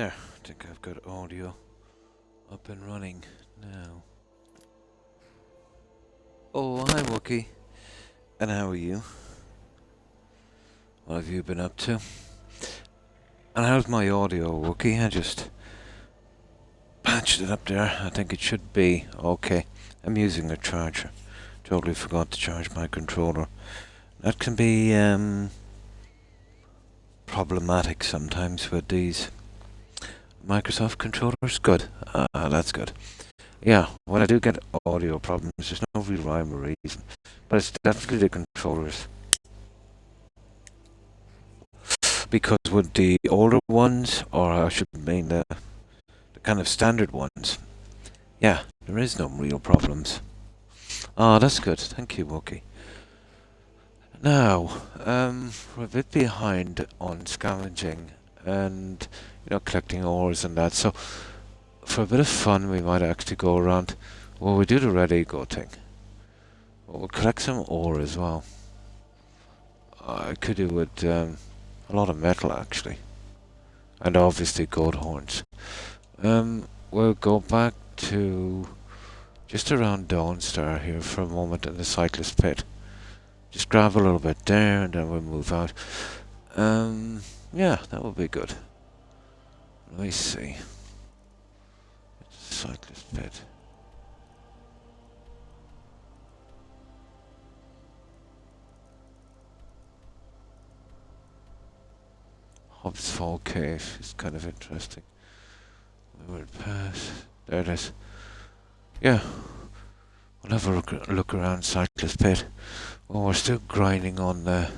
There, I think I've got audio up and running now. Oh, hi Wookie. And how are you? What have you been up to? And how's my audio, Wookie? I just patched it up there. I think it should be okay. I'm using a charger. Totally forgot to charge my controller. That can be problematic sometimes with these Microsoft controllers. Good. That's good. Yeah, when I do get audio problems, there's no real rhyme or reason. But it's definitely the controllers. Because with the older ones, or I should mean the kind of standard ones, yeah, there is no real problems. Ah, that's good. Thank you, Wookie. Now, we're a bit behind on scavenging and, collecting ores and that. So, for a bit of fun, we might actually go around. Well, we do the red ego thing. We'll collect some ore as well. I could do with a lot of metal, actually. And obviously gold horns. We'll go back to just around Dawnstar here for a moment in the cyclist pit. Just grab a little bit there and then we'll move out. Yeah, that would be good. Let me see. Cyclist pit. Hobbs Fall Cave is kind of interesting. Word pass. There it is. Yeah. We'll have a look around Cyclist Pit. Oh, we're still grinding on the...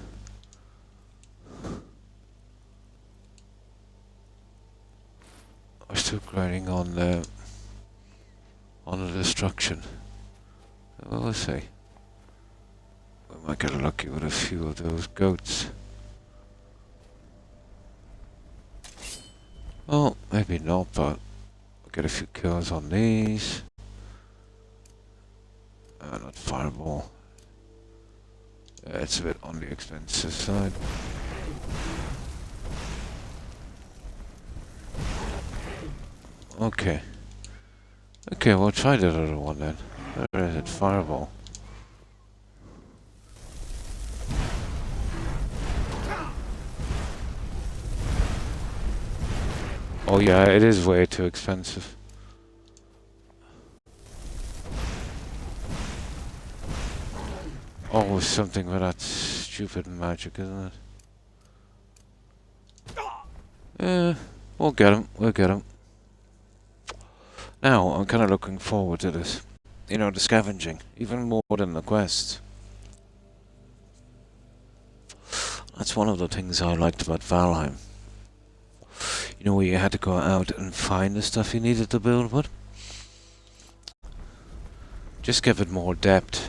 We're still grinding on the destruction. Well, we'll see. We might get lucky with a few of those goats. Oh, maybe not, but we'll get a few kills on these. Not fireball. It's a bit on the expensive side. Okay. Okay, we'll try the other one then. Where is it? Fireball. Oh yeah, it is way too expensive. Oh, something with that stupid magic, isn't it? Yeah, we'll get him. We'll get him. Now, I'm kind of looking forward to this. The scavenging. Even more than the quests. That's one of the things I liked about Valheim. Where you had to go out and find the stuff you needed to build with. Just give it more depth.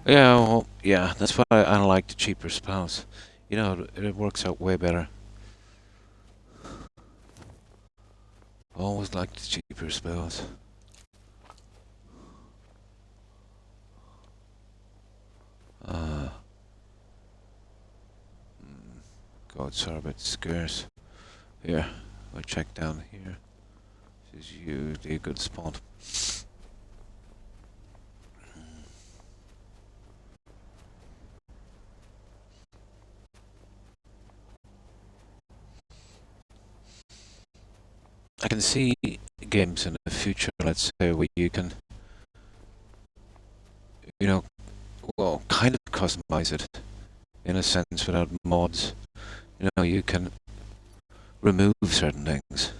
Yeah, well, yeah, that's why I like the cheaper spouse. It works out way better. Always like the cheaper spouse. Goats are a bit scarce. Here, we'll check down here. This is usually a good spot. I can see games in the future, let's say, where you can, kind of customize it, in a sense, without mods. You can remove certain things.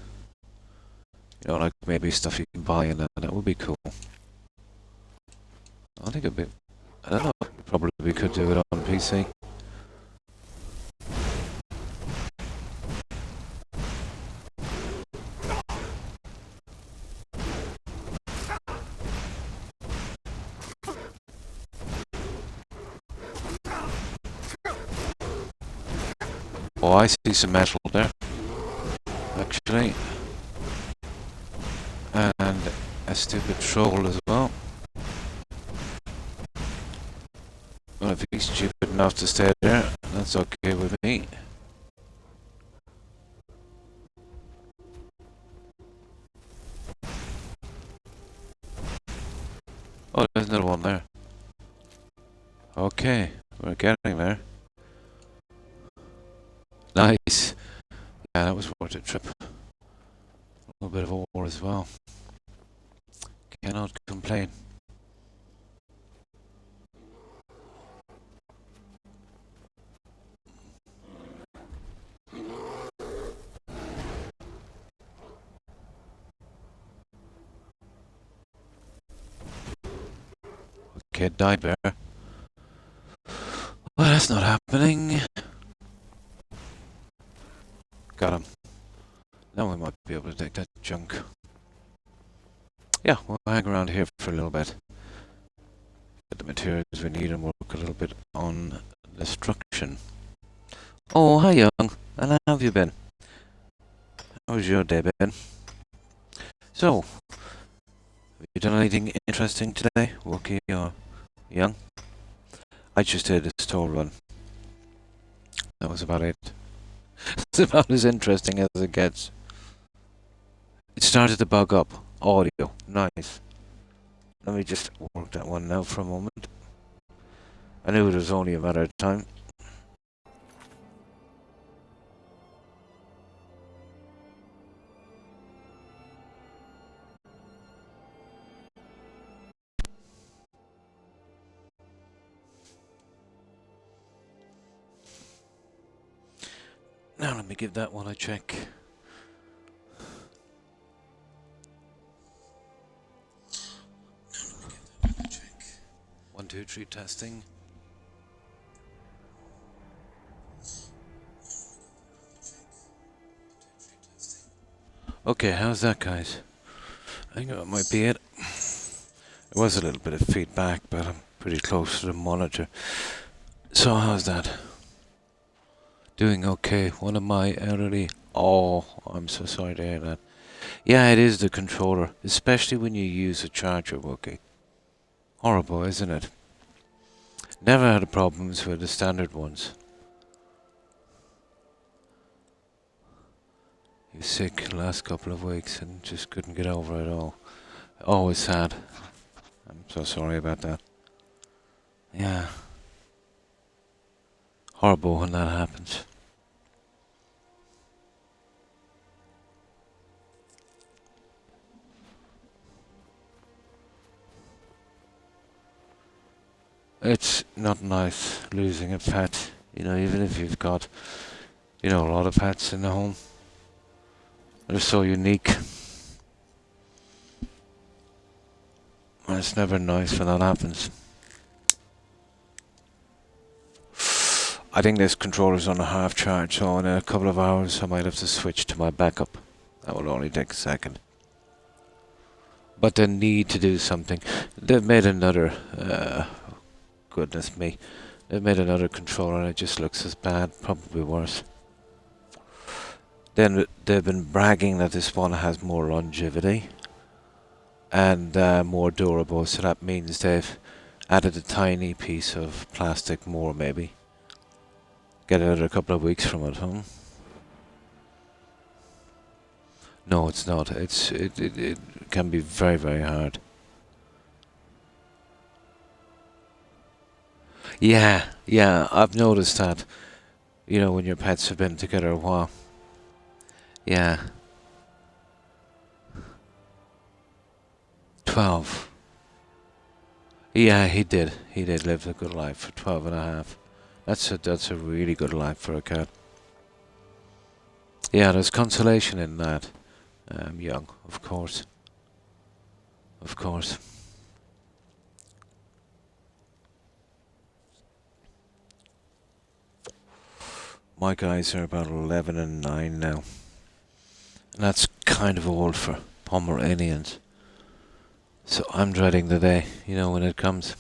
Like maybe stuff you can buy and that would be cool. I think it'd be, I don't know, probably we could do it on PC. Oh, I see some metal there, actually. And a stupid troll as well. Well, if he's stupid enough to stay there, that's okay with me. Oh, there's another one there. Okay, we're getting there. Nice. Yeah, that was worth a trip. A little bit of ore as well. Cannot complain. Okay, died bear. Well, that's not happening. Got him. Now we might be able to take that junk. Yeah, we'll hang around here for a little bit. Get the materials we need and work a little bit on destruction. Oh, hi, young. And how have you been? How's your day been? So, have you done anything interesting today, Wookie or Young? I just did a store run. That was about it. It's about as interesting as it gets. It started to bug up. Audio. Nice. Let me just work that one now for a moment. I knew it was only a matter of time. Now let me give that one a check. 1, 2, 3 testing. Okay, how's that, guys? I think that might be it. There was a little bit of feedback, but I'm pretty close to the monitor. So how's that? Doing okay. One of my elderly... Oh, I'm so sorry to hear that. Yeah, it is the controller, especially when you use a charger, Wookie. Horrible, isn't it? Never had problems with the standard ones. He was sick the last couple of weeks and just couldn't get over it all. Always sad. I'm so sorry about that. Yeah. Horrible when that happens. It's not nice losing a pet, you know, even if you've got, you know, a lot of pets in the home. They're so unique. And it's never nice when that happens. I think this controller's on a half charge, so in a couple of hours I might have to switch to my backup. That will only take a second. But they need to do something. They've made another... goodness me. They've made another controller and it just looks as bad, probably worse. Then they've been bragging that this one has more longevity and more durable, so that means they've added a tiny piece of plastic more, maybe. Get another couple of weeks from it, huh? No, it's not. It can be very, very hard. Yeah, I've noticed that. You know, when your pets have been together a while. Yeah. 12. Yeah, he did. He did live a good life for 12 and a half. That's a really good life for a cat. Yeah, there's consolation in that. Young, of course. Of course. My guys are about 11 and 9 now. And that's kind of old for Pomeranians. So I'm dreading the day, you know, when it comes.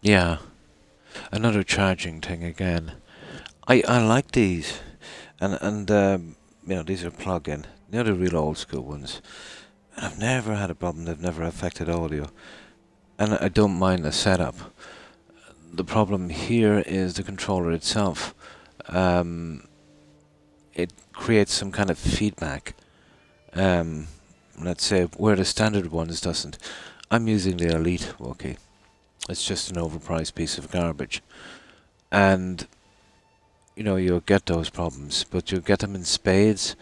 Yeah. Another charging thing again. I like these, and these are plug-in. They're the real old school ones. And I've never had a problem. They've never affected audio, and I don't mind the setup. The problem here is the controller itself. Um, it creates some kind of feedback. Um, let's say where the standard ones doesn't. I'm using the Elite Wookiee. It's just an overpriced piece of garbage, and you'll get those problems, but you'll get them in spades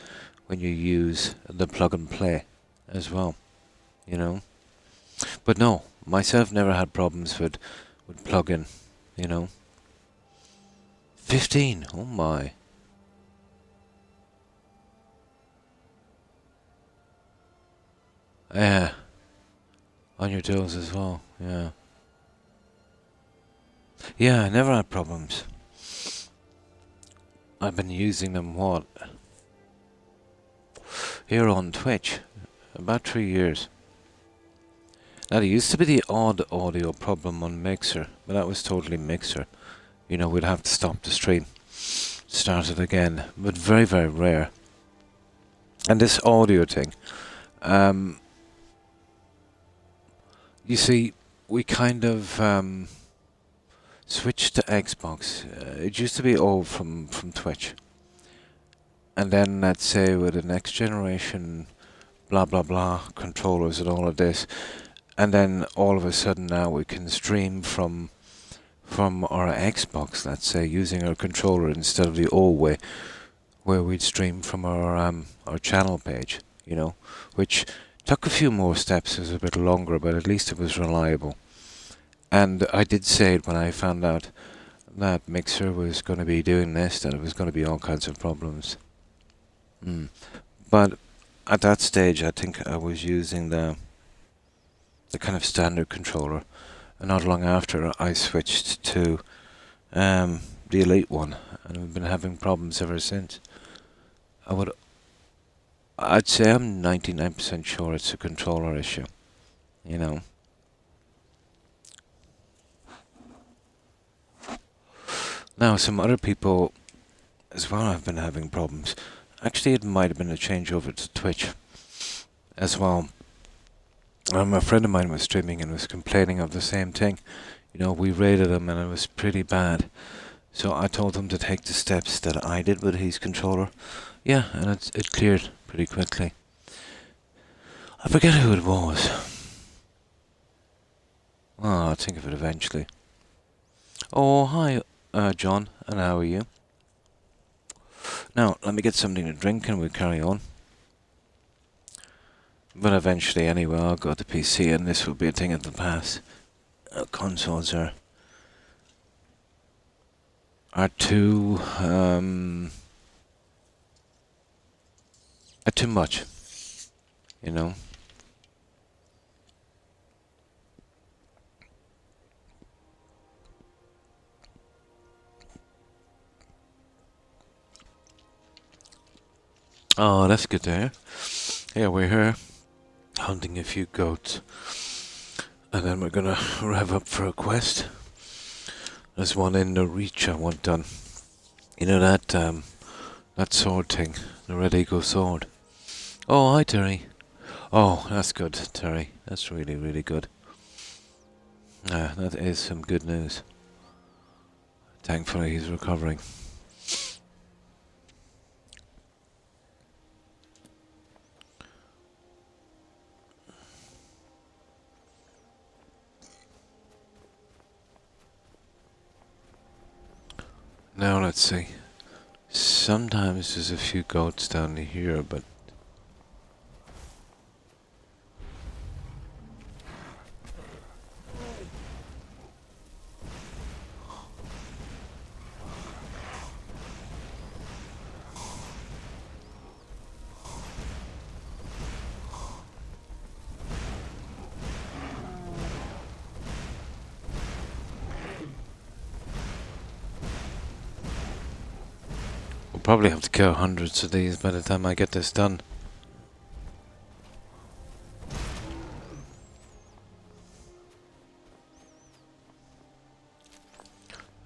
when you use the plug and play as well. You know. But no, myself never had problems with plug-in. You know. 15. Oh my. Yeah. On your toes as well. Yeah. Yeah, I never had problems. I've been using them, what? Here on Twitch. About 3 years. Now, there used to be the odd audio problem on Mixer, but that was totally Mixer. We'd have to stop the stream, start it again, but very, very rare. And this audio thing, you see, we kind of switched to Xbox. It used to be all from Twitch. And then, let's say, with the next generation, blah, blah, blah, controllers and all of this, and then all of a sudden now we can stream from our Xbox, let's say, using our controller instead of the old way, where we'd stream from our channel page, which took a few more steps, it was a bit longer, but at least it was reliable. And I did say it when I found out that Mixer was going to be doing this, that it was going to be all kinds of problems. But at that stage, I think I was using the kind of standard controller, and not long after I switched to the Elite one, and I've been having problems ever since. I'd say I'm 99% sure it's a controller issue, Now, some other people as well have been having problems. Actually, it might have been a changeover to Twitch as well. A friend of mine was streaming and was complaining of the same thing. We rated him and it was pretty bad. So I told him to take the steps that I did with his controller. Yeah, and it cleared pretty quickly. I forget who it was. Oh, I'll think of it eventually. Oh, hi, John, and how are you? Now, let me get something to drink and we'll carry on. But eventually, anyway, I'll go to PC and this will be a thing of the past. Consoles are too much, Oh, that's good to hear. Yeah, we're here hunting a few goats, and then we're gonna rev up for a quest. There's one in the reach I want done. That sword thing, the Red Eagle sword. Oh, hi Terry. Oh, that's good, Terry. That's really, really good. That is some good news. Thankfully, he's recovering. Now let's see. Sometimes there's a few goats down here, but we'll probably have to kill hundreds of these by the time I get this done.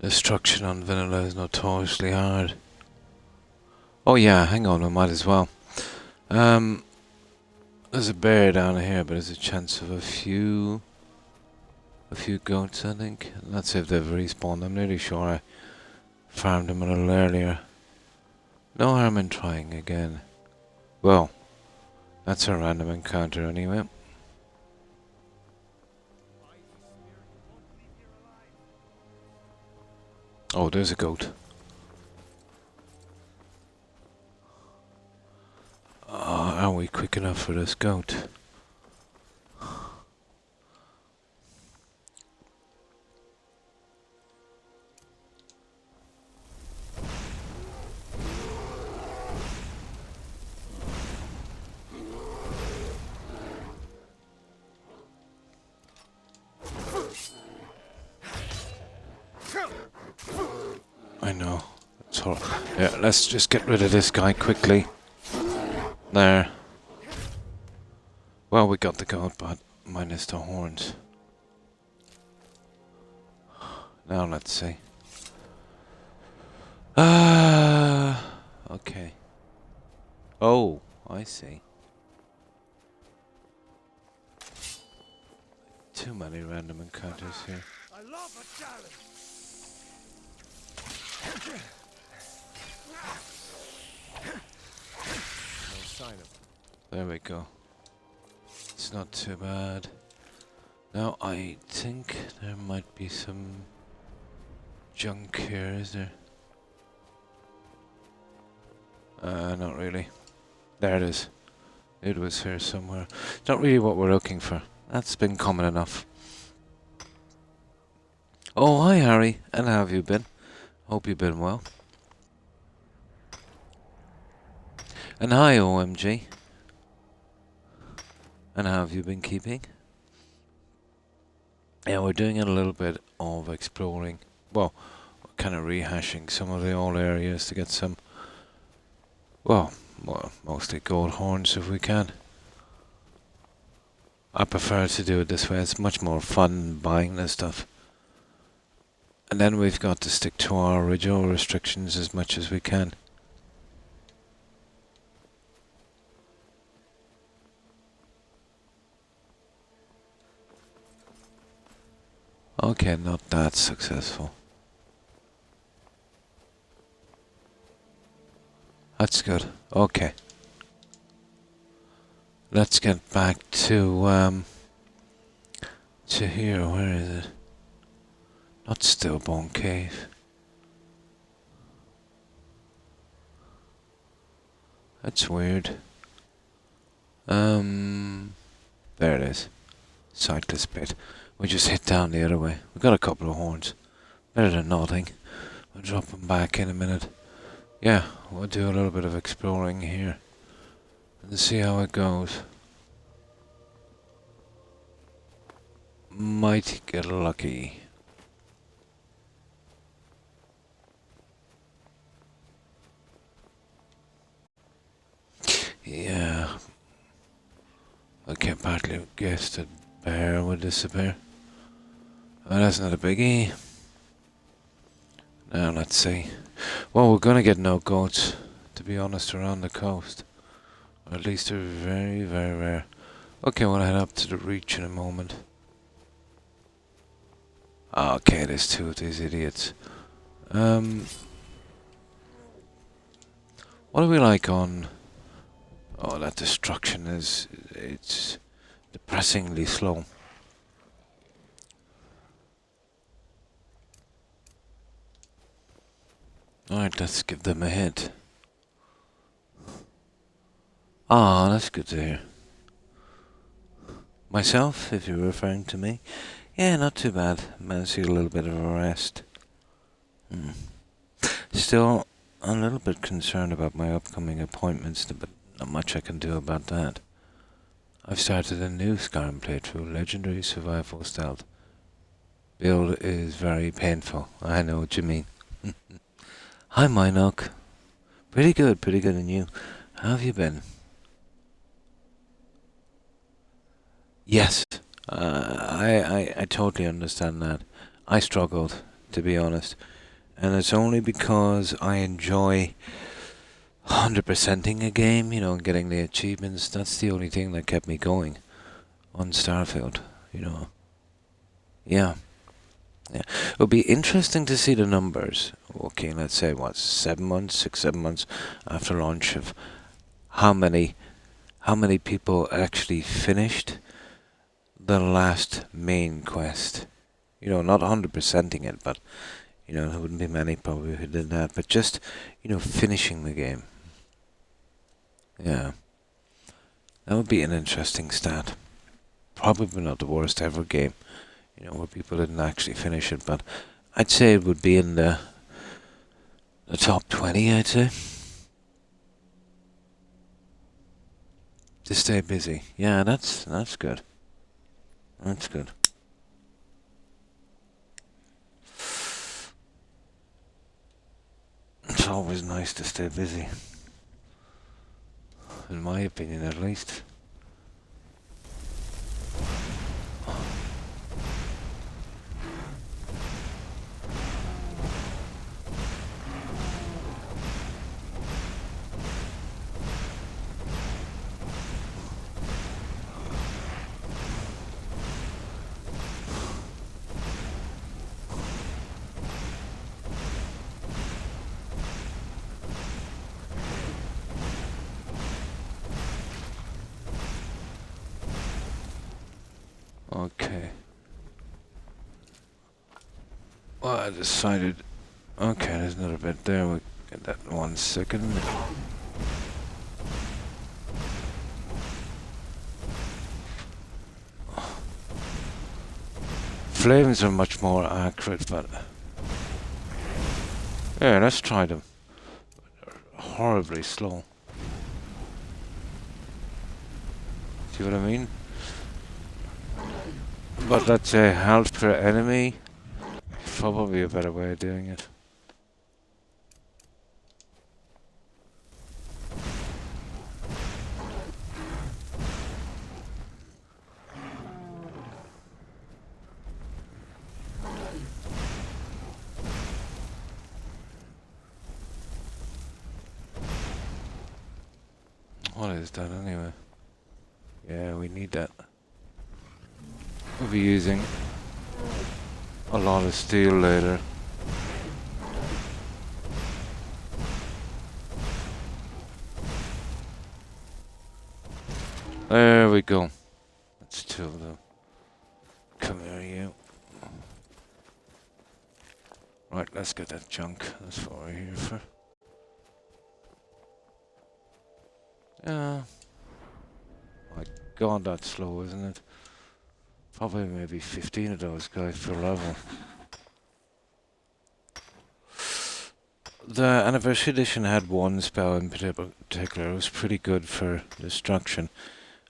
Destruction on vanilla is notoriously hard. Oh yeah, hang on, we might as well. There's a bear down here, but there's a chance of a few goats, I think. Let's see if they've respawned. I'm nearly sure I farmed them a little earlier. No harm in trying again. Well, that's a random encounter anyway. Oh, there's a goat. Are we quick enough for this goat? I know. It's all. Yeah, let's just get rid of this guy quickly. There. Well, we got the goat, but minus the horns. Now let's see. Okay. Oh, I see. Too many random encounters here. I love a challenge. No sign of it. There we go. It's not too bad. Now I think there might be some junk here, is there? Not really. There it is. It was here somewhere. It's not really what we're looking for. That's been common enough. Oh, hi Harry. And how have you been? Hope you've been well. And hi OMG. And how have you been keeping? Yeah, we're doing a little bit of exploring. Well, kind of rehashing some of the old areas to get some, well, mostly gold horns if we can. I prefer to do it this way. It's much more fun buying this stuff. And then we've got to stick to our original restrictions as much as we can. Okay, not that successful. That's good. Okay. Let's get back to here. Where is it? Not Stillbone Cave. That's weird. There it is. Sightless pit. We just hit down the other way. We got a couple of horns. Better than nothing. We'll drop them back in a minute. Yeah, we'll do a little bit of exploring here. And see how it goes. Might get lucky. Yeah. I can't partly guess that bear would disappear. Oh, that's not a biggie. Now let's see. Well, we're gonna get no goats, to be honest, around the coast. Or at least they're very, very rare. Okay, we'll head up to the reach in a moment. Okay, there's two of these idiots. What do we like on... Oh, that destruction is... It's depressingly slow. Alright, let's give them a hit. Ah, that's good to hear. Myself, if you're referring to me? Yeah, not too bad. Managed to get a little bit of a rest. Still, I'm a little bit concerned about my upcoming appointments, but not much I can do about that. I've started a new Skyrim playthrough, Legendary Survival Stealth. Build is very painful. I know what you mean. Hi, Minoc. Pretty good, and you? How have you been? Yes, I totally understand that. I struggled to be honest. And it's only because I enjoy 100%ing a game, and getting the achievements. That's the only thing that kept me going on Starfield, Yeah. Yeah. It'll be interesting to see the numbers. Okay, let's say, 6, 7 months after launch of how many people actually finished the last main quest. Not 100%ing it, but, there wouldn't be many probably who did that. But just, finishing the game. Yeah. That would be an interesting stat. Probably not the worst ever game, where people didn't actually finish it, but I'd say it would be in the top 20, I'd say. To stay busy. Yeah, that's good. That's good. It's always nice to stay busy. In my opinion, at least. Okay. Well, I decided... Okay, there's another bit there. We'll get that in 1 second. Flames are much more accurate, but... Yeah, let's try them. They're horribly slow. See what I mean? But let's say health per enemy. Probably a better way of doing it. What is that anyway? Yeah, we need that. We'll be using a lot of steel later. There we go. That's 2 of them. Come here, you. Right, let's get that junk. That's what we're here for. Yeah. My god, that's slow, isn't it? Probably maybe 15 of those guys per level. The Anniversary Edition had one spell in particular. It was pretty good for destruction.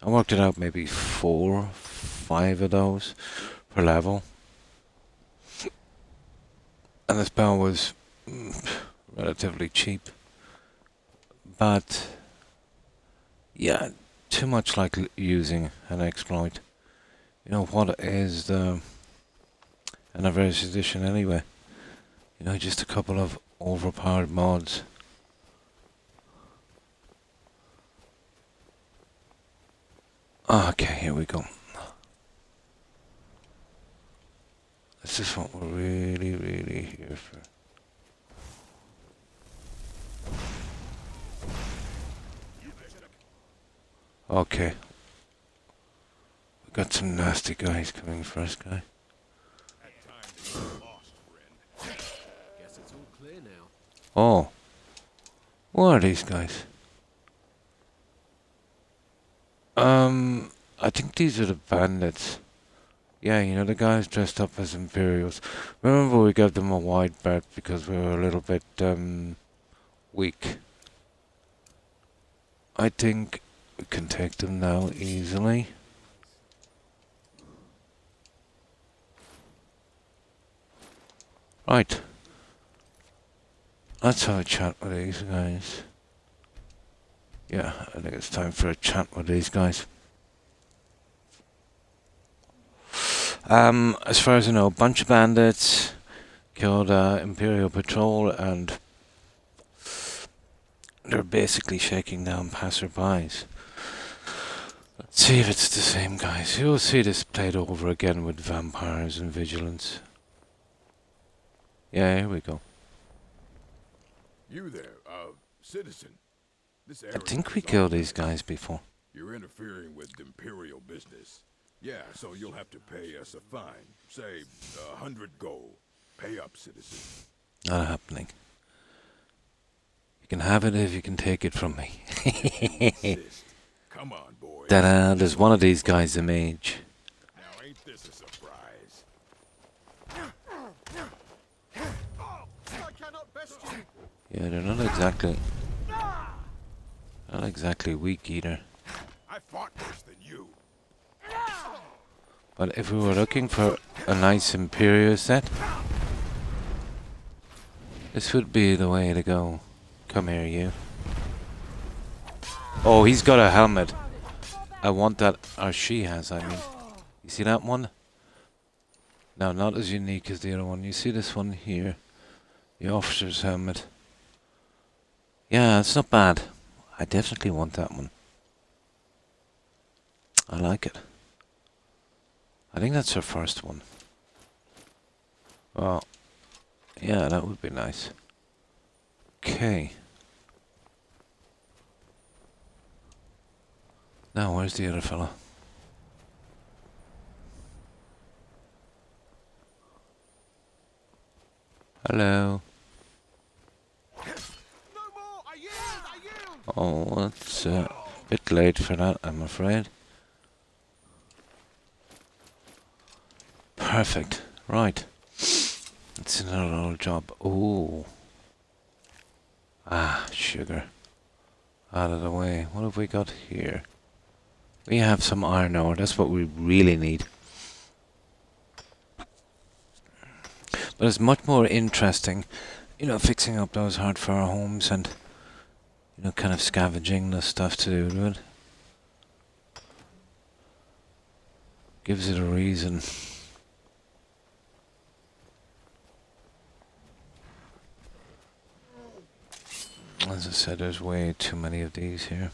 I worked it out, maybe 4, 5 of those per level. And the spell was relatively cheap. But, yeah, too much like using an exploit. What is the Anniversary Edition anyway? Just a couple of overpowered mods. Okay, here we go. This is what we're really, really here for. Okay. We got some nasty guys coming for us, guy. Oh. What are these guys? I think these are the bandits. Yeah, the guys dressed up as Imperials. Remember we gave them a wide berth because we were a little bit, weak. I think we can take them now easily. Right. Let's have a chat with these guys. Yeah, I think it's time for a chat with these guys. As far as I know, a bunch of bandits called Imperial Patrol, and they're basically shaking down passerbys. Let's see if it's the same guys. You'll see this played over again with vampires and vigilance. Yeah, here we go. You there, citizen. This I area think we is killed off these limits. guys before. You're interfering with Imperial business. Yeah, so you'll have to pay us a fine. Say, 100 gold. Pay up, citizen. Not happening. You can have it if you can take it from me. Insist. Come on, boys. Ta-da, there's one of these guys a mage. Now ain't this a surprise? I cannot best you. Yeah, they're not exactly weak either. I fought worse than you. But if we were looking for a nice Imperial set, this would be the way to go. Come here, you. Oh, he's got a helmet. I want that, or she has, I mean. You see that one? Now, not as unique as the other one. You see this one here? The officer's helmet. Yeah, it's not bad. I definitely want that one. I like it. I think that's her first one. Well, yeah, that would be nice. Okay. Now, where's the other fella? Hello. No more! I yield! Oh, it's a bit late for that, I'm afraid. Perfect. Right. It's another old job. Ooh. Ah, sugar. Out of the way. What have we got here? We have some iron ore. That's what we really need. But it's much more interesting, you know, fixing up those hard-fire homes and, you know, kind of scavenging the stuff to do with it. Gives it a reason. As I said, there's way too many of these here.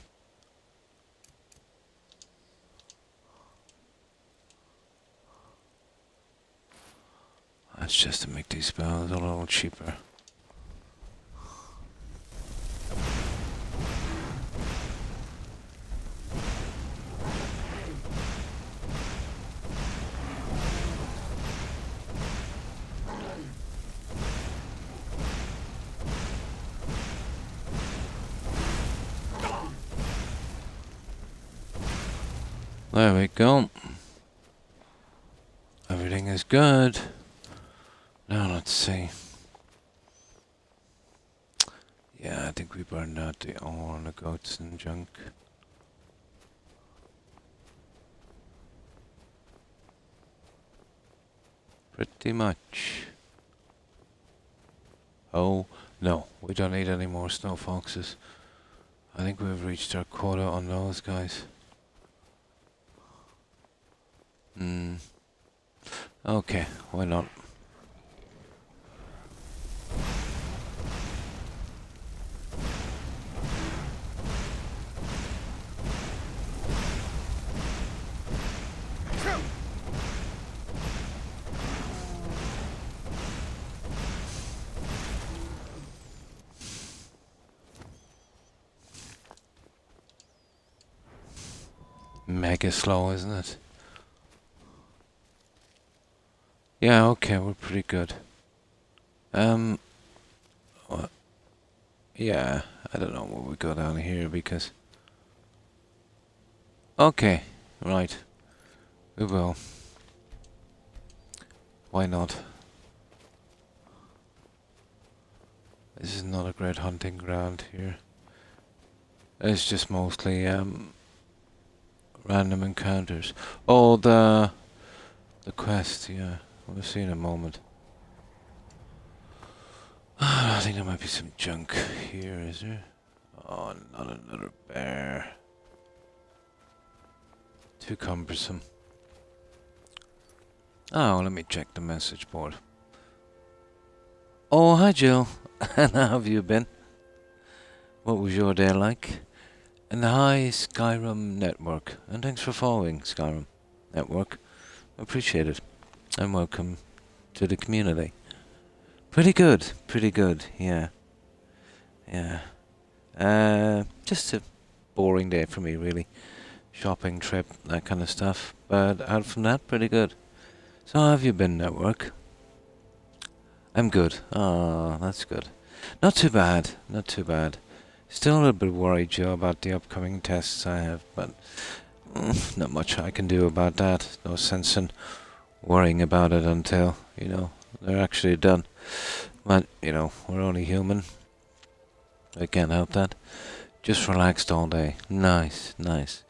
That's just to make these spells a little cheaper. There we go. Everything is good. Now let's see. Yeah, I think we burned out the ore and the goats and junk. Pretty much. Oh, no, we don't need any more snow foxes. I think we've reached our quota on those guys. Okay, why not? Mega slow, isn't it? Yeah, okay, we're pretty good. What? Yeah, I don't know what we go down here because... Okay, right. We will. Why not? This is not a great hunting ground here. It's just mostly, random encounters. Oh, the quest, yeah. We'll see in a moment. I think there might be some junk here, is there? Oh, not another bear. Too cumbersome. Oh, let me check the message board. Oh, hi Jill. And how have you been? What was your day like? And hi Skyrim Network. And thanks for following Skyrim Network. Appreciate it. And welcome to the community. Pretty good, yeah. Yeah. Just a boring day for me, really. Shopping trip, that kind of stuff. But out from that, pretty good. So how have you been at work? I'm good. Oh, that's good. Not too bad, not too bad. Still a little bit worried, Joe, about the upcoming tests I have, but not much I can do about that. No sense in worrying about it until, they're actually done. But, we're only human. I can't help that. Just relaxed all day. Nice, nice.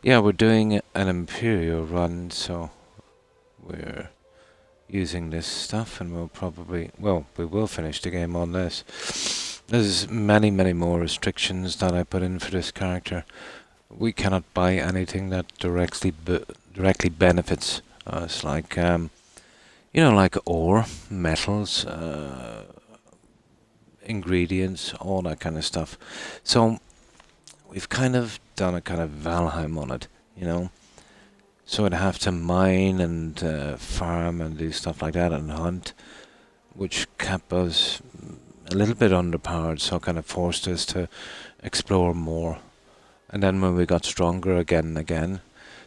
Yeah, we're doing an Imperial run, so we're using this stuff, and we will finish the game on this. There's many more restrictions that I put in for this character. We cannot buy anything that directly benefits us, like like ore, metals, ingredients, all that kind of stuff. So we've kind of done a kind of Valheim on it, So I'd have to mine and farm and do stuff like that and hunt, which kept us a little bit underpowered, so kind of forced us to explore more. And then when we got stronger again,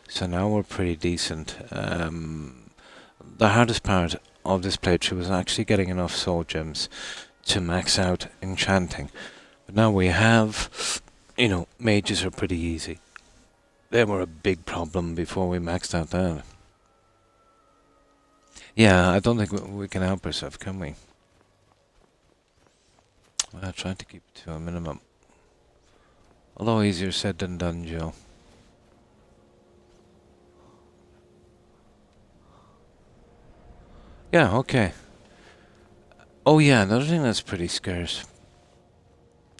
so now we're pretty decent. The hardest part of this playthrough was actually getting enough soul gems to max out enchanting. But now we have, mages are pretty easy. They were a big problem before we maxed out that. Yeah, I don't think we can help ourselves, can we? Well, I'm trying to keep it to a minimum. Although easier said than done, Joe. Yeah, okay. Oh yeah, another thing that's pretty scarce.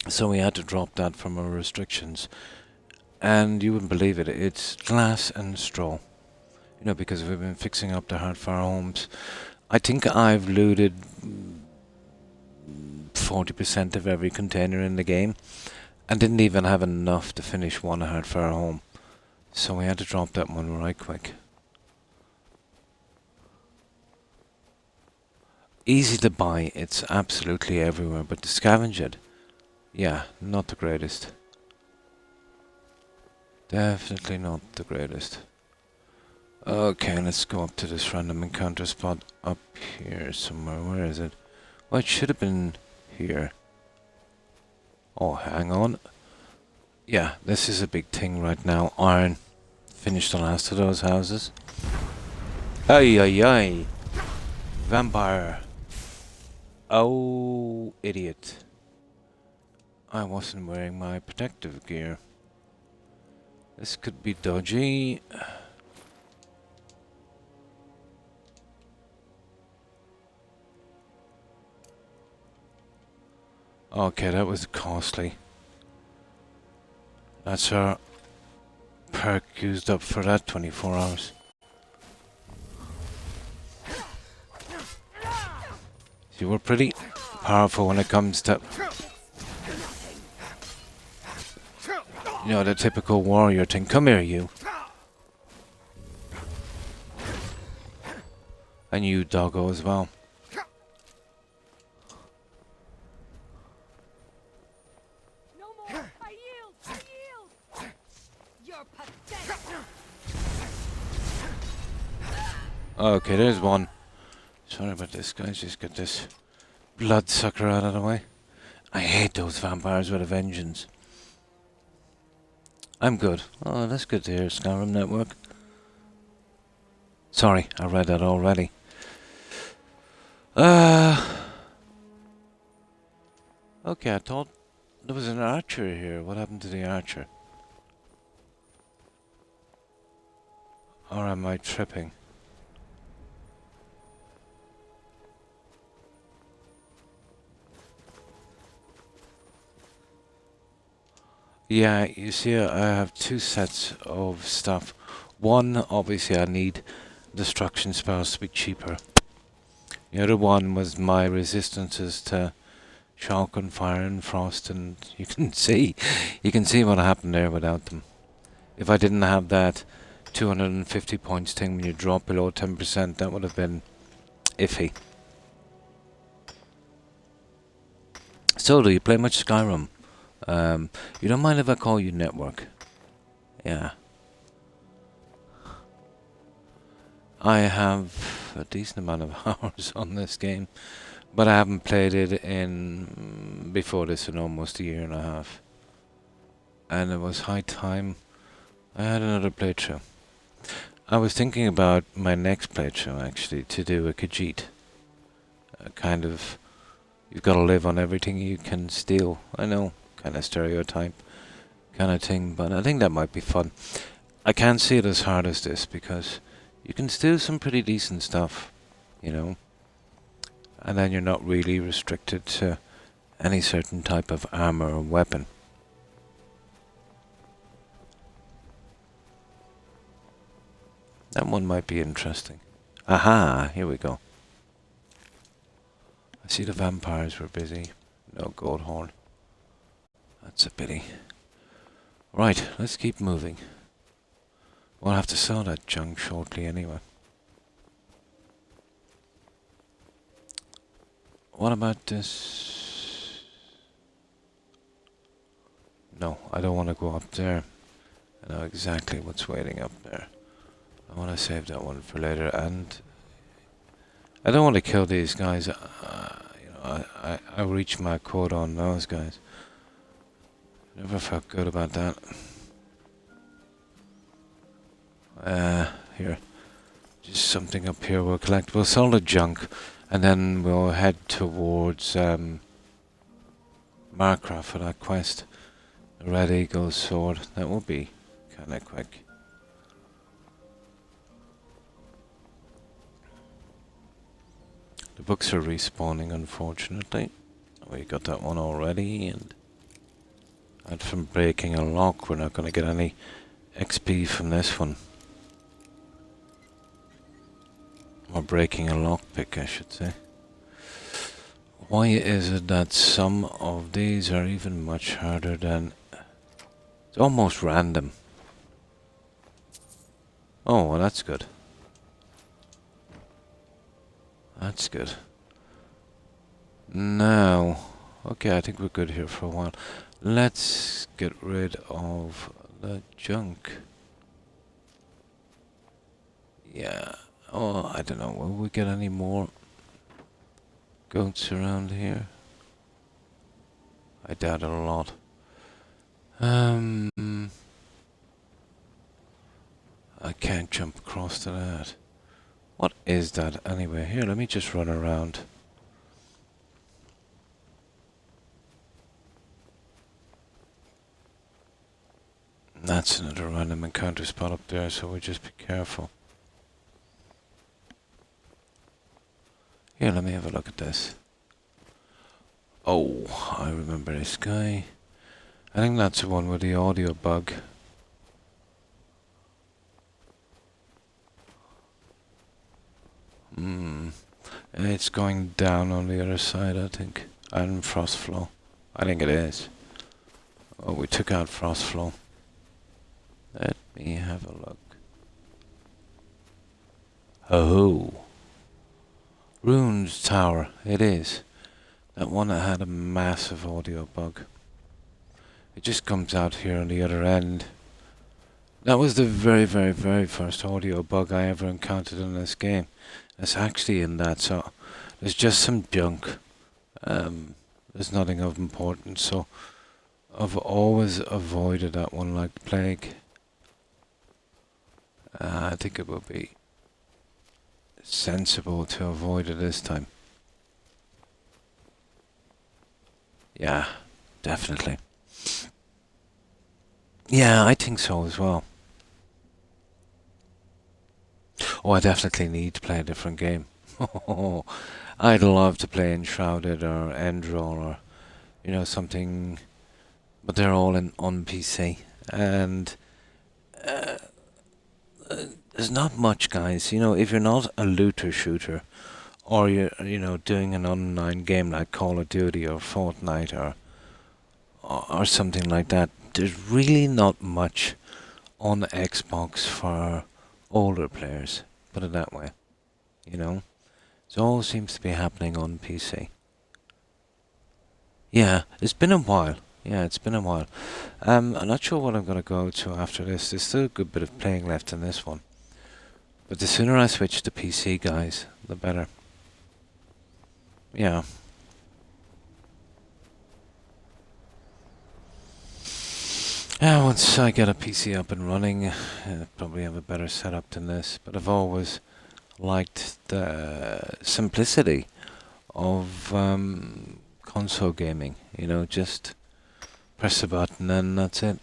So we had to drop that from our restrictions. And you wouldn't believe it, it's glass and straw. Because we've been fixing up the hardfire homes. I think I've looted 40% of every container in the game, and didn't even have enough to finish one hardfire home. So we had to drop that one right quick. Easy to buy, it's absolutely everywhere, but to scavenge it, yeah, not the greatest. Definitely not the greatest. Okay, let's go up to this random encounter spot up here somewhere. Where is it? Well, it should have been here. Oh, hang on. Yeah, this is a big thing right now. Iron. Finish the last of those houses. Ay, ay, ay. Vampire. Oh, idiot. I wasn't wearing my protective gear. This could be dodgy. Okay, that was costly. That's our perk used up for that 24 hours. See, we're pretty powerful when it comes to, the typical warrior thing. Come here, you. And you, doggo, as well. Okay, there's one. Sorry about this, guys. Just get this bloodsucker out of the way. I hate those vampires with a vengeance. I'm good. Oh, that's good to hear, Skyrim Network. Sorry, I read that already. Okay, I thought there was an archer here. What happened to the archer? Or am I tripping? Yeah, you see, I have two sets of stuff. One, obviously, I need destruction spells to be cheaper. The other one was my resistances to shock and fire and frost, and you can see what happened there without them. If I didn't have that 250 points thing when you drop below 10%, that would have been iffy. So, do you play much Skyrim? You don't mind if I call you Network? Yeah. I have a decent amount of hours on this game, but I haven't played it before this in almost a year and a half. And it was high time I had another playthrough. I was thinking about my next playthrough, actually, to do a Khajiit. A kind of, you've got to live on everything you can steal. I know, kind of stereotype kind of thing, but I think that might be fun. I can't see it as hard as this, because you can steal some pretty decent stuff, you know, and then you're not really restricted to any certain type of armor or weapon. That one might be interesting. Aha, here we go. I see the vampires were busy. No gold horn. That's a pity. Right, let's keep moving. We'll have to sell that junk shortly anyway. What about this? No, I don't want to go up there. I know exactly what's waiting up there. I want to save that one for later, and I don't want to kill these guys. I reached my quota on those guys. Never felt good about that. Here. Just something up here we'll collect. We'll sell the junk, and then we'll head towards Markra for that quest. The Red Eagle's sword. That will be kind of quick. The books are respawning, unfortunately. We got that one already, and from breaking a lock, we're not going to get any XP from this one. Or breaking a lockpick, I should say. Why is it that some of these are even much harder than... It's almost random. Oh, well, that's good. That's good. Now, okay, I think we're good here for a while. Let's get rid of the junk. Yeah. Oh, I don't know. Will we get any more goats around here? I doubt it a lot. I can't jump across to that. What is that anyway? Here, let me just run around. That's another random encounter spot up there, so we'll just be careful. Here, let me have a look at this. Oh, I remember this guy. I think that's the one with the audio bug. It's going down on the other side, I think. And frost flow. I think it is. Oh, we took out frost flow. Let me have a look. Oh. Runes Tower, it is. That one that had a massive audio bug. It just comes out here on the other end. That was the very, very, very first audio bug I ever encountered in this game. It's actually in that, so there's just some junk. There's nothing of importance, so I've always avoided that one like the plague. I think it would be sensible to avoid it this time. Yeah, definitely. Yeah, I think so as well. Oh, I definitely need to play a different game. I'd love to play Enshrouded or Endroll or, you know, something, but they're all on PC. And there's not much, guys. You know, if you're not a looter shooter or you know, doing an online game like Call of Duty or Fortnite or something like that, there's really not much on Xbox for older players. Put it that way, you know. It all seems to be happening on PC. Yeah, it's been a while. Yeah, it's been a while. I'm not sure what I'm gonna go to after this. There's still a good bit of playing left in this one. But the sooner I switch to PC, guys, the better. Yeah. Yeah, once I get a PC up and running, probably have a better setup than this. But I've always liked the simplicity of console gaming. You know, just press a button and that's it.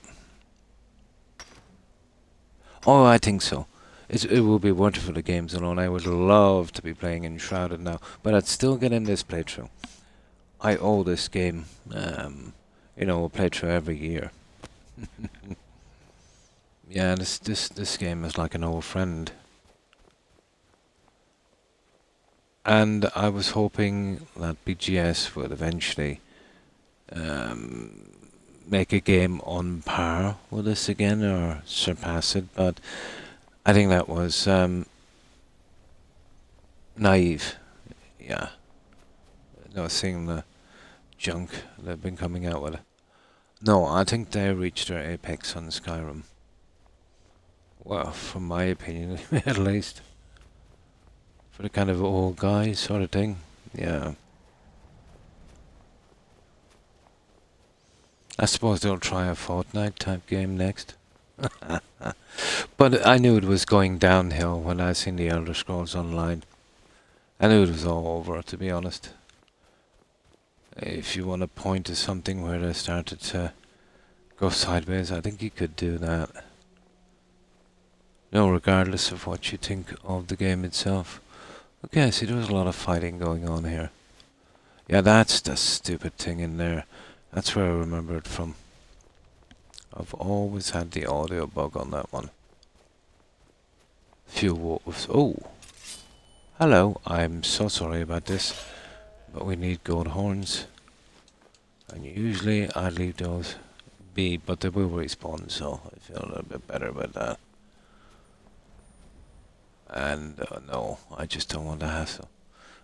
Oh, I think so. It will be wonderful the games alone. I would love to be playing Enshrouded now, but I'd still get in this playthrough. I owe this game, you know, a playthrough every year. Yeah, this game is like an old friend. And I was hoping that BGS would eventually make a game on par with this again or surpass it, but I think that was naive. Yeah, no, seeing the junk they've been coming out with. No, I think they reached their apex on Skyrim. Well, from my opinion, at least. For the kind of old guy sort of thing. Yeah. I suppose they'll try a Fortnite type game next. But I knew it was going downhill when I seen the Elder Scrolls Online. I knew it was all over, to be honest. If you want to point to something where they started to go sideways, I think you could do that. No, regardless of what you think of the game itself. Okay, see, there was a lot of fighting going on here. Yeah, that's the stupid thing in there. That's where I remember it from. I've always had the audio bug on that one. Few wolves. Oh! Hello, I'm so sorry about this, but we need gold horns. And usually I leave those be, but they will respawn, so I feel a little bit better about that. And no, I just don't want to hassle.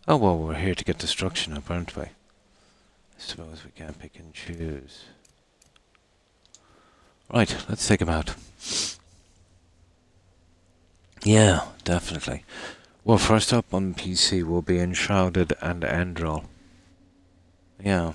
Oh well, we're here to get destruction up, aren't we? I suppose we can't pick and choose. Right, let's take him out. Yeah, definitely. Well, first up on PC will be Enshrouded and Endrol. Yeah.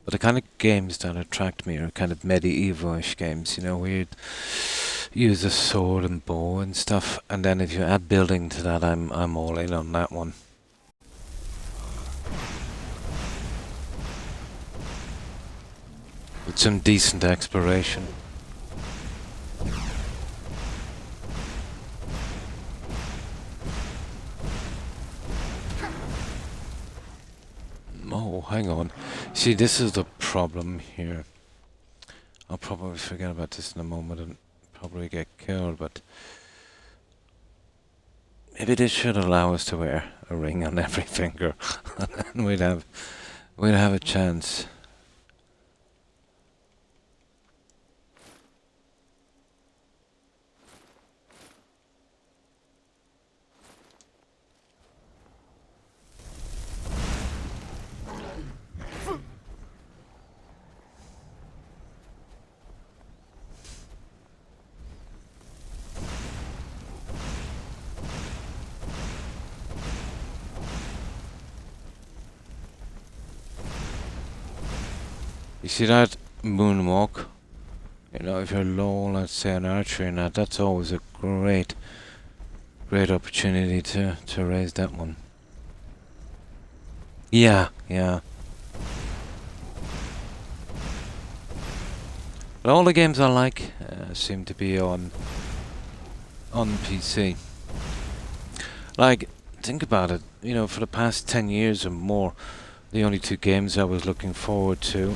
But the kind of games that attract me are kind of medieval-ish games, you know, where you'd use a sword and bow and stuff, and then if you add building to that, I'm all in on that one. With some decent exploration. Oh, hang on. See, this is the problem here. I'll probably forget about this in a moment and probably get killed, but maybe this should allow us to wear a ring on every finger, and we'd have a chance. You see that moonwalk? You know, if you're low, let's say an archery and that's always a great opportunity to raise that one. Yeah, yeah. But all the games I like seem to be on PC. Like, think about it. You know, for the past 10 years or more, The only two games I was looking forward to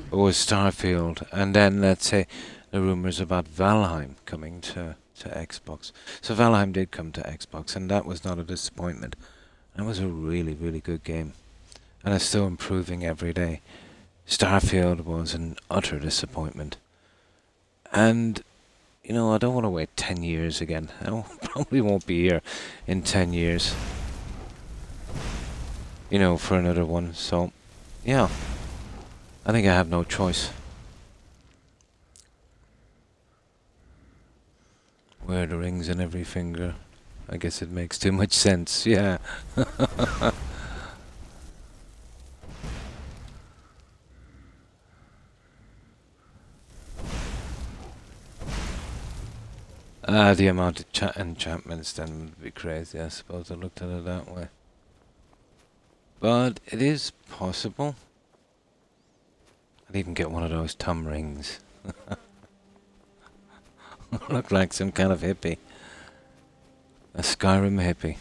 was Starfield, and then let's say the rumors about Valheim coming to Xbox. So Valheim did come to Xbox, and that was not a disappointment. That was a really, really good game, and it's still improving every day. Starfield was an utter disappointment, and you know, I don't want to wait 10 years again. I probably won't be here in 10 years, you know, for another one. So, yeah, I think I have no choice. Wear the rings on every finger. I guess it makes too much sense, yeah. The amount of enchantments then would be crazy, I suppose. I looked at it that way. But it is possible. I'd even get one of those thumb rings. Look like some kind of hippie. A Skyrim hippie.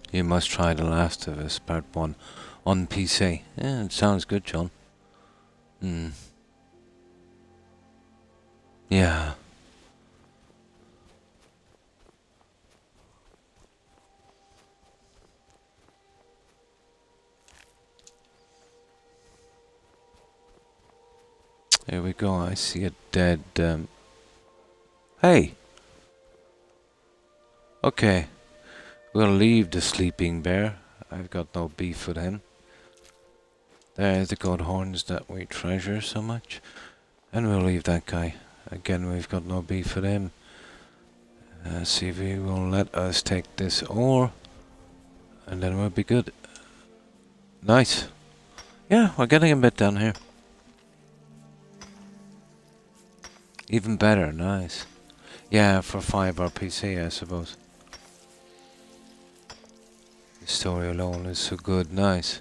You must try The Last of Us Part 1 on PC. Yeah, it sounds good, John. Yeah. Here we go. I see a dead... Hey! Okay. We'll leave the sleeping bear. I've got no beef with him. There's the goat horns that we treasure so much. And we'll leave that guy. Again, we've got no beef with him. CV will let us take this ore. And then we'll be good. Nice. Yeah, we're getting a bit down here. Even better, nice. Yeah, for 5 RPC, I suppose. The story alone is so good, nice.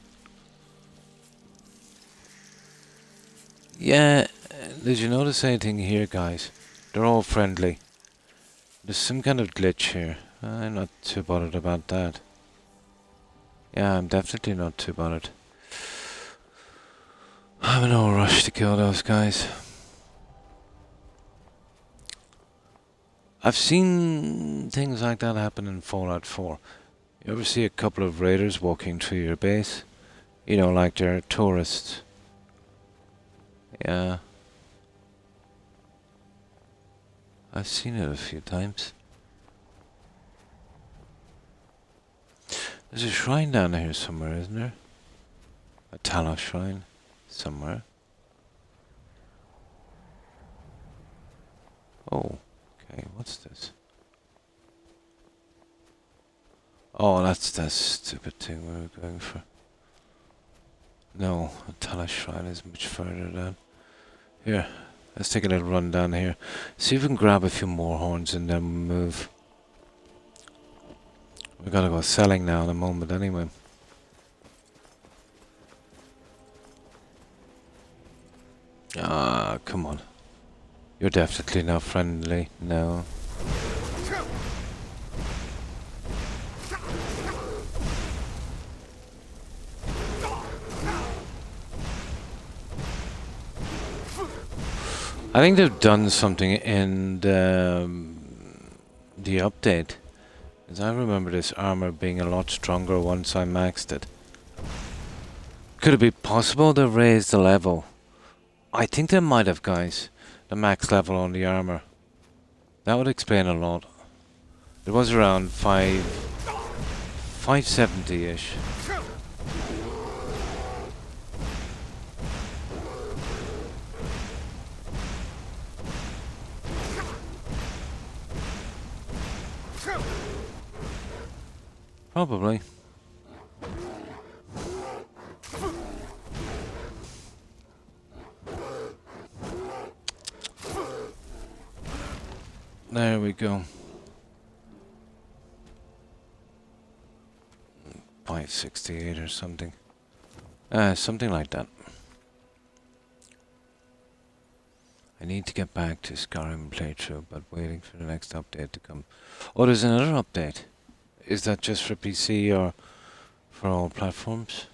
Yeah, did you notice anything here, guys? They're all friendly. There's some kind of glitch here. I'm not too bothered about that. Yeah, I'm definitely not too bothered. I'm in no rush to kill those guys. I've seen things like that happen in Fallout 4. You ever see a couple of raiders walking through your base? You know, like they're tourists. Yeah. I've seen it a few times. There's a shrine down here somewhere, isn't there? A Talos shrine somewhere. Oh, okay, what's this? Oh, that's that stupid thing we were going for. No, a Talos shrine is much further down. Here, let's take a little run down here. See if we can grab a few more horns and then move. We gotta go selling now in a moment anyway. Ah, come on. You're definitely not friendly, no. I think they've done something in the update. Because I remember this armor being a lot stronger once I maxed it. Could it be possible to raise the level? I think they might have, guys. The max level on the armor. That would explain a lot. It was around 570-ish. Probably. There we go. 568 or something. Something like that. I need to get back to Skyrim playthrough, but waiting for the next update to come. Oh, there's another update. Is that just for PC or for all platforms?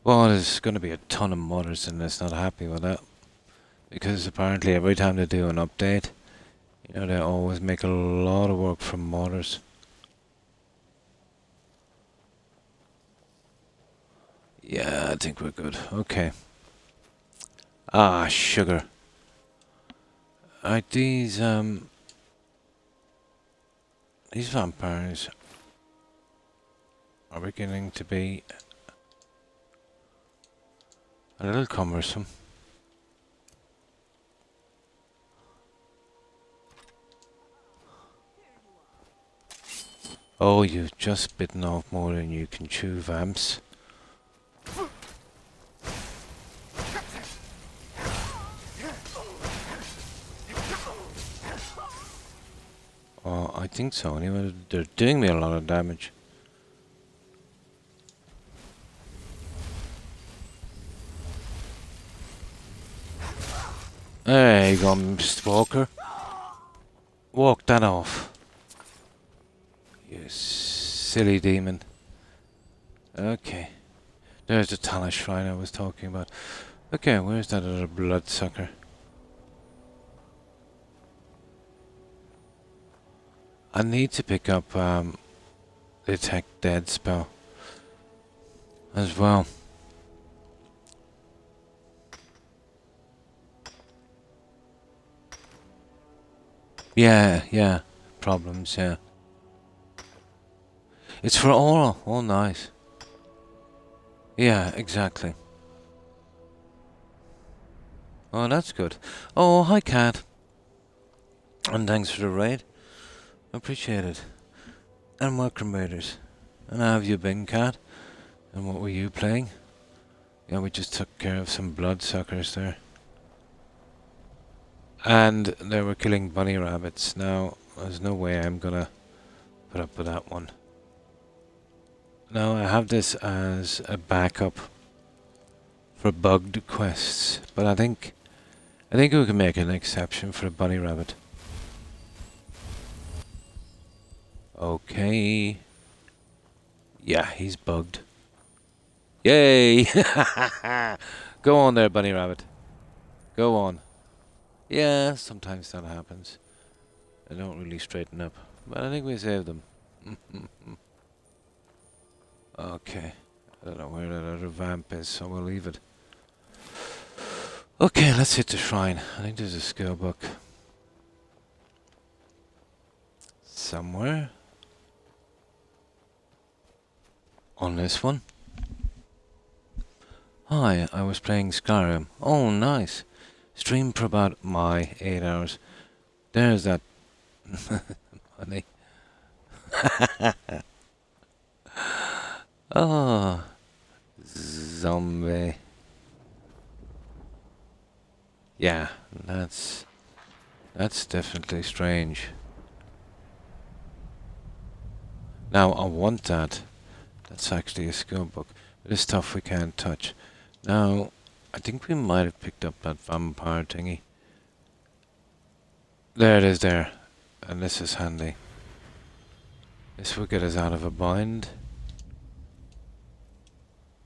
Well, there's going to be a ton of modders in this not happy with that. Because apparently every time they do an update, you know, they always make a lot of work from modders. Yeah, I think we're good. Okay. Ah, sugar. Are these vampires are beginning to be a little cumbersome. Oh, you've just bitten off more than you can chew, vamps. Oh, I think so. Anyway, they're doing me a lot of damage. There you go, Mr. Walker. Walk that off. You silly demon. Okay. There's the Tala Shrine I was talking about. Okay, where's that other bloodsucker? I need to pick up Detect Dead spell as well. Yeah. Problems, yeah. It's for oral. Oh, nice. Yeah, exactly. Oh, that's good. Oh, hi, Cat. And thanks for the raid. Appreciate it. And welcome, raiders. And how have you been, Cat? And what were you playing? Yeah, we just took care of some bloodsuckers there. And they were killing bunny rabbits. Now, there's no way I'm gonna put up with that one. Now, I have this as a backup for bugged quests, but I think we can make an exception for a bunny rabbit. Okay. Yeah, he's bugged. Yay! Go on there, bunny rabbit. Go on. Yeah, sometimes that happens. They don't really straighten up, but I think we saved them. Okay. I don't know where that other vamp is, so we'll leave it. Okay, let's hit the shrine. I think there's a skill book. Somewhere. On this one. Hi, I was playing Skyrim. Oh, nice. Stream for about my 8 hours. There's that money. Oh, zombie. Yeah, that's definitely strange. Now I want that. That's actually a skill book. This stuff we can't touch. Now, I think we might have picked up that vampire thingy. There it is there. And this is handy. This will get us out of a bind.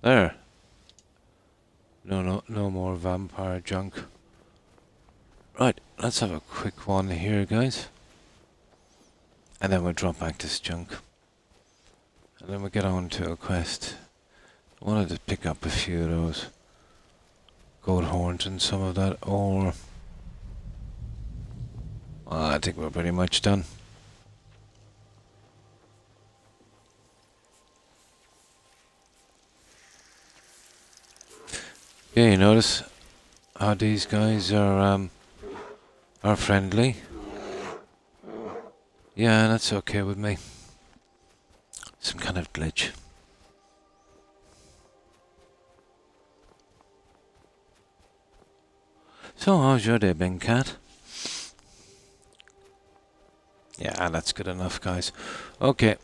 There. No more vampire junk. Right, let's have a quick one here, guys. And then we'll drop back this junk. And then we'll get on to a quest. I wanted to pick up a few of those gold horns and some of that ore. I think we're pretty much done. Yeah, you notice how these guys are friendly. Yeah, that's okay with me. Some kind of glitch. So, how's your day been, Cat? Yeah, that's good enough, guys. Okay.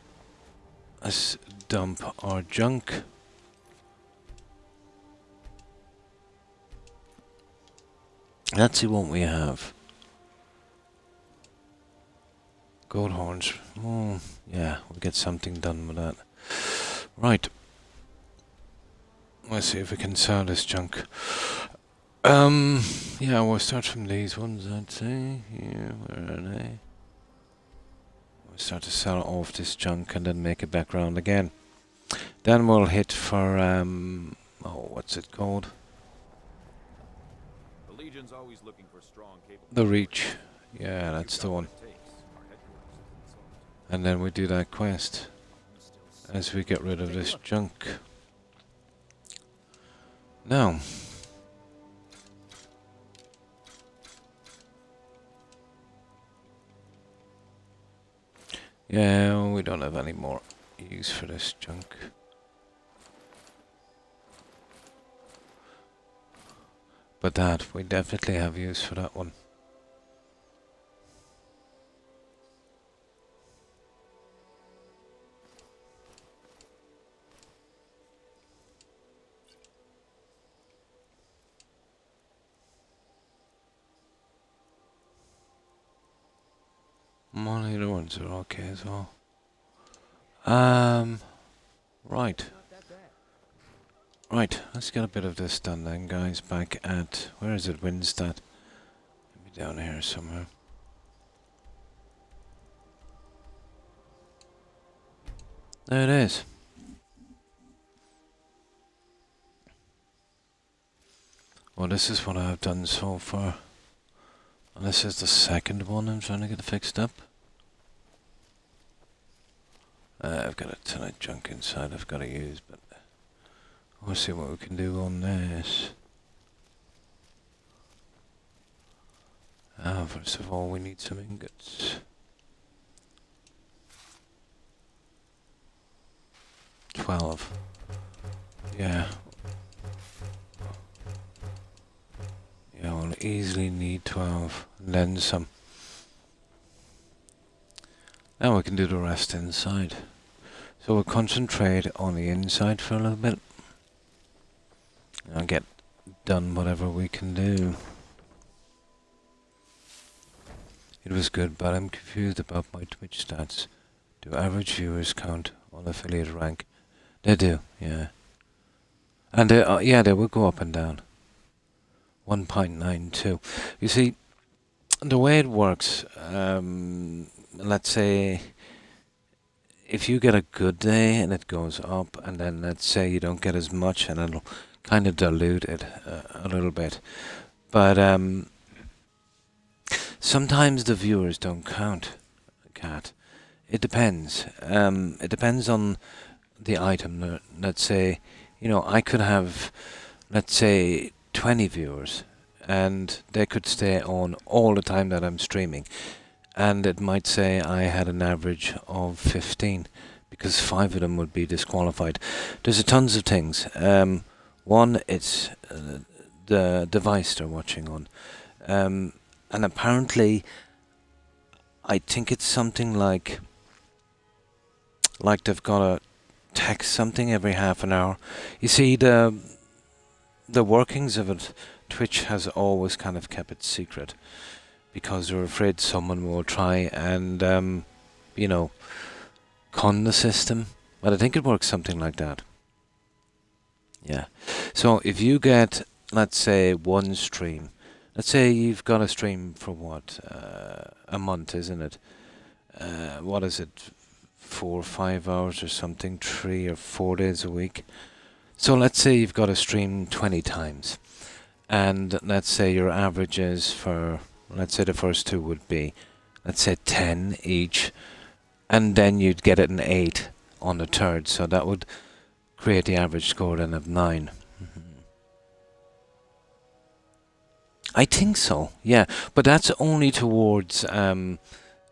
Let's dump our junk. Let's see what we have. Goat horns. Oh, yeah, we'll get something done with that. Right. Let's see if we can sell this junk. Yeah, we'll start from these ones, I'd say. Here, where are they? We'll start to sell off this junk and then make it back round again. Then we'll hit for, oh, what's it called? The Legion's always looking for strong, capable. The Reach. Yeah, that's the one. And then we do that quest as we get rid of this junk. Now, yeah, we don't have any more use for this junk. But that, we definitely have use for that one. Monitor ones are okay as well. Right. Right, let's get a bit of this done then, guys. Back at, where is it, Winstead? Maybe down here somewhere. There it is. Well, this is what I've done so far. And this is the second one I'm trying to get fixed up. I've got a ton of junk inside I've got to use, but we'll see what we can do on this. First of all, we need some ingots. 12. Yeah. Yeah, we'll easily need 12, and then some. Now we can do the rest inside. So we'll concentrate on the inside for a little bit. And get done whatever we can do. It was good, but I'm confused about my Twitch stats. Do average viewers count on affiliate rank? They do, yeah. And yeah, they will go up and down. 1.92. You see, the way it works, let's say if you get a good day and it goes up, and then let's say you don't get as much, and it'll kind of dilute it a little bit. But sometimes the viewers don't count, Cat. It depends. It depends on the item. Let's say, you know, I could have, let's say, 20 viewers, and they could stay on all the time that I'm streaming, and it might say I had an average of 15, because 5 of them would be disqualified. There's tons of things. One, it's the device they're watching on, and apparently I think it's something like they've got to text something every half an hour. You see, the workings of it, Twitch has always kind of kept it secret, because they're afraid someone will try and, you know, con the system. But I think it works something like that. Yeah. So if you get, let's say, one stream, let's say you've got a stream for what, a month, isn't it? What is it, 4 or 5 hours or something, 3 or 4 days a week? So let's say you've got a stream 20 times, and let's say your averages for, let's say the first 2 would be, let's say 10 each, and then you'd get it an 8 on the third, so that would create the average score then of 9. I think so, yeah, but that's only towards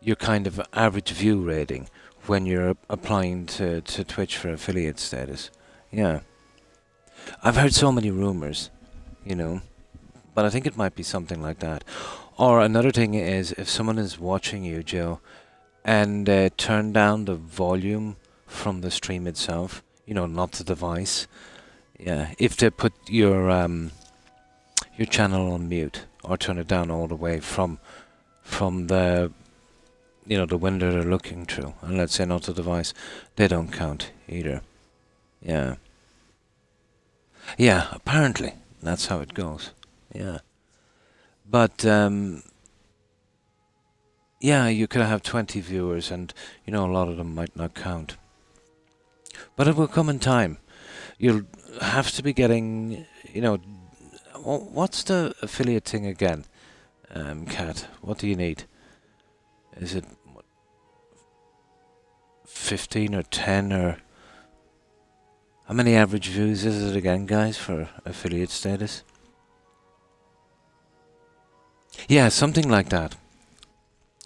your kind of average view rating when you're applying to Twitch for affiliate status. Yeah. I've heard so many rumors, you know, but I think it might be something like that. Or another thing is, if someone is watching you, Joe, and turn down the volume from the stream itself, you know, not the device. Yeah, if they put your your channel on mute or turn it down all the way from the the window they're looking through, and let's say not the device, they don't count either. Yeah. Yeah, apparently that's how it goes. Yeah. But yeah, you could have 20 viewers and a lot of them might not count. But it will come in time. You'll have to be getting, what's the affiliate thing again? Kat, what do you need? Is it 15 or 10 or how many average views is it again, guys, for affiliate status? Yeah, something like that.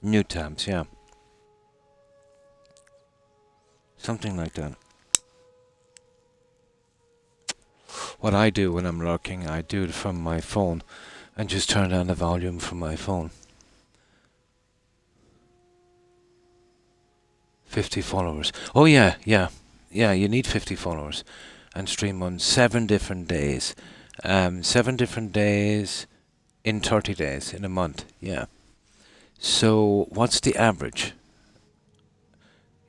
New tabs, yeah. Something like that. What I do when I'm lurking, I do it from my phone and just turn down the volume from my phone. 50 followers. Oh yeah, you need 50 followers and stream on 7 different days. 7 different days in 30 days, in a month, yeah. So what's the average?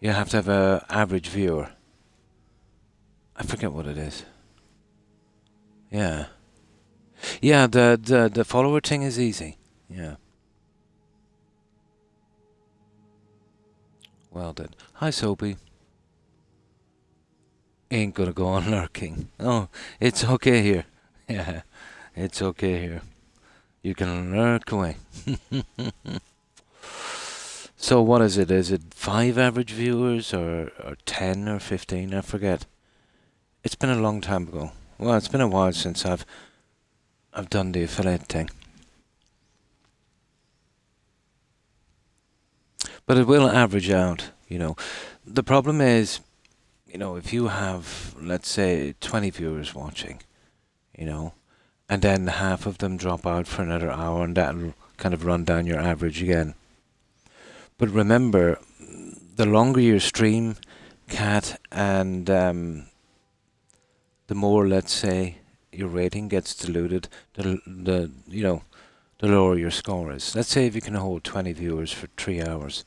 You have to have an average viewer. I forget what it is. Yeah. Yeah, the follower thing is easy. Yeah. Well done. Hi, Soapy. Ain't gonna go on lurking. Oh, it's okay here. Yeah, it's okay here. You can lurk away. So what is it? Is it 5 average viewers or 10 or 15? I forget. It's been a long time ago. Well, it's been a while since I've done the affiliate thing. But it will average out, The problem is, if you have, let's say, 20 viewers watching, and then half of them drop out for another hour, and that'll kind of run down your average again. But remember, the longer your stream, Cat, and the more, let's say, your rating gets diluted, the lower your score is. Let's say if you can hold 20 viewers for 3 hours,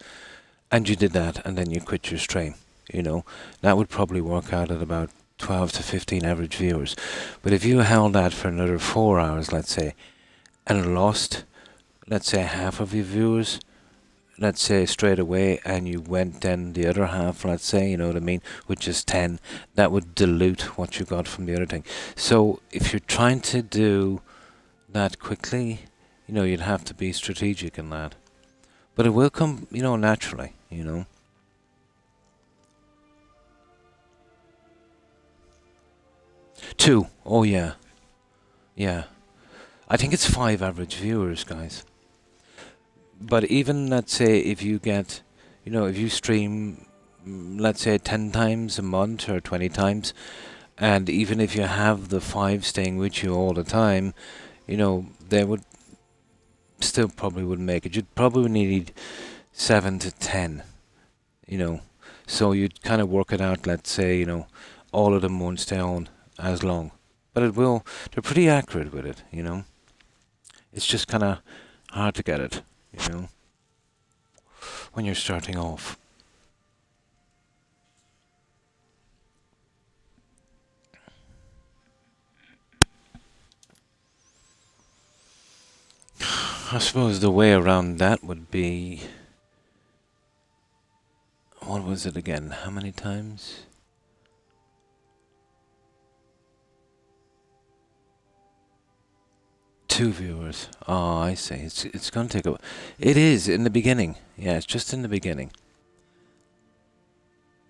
and you did that, and then you quit your stream, that would probably work out at about 12 to 15 average viewers. But if you held that for another 4 hours, let's say, and lost, let's say, half of your viewers, let's say straight away, and you went then the other half, let's say, you know what I mean, which is 10, that would dilute what you got from the other thing. So if you're trying to do that quickly, you'd have to be strategic in that. But it will come, naturally, 2. Oh yeah. Yeah. I think it's 5 average viewers, guys. But even, let's say, if you get, if you stream, let's say 10 times a month or 20 times, and even if you have the 5 staying with you all the time, they would still probably wouldn't make it. You'd probably need 7 to 10, So you'd kind of work it out, let's say, all of them won't stay on as long. But it will, they're pretty accurate with it, It's just kind of hard to get it, when you're starting off. I suppose the way around that would be... What was it again? How many times? Two viewers. Oh, I see. It's going to take a... It is in the beginning. Yeah, it's just in the beginning.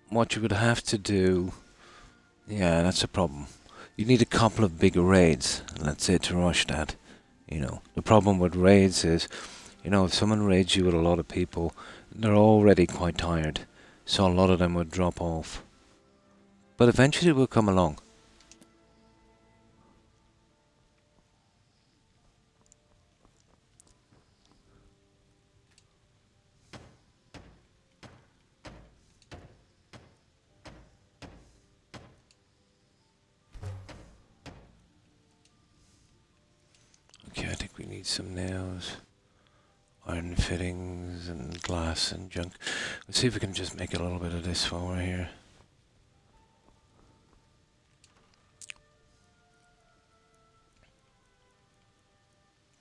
What you would have to do... Yeah, that's a problem. You need a couple of big raids, let's say, to rush that. The problem with raids is, if someone raids you with a lot of people, they're already quite tired. So a lot of them would drop off. But eventually it will come along. like we need some nails, iron fittings, and glass and junk. Let's see if we can just make a little bit of this while we're here.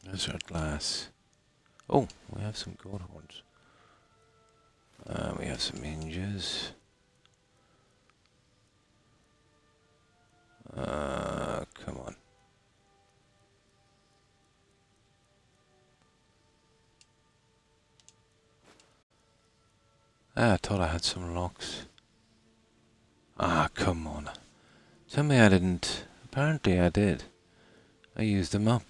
There's our glass. Oh, we have some goat horns. We have some hinges. Come on. I thought I had some locks. Ah, come on. Tell me I didn't. Apparently I did. I used them up.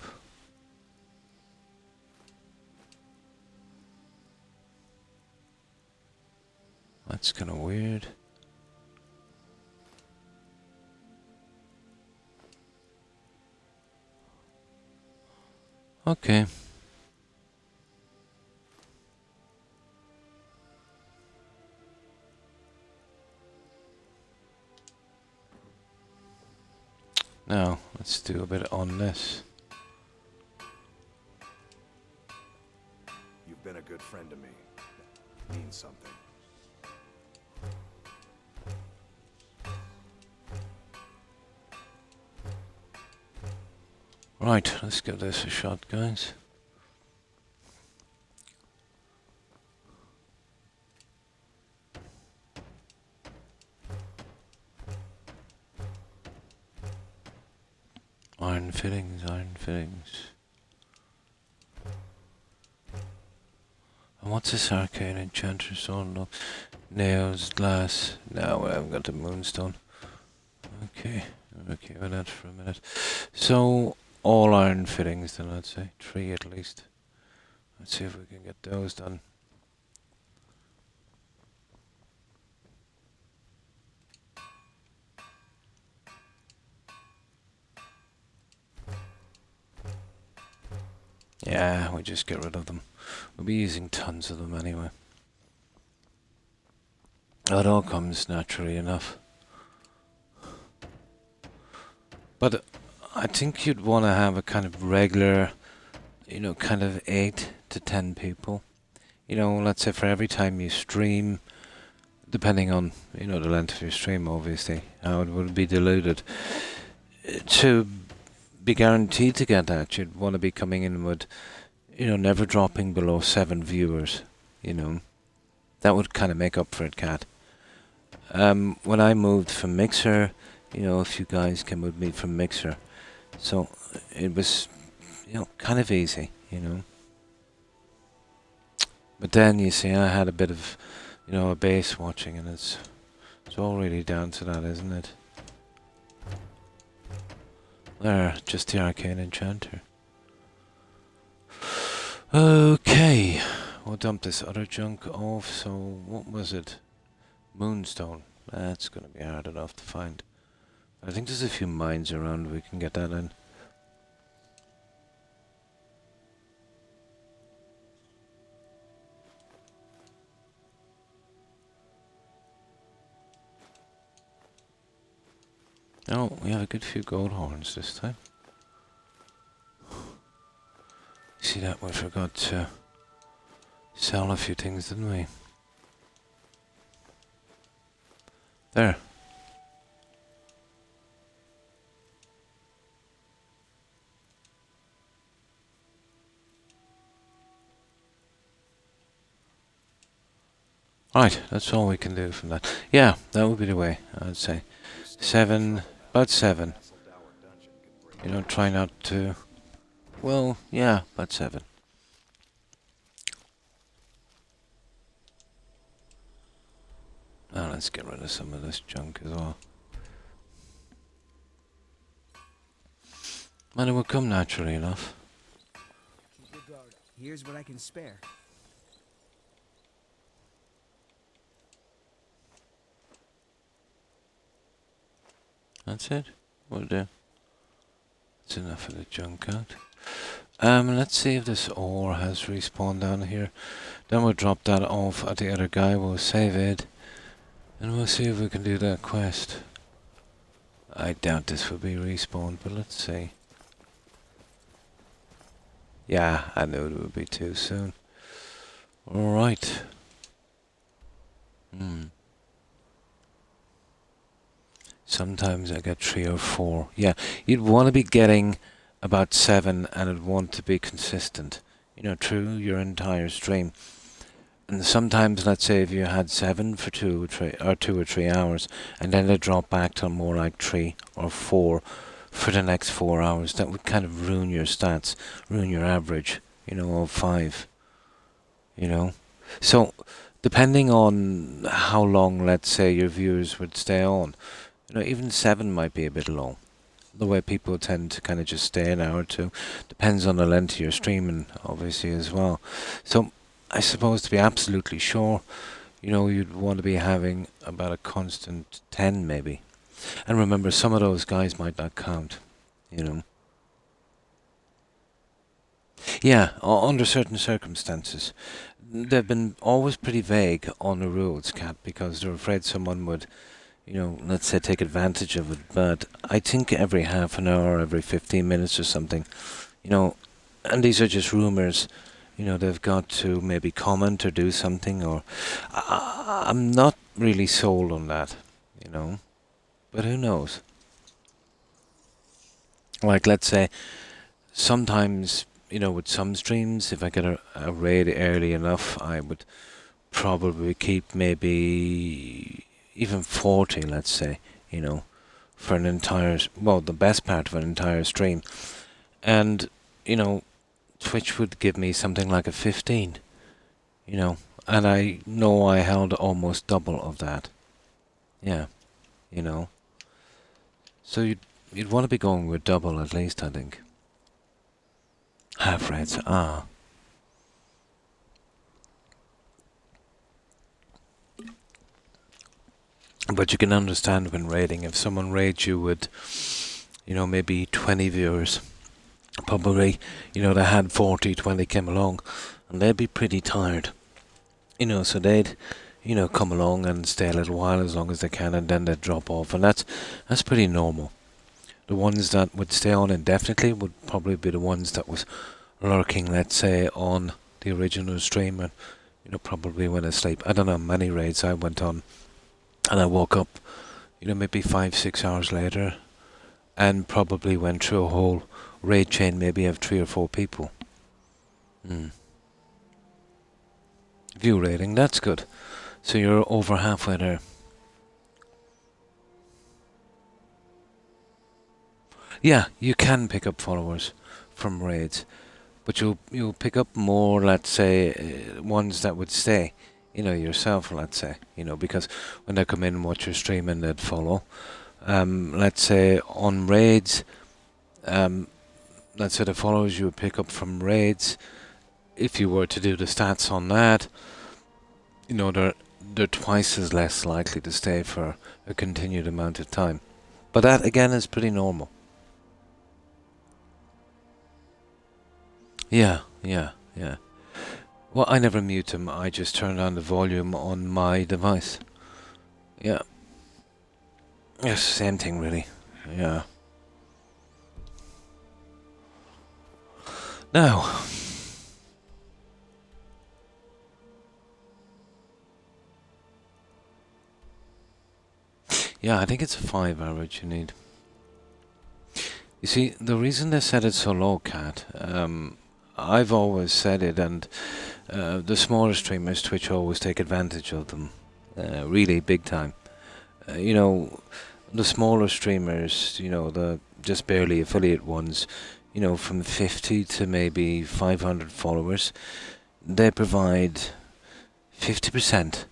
That's kind of weird. Okay. Now, let's do a bit on this. You've been a good friend to me. That means something. Right, let's give this a shot, guys. Iron fittings, iron fittings. And what's this arcane enchanter sword? Look, nails, glass. No, we haven't got the moonstone. Okay, I'm okay with that for a minute. So, all iron fittings then, I'd say. 3 at least. Let's see if we can get those done. Yeah, we just get rid of them. We'll be using tons of them anyway. It all comes naturally enough. But I think you'd want to have a kind of regular, you know, kind of 8 to 10 people. You know, let's say for every time you stream, depending on, you know, the length of your stream, obviously, how it would be diluted. To be guaranteed to get that, you'd want to be coming in with, you know, never dropping below 7 viewers, you know. That would kind of make up for it, Cat. When I moved from Mixer, you know, a few guys came with me from Mixer. So it was, you know, kind of easy, you know. But then, you see, I had a bit of, you know, a base watching, and it's all really down to that, isn't it? There, just the arcane enchanter. Okay, we'll dump this other junk off. So, what was it? Moonstone. That's going to be hard enough to find. I think there's a few mines around, we can get that in. Oh, we have a good few gold horns this time. See that, we forgot to sell a few things, didn't we? There. Right, that's all we can do from that. Yeah, that would be the way, I'd say. 7, about 7. You know, try not to... Well, yeah, about 7. Now let's get rid of some of this junk as well. And it will come naturally enough. Keep your guard. Here's what I can spare. That's it. We'll do. That's enough of the junk out. Let's see if this ore has respawned down here. Then we'll drop that off at the other guy. We'll save it. And we'll see if we can do that quest. I doubt this will be respawned, but let's see. Yeah, I knew it would be too soon. Alright. Hmm. Sometimes I get 3 or 4. Yeah, you'd want to be getting about 7 and it'd want to be consistent, through your entire stream. And sometimes, let's say if you had 7 for 2 or 3 hours, and then it dropped back to more like 3 or 4 for the next 4 hours, that would kind of ruin your stats, ruin your average, of 5, you know. So, depending on how long, let's say, your viewers would stay on, even 7 might be a bit low. The way people tend to kind of just stay an hour or two depends on the length of your streaming, obviously, as well. So, I suppose to be absolutely sure, you'd want to be having about a constant 10 maybe. And remember, some of those guys might not count, you know. Yeah, under certain circumstances. They've been always pretty vague on the rules, Cat, because they're afraid someone would, let's say take advantage of it. But I think every half an hour, every 15 minutes or something, and these are just rumours, they've got to maybe comment or do something, or I'm not really sold on that, but who knows? Like, let's say, sometimes, with some streams, if I get a raid early enough, I would probably keep maybe even 40, let's say, for an entire, well, the best part of an entire stream. And, Twitch would give me something like a 15, and I know I held almost double of that. Yeah, you know. So you'd want to be going with double at least, I think. Half raids, ah. But you can understand when raiding, if someone raids you with, maybe 20 viewers, probably, they had 40, 20 came along, and they'd be pretty tired. So they'd, come along and stay a little while as long as they can, and then they'd drop off, and that's pretty normal. The ones that would stay on indefinitely would probably be the ones that was lurking, let's say, on the original stream, and, probably went asleep. I don't know how many raids I went on, and I woke up, maybe 5, 6 hours later, and probably went through a whole raid chain, maybe of 3 or 4 people. View rating, that's good. So you're over halfway there. Yeah, you can pick up followers from raids, but you'll pick up more, let's say, ones that would stay, yourself, let's say, because when they come in and watch your stream and they'd follow. Let's say on raids, let's say the followers you would pick up from raids, if you were to do the stats on that, they're twice as less likely to stay for a continued amount of time. But that, again, is pretty normal. Yeah. Well, I never mute them, I just turn on the volume on my device. Yeah. Yes, same thing, really. Yeah. Now, yeah, I think it's a 5 average you need. You see, the reason they set it so low, Cat, I've always said it, and the smaller streamers, Twitch always take advantage of them, really big time. The smaller streamers, the just barely affiliate ones, from 50 to maybe 500 followers, they provide 50%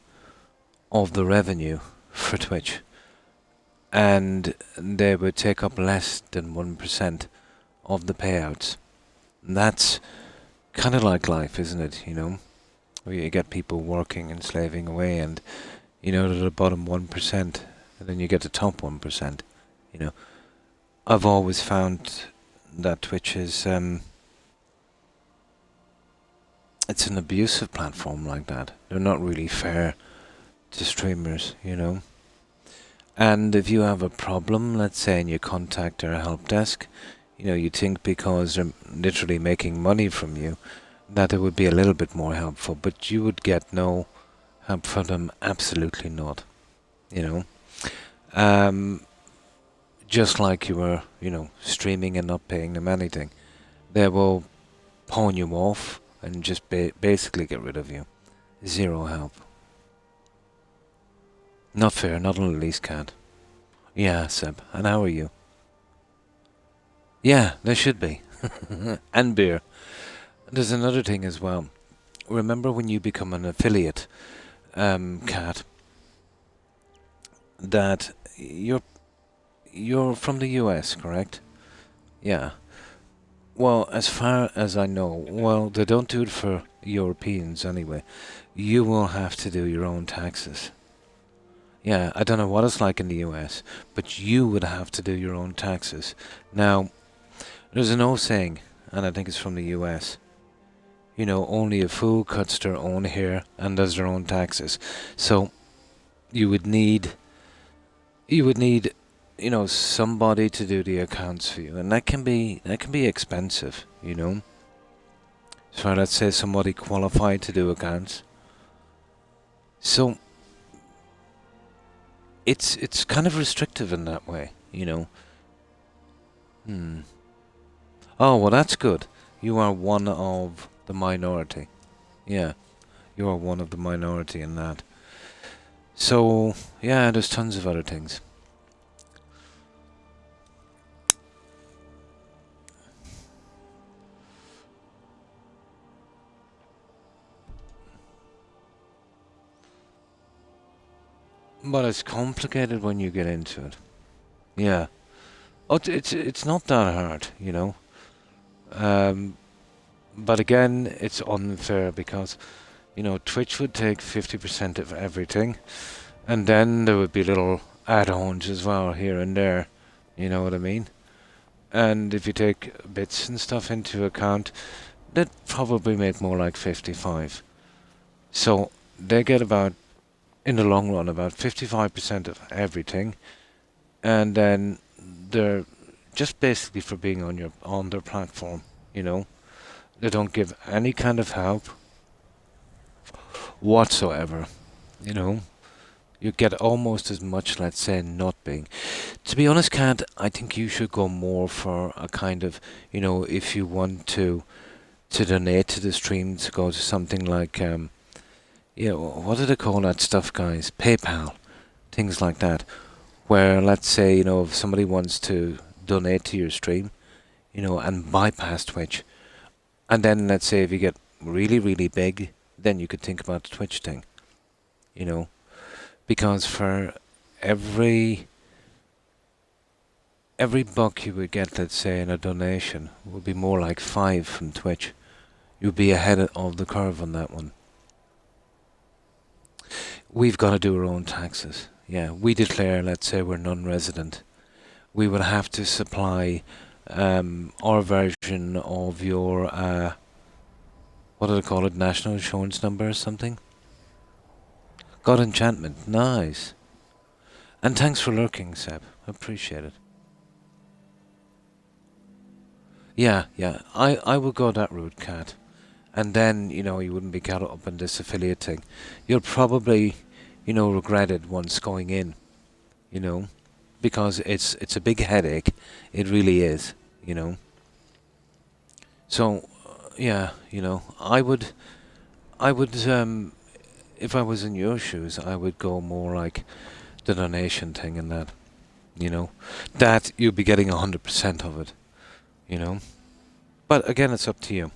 of the revenue for Twitch. And they would take up less than 1% of the payouts. And that's kind of like life, isn't it, Where you get people working and slaving away, and, they're the bottom 1%, and then you get the top 1%, I've always found that Twitch is, it's an abusive platform like that. They're not really fair to streamers, And if you have a problem, let's say, and you contact their help desk, you think because they're literally making money from you that it would be a little bit more helpful, but you would get no help from them, absolutely not. You know, um, just like you were, streaming and not paying them anything, they will pawn you off and just basically get rid of you. Zero help. Not fair, not on the least, cat. Yeah, Seb, and how are you? Yeah, there should be. And beer. There's another thing as well. Remember when you become an affiliate, Cat, that you're from the US, correct? Yeah. Well, as far as I know, well, they don't do it for Europeans anyway. You will have to do your own taxes. Yeah, I don't know what it's like in the US, but you would have to do your own taxes. Now, there's an old saying, and I think it's from the US. Only a fool cuts their own hair and does their own taxes. So you would need, somebody to do the accounts for you, and that can be expensive. So let's say somebody qualified to do accounts. So it's kind of restrictive in that way. Oh, well, that's good. You are one of the minority. Yeah, you are one of the minority in that. So, yeah, there's tons of other things. But it's complicated when you get into it. Yeah. Oh, it's not that hard, But again, it's unfair because, Twitch would take 50% of everything, and then there would be little add-ons as well here and there. You know what I mean? And if you take bits and stuff into account, they'd probably make more like 55. So they get about, in the long run, about 55% of everything, and then they're just basically for being on their platform. They don't give any kind of help whatsoever. You get almost as much, let's say, not being. To be honest, Kat, I think you should go more for a kind of, if you want to donate to the stream, to go to something like, what do they call that stuff, guys? PayPal, things like that. Where, let's say, if somebody wants to donate to your stream, and bypass Twitch, and then let's say if you get really, really big, then you could think about the Twitch thing, because for every buck you would get, let's say, in a donation, would be more like 5 from Twitch. You'd be ahead of the curve on that one. We've got to do our own taxes. Yeah, we declare, let's say we're non-resident. We would have to supply our version of your, what do they call it, national insurance number or something? God enchantment, nice. And thanks for lurking, Seb. Appreciate it. Yeah, I will go that route, Kat. And then, you wouldn't be caught up in this affiliate thing. You'll probably, regret it once going in, because it's a big headache. It really is, So, yeah, I would, if I was in your shoes, I would go more like the donation thing and that, that you'd be getting 100% of it, But again, it's up to you.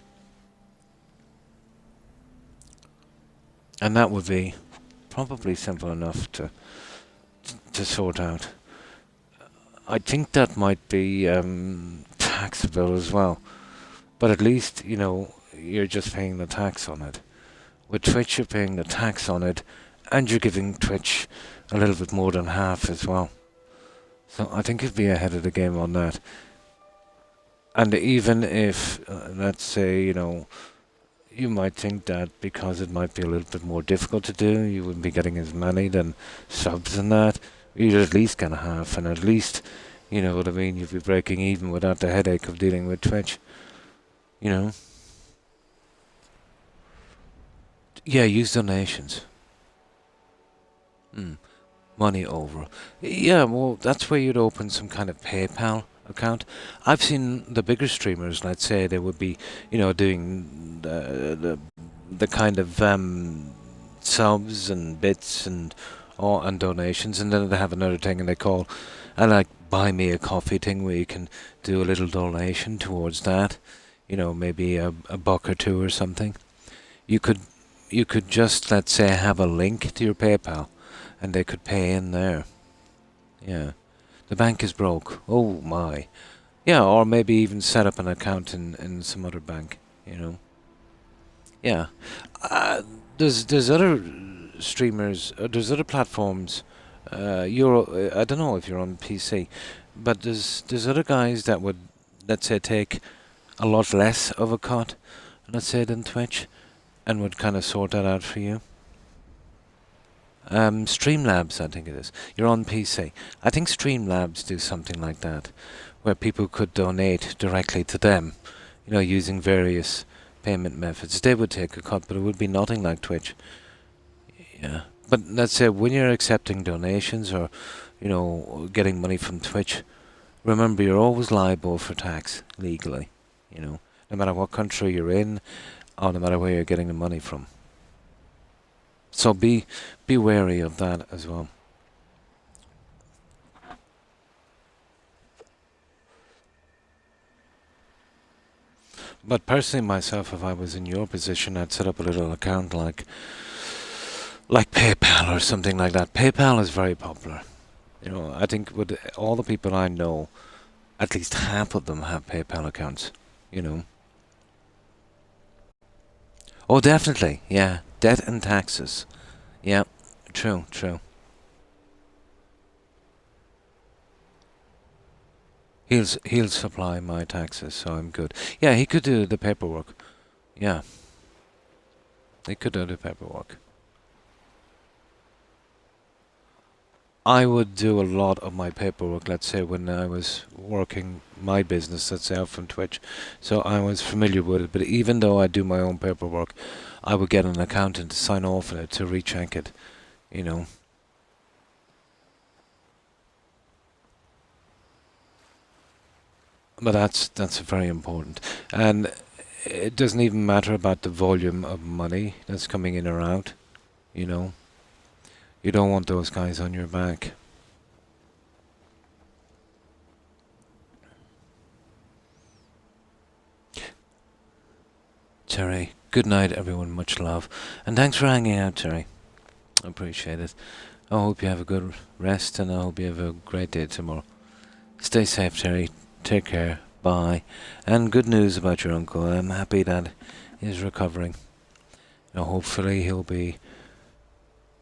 And that would be probably simple enough to sort out. I think that might be taxable as well. But at least, you're just paying the tax on it. With Twitch, you're paying the tax on it, and you're giving Twitch a little bit more than half as well. So I think you'd be ahead of the game on that. And even if, let's say, you might think that because it might be a little bit more difficult to do, you wouldn't be getting as many than subs and that, you'd at least get a half, and at least, You know what I mean? You'd be breaking even without the headache of dealing with Twitch. You know? Yeah, use donations. Money over. Yeah, well, that's where you'd open some kind of PayPal account. I've seen the bigger streamers, let's say, they would be, doing the kind of subs and bits and donations, and then they have another thing, and they call like buy me a coffee thing, where you can do a little donation towards that. Maybe a buck or two or something. You could just, let's say, have a link to your PayPal, and they could pay in there. Yeah. The bank is broke. Oh my. Yeah, or maybe even set up an account in some other bank, Yeah. There's other streamers, there's other platforms. I don't know if you're on PC, but there's other guys that would, let's say, take a lot less of a cut, let's say, than Twitch, and would kind of sort that out for you. Streamlabs, I think it is. You're on PC. I think Streamlabs do something like that, where people could donate directly to them, using various payment methods. They would take a cut, but it would be nothing like Twitch. Yeah. But let's say when you're accepting donations or, getting money from Twitch, remember you're always liable for tax legally, no matter what country you're in, or no matter where you're getting the money from. So be wary of that as well. But personally, myself, if I was in your position, I'd set up a little account like PayPal or something like that. PayPal is very popular. I think with all the people I know, at least half of them have PayPal accounts. Oh, definitely, yeah. Debt and taxes. Yeah, true. He'll supply my taxes, so I'm good. Yeah, he could do the paperwork. Yeah. He could do the paperwork. I would do a lot of my paperwork, let's say, when I was working my business, let's say, out from Twitch. So I was familiar with it. But even though I do my own paperwork, I would get an accountant to sign off on it, to recheck it, But that's very important. And it doesn't even matter about the volume of money that's coming in or out, You don't want those guys on your back. Terry, good night, everyone. Much love. And thanks for hanging out, Terry. I appreciate it. I hope you have a good rest, and I hope you have a great day tomorrow. Stay safe, Terry. Take care. Bye. And good news about your uncle. I'm happy that he's recovering. Hopefully he'll be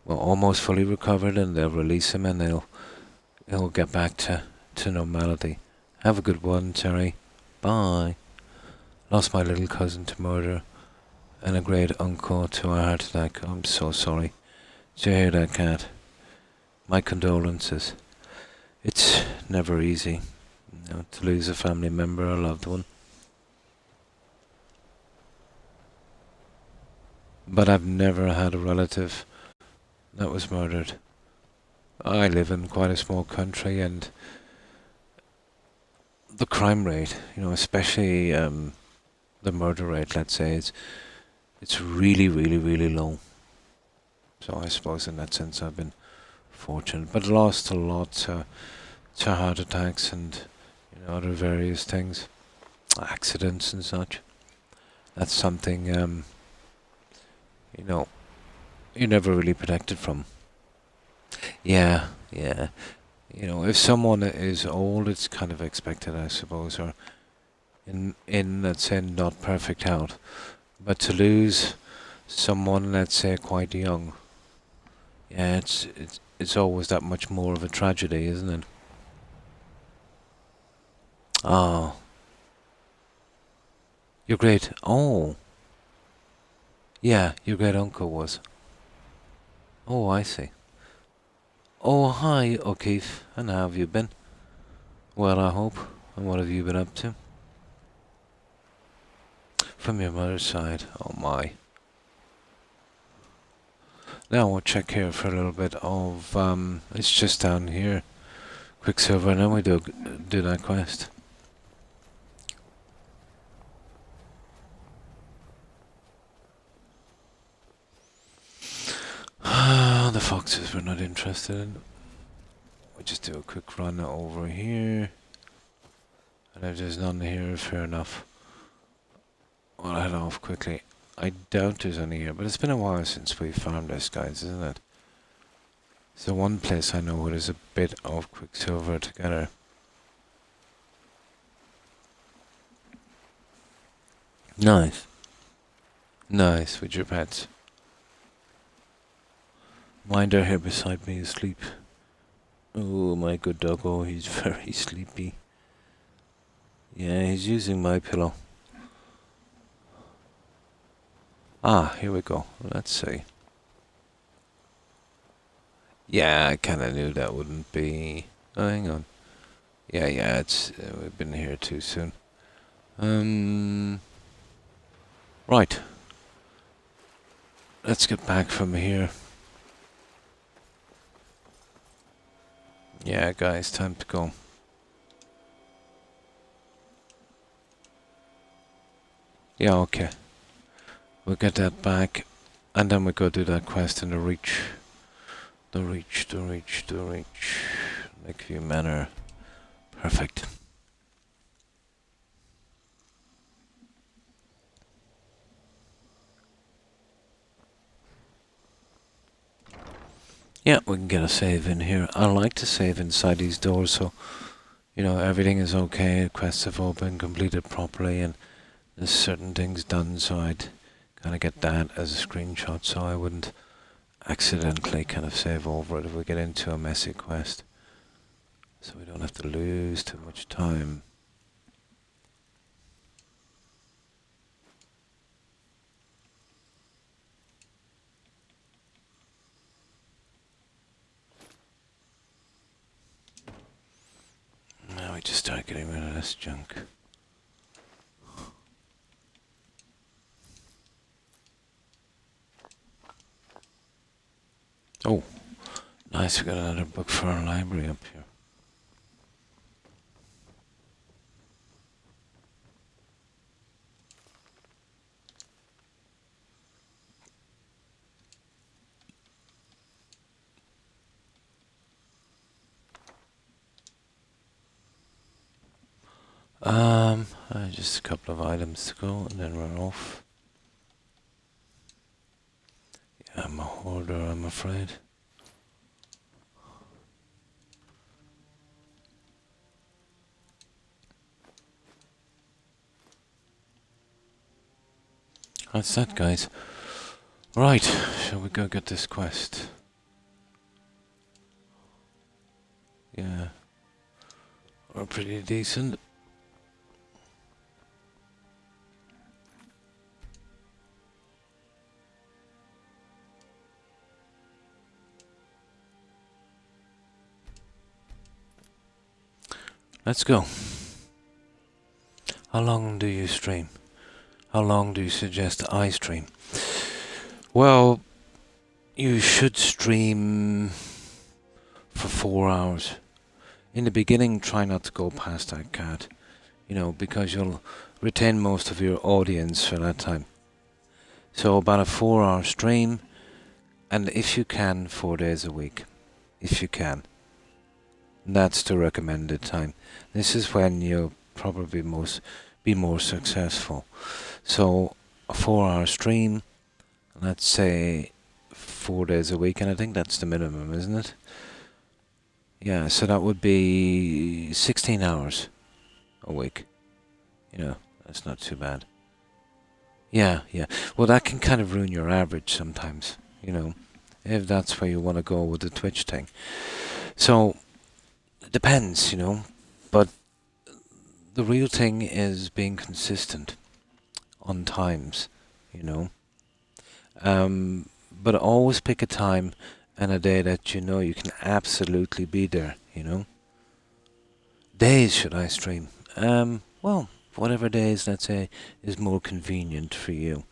almost fully recovered, and they'll release him, and he'll get back to normality. Have a good one, Terry. Bye. Lost my little cousin to murder, and a great uncle to a heart attack. I'm so sorry. Did you hear that, Cat? My condolences. It's never easy, to lose a family member or loved one. But I've never had a relative that was murdered. I live in quite a small country, and the crime rate, especially the murder rate, let's say, it's really, really, really low. So I suppose in that sense I've been fortunate, but lost a lot to heart attacks and other various things, accidents and such. That's something you're never really protected from. Yeah. If someone is old, it's kind of expected, I suppose, or in let's say, not perfect health. But to lose someone, let's say, quite young, yeah, it's always that much more of a tragedy, isn't it? Oh, your great, oh, yeah, your great uncle was. Oh, I see. Oh, hi, O'Keefe, and how have you been? Well, I hope. And what have you been up to? From your mother's side. Oh my. Now we'll check here for a little bit of, it's just down here. Quicksilver, and then we do that quest. The foxes we're not interested in. We'll just do a quick run over here. And if there's none here, fair enough. I'll head off quickly. I doubt there's any here, but it's been a while since we farmed this, guys, isn't it? It's the one place I know where there's a bit of quicksilver together. Nice. Nice, with your pets. Minder here beside me asleep. Oh, my good doggo, he's very sleepy. Yeah, he's using my pillow. Ah, here we go. Let's see. Yeah, I kind of knew that wouldn't be... Oh, hang on. Yeah, it's... we've been here too soon. Right. Let's get back from here. Yeah, guys, time to go. Yeah, okay. We'll get that back, and then we'll go do that quest in the Reach. The Reach. Lakeview Manor. Perfect. Yeah, we can get a save in here. I like to save inside these doors, so, you know, everything is okay, quests have all been completed properly, and there's certain things done, so I'd kind of get that as a screenshot, so I wouldn't accidentally kind of save over it if we get into a messy quest. So we don't have to lose too much time. Now we just start getting rid of this junk. Oh, nice, we got another book for our library up here. Just a couple of items to go, and then we're off. Yeah, I'm a hoarder, I'm afraid. That's that, guys. Right, shall we go get this quest? Yeah. We're pretty decent. Let's go. How long do you stream? How long do you suggest I stream? Well, you should stream for 4 hours. In the beginning, try not to go past that cat, you know, because you'll retain most of your audience for that time. So about a 4-hour stream, and if you can, 4 days a week. If you can. That's the recommended time. This is when you'll probably be more successful. So a 4-hour stream, let's say 4 days a week, and I think that's the minimum, isn't it? Yeah, so that would be 16 hours a week. You know, that's not too bad. Yeah. Well, that can kind of ruin your average sometimes, you know, if that's where you want to go with the Twitch thing. So, it depends, you know, but the real thing is being consistent on times, you know. But always pick a time and a day that you know you can absolutely be there, you know. Days should I stream? Well, whatever days, let's say, is more convenient for you.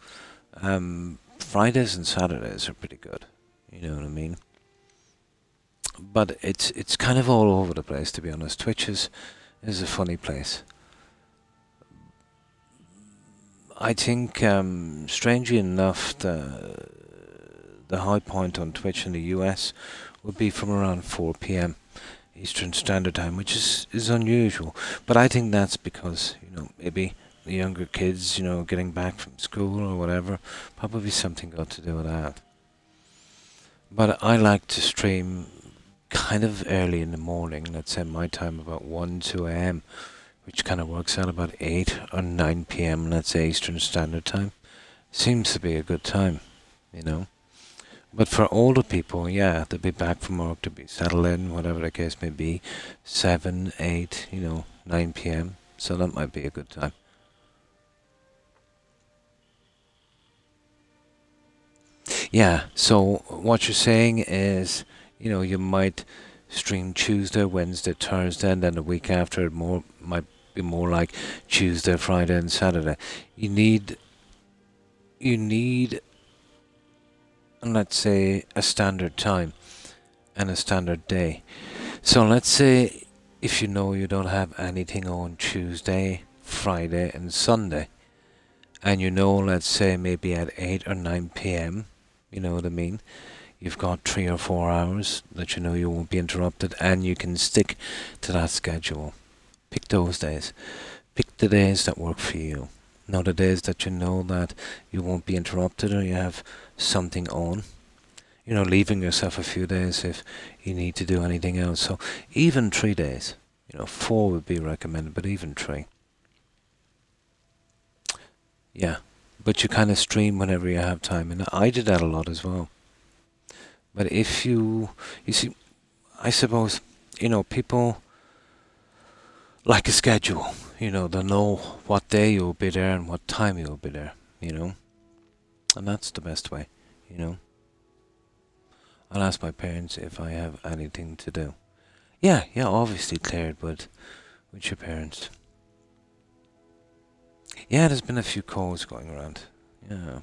Fridays and Saturdays are pretty good. You know what I mean? But it's kind of all over the place, to be honest. Twitch is a funny place. I think, strangely enough, the high point on Twitch in the US would be from around 4 p.m. Eastern Standard Time, which is unusual. But I think that's because, maybe the younger kids, getting back from school or whatever, probably something got to do with that. But I like to stream kind of early in the morning, let's say my time about 1, 2 a.m., which kind of works out about 8 or 9 p.m., let's say Eastern Standard Time. Seems to be a good time, you know. But for older people, yeah, they'll be back from work, to be settled in, whatever the case may be, 7, 8, 9 p.m. So that might be a good time. Yeah, so what you're saying is, you might stream Tuesday, Wednesday, Thursday, and then the week after it might be more like Tuesday, Friday, and Saturday. You need, let's say, a standard time and a standard day. So let's say if you don't have anything on Tuesday, Friday, and Sunday, and let's say maybe at 8 or 9 p.m., you know what I mean? You've got 3 or 4 hours that you won't be interrupted, and you can stick to that schedule. Pick those days. Pick the days that work for you. Not the days that that you won't be interrupted or you have something on. Leaving yourself a few days if you need to do anything else. So even 3 days. 4 would be recommended, but even 3. Yeah. But you kind of stream whenever you have time. And I did that a lot as well. But if you see, I suppose, people like a schedule. They know what day you'll be there and what time you'll be there, And that's the best way, I'll ask my parents if I have anything to do. Yeah, obviously cleared, but with your parents. Yeah, there's been a few calls going around. Yeah.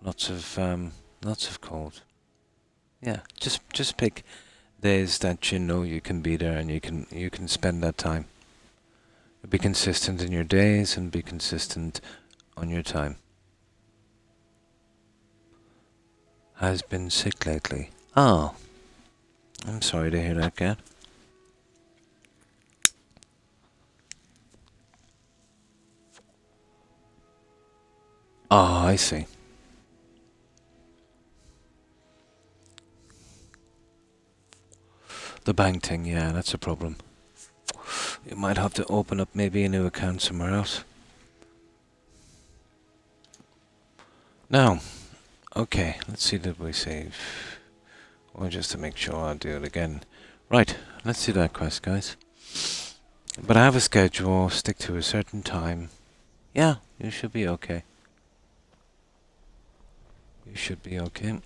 Lots of calls. Yeah, just pick days that you can be there and you can spend that time. Be consistent in your days and be consistent on your time. Has been sick lately. Oh, I'm sorry to hear that, Kat. Oh, I see. The bank thing, yeah, that's a problem. You might have to open up maybe a new account somewhere else. Now, okay, let's see, did we save? Well, just to make sure I'll do it again. Right, let's do that quest, guys. But I have a schedule, stick to a certain time. Yeah, you should be okay. You should be okay.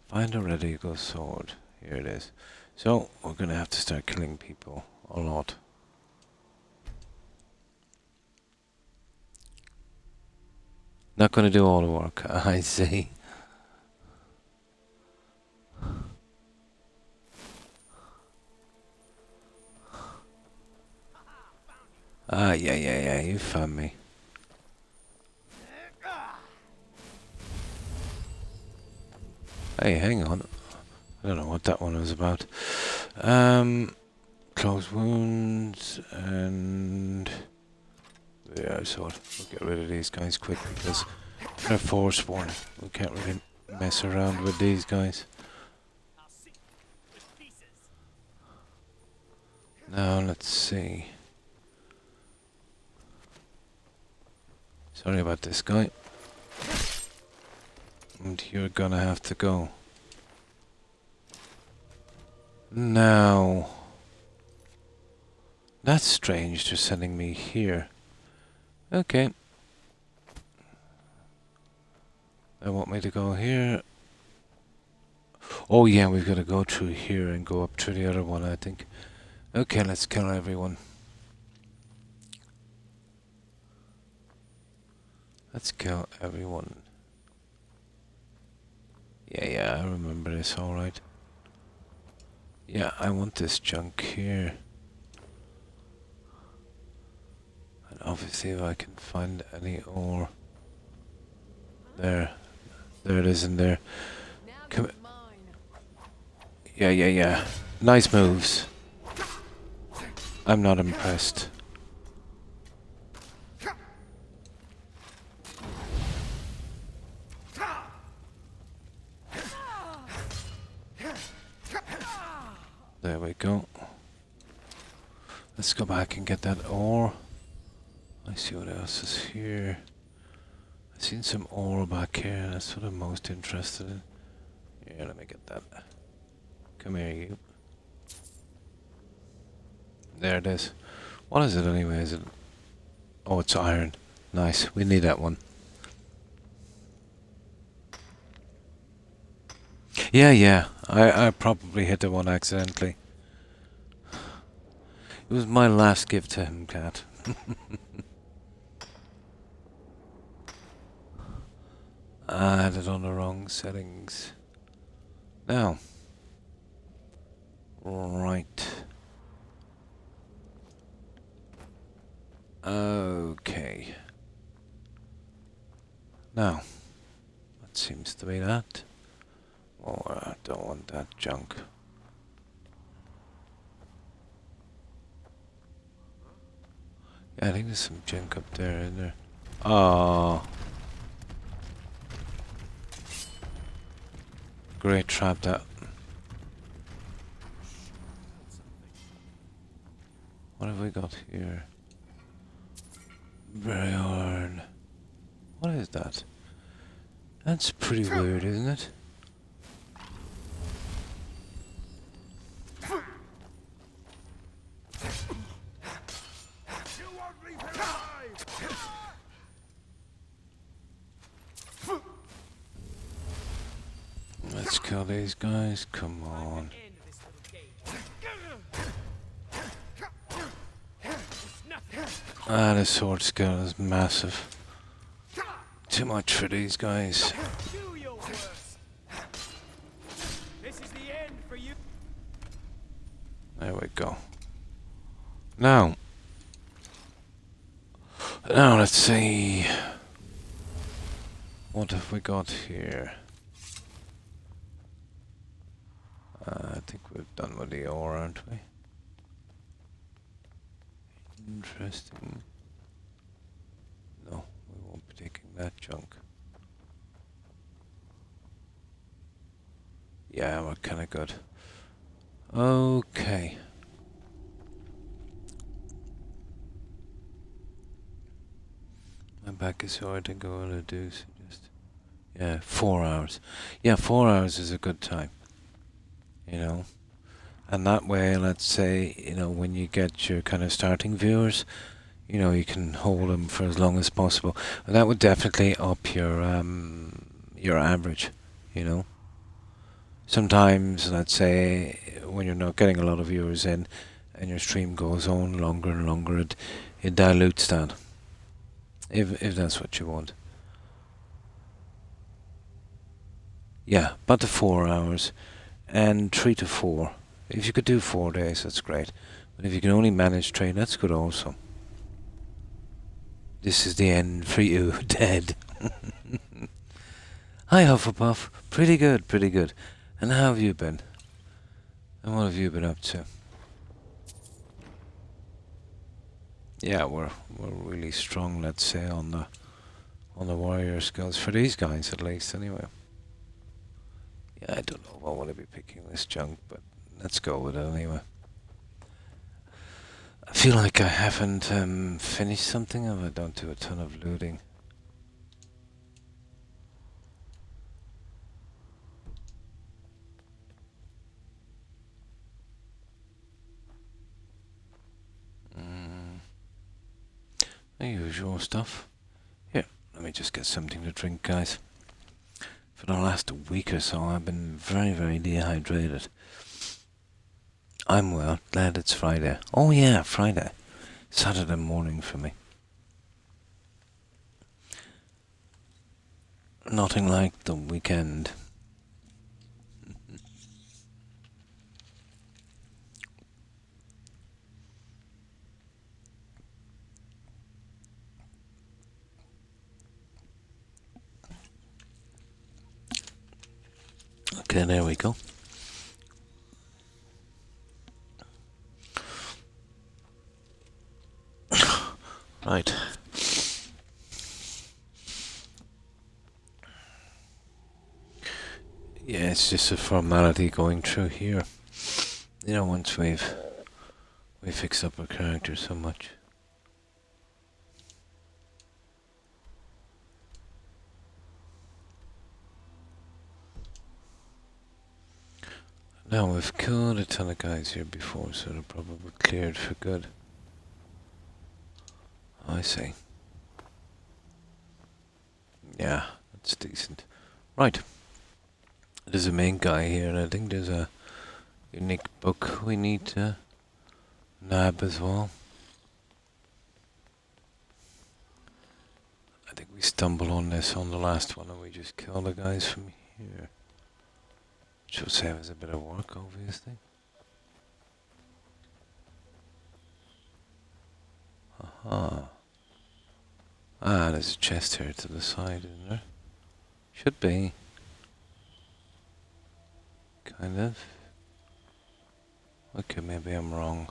Find a ready-to-go sword. Here it is. So, we're gonna have to start killing people. A lot. Not gonna do all the work, I see. Yeah, you found me. Hey, hang on. I don't know what that one was about. Close wounds and... Yeah, so we'll get rid of these guys quick because they're Forsworn. We can't really mess around with these guys. Now, let's see. Sorry about this guy. And you're gonna have to go. Now... That's strange, they're sending me here. Okay. They want me to go here. Oh yeah, we've got to go through here and go up through the other one, I think. Okay, let's kill everyone. Let's kill everyone. Yeah, I remember this, alright. Yeah, I want this junk here. And obviously if I can find any ore. There. There it is in there. Come. Yeah. Nice moves. I'm not impressed. There we go. Let's go back and get that ore. I see what else is here. I've seen some ore back here. That's what I'm most interested in. Yeah, let me get that. Come here, you. There it is. What is it anyway? Is it? Oh, it's iron. Nice. We need that one. Yeah. I probably hit the one accidentally. It was my last gift to him, cat. I had it on the wrong settings. Now. Right. Okay. Now. That seems to be that. Oh, I don't want that junk. Yeah, I think there's some junk up there, isn't there? Oh. Great trap that. What have we got here? Very iron. What is that? That's pretty weird, isn't it? Let's kill these guys, come on. Ah, the sword skill is massive. Too much for these guys. There we go. Now let's see. What have we got here? I think we've done with the ore, aren't we? Interesting. No, we won't be taking that junk. Yeah, we're kinda good. Okay. My back is hard to go to do, so just... Yeah, 4 hours. Yeah, 4 hours is a good time. You know? And that way, let's say, you know, when you get your kind of starting viewers, you know, you can hold them for as long as possible. And that would definitely up your average, you know. Sometimes, let's say, when you're not getting a lot of viewers in, and your stream goes on longer and longer, it dilutes that. If that's what you want. Yeah, about the 4 hours, and 3 to 4. If you could do 4 days, that's great. But if you can only manage 3, that's good also. This is the end for you, dead. Hi, Hufflepuff. Pretty good, pretty good. And how have you been? And what have you been up to? Yeah, we're really strong, let's say, on the warrior skills for these guys at least, anyway. Yeah, I don't know if I want to be picking this junk, but let's go with it anyway. I feel like I haven't finished something, and I don't do a ton of looting. The usual stuff. Here, let me just get something to drink, guys. For the last week or so, I've been very, very dehydrated. I'm well, glad it's Friday. Oh yeah, Friday. Saturday morning for me. Nothing like the weekend. Okay, there we go. Right. Yeah, it's just a formality going through here. You know, once we fix up our character so much. Now we've killed a ton of guys here before, so they're probably cleared for good. I see. Yeah, that's decent. Right. There's a main guy here, and I think there's a unique book we need to nab as well. I think we stumbled on this on the last one, and we just killed the guys from here. Which will save us a bit of work, obviously. Aha. Ah, there's a chest here to the side, isn't there? Should be. Kind of. Okay, maybe I'm wrong.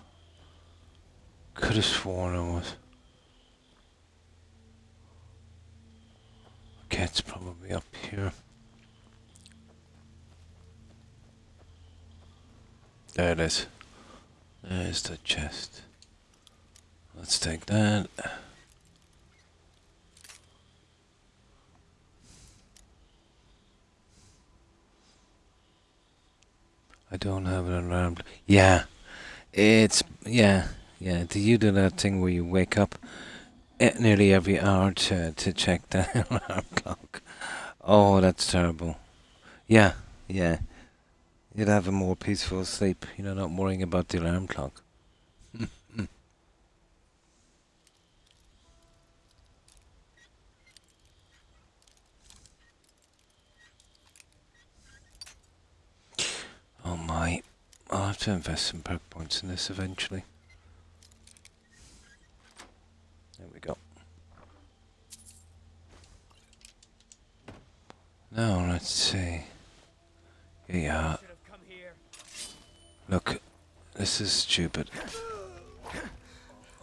Could have sworn I was. Okay, it's probably up here. There it is. There's the chest. Let's take that. I don't have an alarm. Yeah, it's yeah. Do you do that thing where you wake up nearly every hour to check the alarm clock? Oh, that's terrible. Yeah. You'd have a more peaceful sleep, you know, not worrying about the alarm clock. Oh my. I'll have to invest some perk points in this eventually. There we go. Now, let's see. Yeah. Look, this is stupid.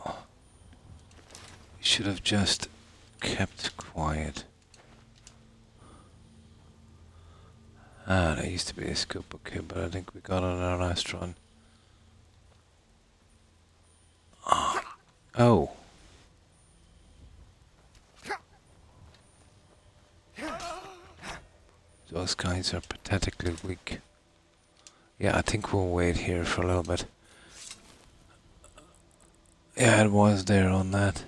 Oh. We should have just kept quiet. Ah, there used to be a scoop book here, but I think we got it on our last run. Oh. Those guys are pathetically weak. Yeah, I think we'll wait here for a little bit. Yeah, it was there on that.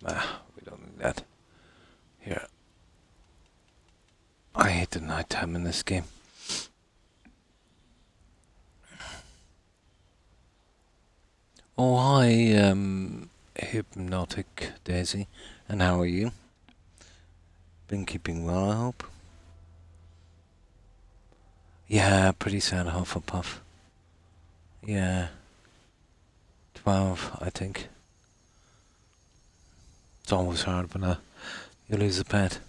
Ah, we don't need that. Here. I hate the nighttime in this game. Oh, hi, Hypnotic Daisy. And how are you? Been keeping well, I hope? Yeah, pretty sad Hufflepuff. Yeah. 12, I think. It's always hard when you lose a pet.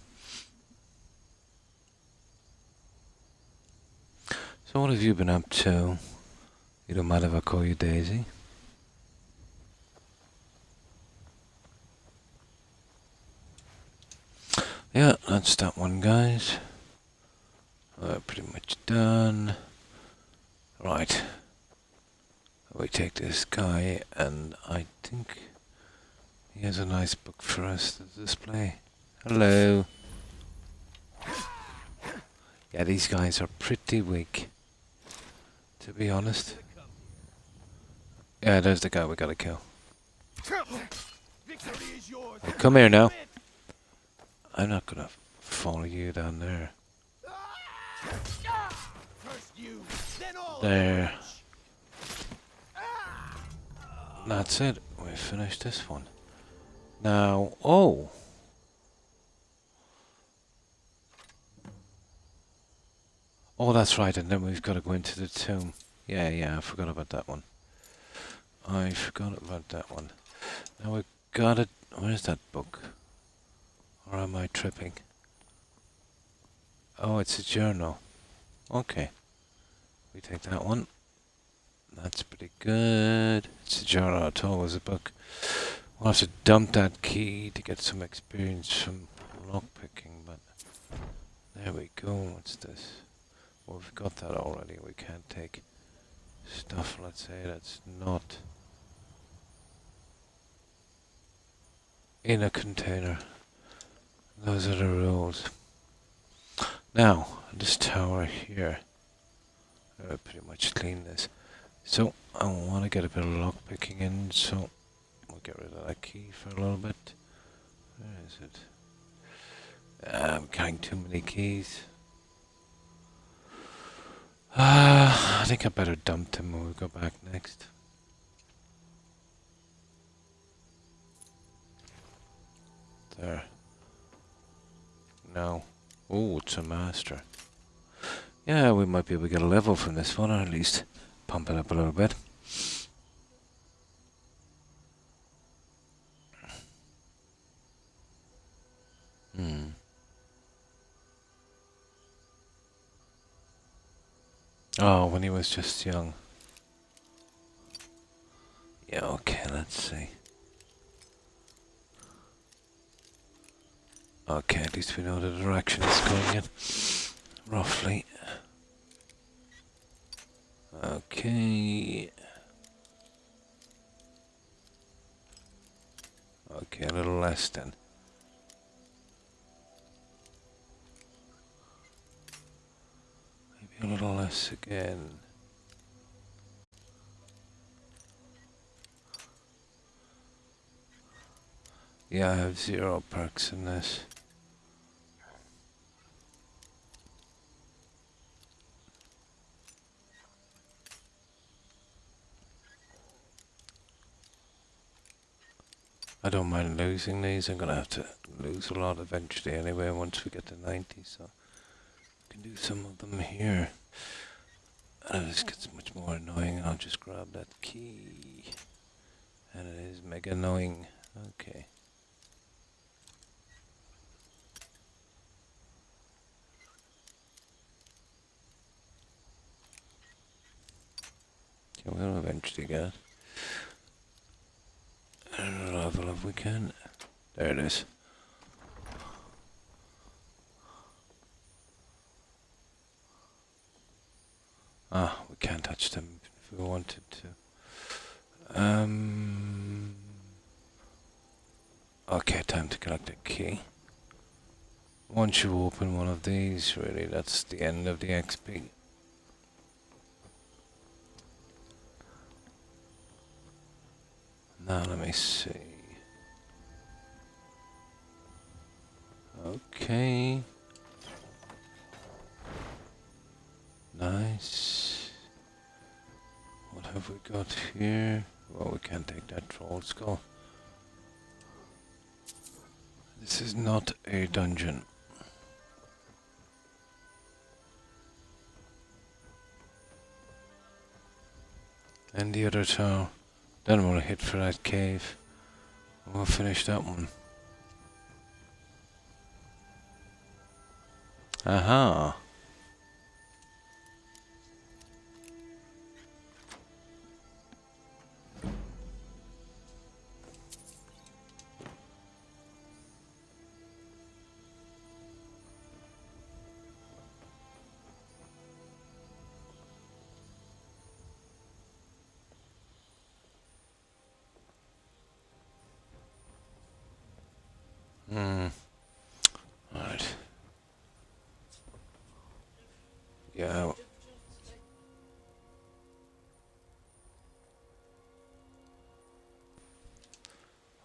So what have you been up to? You don't mind if I call you Daisy? Yeah, that's that one, guys. Pretty much done. Right. We take this guy, and I think he has a nice book for us to display. Hello. Yeah, these guys are pretty weak, to be honest. Yeah, there's the guy we gotta kill. Hey, come here now. I'm not gonna follow you down there. First you, then all There. That's it. We finished this one. Now, oh! Oh, that's right, and then we've got to go into the tomb. Yeah, I forgot about that one. I forgot about that one. Now we got it. Where's that book? Or am I tripping? Oh, it's a journal. Okay. We take that one. That's pretty good. It's a journal, it's always a book. We'll have to dump that key to get some experience from lockpicking, but there we go. What's this? Well, we've got that already. We can't take stuff, let's say, that's not in a container. Those are the rules. Now, this tower here, pretty much clean this. So, I want to get a bit of lockpicking in, so we'll get rid of that key for a little bit. Where is it? I'm carrying too many keys. I think I better dump them when we go back next. There. No. Oh, it's a master. Yeah, we might be able to get a level from this one, or at least pump it up a little bit. Oh, when he was just young. Yeah, okay, let's see. Okay, at least we know the direction it's going in. Roughly. Okay. Okay, a little less then. Maybe a little less again. Yeah, I have 0 perks in this. I don't mind losing these. I'm gonna have to lose a lot eventually anyway once we get to 90, so we can do some of them here. And this gets much more annoying. I'll just grab that key. And it is mega annoying. Okay. Okay, we'll eventually get it. And level if we can. There it is. Ah, we can't touch them if we wanted to. Okay, time to collect a key. Once you open one of these, really, that's the end of the XP. Now let me see. Okay. Nice. What have we got here? Well, we can't take that troll skull. This is not a dungeon. And the other tower. Then we'll hit for that cave. We'll finish that one. Aha. Right. Yeah.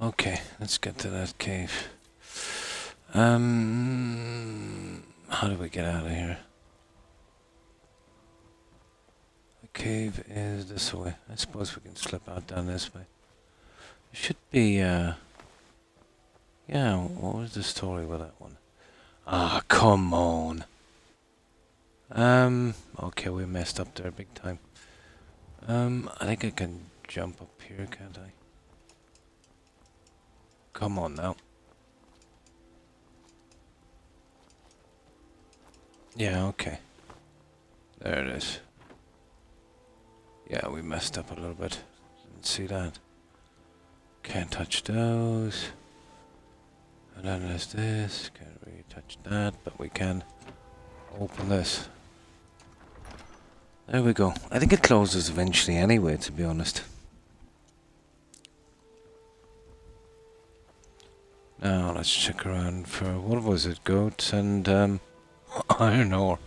Okay, let's get to that cave. How do we get out of here? The cave is this way. I suppose we can slip out down this way. It should be, yeah, what was the story with that one? Ah, come on. Okay, we messed up there big time. I think I can jump up here, can't I? Come on now. Yeah, okay. There it is. Yeah, we messed up a little bit. Didn't see that. Can't touch those. And then there's this. Can't really touch that, but we can open this. There we go. I think it closes eventually anyway, to be honest. Now let's check around for, what was it, goats and iron ore.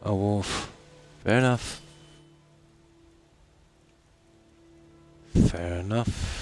A wolf. Fair enough. Fair enough.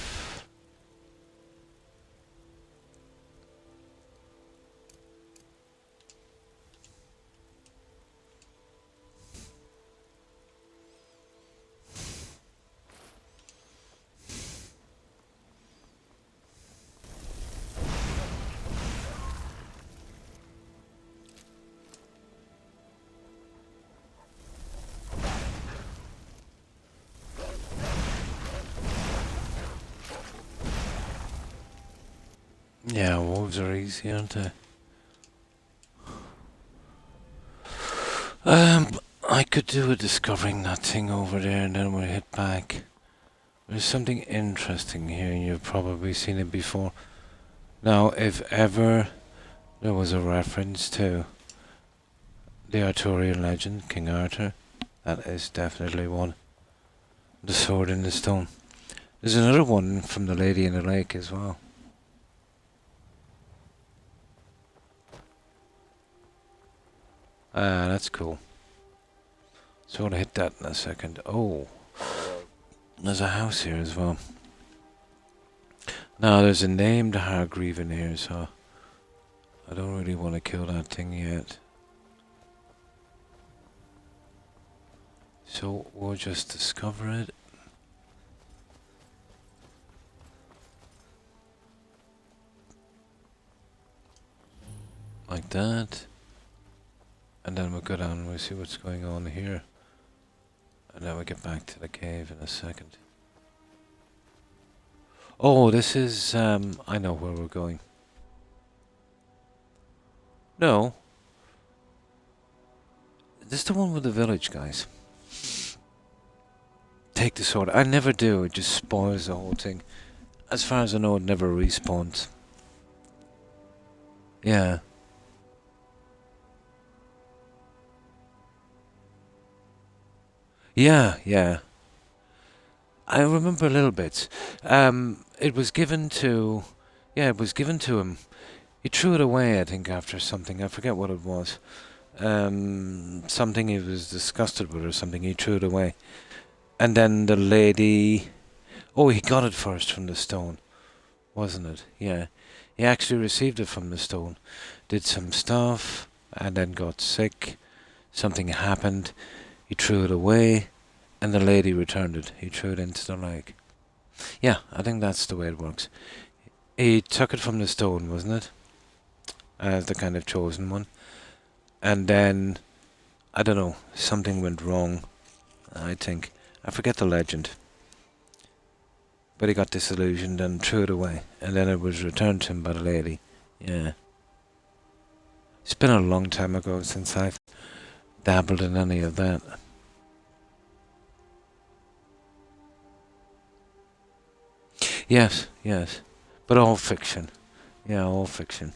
Yeah, wolves are easy, aren't they? I could do with discovering that thing over there and then we'll hit back. There's something interesting here and you've probably seen it before. Now, if ever there was a reference to the Arthurian legend, King Arthur, that is definitely one. The sword in the stone. There's another one from the Lady in the Lake as well. Ah, that's cool. So I'll hit that in a second. Oh, there's a house here as well. Now there's a named Hargreave in here, so I don't really want to kill that thing yet. So we'll just discover it. Like that. And then we'll go down and we'll see what's going on here. And then we'll get back to the cave in a second. Oh, this is, I know where we're going. No. This is the one with the village, guys. Take the sword. I never do, it just spoils the whole thing. As far as I know, it never respawns. Yeah. Yeah. I remember a little bit. It was given to... Yeah, it was given to him. He threw it away, I think, after something. I forget what it was. Something he was disgusted with or something. He threw it away. And then the lady... Oh, he got it first from the stone. Wasn't it? Yeah. He actually received it from the stone. Did some stuff. And then got sick. Something happened. He threw it away, and the lady returned it. He threw it into the lake. Yeah, I think that's the way it works. He took it from the stone, wasn't it? As the kind of chosen one. And then, I don't know, something went wrong, I think. I forget the legend. But he got disillusioned and threw it away. And then it was returned to him by the lady. Yeah. It's been a long time ago since I've dabbled in any of that. Yes. But all fiction. Yeah, all fiction.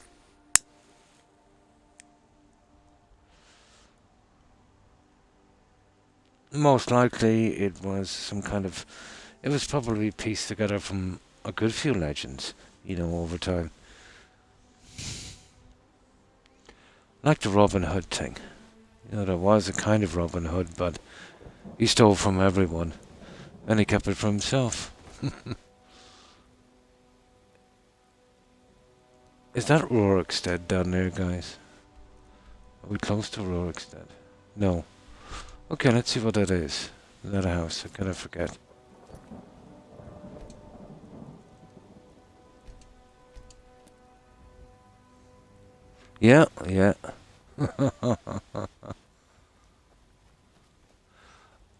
Most likely it was some kind of... It was probably pieced together from a good few legends, over time. Like the Robin Hood thing. There was a kind of Robin Hood, but he stole from everyone. And he kept it for himself. Is that Rorikstead down there, guys? Are we close to Rorikstead? No. Okay, let's see what that is. Is that a house? I kind of forget. Yeah, yeah.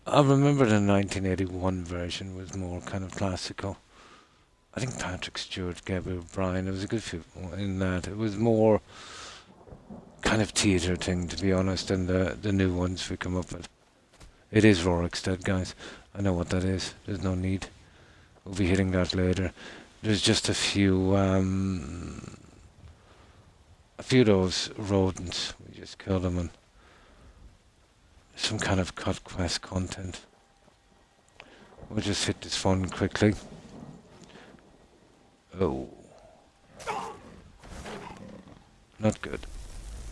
I remember the 1981 version was more kind of classical. I think Patrick Stewart, Gabriel O'Brien, there was a good few in that. It was more kind of theatre thing, to be honest, than the new ones we come up with. It is Rorikstead, guys. I know what that is. There's no need. We'll be hitting that later. There's just a few of those rodents. We just killed them and some kind of cut quest content. We'll just hit this phone quickly. Oh. Not good.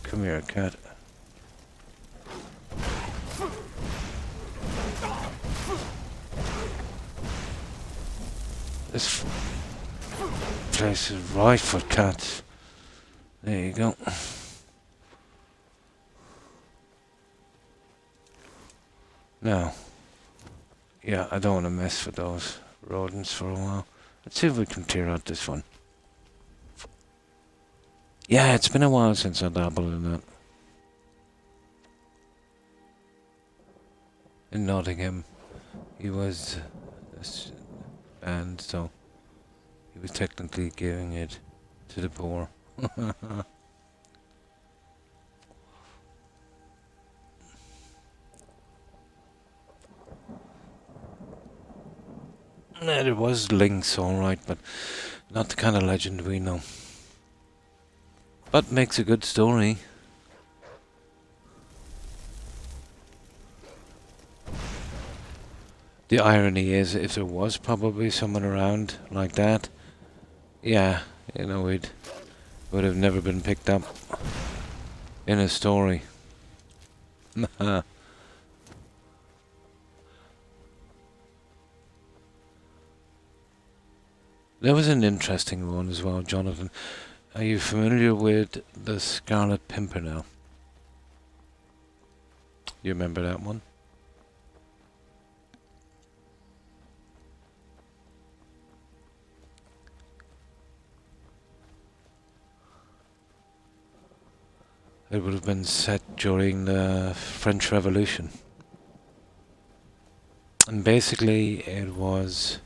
Come here, cat. This place is right for cats. There you go. Now, yeah, I don't want to mess with those rodents for a while. Let's see if we can clear out this one. Yeah, it's been a while since I dabbled in that. In Nottingham, he was banned, so he was technically giving it to the poor. Yeah, there was links, alright, but not the kind of legend we know. But makes a good story. The irony is, if there was probably someone around like that, yeah, you know, it would have never been picked up in a story. There was an interesting one as well, Jonathan. Are you familiar with the Scarlet Pimpernel? You remember that one? It would have been set during the French Revolution. And basically it was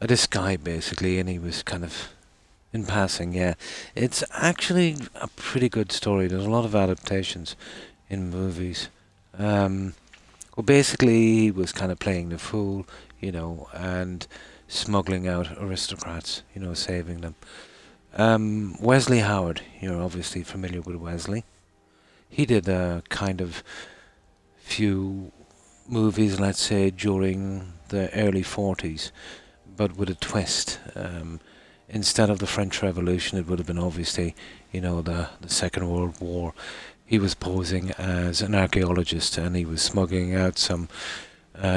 this guy basically, and he was kind of in passing, yeah. It's actually a pretty good story. There's a lot of adaptations in movies. Well, basically he was kind of playing the fool, you know, and smuggling out aristocrats, you know, saving them. Wesley Howard, you're obviously familiar with Wesley. He did a kind of few movies, let's say, during the early 40s, but with a twist. Instead of the French Revolution, it would have been obviously, you know, the Second World War. He was posing as an archaeologist, and he was smuggling out some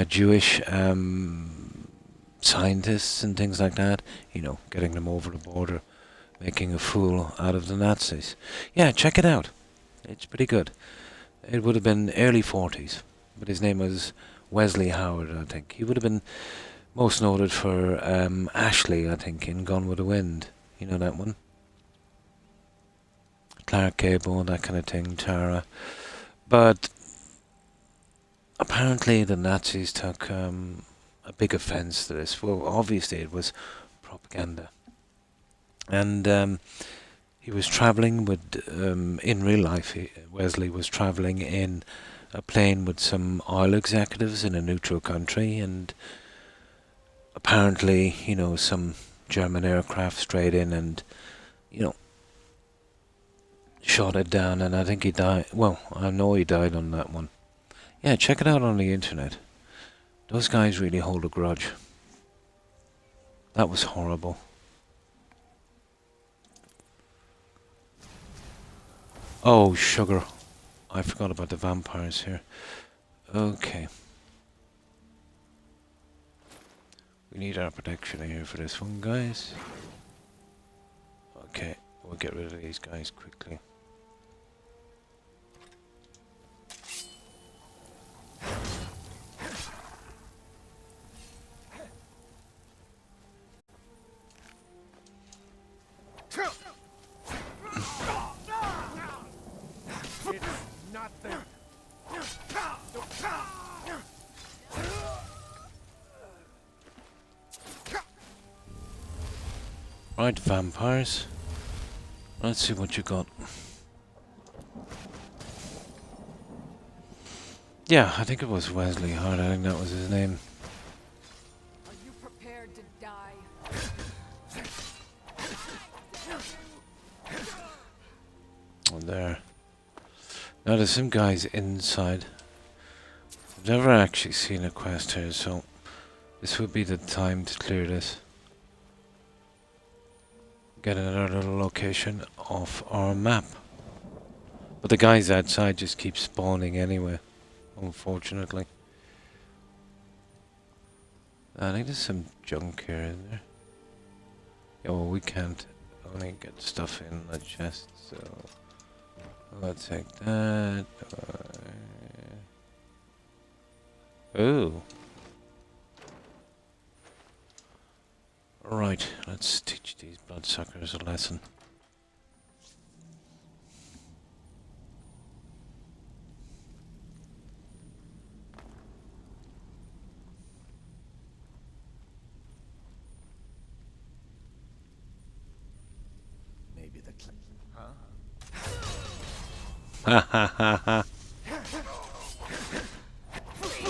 Jewish scientists and things like that, you know, getting them over the border, making a fool out of the Nazis. Yeah, check it out. It's pretty good. It would have been early 40s, but his name was Wesley Howard, I think. He would have been most noted for Ashley, I think, in Gone with the Wind. You know that one? Clark Gable, that kind of thing, Tara. But apparently the Nazis took a big offence to this. Well, obviously it was propaganda. And he was travelling with, in real life, Wesley was travelling in a plane with some oil executives in a neutral country, and apparently, you know, some German aircraft strayed in and, you know, shot it down, and I think he died. Well, I know he died on that one. Yeah, check it out on the internet. Those guys really hold a grudge. That was horrible. Oh, sugar. I forgot about the vampires here. Okay. We need our protection here for this one, guys. Okay, we'll get rid of these guys quickly. It's nothing. Right, vampires. Let's see what you got. Yeah, I think it was Wesley Hart. I think that was his name. Are you prepared to die? Oh, there. Now there's some guys inside. I've never actually seen a quest here, so this would be the time to clear this. Get another little location off our map. But the guys outside just keep spawning anyway, unfortunately. I think there's some junk here, isn't there? Yeah, well, we can't only get stuff in the chest, so let's take that. Ooh. Right, let's teach these bloodsuckers a lesson. Maybe the Ha ha ha ha.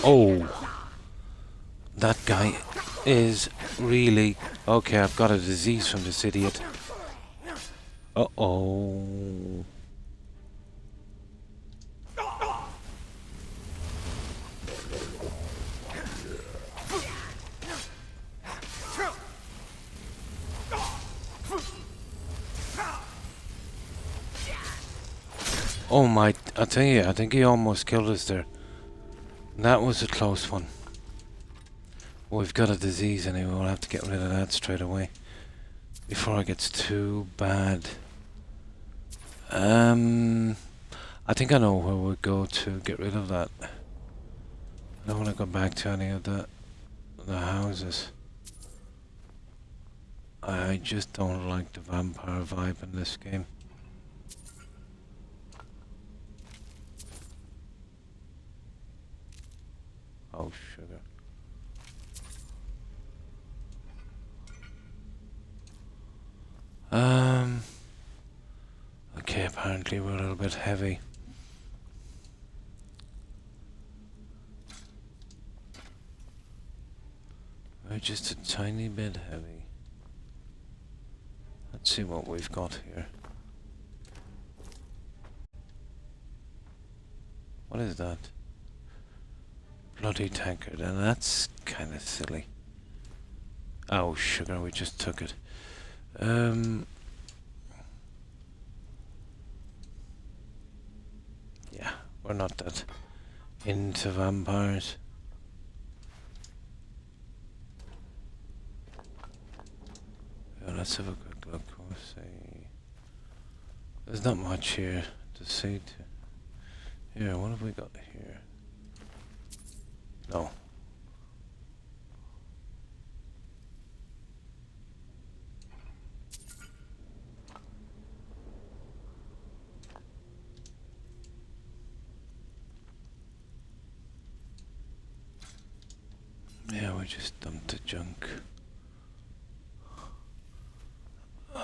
Oh. That guy is really... Okay, I've got a disease from this idiot. Uh-oh. Oh my... I tell you, I think he almost killed us there. That was a close one. We've got a disease anyway, we'll have to get rid of that straight away. Before it gets too bad. I think I know where we'll go to get rid of that. I don't want to go back to any of the houses. I just don't like the vampire vibe in this game. Oh, sugar. Okay, apparently we're a little bit heavy. We're just a tiny bit heavy. Let's see what we've got here. What is that? Bloody tankard, and that's kind of silly. Oh, sugar, we just took it. Yeah, we're not that into vampires. Yeah, let's have a quick look. We'll see. There's not much here to see. Here, what have we got here? No. Yeah, we just dumped the junk.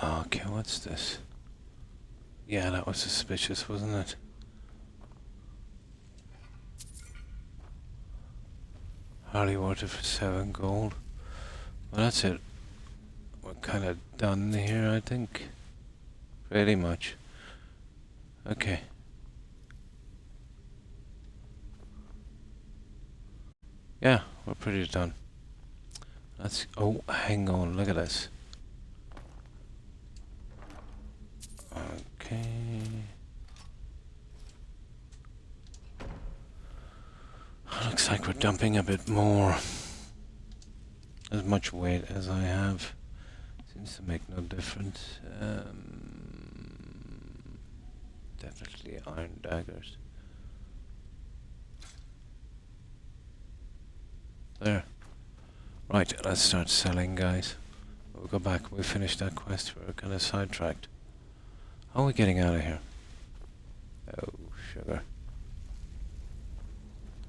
Okay, what's this? Yeah, that was suspicious, wasn't it? Hardly worth it for 7 gold. Well, that's it. We're kind of done here, I think. Pretty much. Okay. Yeah, we're pretty done. Let's... Oh, hang on, look at this. Okay. Looks like we're dumping a bit more. as much weight as I have. Seems to make no difference. Definitely iron daggers. There. Right, let's start selling, guys. We'll go back. We finished that quest. We're kind of sidetracked. How are we getting out of here? Oh, sugar.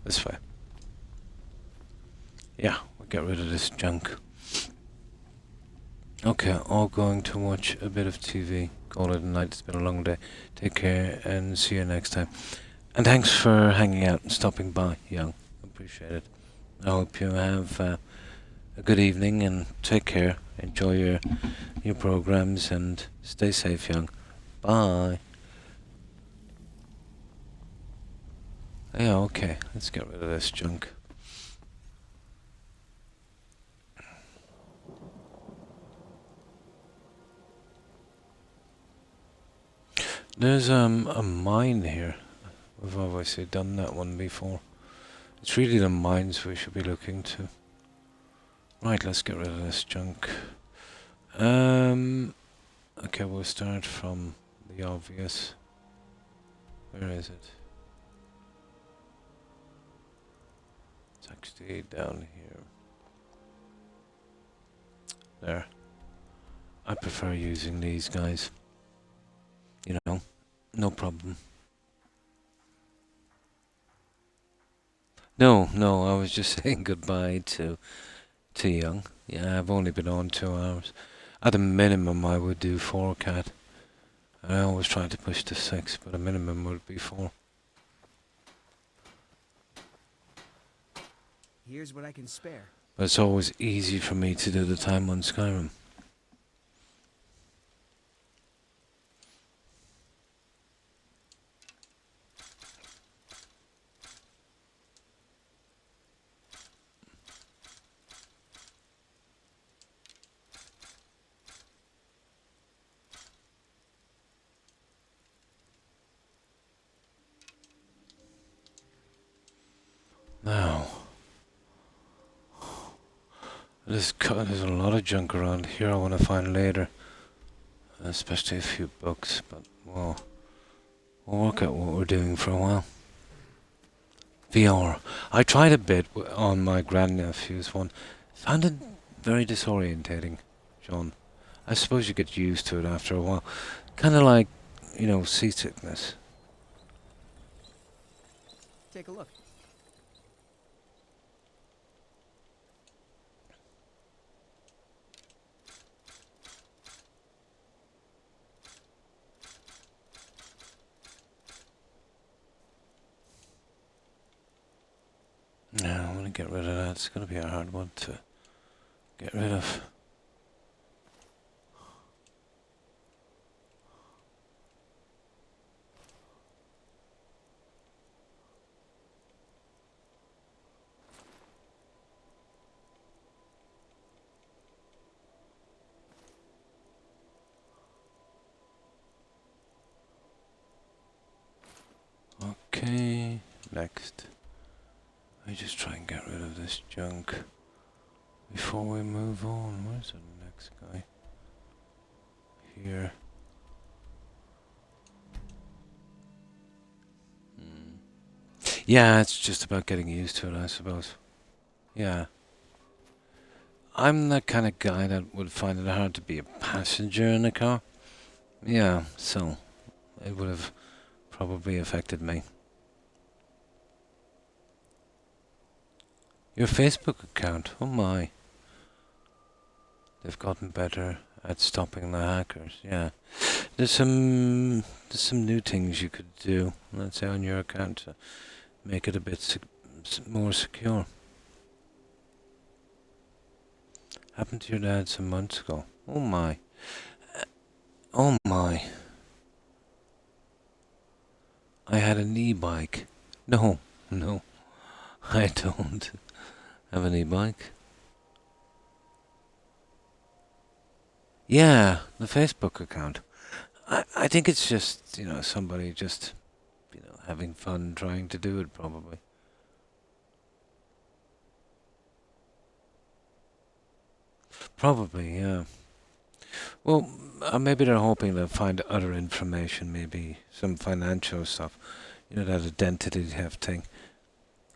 This way. Yeah, we'll get rid of this junk. Okay, all going to watch a bit of TV. Call it a night. It's been a long day. Take care and see you next time. And thanks for hanging out and stopping by, Young. Appreciate it. I hope you have a good evening and take care. Enjoy your programs and stay safe, Young. Bye. Yeah, okay. Let's get rid of this junk. There's a mine here. We've obviously done that one before. It's really the mines we should be looking to. Right, let's get rid of this junk. Okay, we'll start from the obvious. Where is it? It's actually down here. There. I prefer using these guys. You know, no problem. No, I was just saying goodbye to Young. Yeah, I've only been on 2 hours. At a minimum, I would do 4, Cat. I always try to push to 6, but a minimum would be 4. Here's what I can spare. But it's always easy for me to do the time on Skyrim. Now, there's a lot of junk around here I want to find later, especially a few books, but we'll work out what we're doing for a while. VR. I tried a bit on my grandnephew's one. Found it very disorientating, John. I suppose you get used to it after a while. Kind of like, seasickness. Take a look. Yeah, I want to get rid of that. It's going to be a hard one to get rid of. Okay, next. I just try and get rid of this junk before we move on. Where's the next guy? Here. Yeah, it's just about getting used to it, I suppose. Yeah. I'm the kind of guy that would find it hard to be a passenger in a car. Yeah, so it would have probably affected me. Your Facebook account, oh my. They've gotten better at stopping the hackers, yeah. There's some new things you could do, let's say on your account to make it a bit more secure. Happened to your dad some months ago. Oh my. Oh my. I had an e-bike. No, I don't have an e-bike. Yeah, the Facebook account. I think it's just, somebody just, having fun trying to do it, probably. Probably, yeah. Well, maybe they're hoping to find other information, maybe some financial stuff. You know, that identity theft thing.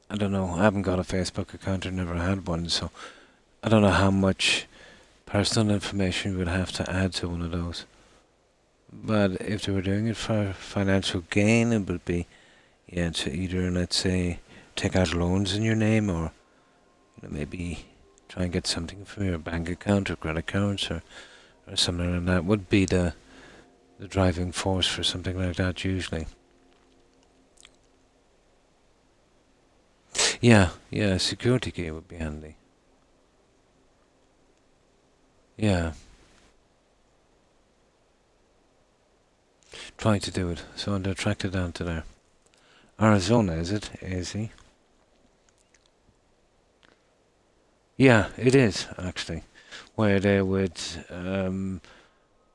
I don't know. I haven't got a Facebook account. I never had one, so I don't know how much personal information you would have to add to one of those. But if they were doing it for financial gain, it would be, yeah, to either, let's say, take out loans in your name, or maybe try and get something from your bank account or credit cards, or something like that. Would be the driving force for something like that usually. Yeah, a security key would be handy. Yeah. Trying to do it. So they're tracked it down to there. Arizona, is it? Is he? Yeah, it is, actually. Where they would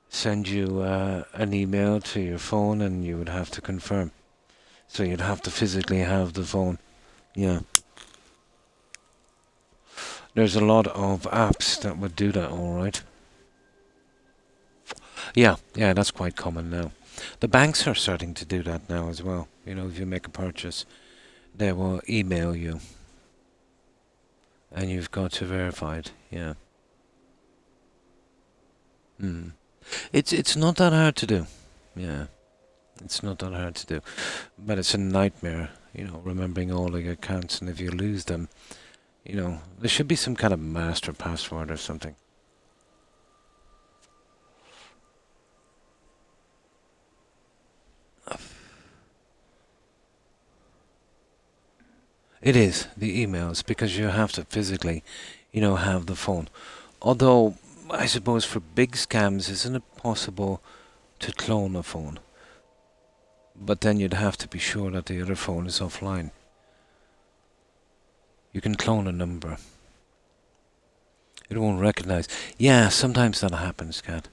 send you an email to your phone and you would have to confirm. So you'd have to physically have the phone. Yeah. There's a lot of apps that would do that, alright. Yeah, that's quite common now. The banks are starting to do that now as well. You know, if you make a purchase, they will email you. And you've got to verify it, yeah. It's not that hard to do. Yeah. It's not that hard to do. But it's a nightmare, remembering all of your accounts, and if you lose them, there should be some kind of master password or something. It is, the emails, because you have to physically, have the phone. Although, I suppose for big scams, isn't it possible to clone a phone? But then you'd have to be sure that the other phone is offline. You can clone a number. It won't recognize. Yeah, sometimes that happens, Kat.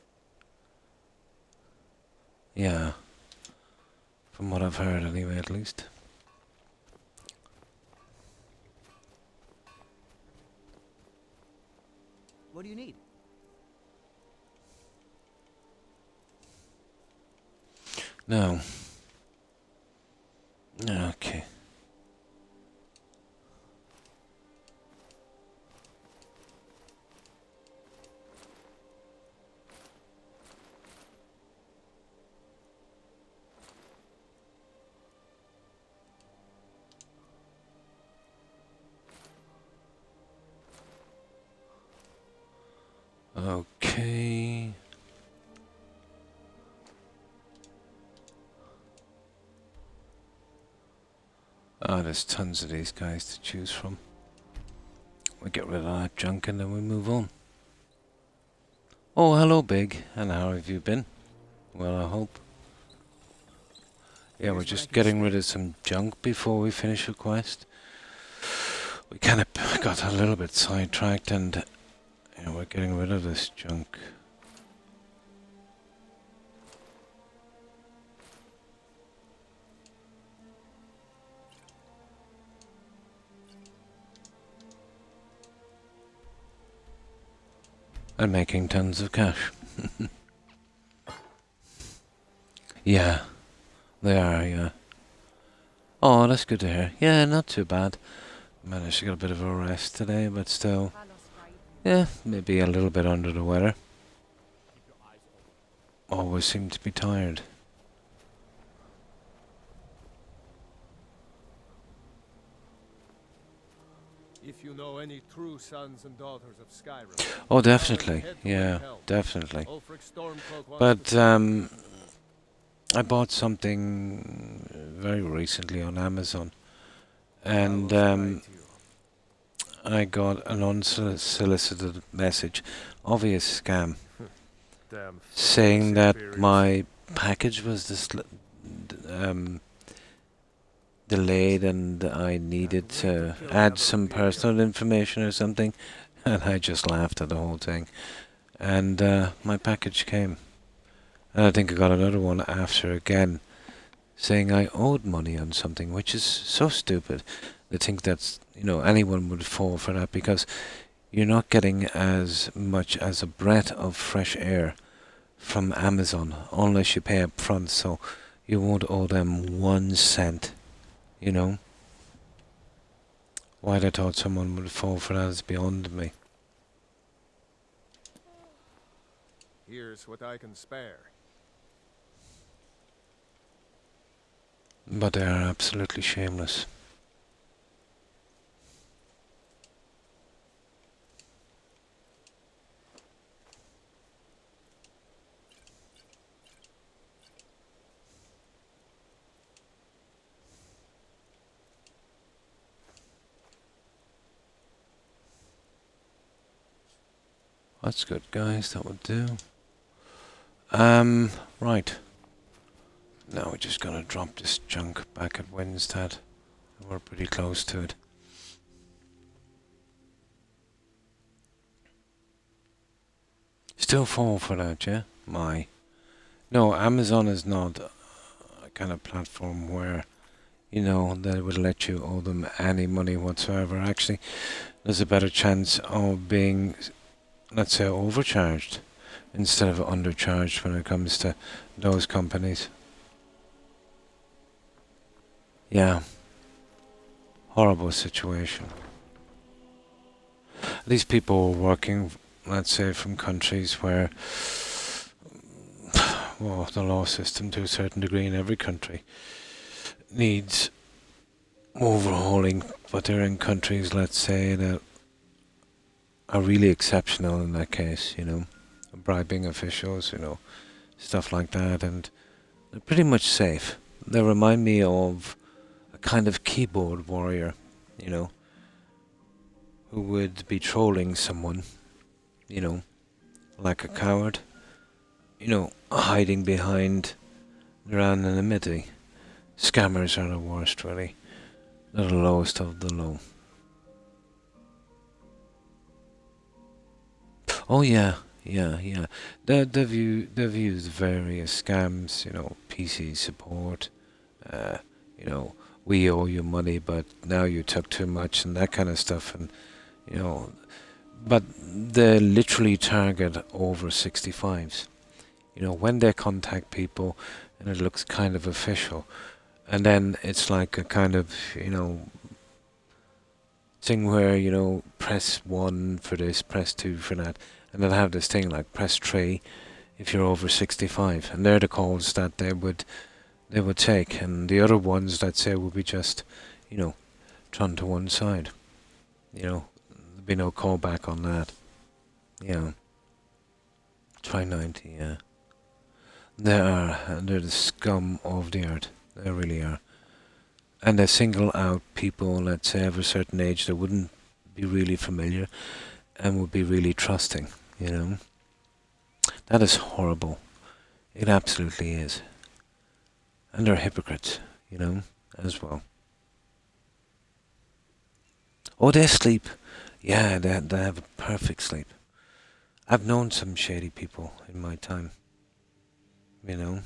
Yeah. From what I've heard, anyway, at least. What do you need? No. Okay. Okay. There's tons of these guys to choose from. We get rid of that junk and then we move on. Oh, hello, Big. And how have you been? Well, I hope. Yeah, we're just getting rid of some junk before we finish a quest. We kind of got a little bit sidetracked and we're getting rid of this junk. And making tons of cash. Yeah, they are, yeah. Oh, that's good to hear. Yeah, not too bad. Managed to get a bit of a rest today, but still, yeah, maybe a little bit under the weather. Always seem to be tired. If you know any true sons and daughters of Skyrim. Oh, definitely. Yeah, definitely. But I bought something very recently on Amazon, and I got an unsolicited message, obvious scam, saying that my package was delayed and I needed to add some personal information or something, and I just laughed at the whole thing. And my package came. And I think I got another one after again, saying I owed money on something, which is so stupid. I think that's, anyone would fall for that, because you're not getting as much as a breath of fresh air from Amazon unless you pay up front, so you won't owe them 1 cent, you know. Why I thought someone would fall for that is beyond me. Here's what I can spare. But they are absolutely shameless. That's good, guys. That would do. Right. Now we're just gonna drop this junk back at Winstead. We're pretty close to it. Still fall for that, yeah? No, Amazon is not a kind of platform where, you know, they would let you owe them any money whatsoever. Actually, there's a better chance of being, let's say, overcharged instead of undercharged when it comes to those companies. Yeah. Horrible situation. These people were working, let's say, from countries where, well, the law system to a certain degree in every country needs overhauling, but they're in countries, let's say, that are really exceptional in that case, you know, bribing officials, you know, stuff like that, and they're pretty much safe. They remind me of a kind of keyboard warrior, you know, who would be trolling someone, you know, like a coward, you know, hiding behind their anonymity. Scammers are the worst, really. They're the lowest of the low. Oh yeah. They've used various scams, you know, PC support, you know, we owe you money, but now you took too much, and that kind of stuff, and you know, but they literally target over 65s. You know, when they contact people, and it looks kind of official, and then it's like a kind of, you know, thing where, you know, press 1 for this, press 2 for that, and they'll have this thing like press 3 if you're over 65, and they're the calls that they would take, and the other ones, let's say, would be just, you know, turned to one side. You know, there'd be no callback on that. Yeah. Try 90, yeah. They're the scum of the earth. They really are. And they single out people, let's say, of a certain age that wouldn't be really familiar and would be really trusting, you know. That is horrible. It absolutely is. And they're hypocrites, you know, as well. Oh, they sleep. Yeah, they have a perfect sleep. I've known some shady people in my time, you know.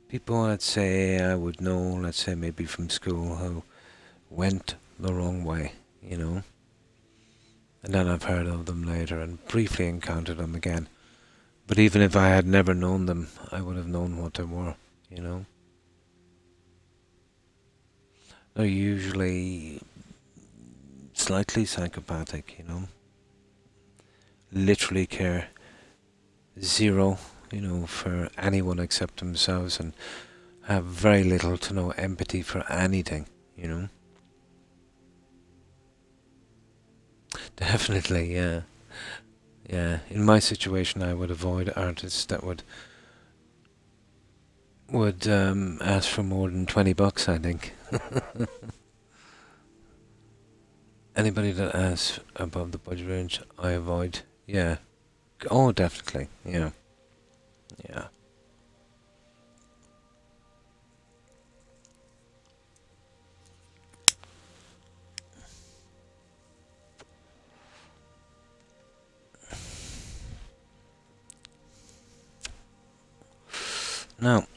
People, let's say, I would know, let's say, maybe from school, who went the wrong way, you know. And then I've heard of them later and briefly encountered them again. But even if I had never known them, I would have known what they were, you know. They're usually slightly psychopathic, you know. Literally care zero, you know, for anyone except themselves, and have very little to no empathy for anything, you know. Definitely, yeah. Yeah, in my situation I would avoid artists that would ask for more than $20, I think. Anybody that asks above the budget range, I avoid. Yeah. Oh, definitely. Yeah. Yeah. Now,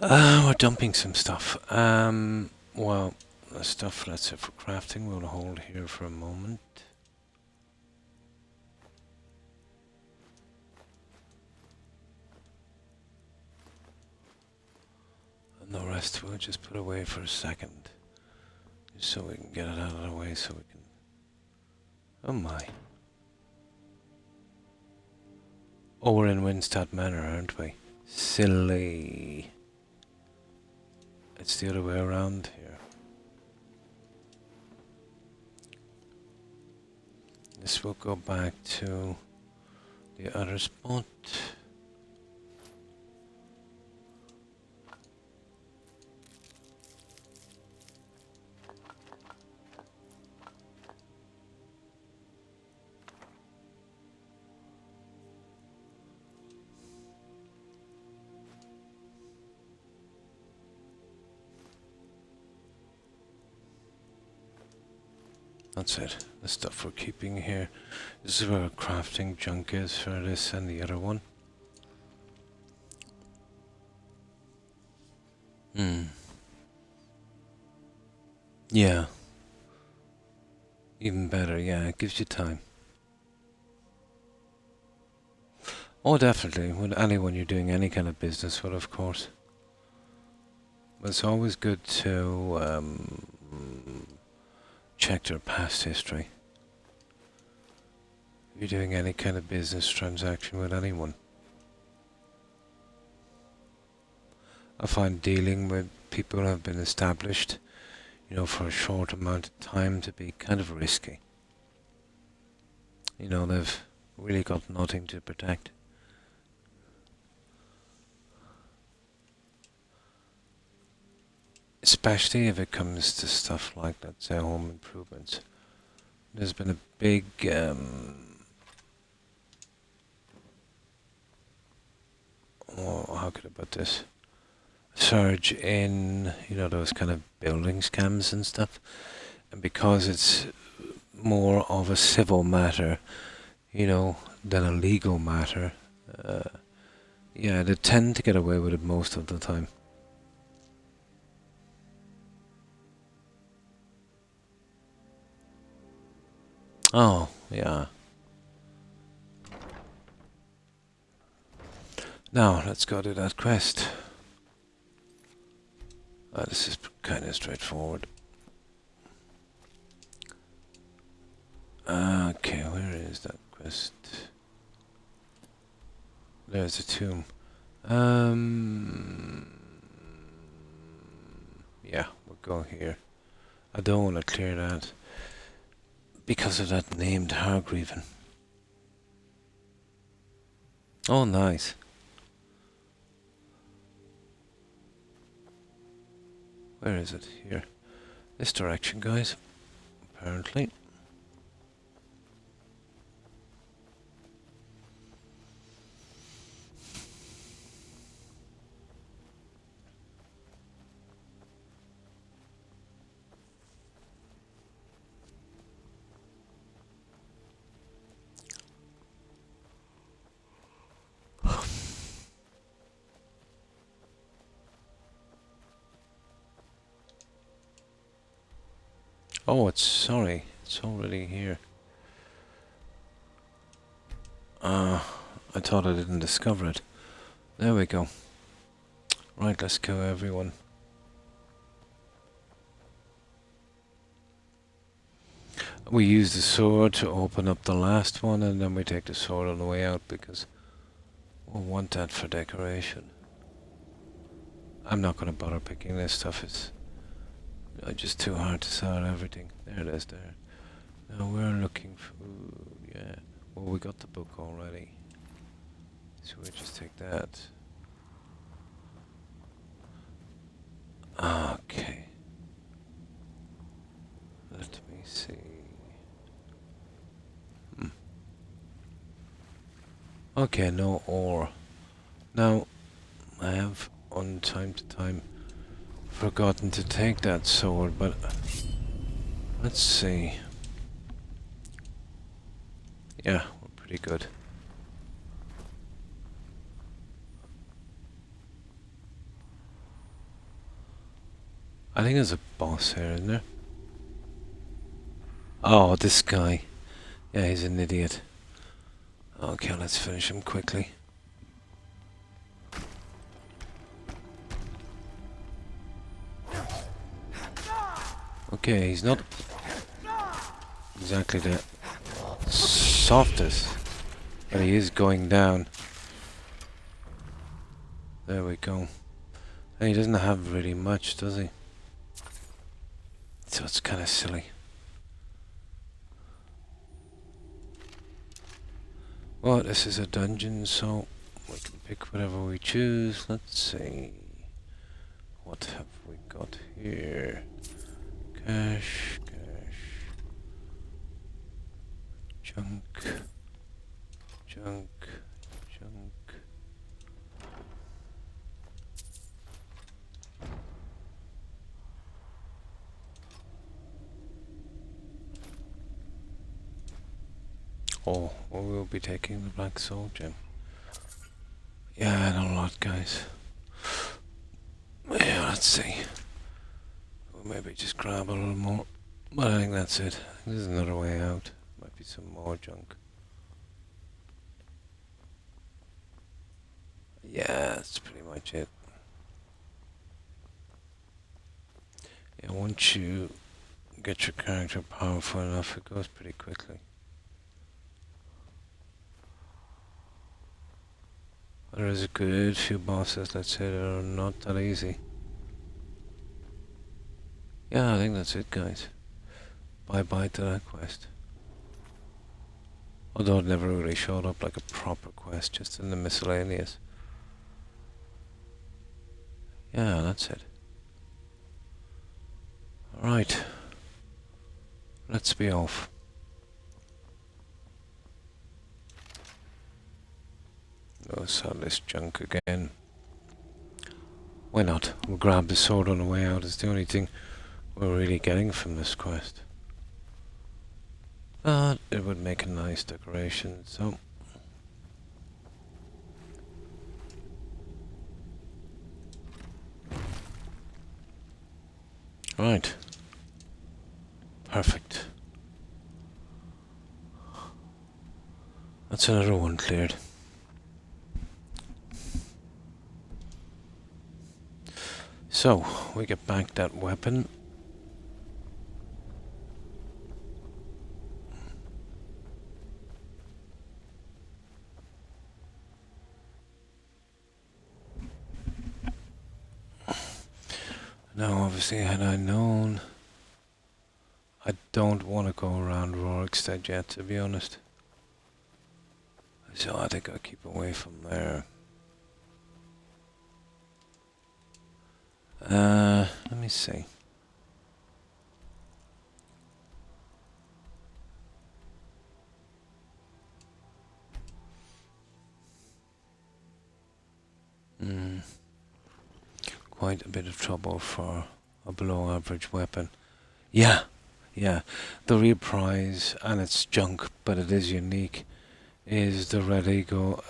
we're dumping some stuff. Well, the stuff. That's it for crafting. We'll hold here for a moment. And the rest we'll just put away for a second. Just so we can get it out of the way so we can... Oh my. Oh, we're in Winstadt Manor, aren't we? Silly. It's the other way around here. This will go back to the other spot. That's it. The stuff we're keeping here. This is where our crafting junk is for this and the other one. Yeah. Even better, yeah, it gives you time. Oh, definitely. With anyone you're doing any kind of business with, of course. But it's always good to check their past history. If you're doing any kind of business transaction with anyone. I find dealing with people who have been established, you know, for a short amount of time to be kind of risky. You know, they've really got nothing to protect. Especially if it comes to stuff like, let's say, home improvements. There's been a big how could I put this? Surge in, you know, those kind of building scams and stuff. And because it's more of a civil matter, you know, than a legal matter, yeah, they tend to get away with it most of the time. Oh, yeah. Now, let's go do that quest. This is kind of straightforward. Okay, where is that quest? There's a tomb. Yeah, we'll go here. I don't want to clear that because of that named Hargreaven. Oh, nice. Where is it? Here. This direction, guys. Apparently. Oh, it's already here. I thought I didn't discover it. There we go. Right, let's go, everyone. We use the sword to open up the last one, and then we take the sword on the way out because we'll want that for decoration. I'm not going to bother picking this stuff. It's just too hard to sort everything. There it is there. Now we're looking for... yeah. Well, we got the book already. So we just take that. Okay. Let me see. Okay, no ore. Now, I have on time to time forgotten to take that sword, but let's see. Yeah, we're pretty good. I think there's a boss here, isn't there? Oh, this guy. Yeah, he's an idiot. Okay, let's finish him quickly. Okay, he's not exactly the softest, but he is going down. There we go. And he doesn't have really much, does he? So it's kind of silly. Well, this is a dungeon, so we can pick whatever we choose. Let's see. What have we got here? Cash, cash. Junk. Junk. Junk. Oh, well, we'll be taking the black soul gem. Yeah, not a lot, guys. Yeah, let's see. We'll maybe just grab a little more. But I think that's it. There's another way out. Might be some more junk. Yeah, that's pretty much it. Yeah, once you get your character powerful enough, it goes pretty quickly. There is a good few bosses, let's say, that are not that easy. Yeah, I think that's it, guys. Bye-bye to that quest. Although it never really showed up like a proper quest, just in the miscellaneous. Yeah, that's it. Alright. Let's be off. Go sell this junk again. Why not? We'll grab the sword on the way out. It's the only thing we're really getting from this quest. But it would make a nice decoration, so... Right. Perfect. That's another one cleared. So, we get back that weapon. Now, obviously, had I known, I don't want to go around Rorikstead yet, to be honest. So I think I'll keep away from there. Let me see. Quite a bit of trouble for a below average weapon. Yeah, yeah. The real prize, and it's junk, but it is unique, is the Red Eagle.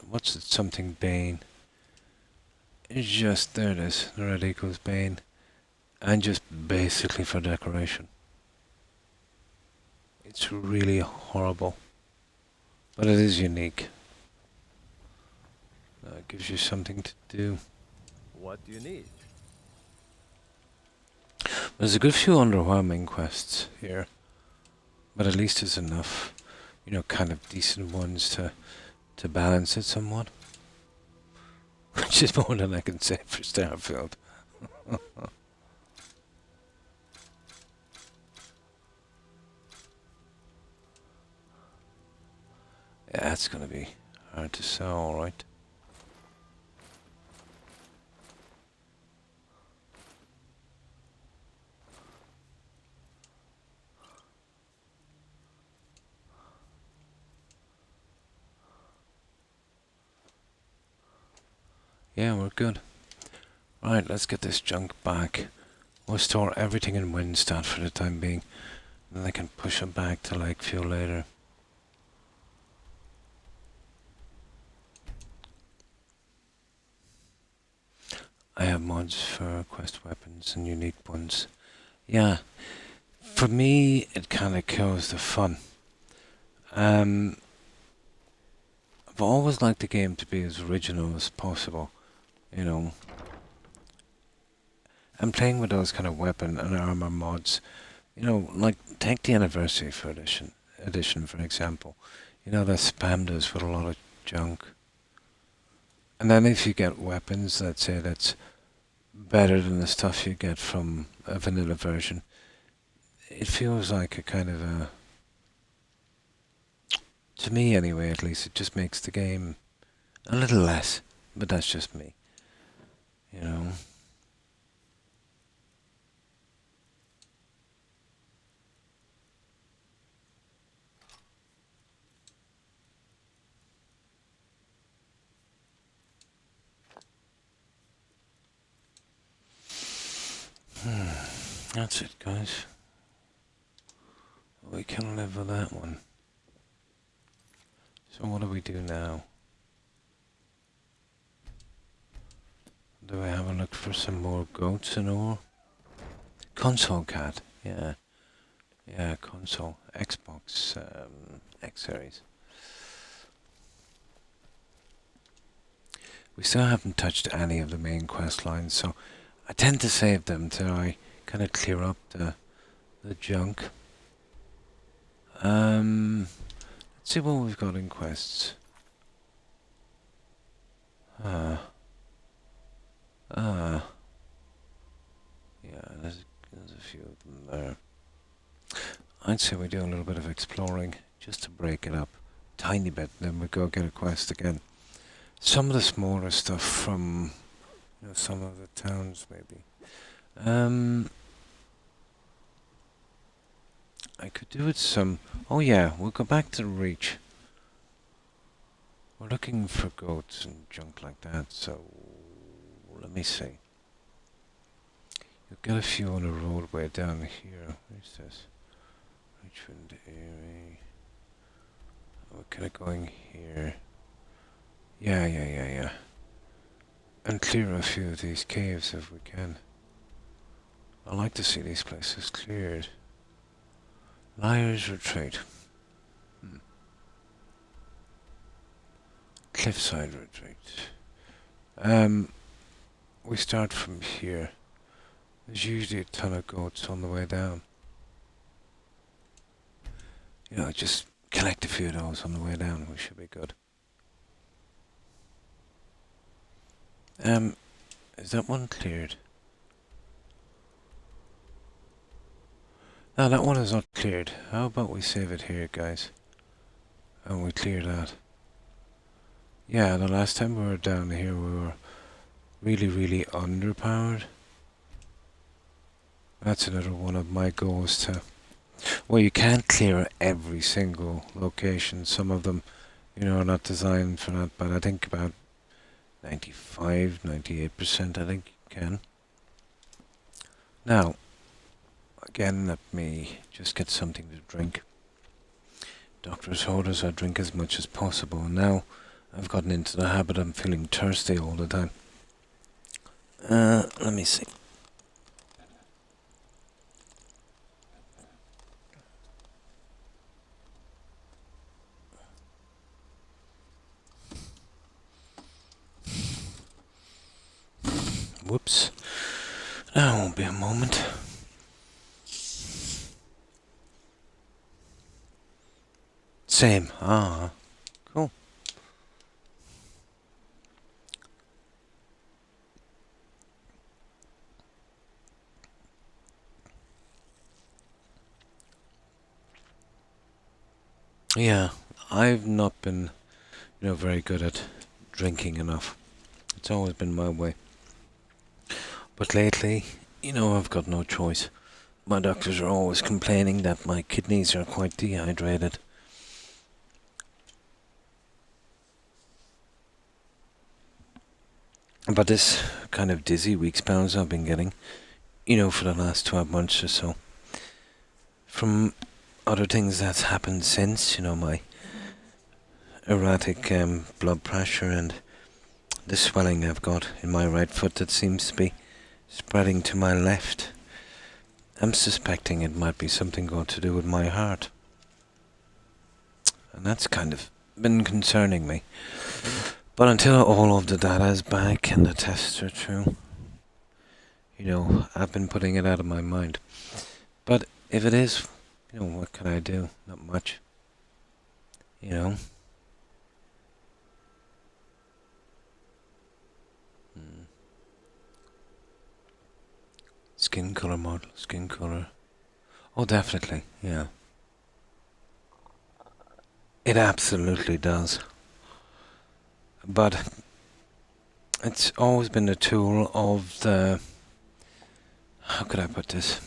What's it? Something Bane. It's just, there it is, the Red Eagle's Bane. And just basically for decoration. It's really horrible. But it is unique. It gives you something to do. What do you need? There's a good few underwhelming quests here. But at least there's enough, you know, kind of decent ones to balance it somewhat. Which is more than I can say for Starfield. Yeah, it's gonna be hard to sell, alright. Yeah, we're good. Right, let's get this junk back. We'll store everything in Windstad for the time being. And then I can push it back to Lakefield later. I have mods for quest weapons and unique ones. Yeah, for me, it kind of kills the fun. I've always liked the game to be as original as possible, you know. And playing with those kind of weapon and armor mods, you know, like take the anniversary for edition for example. You know, that spammed us with a lot of junk. And then if you get weapons, let's say that's better than the stuff you get from a vanilla version, it feels like a kind of a, to me anyway at least, it just makes the game a little less, but that's just me, you know. That's it, guys. We can live with that one. So what do we do now? Do I have a look for some more goats and all? Console cat, yeah. Yeah, console. Xbox X Series. We still haven't touched any of the main quest lines, so I tend to save them till I kind of clear up the junk. Let's see what we've got in quests. Yeah, there's a few of them there. I'd say we do a little bit of exploring just to break it up, tiny bit, then we go get a quest again. Some of the smaller stuff from, you know, some of the towns maybe. I could do it some. Oh yeah, we'll go back to the Reach. We're looking for goats and junk like that, so let me see. You've got a few on the roadway down here. Where's this? Richmond area. We're kind of going here. Yeah. And clear a few of these caves if we can. I like to see these places cleared. Liar's Retreat. Cliffside Retreat. We start from here. There's usually a ton of goats on the way down. You know, just collect a few of those on the way down. We should be good. Is that one cleared? No, that one is not cleared. How about we save it here, guys? And we clear that. Yeah, the last time we were down here we were really underpowered. That's another one of my goals to... Well, you can't clear every single location. Some of them, you know, are not designed for that, but I think about 95, 98% I think you can. Now, again, let me just get something to drink. Doctor's orders I drink as much as possible, and now I've gotten into the habit of feeling thirsty all the time. Let me see. Whoops. That won't be a moment. Same. Ah, cool. Yeah, I've not been, you know, very good at drinking enough. It's always been my way. But lately, you know, I've got no choice. My doctors are always complaining that my kidneys are quite dehydrated. But this kind of dizzy weak spells I've been getting, you know, for the last 12 months or so, from other things that's happened since, you know, my erratic blood pressure and the swelling I've got in my right foot that seems to be spreading to my left. I'm suspecting it might be something got to do with my heart. And that's kind of been concerning me. But until all of the data is back and the tests are true, I've been putting it out of my mind. But if it is, what can I do? Not much. Skin color model, skin color. Oh, definitely, yeah. It absolutely does. But it's always been a tool of the... How could I put this?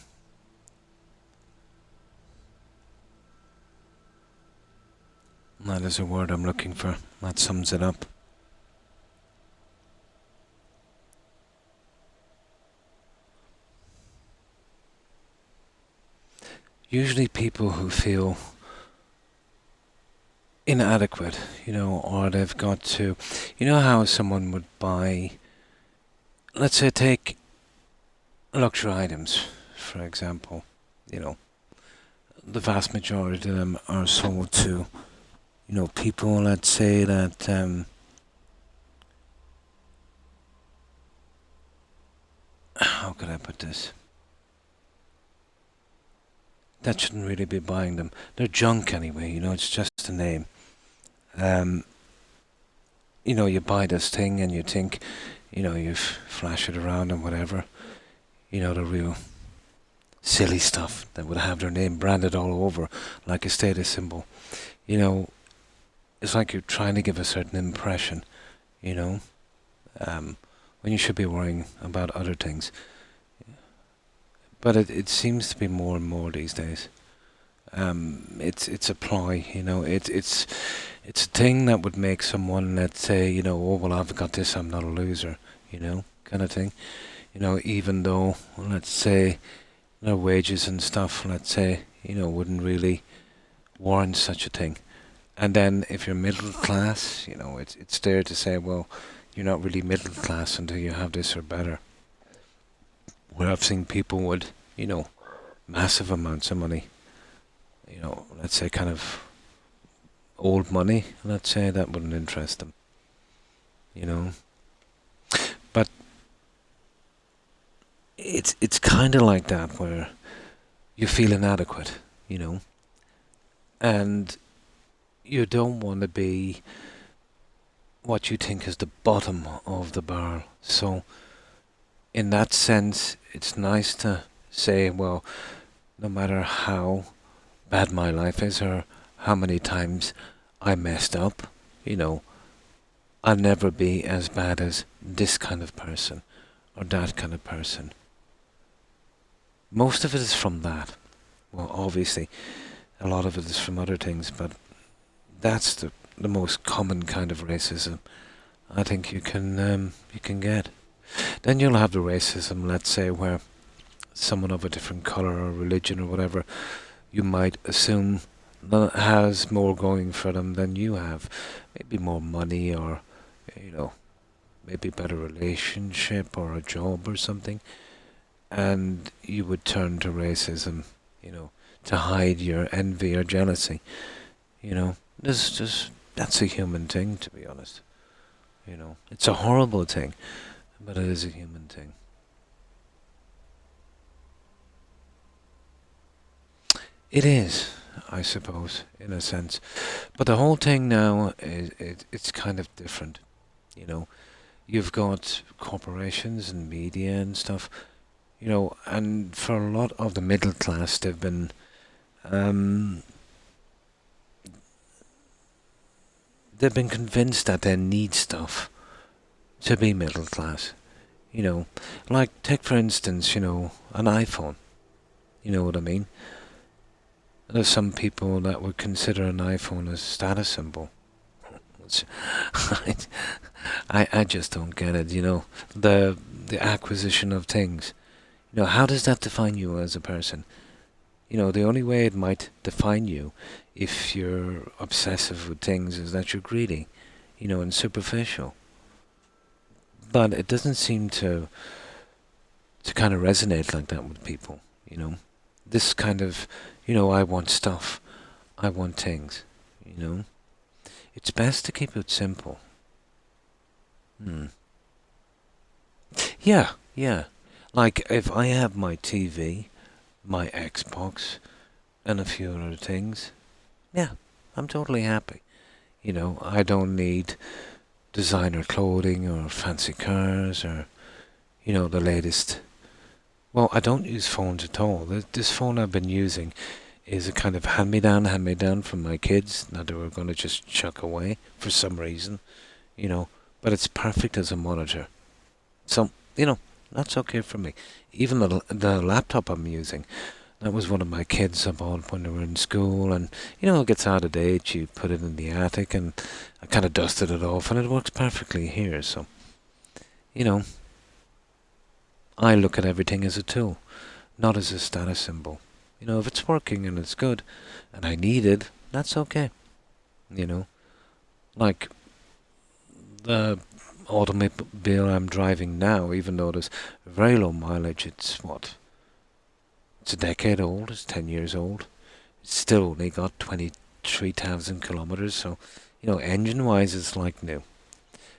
That is a word I'm looking for. That sums it up. Usually people who feel inadequate, or they've got to... You know how someone would buy... Let's say take luxury items, for example. The vast majority of them are sold to, people, let's say that... how could I put this? That shouldn't really be buying them. They're junk anyway, it's just a name. You buy this thing and you think, you flash it around and whatever. The real silly stuff that would have their name branded all over, like a status symbol. It's like you're trying to give a certain impression, when you should be worrying about other things. But it seems to be more and more these days. It's a ploy, it's a thing that would make someone, let's say, oh well, I've got this, I'm not a loser, kind of thing. Even though, let's say, their wages and stuff, let's say, wouldn't really warrant such a thing. And then if you're middle class, it's there to say, well, you're not really middle class until you have this or better. Where I've seen people with, massive amounts of money, let's say kind of old money, let's say, that wouldn't interest them, But it's kind of like that where you feel inadequate, and you don't want to be what you think is the bottom of the barrel. So in that sense, it's nice to say, well, no matter how bad my life is or how many times I messed up, I'll never be as bad as this kind of person or that kind of person. Most of it is from that. Well, obviously, a lot of it is from other things, but that's the most common kind of racism I think you can get. Then you'll have the racism, let's say, where someone of a different colour or religion or whatever, you might assume has more going for them than you have. Maybe more money or, maybe better relationship or a job or something. And you would turn to racism, to hide your envy or jealousy. That's a human thing, to be honest. It's a horrible thing, but it is a human thing. It is, I suppose, in a sense. But the whole thing now it's kind of different. You've got corporations and media and stuff, and for a lot of the middle class, they've been convinced that they need stuff to be middle class. Like take for instance, an iPhone. You know what I mean? There's some people that would consider an iPhone a status symbol. I just don't get it, the acquisition of things. How does that define you as a person? The only way it might define you if you're obsessive with things is that you're greedy, and superficial. but it doesn't seem to kind of resonate like that with people, you know. This kind of, I want stuff, I want things, you know. It's best to keep it simple. Hmm. Yeah, yeah. Like if I have my TV, my Xbox, and a few other things, yeah, I'm totally happy. I don't need designer clothing or fancy cars or, the latest. Well, I don't use phones at all. This phone I've been using is a kind of hand-me-down from my kids that they were going to just chuck away for some reason, you know. But it's perfect as a monitor. So, that's okay for me. Even the laptop I'm using, that was one of my kids I bought when they were in school, and it gets out of date. You put it in the attic, and I kind of dusted it off, and it works perfectly here. So, you know, I look at everything as a tool, not as a status symbol. If it's working and it's good, and I need it, that's okay. You know, like the automobile I'm driving now, even though there's very low mileage, it's what? It's a decade old, it's 10 years old. It's still only got 23,000 kilometers, so, engine-wise it's like new.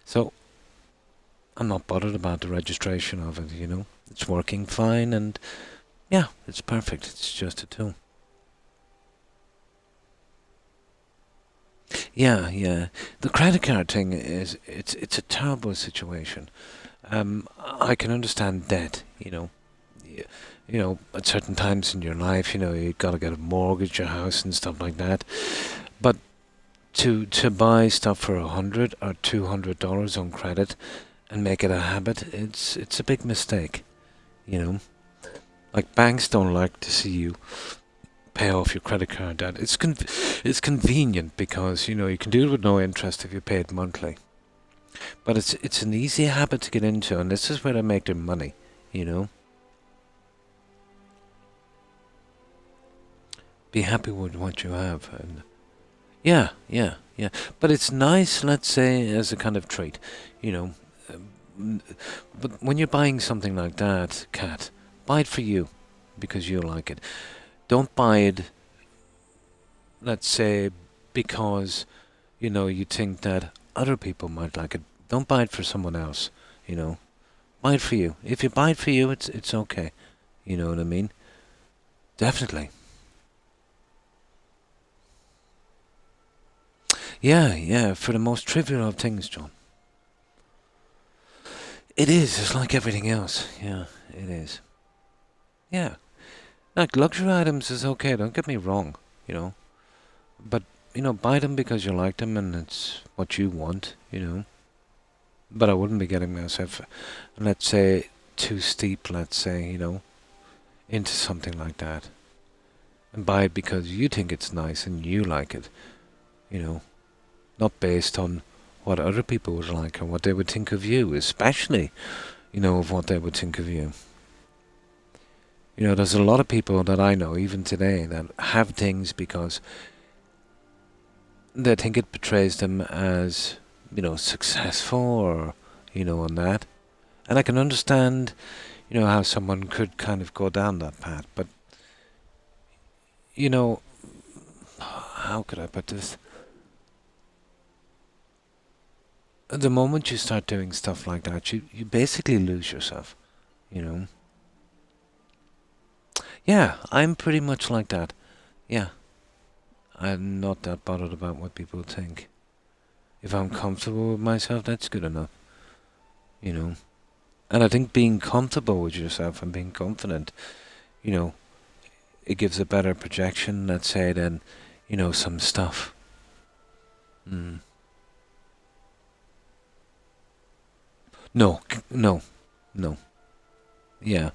So, I'm not bothered about the registration of it. It's working fine, and yeah, it's perfect. It's just a tool. Yeah, yeah. The credit card thing it's a terrible situation. I can understand debt, at certain times in your life, you've got to get a mortgage, your house and stuff like that. But to buy stuff for $100 or $200 on credit and make it a habit, it's a big mistake, Like banks don't like to see you pay off your credit card debt. It's convenient because you can do it with no interest if you pay it monthly. But it's an easy habit to get into, and this is where they make their money. Be happy with what you have, and yeah, yeah, yeah. But it's nice, let's say, as a kind of treat, you know. But when you're buying something like that, Cat, buy it for you because you like it. Don't buy it, let's say, because you think that other people might like it. Don't buy it for someone else. Buy it for you. If you buy it for you, it's okay. You know what I mean? Definitely. Yeah, yeah. For the most trivial of things, John. It is. It's like everything else. Yeah, it is. Yeah. Like luxury items is okay. Don't get me wrong. But buy them because you like them and it's what you want. But I wouldn't be getting myself, let's say, too steep, let's say, into something like that. And buy it because you think it's nice and you like it, not based on what other people would like and what they would think of you, especially, of what they would think of you. There's a lot of people that I know, even today, that have things because they think it portrays them as successful or, on that. And I can understand, how someone could kind of go down that path. But, how could I put this? The moment you start doing stuff like that, you basically lose yourself, you know. Yeah, I'm pretty much like that. Yeah, I'm not that bothered about what people think. If I'm comfortable with myself, that's good enough. And I think being comfortable with yourself and being confident, you know, it gives a better projection, let's say, than, some stuff. Mm. No, no, no. Yeah,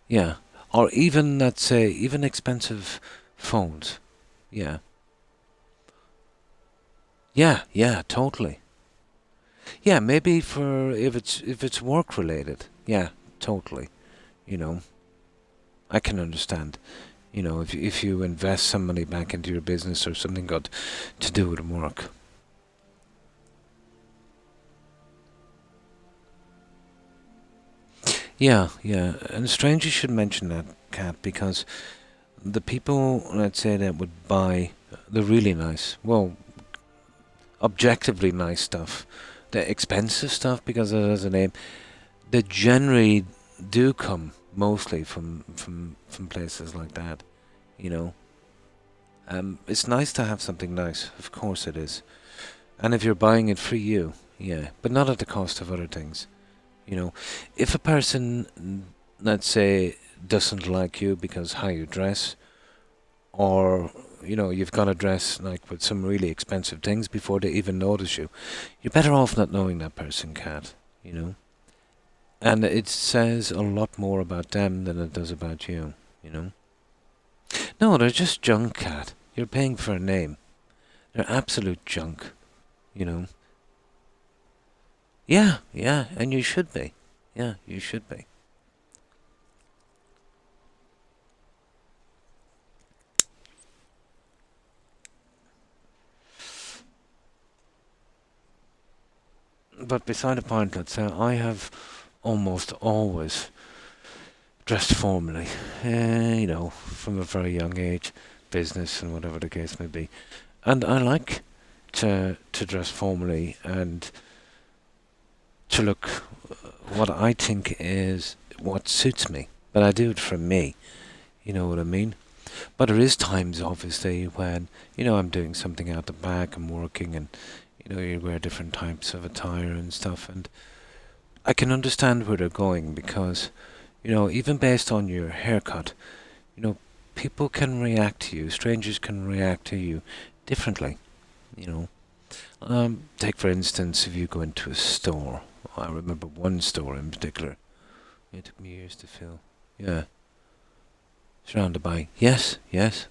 yeah. Or even, let's say, even expensive phones. Yeah. Yeah, yeah, totally. Yeah, maybe for if it's work related. Yeah, totally. You know, I can understand. If you invest some money back into your business or something got to do with work. Yeah, yeah. And strange you should mention that, Cat, because the people, let's say, that would buy the really nice, well, objectively nice stuff, the expensive stuff, because it has a name, they generally do come mostly from places like that, you know. It's nice to have something nice, of course it is. And if you're buying it for you, yeah, but not at the cost of other things, you know. If a person, let's say, doesn't like you because how you dress, or you've got to dress like with some really expensive things before they even notice you, you're better off not knowing that person, Cat, you know. And it says a lot more about them than it does about you, you know. No, they're just junk, Cat. You're paying for a name. They're absolute junk, you know. Yeah, yeah, and you should be. Yeah, you should be. But beside the point, let's say I have almost always dressed formally, from a very young age, business and whatever the case may be. And I like to dress formally and to look what I think is what suits me. But I do it for me, you know what I mean? But there is times, obviously, when, I'm doing something out the back, I'm working, and, you wear different types of attire and stuff, and I can understand where they're going because, even based on your haircut, you know, people can react to you, strangers can react to you differently, you know. Take for instance, if you go into a store, I remember one store in particular, it took me years to fill, yeah, surrounded by, yes, yes.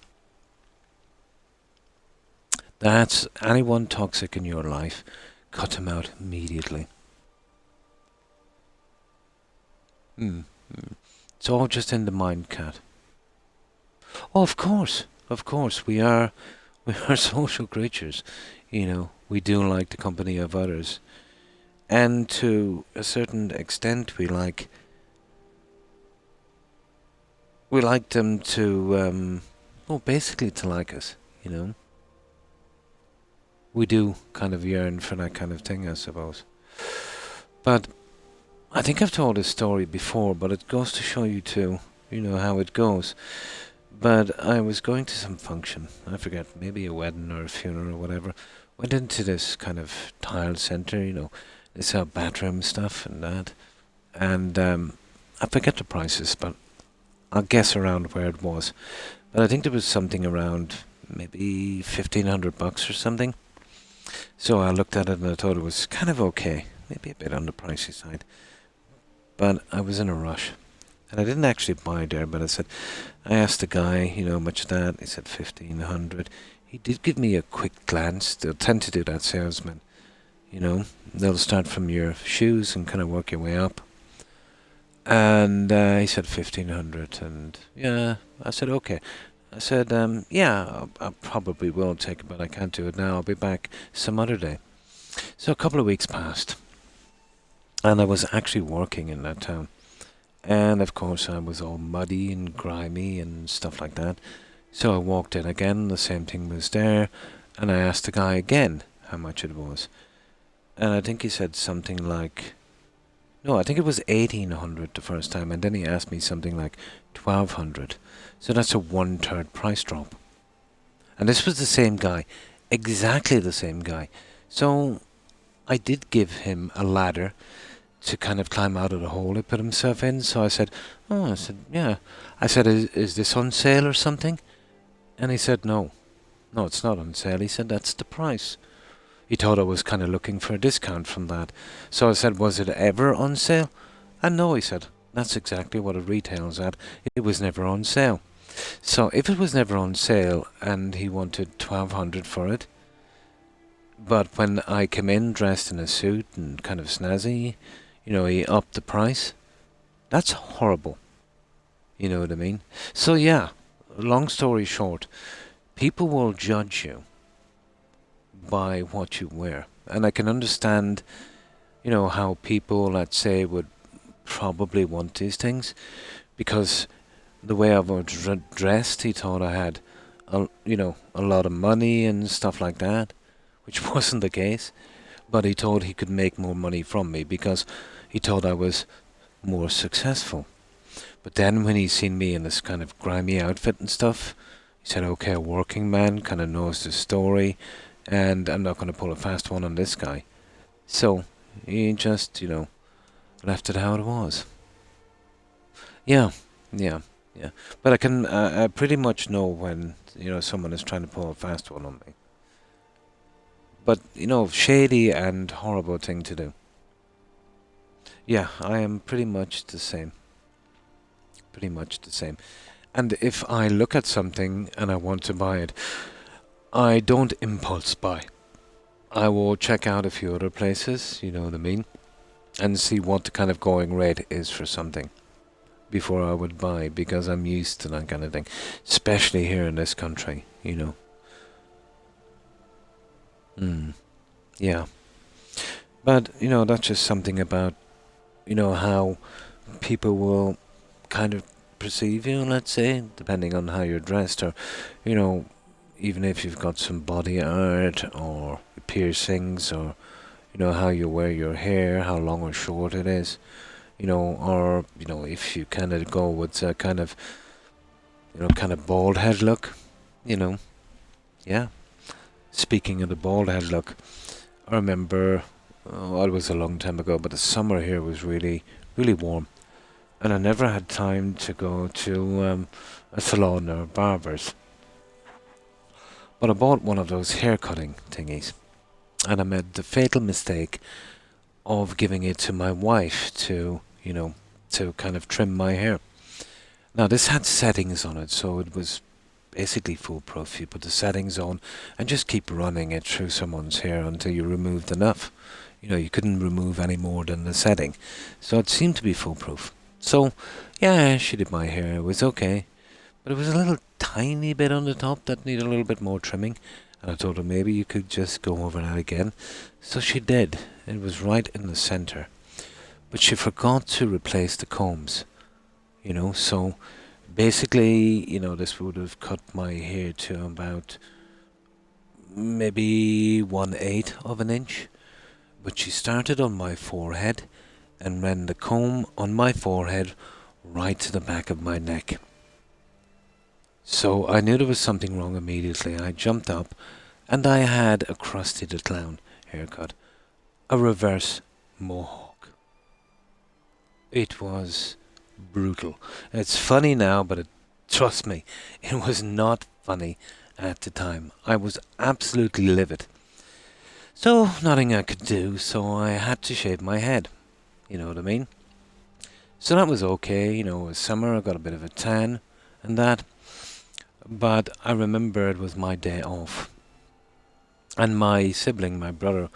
That's anyone toxic in your life, cut them out immediately. Hmm. It's all just in the mind, Cat. Oh, of course, we are social creatures. We do like the company of others, and to a certain extent, we like them to, well, basically to like us. You know, we do kind of yearn for that kind of thing, I suppose. But I think I've told this story before, but it goes to show you too, how it goes. But I was going to some function, I forget, maybe a wedding or a funeral or whatever. Went into this kind of tile centre, they sell bathroom stuff and that. And I forget the prices, but I'll guess around where it was. But I think there was something around maybe $1,500 or something. So I looked at it and I thought it was kind of okay, maybe a bit on the pricey side. But I was in a rush. And I didn't actually buy there, but I asked the guy, how much of that? He said 1,500. He did give me a quick glance. They'll tend to do that, salesmen. They'll start from your shoes and kind of work your way up. And he said 1,500, and yeah, I said okay. I said, yeah, I probably will take it, but I can't do it now. I'll be back some other day. So a couple of weeks passed, and I was actually working in that town. And of course I was all muddy and grimy and stuff like that. So I walked in again, the same thing was there, and I asked the guy again how much it was. And I think he said something like, no, I think it was 1,800 the first time, and then he asked me something like 1,200. So that's a 1/3 price drop. And this was the same guy, exactly the same guy. So I did give him a ladder to kind of climb out of the hole he put himself in. So I said, oh, I said, yeah. I said, is this on sale or something? And he said, no. No, it's not on sale. He said, that's the price. He thought I was kind of looking for a discount from that. So I said, was it ever on sale? And no, he said, that's exactly what it retails at. It was never on sale. So if it was never on sale and he wanted 1,200 for it, but when I came in dressed in a suit and kind of snazzy, he upped the price. That's horrible. You know what I mean? So yeah, long story short, people will judge you by what you wear. And I can understand, how people, let's say, would probably want these things because the way I was dressed, he thought I had, a lot of money and stuff like that, which wasn't the case. But he thought he could make more money from me because he thought I was more successful. But then when he seen me in this kind of grimy outfit and stuff, he said, okay, a working man kind of knows the story, and I'm not going to pull a fast one on this guy. So he just, left it how it was. Yeah, yeah, yeah. But I pretty much know when, someone is trying to pull a fast one on me. But, shady and horrible thing to do. Yeah, I am pretty much the same. Pretty much the same. And if I look at something and I want to buy it, I don't impulse buy. I will check out a few other places, you know what I mean, and see what the kind of going rate is for something before I would buy, because I'm used to that kind of thing, especially here in this country, Yeah. But, that's just something about, how people will kind of perceive you, let's say, depending on how you're dressed, or, even if you've got some body art or piercings, or, how you wear your hair, how long or short it is, or, if you kind of go with a kind of, bald head look, yeah. Speaking of the bald head look, I remember, it was a long time ago, but the summer here was really, really warm. And I never had time to go to a salon or barber's. But I bought one of those hair cutting thingies. And I made the fatal mistake of giving it to my wife to, to kind of trim my hair. Now, this had settings on it, so it was basically foolproof. You put the settings on and just keep running it through someone's hair until you removed enough. You couldn't remove any more than the setting. So it seemed to be foolproof. So, yeah, she did my hair. It was okay. But it was a little tiny bit on the top that needed a little bit more trimming. And I told her maybe you could just go over that again. So she did. It was right in the center. But she forgot to replace the combs. So basically, this would have cut my hair to about maybe 1/8 of an inch. But she started on my forehead and ran the comb on my forehead right to the back of my neck. So I knew there was something wrong immediately. I jumped up and I had a Krusty the Clown haircut. A reverse mohawk. It was brutal. It's funny now, but trust me, it was not funny at the time. I was absolutely livid. So, nothing I could do, so I had to shave my head. You know what I mean? So that was okay, it was summer, I got a bit of a tan and that. But I remember it was my day off. And my sibling, my brother,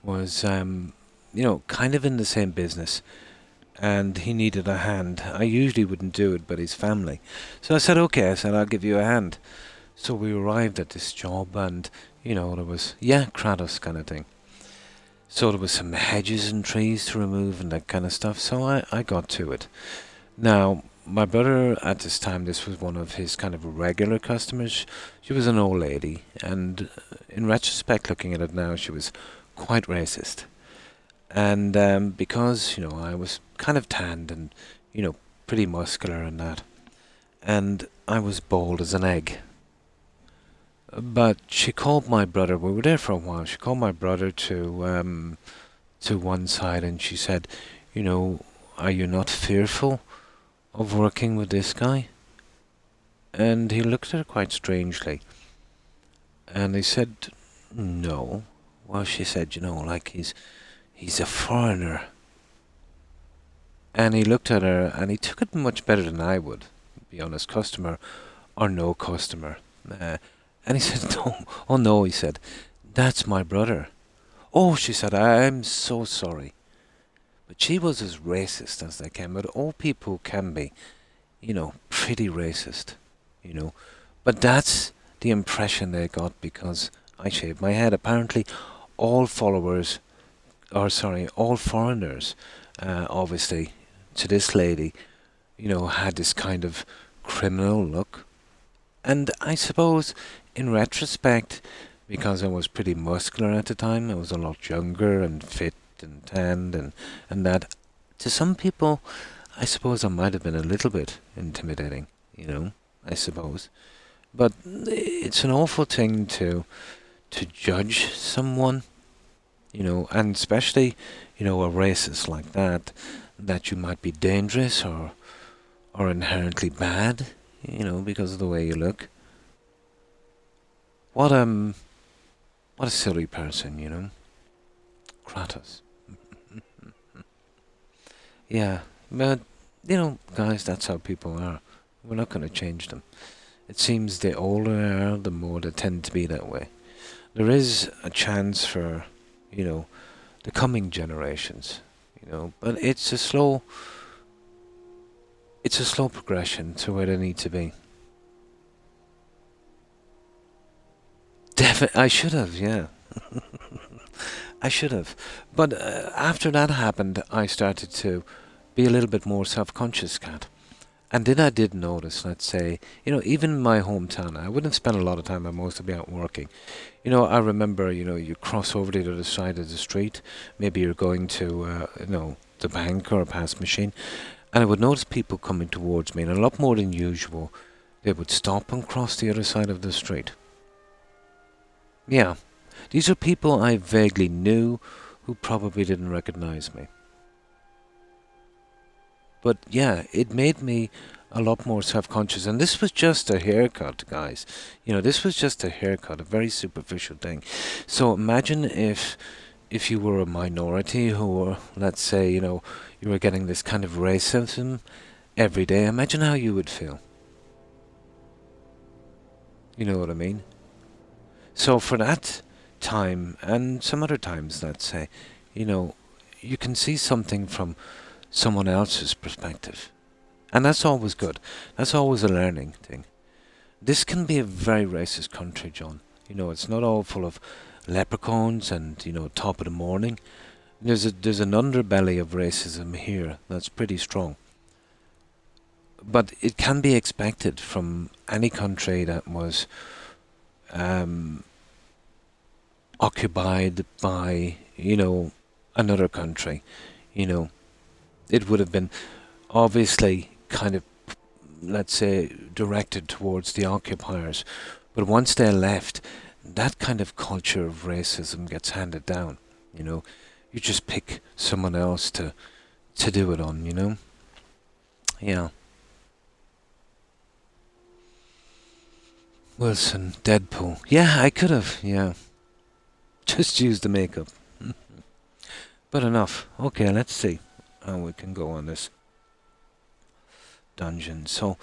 was, kind of in the same business. And he needed a hand. I usually wouldn't do it, but his family. So I said, okay, I'll give you a hand. So we arrived at this job and, there was, Kratos kind of thing. So there was some hedges and trees to remove and that kind of stuff. So I got to it. Now, my brother at this time, this was one of his kind of regular customers. She was an old lady. And in retrospect, looking at it now, she was quite racist. And because, I was kind of tanned and, pretty muscular and that. And I was bald as an egg. But she called my brother, we were there for a while, she called my brother to one side and she said, are you not fearful of working with this guy? And he looked at her quite strangely. And he said, no. Well, she said, he's a foreigner. And he looked at her and he took it much better than I would, to be honest, customer or no customer. And he said, no, oh no, he said, that's my brother. Oh, she said, I'm so sorry. But she was as racist as they can, but all people can be, pretty racist, But that's the impression they got because I shaved my head. Apparently, all foreigners, obviously, to this lady, had this kind of criminal look. And I suppose, in retrospect, because I was pretty muscular at the time, I was a lot younger and fit and tanned and that, to some people, I suppose I might have been a little bit intimidating, I suppose. But it's an awful thing to judge someone, and especially, a racist like that you might be dangerous or inherently bad, because of the way you look. What what a silly person, Kratos. Yeah, but guys, that's how people are. We're not going to change them. It seems the older they are, the more they tend to be that way. There is a chance for, the coming generations, but it's a slow progression to where they need to be. I should have, yeah. I should have. But after that happened, I started to be a little bit more self-conscious, Cat. And then I did notice, let's say, even in my hometown, I wouldn't spend a lot of time, I'd mostly be out working. I remember, you cross over to the other side of the street, maybe you're going to, the bank or a pass machine, and I would notice people coming towards me, and a lot more than usual, they would stop and cross the other side of the street. Yeah, these are people I vaguely knew who probably didn't recognize me. But yeah, it made me a lot more self-conscious. And this was just a haircut, guys. This was just a haircut, a very superficial thing. So imagine if you were a minority who were, let's say, you were getting this kind of racism every day. Imagine how you would feel. You know what I mean? So for that time, and some other times, let's say, you can see something from someone else's perspective. And that's always good. That's always a learning thing. This can be a very racist country, John. It's not all full of leprechauns and, top of the morning. There's an underbelly of racism here that's pretty strong. But it can be expected from any country that was occupied by, another country. It would have been obviously kind of, let's say, directed towards the occupiers. But once they left, that kind of culture of racism gets handed down. You just pick someone else to do it on. Yeah. Wilson, Deadpool. Yeah, I could have. Yeah. Just use the makeup. But enough. Okay, let's see how we can go on this dungeon. So,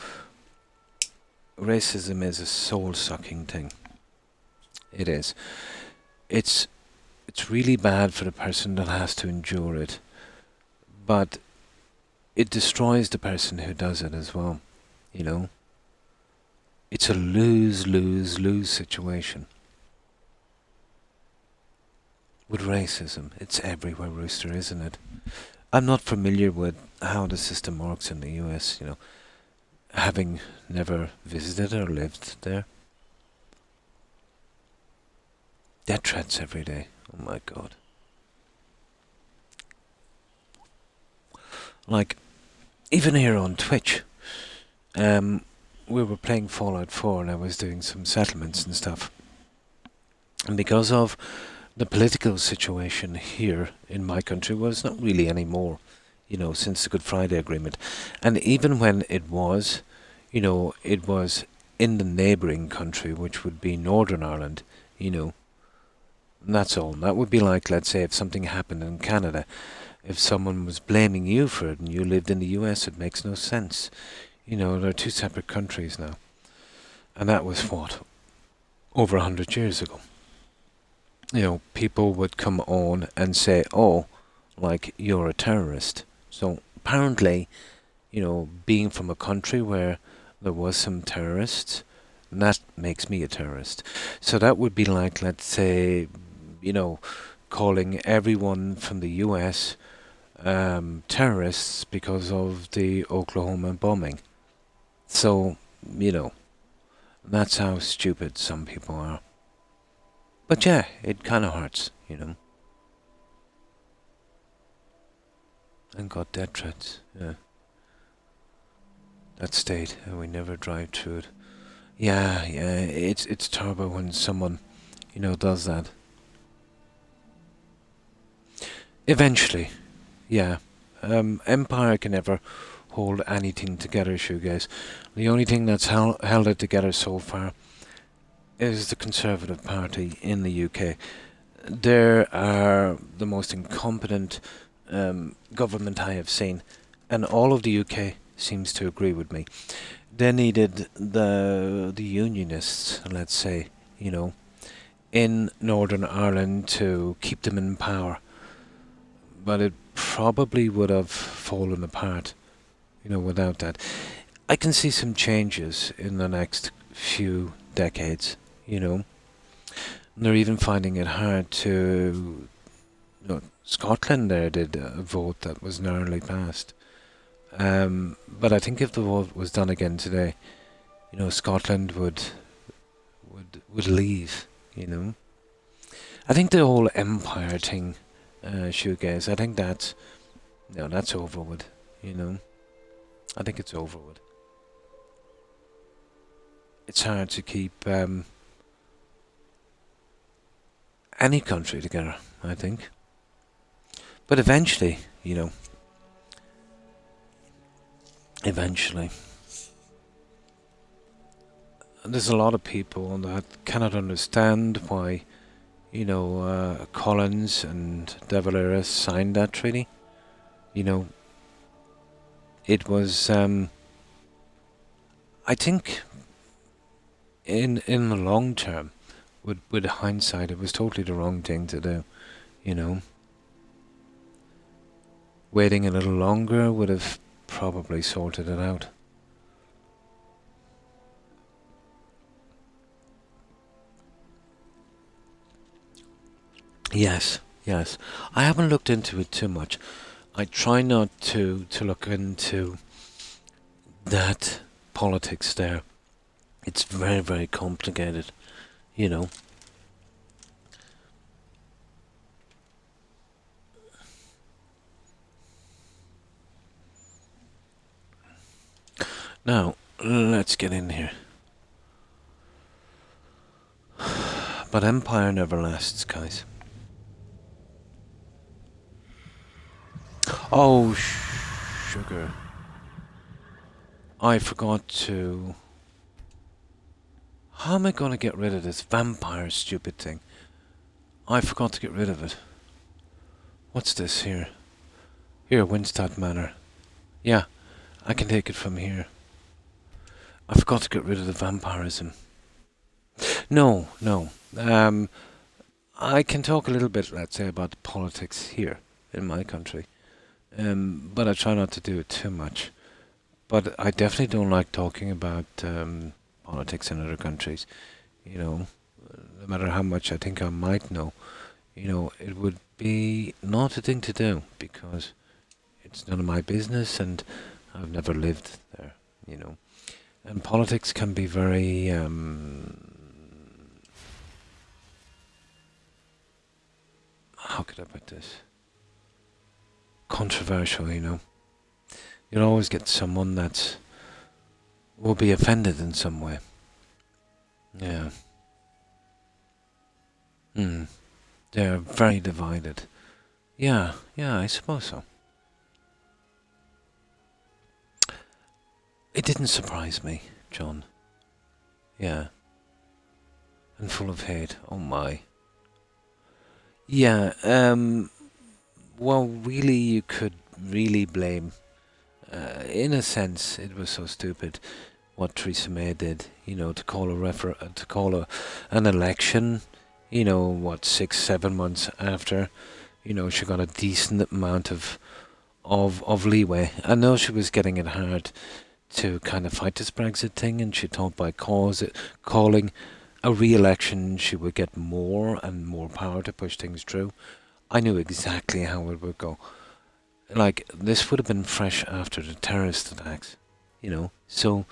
racism is a soul-sucking thing. It is. It's really bad for the person that has to endure it, but it destroys the person who does it as well. It's a lose-lose-lose situation. With racism, it's everywhere, Rooster, isn't it? I'm not familiar with how the system works in the US, having never visited or lived there. Death threats every day. Oh my god. Like, even here on Twitch, we were playing Fallout 4 and I was doing some settlements and stuff. And because of the political situation here in my country, well, it's not really anymore, since the Good Friday Agreement. And even when it was, it was in the neighbouring country, which would be Northern Ireland, and that's all. That would be like, let's say, if something happened in Canada, if someone was blaming you for it and you lived in the US, it makes no sense. They're two separate countries now. And that was what? Over 100 years ago. People would come on and say, oh, like, you're a terrorist. So apparently, being from a country where there was some terrorists, that makes me a terrorist. So that would be like, let's say, calling everyone from the US terrorists because of the Oklahoma bombing. So, you know, that's how stupid some people are. But yeah, it kind of hurts, you know. And got death threats, yeah. That state, and we never drive through it. Yeah, it's terrible when someone, you know, does that. Eventually, yeah. Empire can never hold anything together, shoegaze. The only thing that's held it together so far is the Conservative Party in the UK. They are the most incompetent government I have seen, and all of the UK seems to agree with me. They needed the unionists, let's say, you know, in Northern Ireland to keep them in power, but it probably would have fallen apart, you know, without that. I can see some changes in the next few decades, you know. And they're even finding it hard to, you know, Scotland there did a vote that was narrowly passed. But I think if the vote was done again today, you know, Scotland would leave, you know. I think the whole empire thing, shoegaze, I think that's, no, that's over with, you know. I think it's over with. It's hard to keep any country together, I think. But eventually, you know, eventually. There's a lot of people that cannot understand why, you know, Collins and De Valera signed that treaty. You know, it was, I think, in the long term, with hindsight, it was totally the wrong thing to do, you know. Waiting a little longer would have probably sorted it out. Yes. I haven't looked into it too much. I try not to look into that politics there. It's very, very complicated, you know. Now, let's get in here. But empire never lasts, guys. Oh, sugar. I forgot to... How am I going to get rid of this vampire stupid thing? I forgot to get rid of it. What's this here? Here, Winstad Manor. Yeah, I can take it from here. I forgot to get rid of the vampirism. No. I can talk a little bit, let's say, about the politics here in my country. But I try not to do it too much. But I definitely don't like talking about politics in other countries. You know, no matter how much I think I might know, you know, it would be not a thing to do because it's none of my business and I've never lived there, you know. And politics can be very how could I put this? Controversial, you know. You'll always get someone that will be offended in some way. Yeah. They're very divided. Yeah, I suppose so. It didn't surprise me, John. Yeah. And full of hate. Oh my. Yeah, well, really, you could really blame. In a sense, it was so stupid what Theresa May did. You know, to call an election. You know, what 6-7 months after. You know, she got a decent amount of leeway. I know she was getting it hard to kind of fight this Brexit thing, and she thought by calling a re-election she would get more and more power to push things through. I knew exactly how it would go. Like, this would have been fresh after the terrorist attacks, you know. So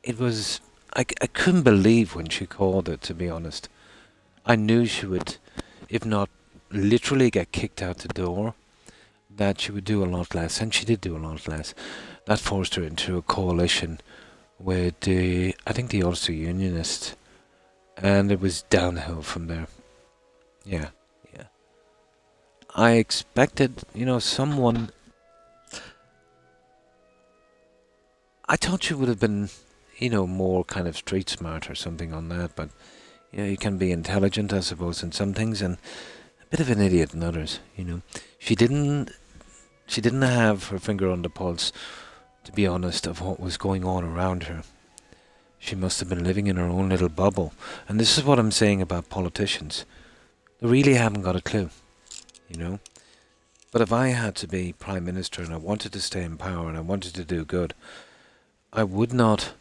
it was. I couldn't believe when she called it, to be honest. I knew she would, if not literally get kicked out the door, that she would do a lot less, and she did do a lot less. That forced her into a coalition with the, I think, the Ulster Unionists, and it was downhill from there. Yeah, yeah. I expected, someone. I thought she would have been, more kind of street smart or something on that, but you can be intelligent, I suppose, in some things, and a bit of an idiot in others. She didn't. She didn't have her finger on the pulse, to be honest, of what was going on around her. She must have been living in her own little bubble. And this is what I'm saying about politicians. They really haven't got a clue, But if I had to be Prime Minister and I wanted to stay in power and I wanted to do good, I would not,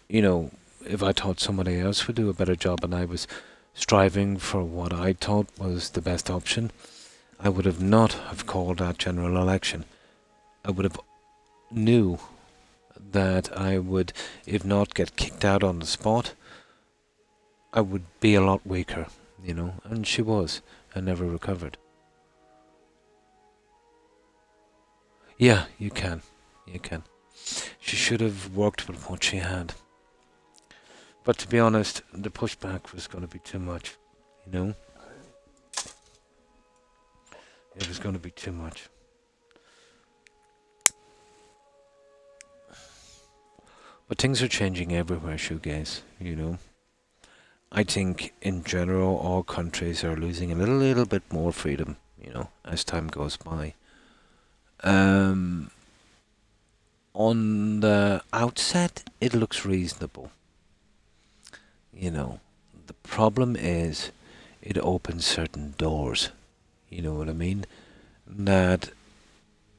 if I thought somebody else would do a better job and I was striving for what I thought was the best option, I would have not have called that general election. I would have knew that I would, if not get kicked out on the spot, I would be a lot weaker, and she was, and never recovered. Yeah, you can. She should have worked with what she had. But to be honest, the pushback was going to be too much, It was going to be too much. But things are changing everywhere, shoegaze, I think in general all countries are losing a little bit more freedom, as time goes by. On the outset, it looks reasonable. The problem is it opens certain doors. You know what I mean? That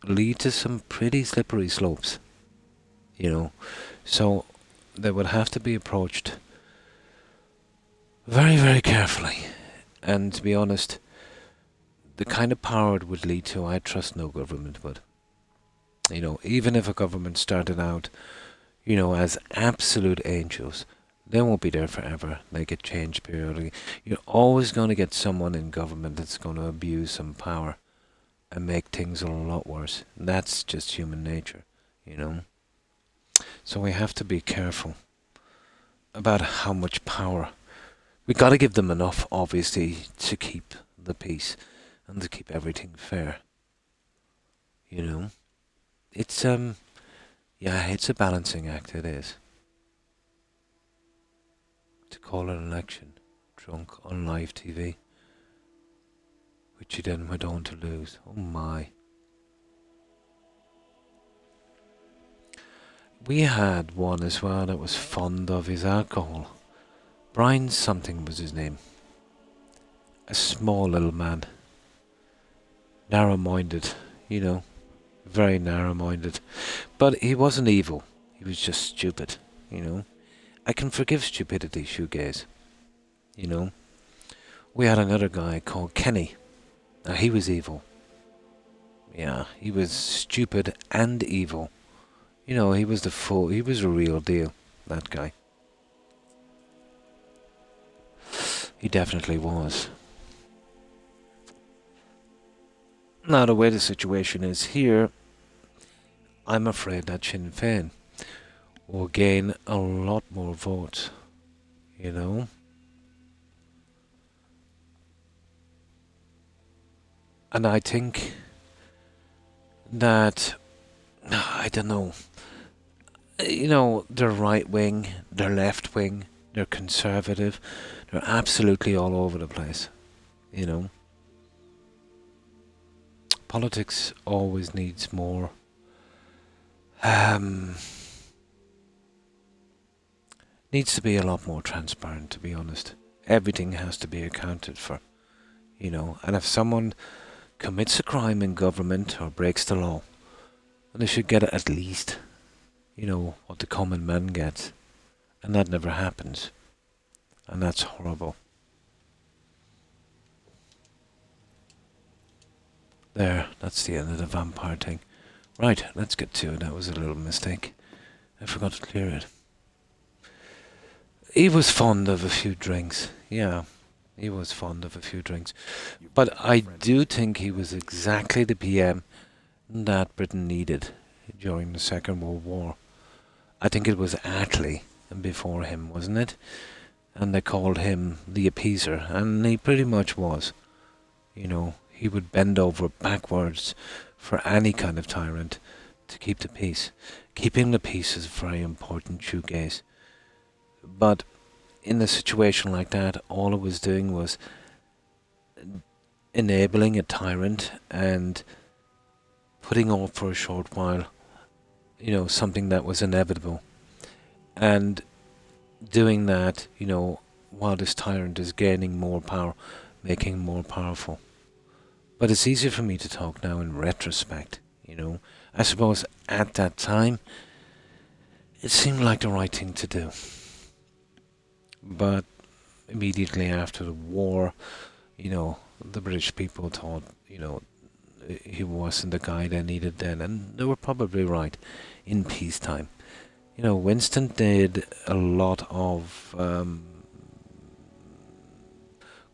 lead to some pretty slippery slopes. So they would have to be approached very, very carefully. And to be honest, the kind of power it would lead to, I trust no government would. Even if a government started out, as absolute angels, they won't be there forever. They get changed periodically. You're always going to get someone in government that's going to abuse some power and make things a lot worse. And that's just human nature, So we have to be careful about how much power. We got to give them enough, obviously, to keep the peace and to keep everything fair. It's it's a balancing act. It is. To call an election drunk on live TV, which he then went on to lose. Oh my. We had one as well that was fond of his alcohol. Brian something was his name. A small little man. Narrow-minded, very narrow-minded. But he wasn't evil. He was just stupid, I can forgive stupidity, shoegaze. We had another guy called Kenny. Now he was evil. Yeah, he was stupid and evil. He was he was the real deal, that guy. He definitely was. Now the way the situation is here, I'm afraid that Sinn Féin will gain a lot more votes, And I think that, I don't know, they're right wing, they're left wing, they're conservative, they're absolutely all over the place, Politics always needs more needs to be a lot more transparent, to be honest. Everything has to be accounted for, and if someone commits a crime in government or breaks the law, then they should get at least, what the common man gets. And that never happens. And that's horrible. There, that's the end of the vampire thing. Right, let's get to it. That was a little mistake. I forgot to clear it. He was fond of a few drinks. Yeah, he was fond of a few drinks. But I do think he was exactly the PM that Britain needed during the Second World War. I think it was Attlee before him, wasn't it? And they called him the appeaser, and he pretty much was. You know, he would bend over backwards for any kind of tyrant to keep the peace. Keeping the peace is very important, shoegaze. But in a situation like that, all it was doing was enabling a tyrant and putting off for a short while, you know, something that was inevitable. And doing that, you know, while this tyrant is gaining more power, making him more powerful. But it's easier for me to talk now in retrospect, you know. I suppose at that time, it seemed like the right thing to do. But immediately after the war, you know, the British people thought, you know, he wasn't the guy they needed then, and they were probably right in peacetime. You know, Winston did a lot of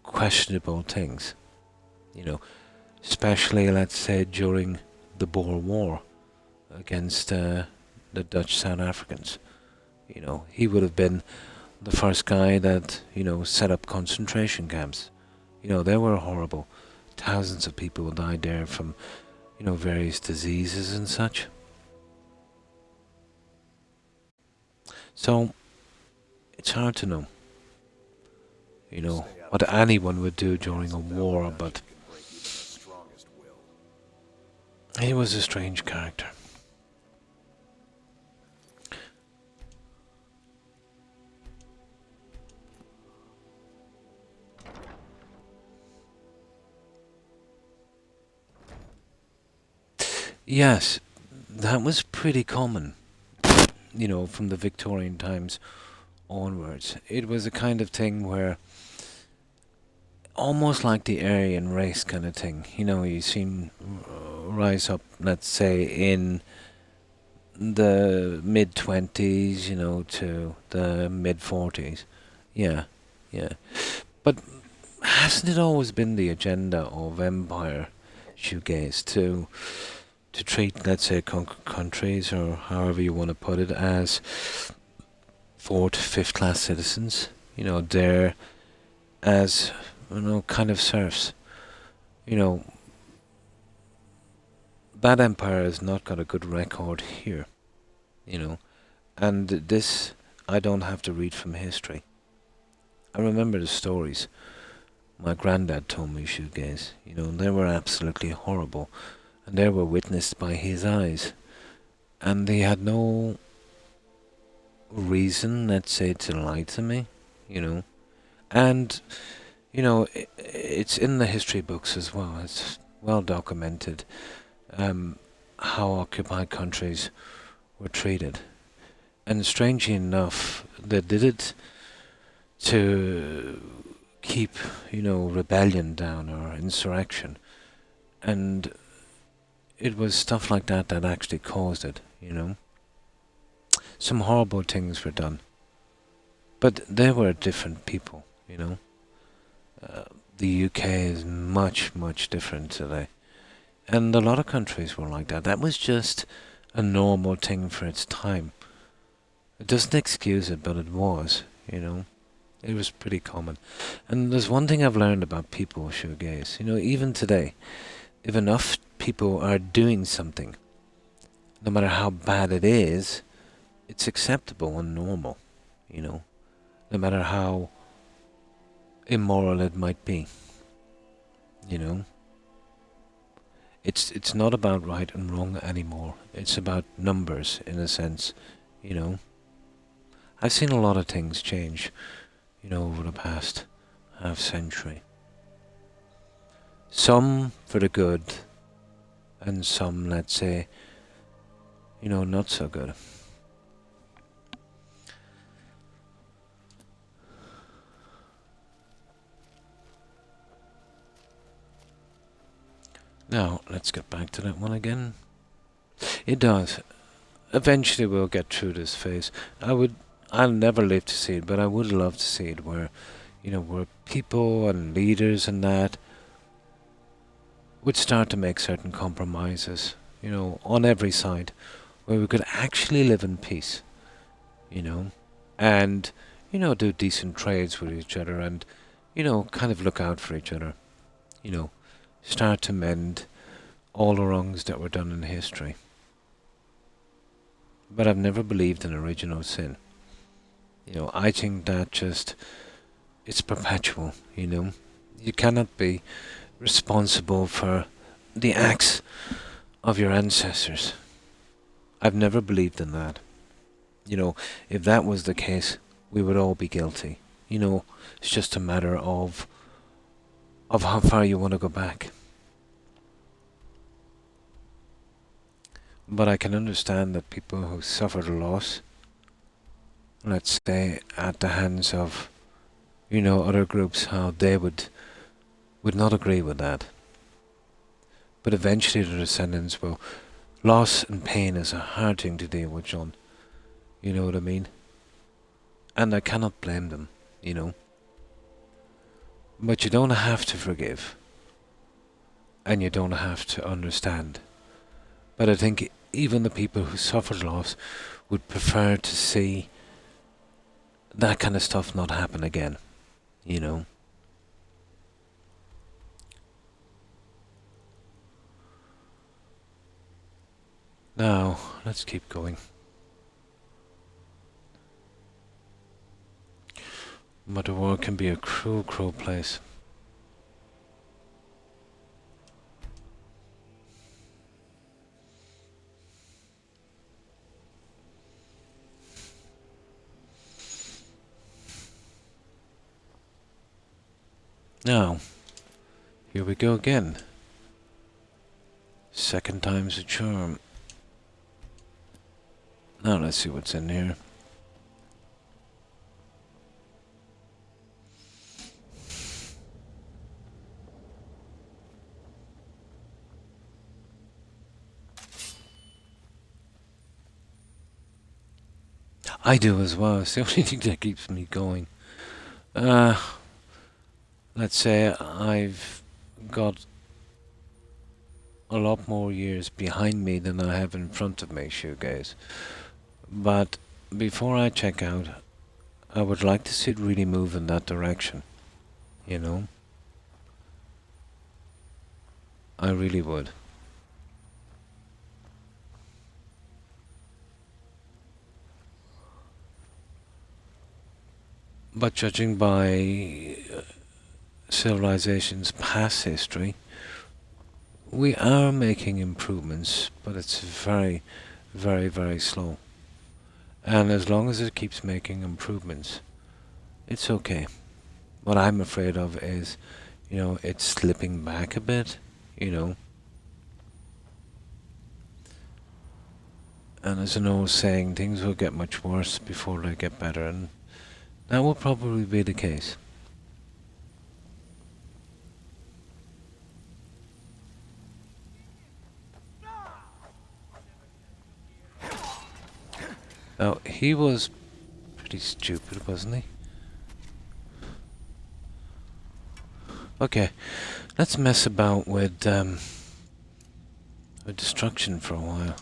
questionable things, you know, especially, let's say, during the Boer War against the Dutch South Africans. You know, he would have been the first guy that, you know, set up concentration camps. You know, they were horrible. Thousands of people died there from, you know, various diseases and such. So, it's hard to know, you know, what anyone would do during a war, but he was a strange character. Yes, that was pretty common, you know, from the Victorian times onwards. It was a kind of thing where, almost like the Aryan race kind of thing, you know, you seen rise up, let's say, in the mid-20s, you know, to the mid-40s. Yeah, yeah. But hasn't it always been the agenda of empire, shoegaze, to treat, let's say, countries, or however you want to put it, as fourth, fifth class citizens? You know, they're as, you know, kind of serfs. You know, that empire has not got a good record here, you know, and this I don't have to read from history. I remember the stories my granddad told me, shoegaze. You know, they were absolutely horrible, and they were witnessed by his eyes, and he had no reason, let's say, to lie to me, you know. And, you know, it's in the history books as well. It's well documented how occupied countries were treated. And strangely enough, they did it to keep, you know, rebellion down or insurrection. And it was stuff like that that actually caused it, you know. Some horrible things were done. But they were different people, you know. The UK is much, much different today. And a lot of countries were like that. That was just a normal thing for its time. It doesn't excuse it, but it was, you know. It was pretty common. And there's one thing I've learned about people, shoegaze. You know, even today, if enough people are doing something, no matter how bad it is, it's acceptable and normal, you know, no matter how immoral it might be, you know. It's not about right and wrong anymore. It's about numbers, in a sense, you know. I've seen a lot of things change, you know, over the past half century. Some for the good, and some, let's say, you know, not so good. Now, let's get back to that one again. It does. Eventually we'll get through this phase. I'll never live to see it, but I would love to see it where, where people and leaders and that would start to make certain compromises, on every side, where we could actually live in peace, and, do decent trades with each other and, kind of look out for each other, start to mend all the wrongs that were done in history. But I've never believed in original sin. I think that it's perpetual, You cannot be responsible for the acts of your ancestors. I've never believed in that. If that was the case, we would all be guilty. It's just a matter of how far you want to go back. But I can understand that people who suffered loss, let's say, at the hands of, other groups, how they would not agree with that. But eventually the descendants will. Loss and pain is a hard thing to deal with, John. You know what I mean? And I cannot blame them, But you don't have to forgive. And you don't have to understand. But I think even the people who suffered loss would prefer to see that kind of stuff not happen again, Now, let's keep going. But the world can be a cruel, cruel place. Now, here we go again. Second time's a charm. Now let's see what's in here. I do as well. It's the only thing that keeps me going. Let's say I've got a lot more years behind me than I have in front of me, shoegaze. But before I check out, I would like to see it really move in that direction. I really would. But judging by civilization's past history, we are making improvements, but it's very, very, very slow. And as long as it keeps making improvements, it's okay. What I'm afraid of is, it's slipping back a bit, And as an old saying, things will get much worse before they get better, and that will probably be the case. Now, he was pretty stupid, wasn't he? Okay, let's mess about with destruction for a while.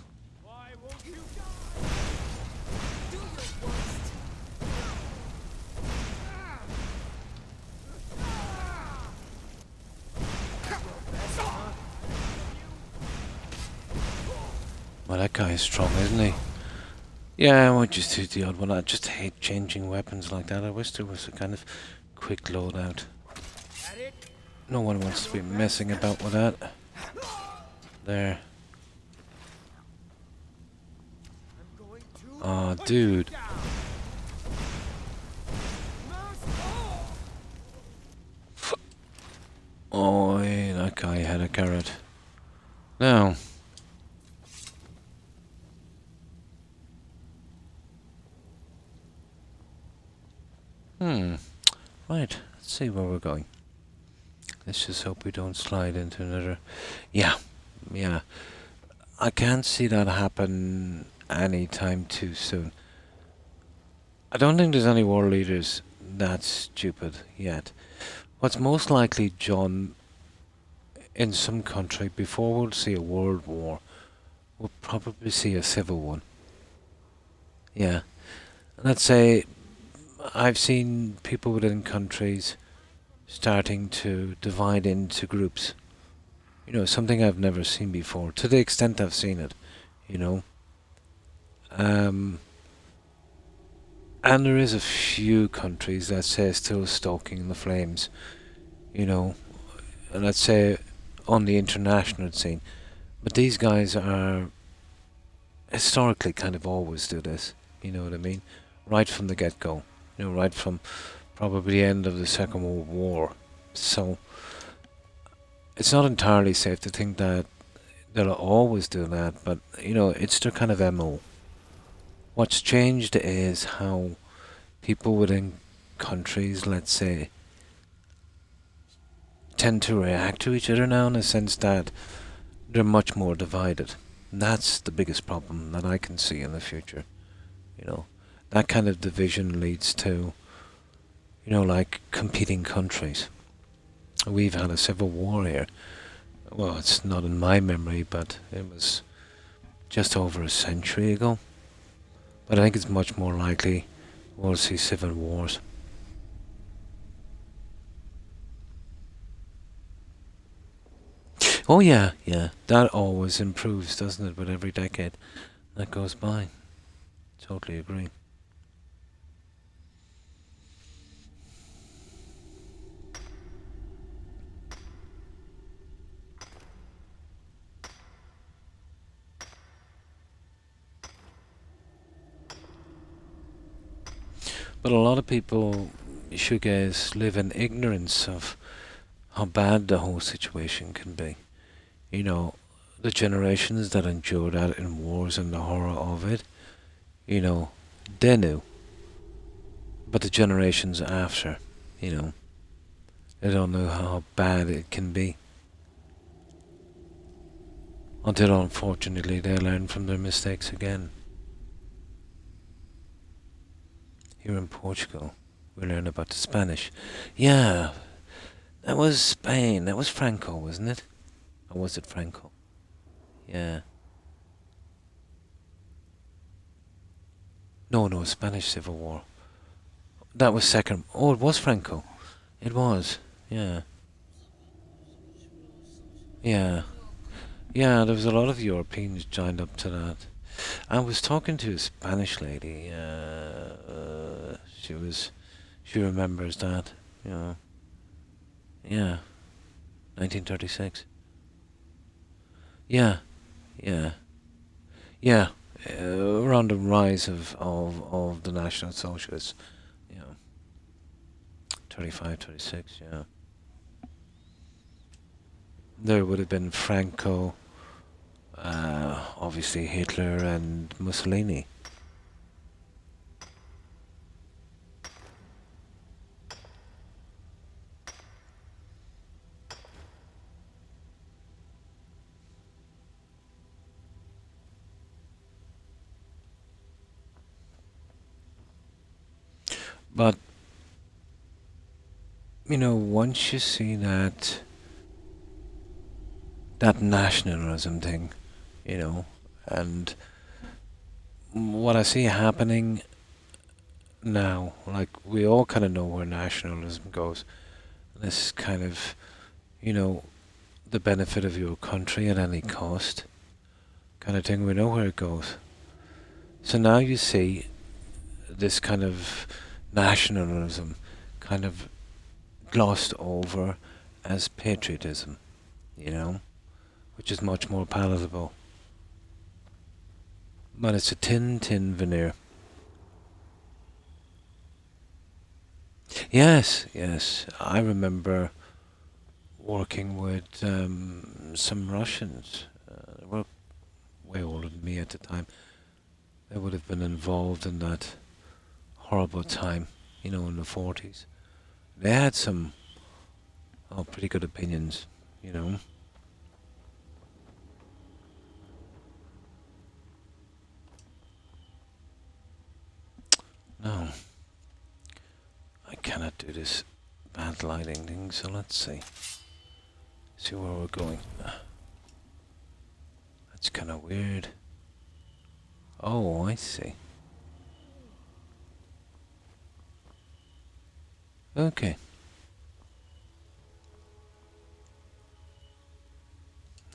Well, that guy is strong, isn't he? Yeah, I might just do the odd one. I just hate changing weapons like that. I wish there was a kind of quick loadout. No one wants to be messing about with that. There. Aw, dude. Oh, yeah, that guy had a carrot. Now. Right, let's see where we're going. Let's just hope we don't slide into another. Yeah, yeah. I can't see that happen anytime too soon. I don't think there's any world leaders that stupid yet. What's most likely, John, in some country, before we'll see a world war, we'll probably see a civil one. Yeah. Let's say I've seen people within countries starting to divide into groups. You know, something I've never seen before, to the extent I've seen it, you know. And there is a few countries that say still stoking the flames, you know, and let's say on the international scene. But these guys are historically kind of always do this, you know what I mean? Right from the get-go, you know, right from probably the end of the Second World War. So it's not entirely safe to think that they'll always do that, but you know, it's their kind of MO. What's changed is how people within countries, let's say, tend to react to each other now, in the sense that they're much more divided. And that's the biggest problem that I can see in the future. You know, that kind of division leads to, you know, like competing countries. We've had a civil war here. Well, it's not in my memory, but it was just over a century ago. But I think it's much more likely we'll see civil wars. Oh yeah, yeah. That always improves, doesn't it, with every decade that goes by. Totally agree. But a lot of people, shoegaze, live in ignorance of how bad the whole situation can be. You know, the generations that endured that in wars and the horror of it, you know, they knew. But the generations after, you know, they don't know how bad it can be. Until unfortunately they learn from their mistakes again. Here in Portugal, we learn about the Spanish. Yeah, that was Spain. That was Franco, wasn't it? Or was it Franco? Yeah. No, no, Spanish Civil War. That was second. Oh, it was Franco. It was. Yeah. Yeah. Yeah, there was a lot of Europeans joined up to that. I was talking to a Spanish lady. She remembers that. You know. Yeah. 1936. Yeah. Yeah. Yeah. Around the rise of the National Socialists. You know. 35, 36, yeah. There would have been Franco, obviously Hitler and Mussolini. But, you know, once you see that nationalism thing, you know, and what I see happening now, like we all kind of know where nationalism goes. This kind of, you know, the benefit of your country at any cost kind of thing. We know where it goes. So now you see this kind of nationalism kind of glossed over as patriotism, you know, which is much more palatable. But it's a tin veneer. Yes, yes. I remember working with some Russians. They were way older than me at the time. They would have been involved in that horrible time, you know, in the 40s. They had some Oh, pretty good opinions, you know. No. I cannot do this bad lighting thing, so let's see. See where we're going. That's kind of weird. Oh, I see. Okay.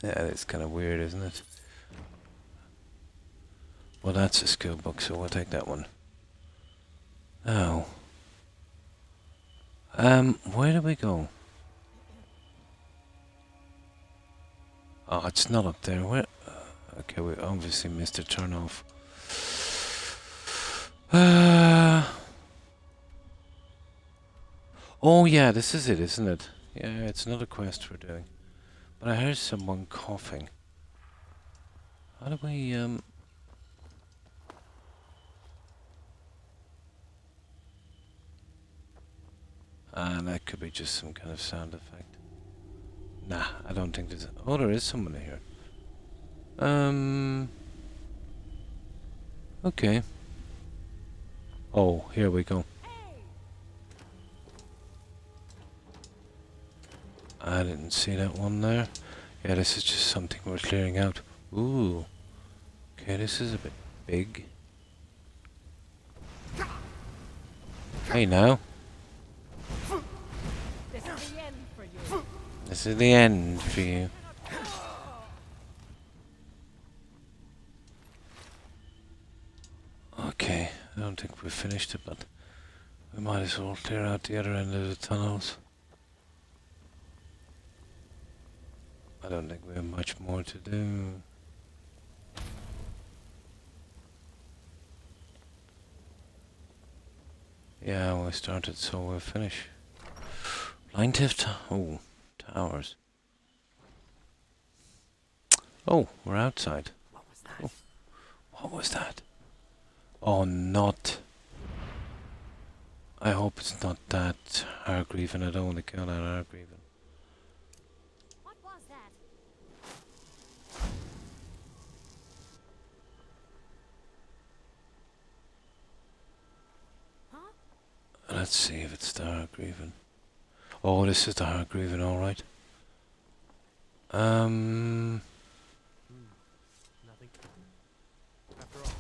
Yeah, it's kind of weird, isn't it? Well, that's a skill book, so we'll take that one. Now, where do we go? Oh, it's not up there. Where? Okay, we obviously missed a turn off. Oh yeah, this is it, isn't it? Yeah, it's another quest we're doing. But I heard someone coughing. How do we, that could be just some kind of sound effect. Nah, I don't think there's... Oh, there is someone here. Okay. Oh, here we go. I didn't see that one there. Yeah, this is just something we're clearing out. Ooh. Okay, this is a bit big. Hey now. This is the end for you. This is the end for you. Okay, I don't think we've finished it, but we might as well clear out the other end of the tunnels. I don't think we have much more to do. Yeah, we started, so we'll finish. Blind Tift? Oh, towers. Oh, we're outside. What was that? Oh, what was that? Oh, not. I hope it's not that Hargreaven. I don't want to kill that Hargreaven. What was that? Huh? Let's see if it's the Hargreaven. Oh, this is the Hargreaven, alright. Nothing. After all.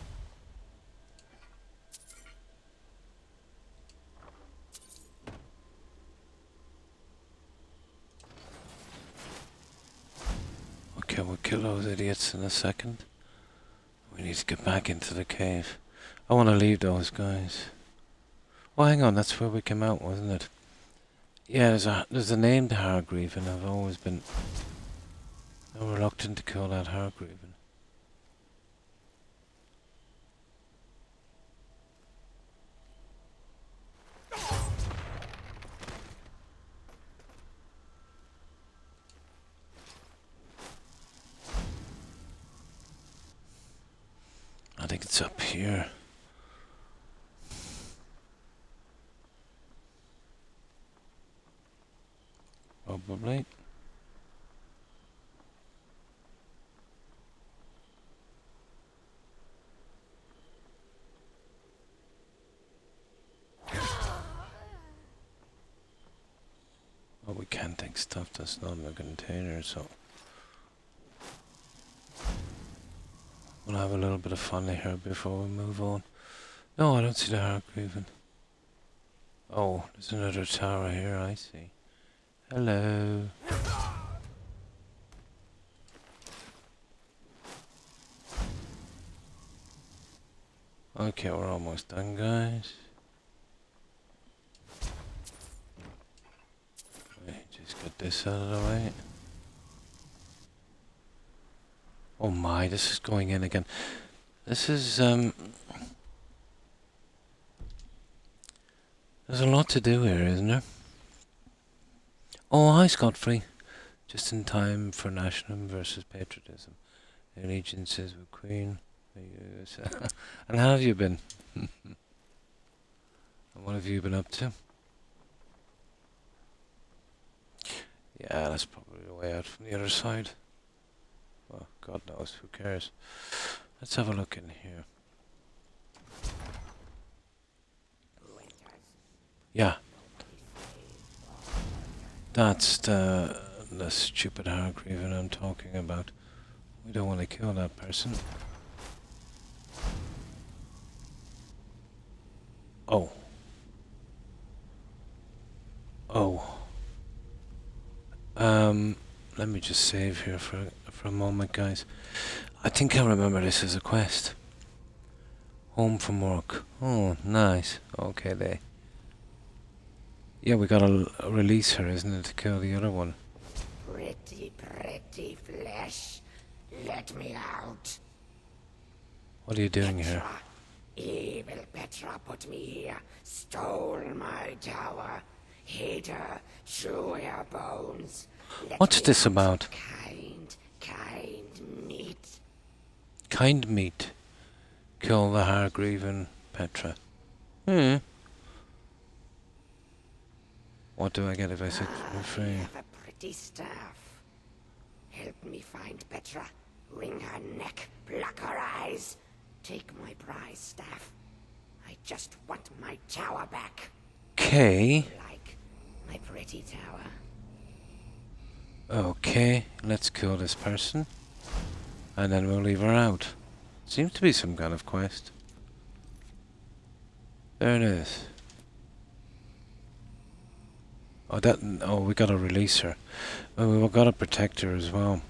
Okay, we'll kill those idiots in a second. We need to get back into the cave. I want to leave those guys. Well, hang on, that's where we came out, wasn't it? Yeah, there's a named Hargreaven. I've always been reluctant to kill that Hargreaven. I think it's up here. Probably. Oh, we can't take stuff that's not in a container, so we'll have a little bit of fun here before we move on. No, I don't see the Hargreaven. Oh, there's another tower here, I see. Hello. Okay, we're almost done, guys. Wait, just get this out of the way. Oh my, this is going in again. This is, there's a lot to do here, isn't there? Oh, hi, Scot-free. Just in time for nationalism versus patriotism. Allegiances with Queen. And how have you been? And what have you been up to? That's probably the way out from the other side. Well, God knows, who cares? Let's have a look in here. Yeah. That's the stupid Hargreaven I'm talking about. We don't want to kill that person. Oh. Oh. Let me just save here for a moment, guys. I think I remember this as a quest. Home from work. Oh, nice. Okay, they. Yeah, we gotta release her, isn't it, to kill the other one? Pretty flesh. Let me out. What are you doing here? Evil Petra put me here, stole my tower, hid her, chew her bones. What's this about? Kind meat. Kind meat. Kill the Hargreaven Petra. What do I get if I set me free? I have a pretty staff. Help me find Petra. Wring her neck, pluck her eyes. Take my prize staff. I just want my tower back. Okay. Like my pretty tower. Okay, let's kill this person. And then we'll leave her out. Seems to be some kind of quest. There it is. Oh, we gotta release her. Well, we've gotta protect her as well.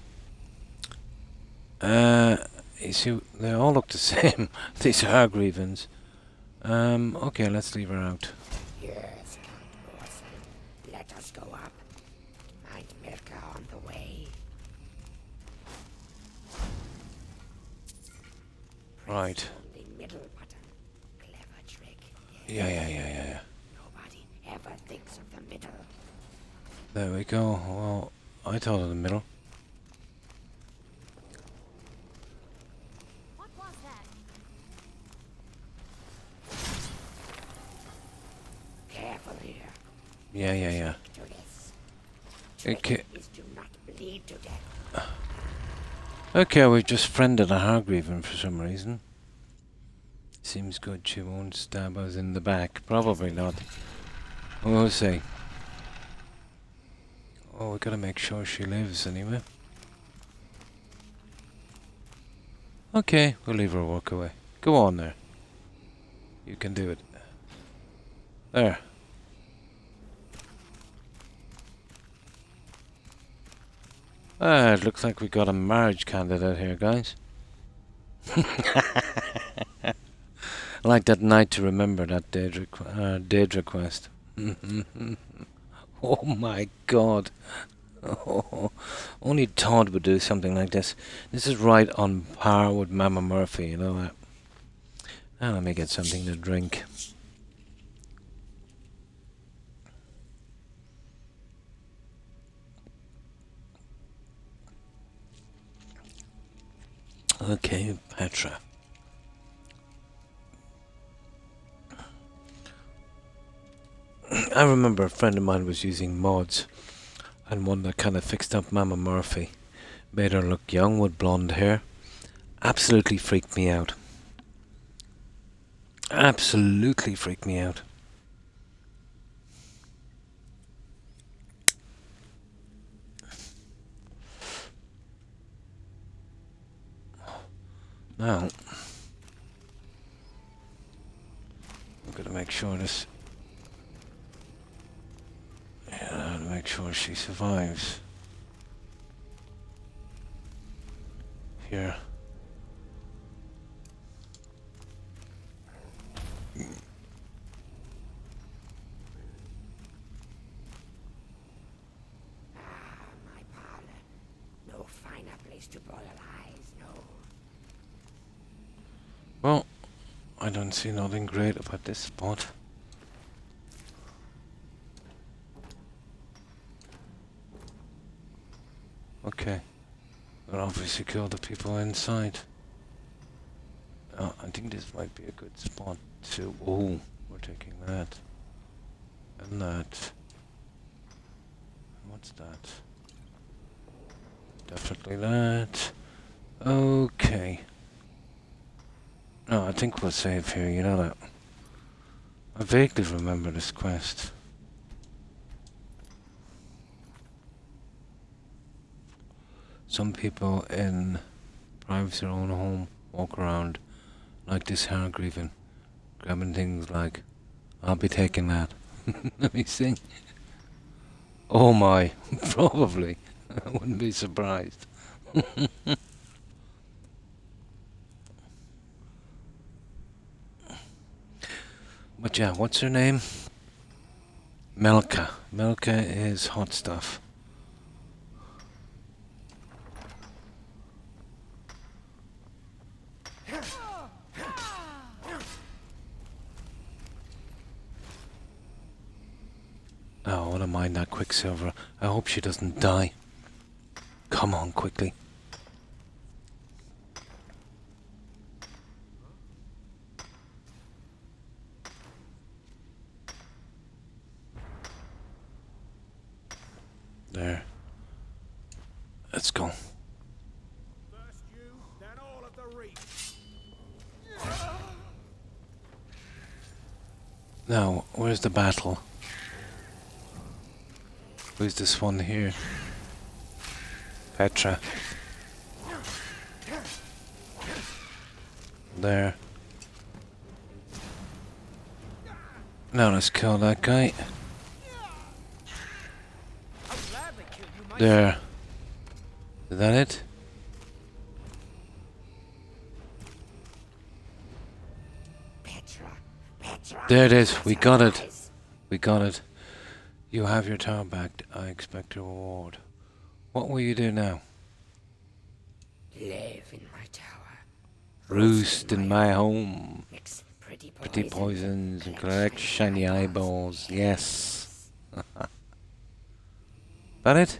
You see, they all look the same. These Hargreavens. Okay, let's leave her out. Yes, Count Orson. Let us go up. Find Milka on the way. Right. The middle button. Clever trick. Yeah. Nobody ever thinks of the middle. There we go. Well, I thought of the middle. What was that? Careful here. Yeah. To this. Okay. Is do not bleed to death. Okay, we've just friended a Hargreaven for some reason. Seems good. She won't stab us in the back. Probably not. We'll see. Oh, we gotta make sure she lives anyway. Okay, we'll leave her walk away. Go on there. You can do it. There. It looks like we got a marriage candidate here, guys. I like that night to remember that Daedra quest. Oh my god. Oh, only Todd would do something like this. This is right on par with Mama Murphy, you know that. Now let me get something to drink. Okay, Petra. I remember a friend of mine was using mods, and one that kind of fixed up Mama Murphy, made her look young with blonde hair. Absolutely freaked me out. Absolutely freaked me out. Now, I'm gonna make sure this. Yeah, to make sure she survives. Here. My parlor. No finer place to boil eyes, no. Well, I don't see nothing great about this spot. Okay. We'll obviously kill the people inside. I think this might be a good spot to... Oh, we're taking that. And that. What's that? Definitely that. Okay. No, I think we'll save here, you know that. I vaguely remember this quest. Some people in privacy of their own home walk around like this Hargreaven, grabbing things like, I'll be taking that. Let me see. Oh my, probably. I wouldn't be surprised. But yeah, what's her name? Melka. Melka is hot stuff. Oh, I want to mine that Quicksilver. I hope she doesn't die. Come on, quickly. There. Let's go. First you, then all of the reach. Now, where's the battle? Who's this one here? Petra. There. Now let's kill that guy. I'll gladly kill you, my There. Is that it? Petra. There it is. We got it. Eyes. We got it. You have your tower back. I expect a reward. What will you do now? Live in my tower. Roost in my home. Mix pretty Poisons and collect shiny eyeballs. Yes. That it?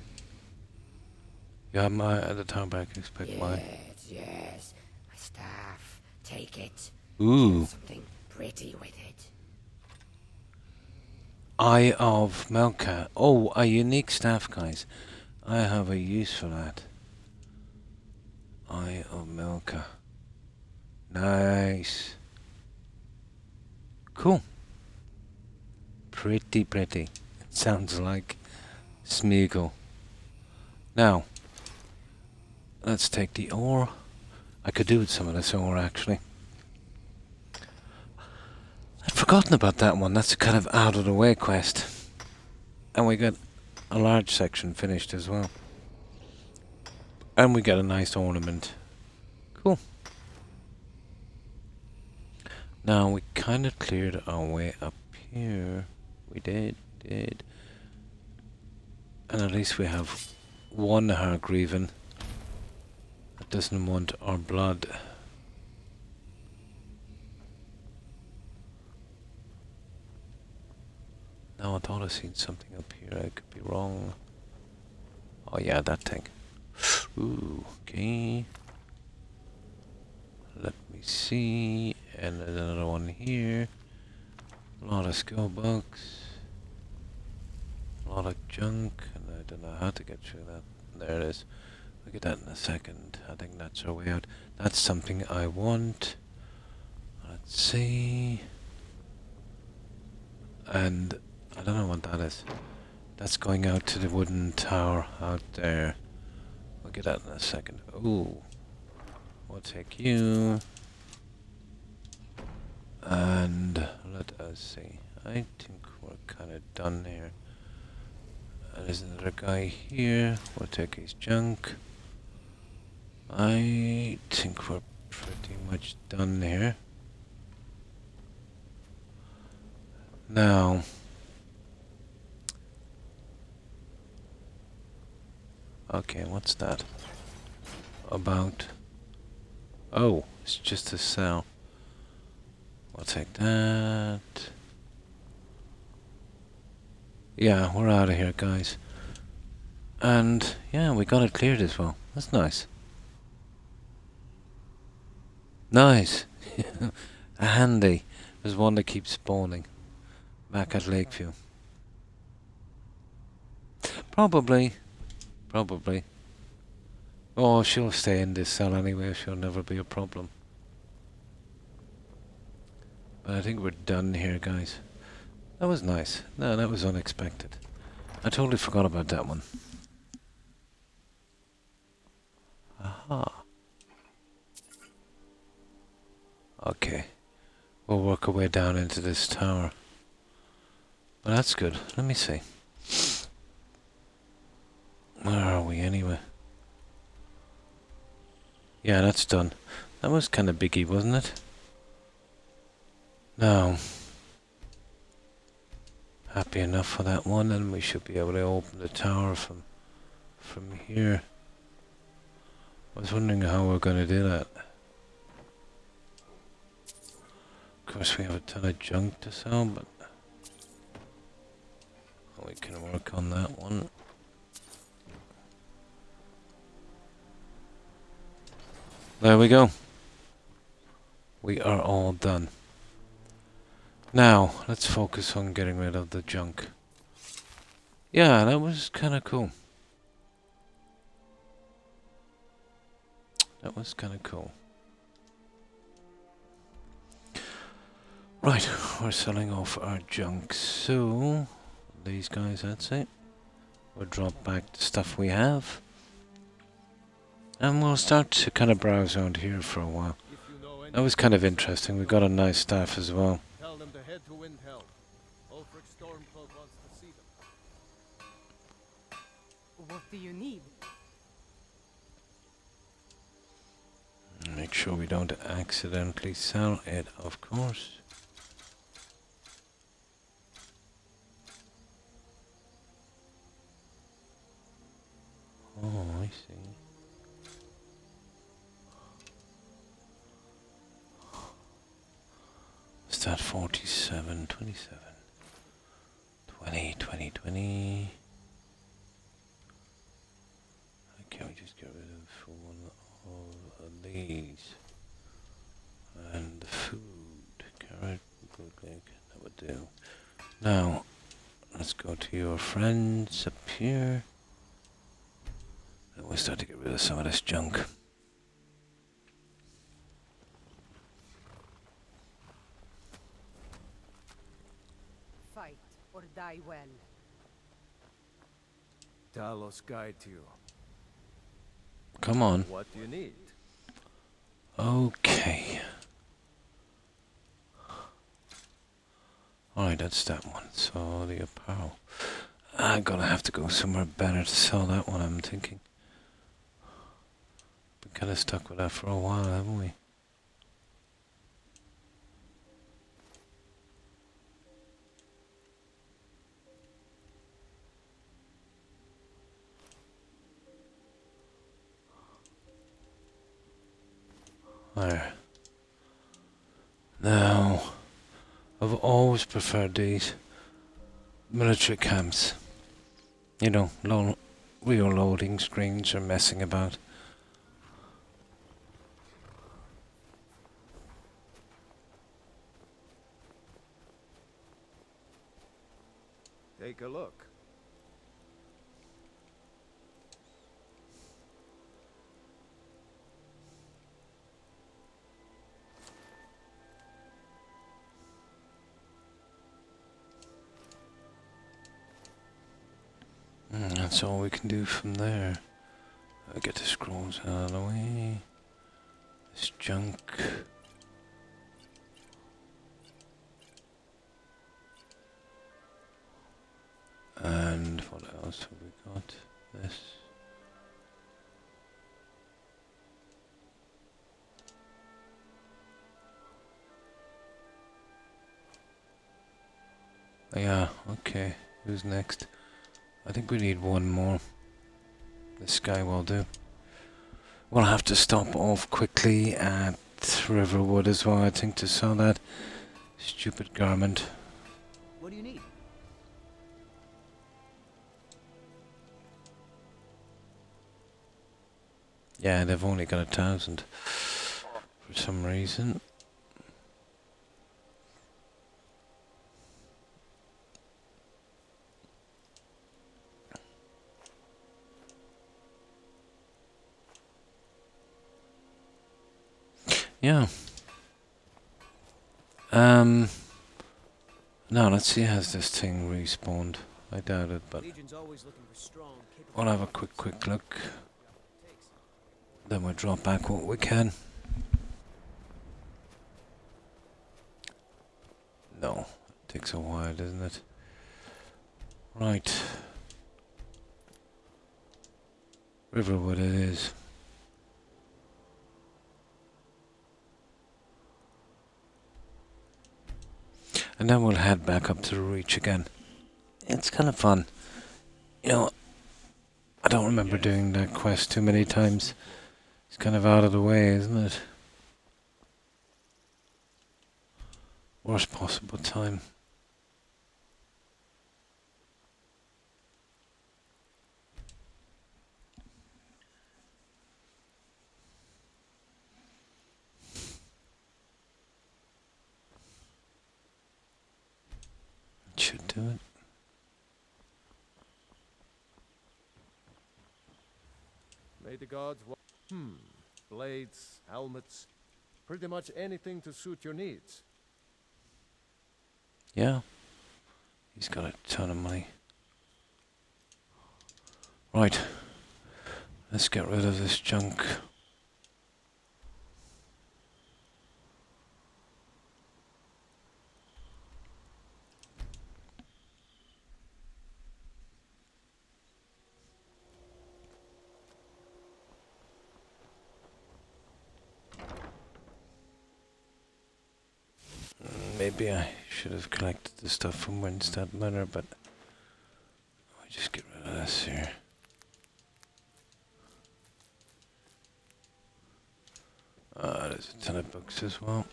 You have the tower back. Expect mine. Yes. My staff. Take it. Ooh. Do something pretty with it. Eye of Melka. Oh, a unique staff, guys. I have a use for that. Eye of Melka. Nice. Cool. Pretty. It sounds like Smeagol. Now, let's take the ore. I could do with some of this ore, actually. I'd forgotten about that one. That's kind of out of the way quest. And we got a large section finished as well. And we got a nice ornament. Cool. Now we kind of cleared our way up here. We did. And at least we have one Hargreaven that doesn't want our blood. Now I thought I seen something up here. I could be wrong. Oh yeah, that thing. Ooh, okay. Let me see. And there's another one here. A lot of skull bugs. A lot of junk. And I don't know how to get through that. There it is. Look at that in a second. I think that's our way out. That's something I want. Let's see. And I don't know what that is. That's going out to the wooden tower out there. We'll get that in a second. Ooh. We'll take you. And let us see. I think we're kind of done here. And there's another guy here. We'll take his junk. I think we're pretty much done here. Now, okay, what's that about? Oh, it's just a cell. We'll take that. Yeah, we're out of here, guys. And yeah, we got it cleared as well. That's nice. Nice. Handy. There's one that keeps spawning back at Lakeview. Probably. Oh, she'll stay in this cell anyway. She'll never be a problem. But I think we're done here, guys. That was nice. No, that was unexpected. I totally forgot about that one. Aha. Okay. We'll work our way down into this tower. But that's good. Let me see. Where are we anyway? Yeah, that's done. That was kind of biggy, wasn't it? Now, happy enough for that one, and we should be able to open the tower from here. I was wondering how we're going to do that. Of course, we have a ton of junk to sell, but we can work on that one. There we go. We are all done. Now, let's focus on getting rid of the junk. Yeah, that was kind of cool. That was kind of cool. Right, we're selling off our junk. So, these guys, that's it. We'll drop back the stuff we have. And we'll start to kind of browse around here for a while. If you know any That was kind of interesting. We got a nice staff as well. tell them to head to Windhelm. Ulfric Stormcloak wants to see them. What do you need? Make sure we don't accidentally sell it, of course. Oh, I see. Is that 47, 27, 20, 20, 20? Can we just get rid of one of these? And the food, carrot, good egg, that would do. Now, let's go to your friends up here. And we'll start to get rid of some of this junk. Fight or die well. Talos guide you. Come on. What do you need? Okay. Alright, that's that one. So, the apparel. I'm gonna have to go somewhere better to sell that one, I'm thinking. Been kinda stuck with that for a while, haven't we? There. Now, I've always preferred these military camps. You know, real loading screens or messing about. Take a look. That's all we can do from there. I get the scrolls out of the way. This junk. And what else have we got? This. Yeah, okay. Who's next? I think we need one more. This guy will do. We'll have to stop off quickly at Riverwood as well, I think, to sell that stupid garment. What do you need? Yeah, they've only got 1,000 for some reason. Yeah. Now let's see, has this thing respawned? I doubt it, but Legion's always looking for strong, capable we'll have a fighters. quick look. Then we'll drop back what we can. No, it takes a while, doesn't it? Right. Riverwood it is. And then we'll head back up to the Reach again. It's kind of fun. You know, I don't remember doing that quest too many times. It's kind of out of the way, isn't it? Worst possible time. Should do it. May the gods blades, helmets, pretty much anything to suit your needs. Yeah. He's got a ton of money. Right. Let's get rid of this junk. Maybe I should have collected the stuff from Winstead Manor, but I'll just get rid of this here. There's a ton of books as well.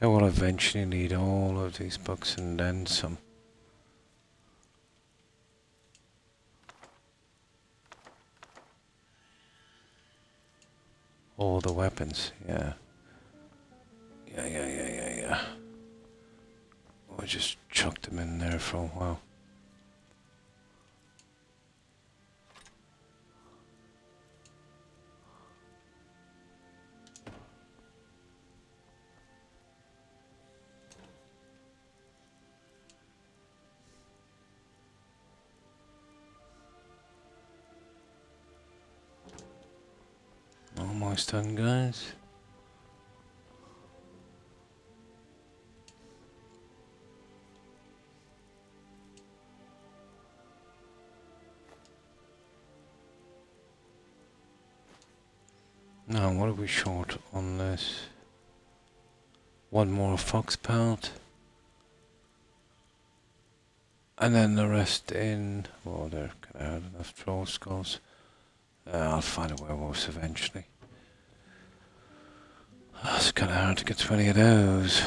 I will eventually need all of these books and then some. All the weapons, yeah. Yeah. I'll just chuck them in there for a while. Almost done, guys. Now, what are we short on this? One more fox pelt. And then the rest in... Well, they're kind of had enough troll skulls. I'll find a werewolf eventually. It's kind of hard to get 20 of those.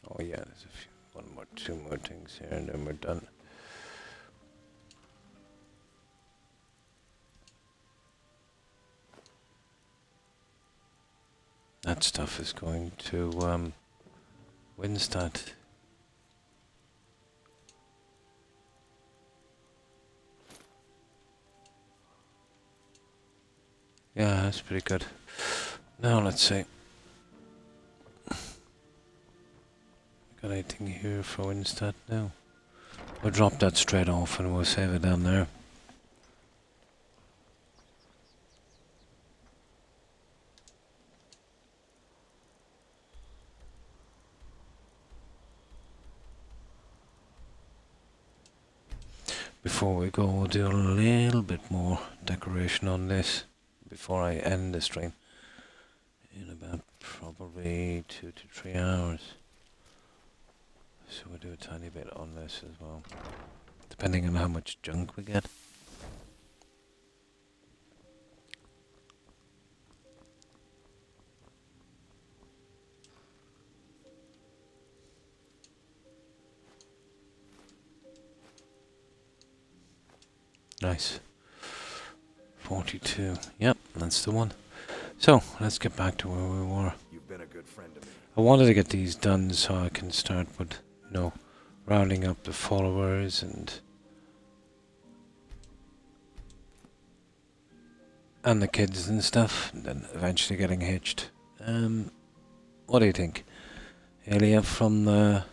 Oh yeah, there's two more things here and then we're done. That stuff is going to Winstead. Yeah, that's pretty good. Now let's see. Got anything here for Winstead? No. We'll drop that straight off and we'll save it down there. Before we go, we'll do a little bit more decoration on this before I end the stream in about probably 2 to 3 hours. So we'll do a tiny bit on this as well, depending on how much junk we get. Nice. 42. Yep, that's the one. So, let's get back to where we were. You've been a good friend to me. I wanted to get these done so I can start with, rounding up the followers and and the kids and stuff, and then eventually getting hitched. What do you think? Elia from the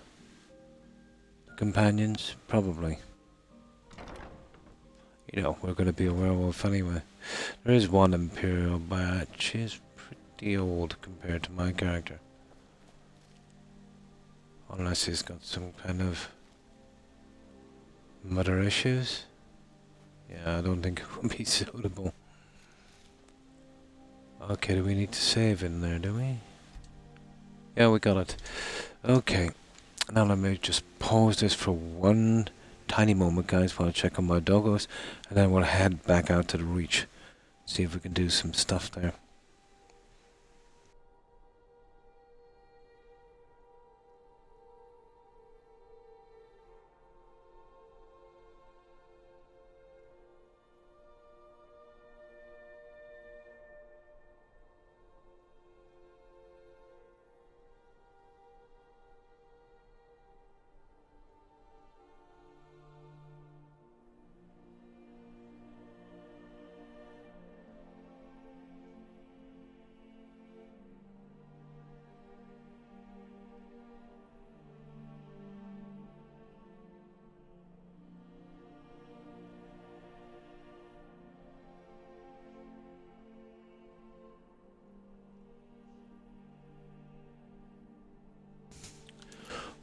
companions? Probably. You know, we're going to be a werewolf anyway. There is one Imperial badge. She's pretty old compared to my character. Unless he's got some kind of mother issues. Yeah, I don't think it would be suitable. Okay, do we need to save in there, do we? Yeah, we got it. Okay. Now let me just pause this for one tiny moment, guys, while I check on my doggos, and then we'll head back out to the Reach. See if we can do some stuff there.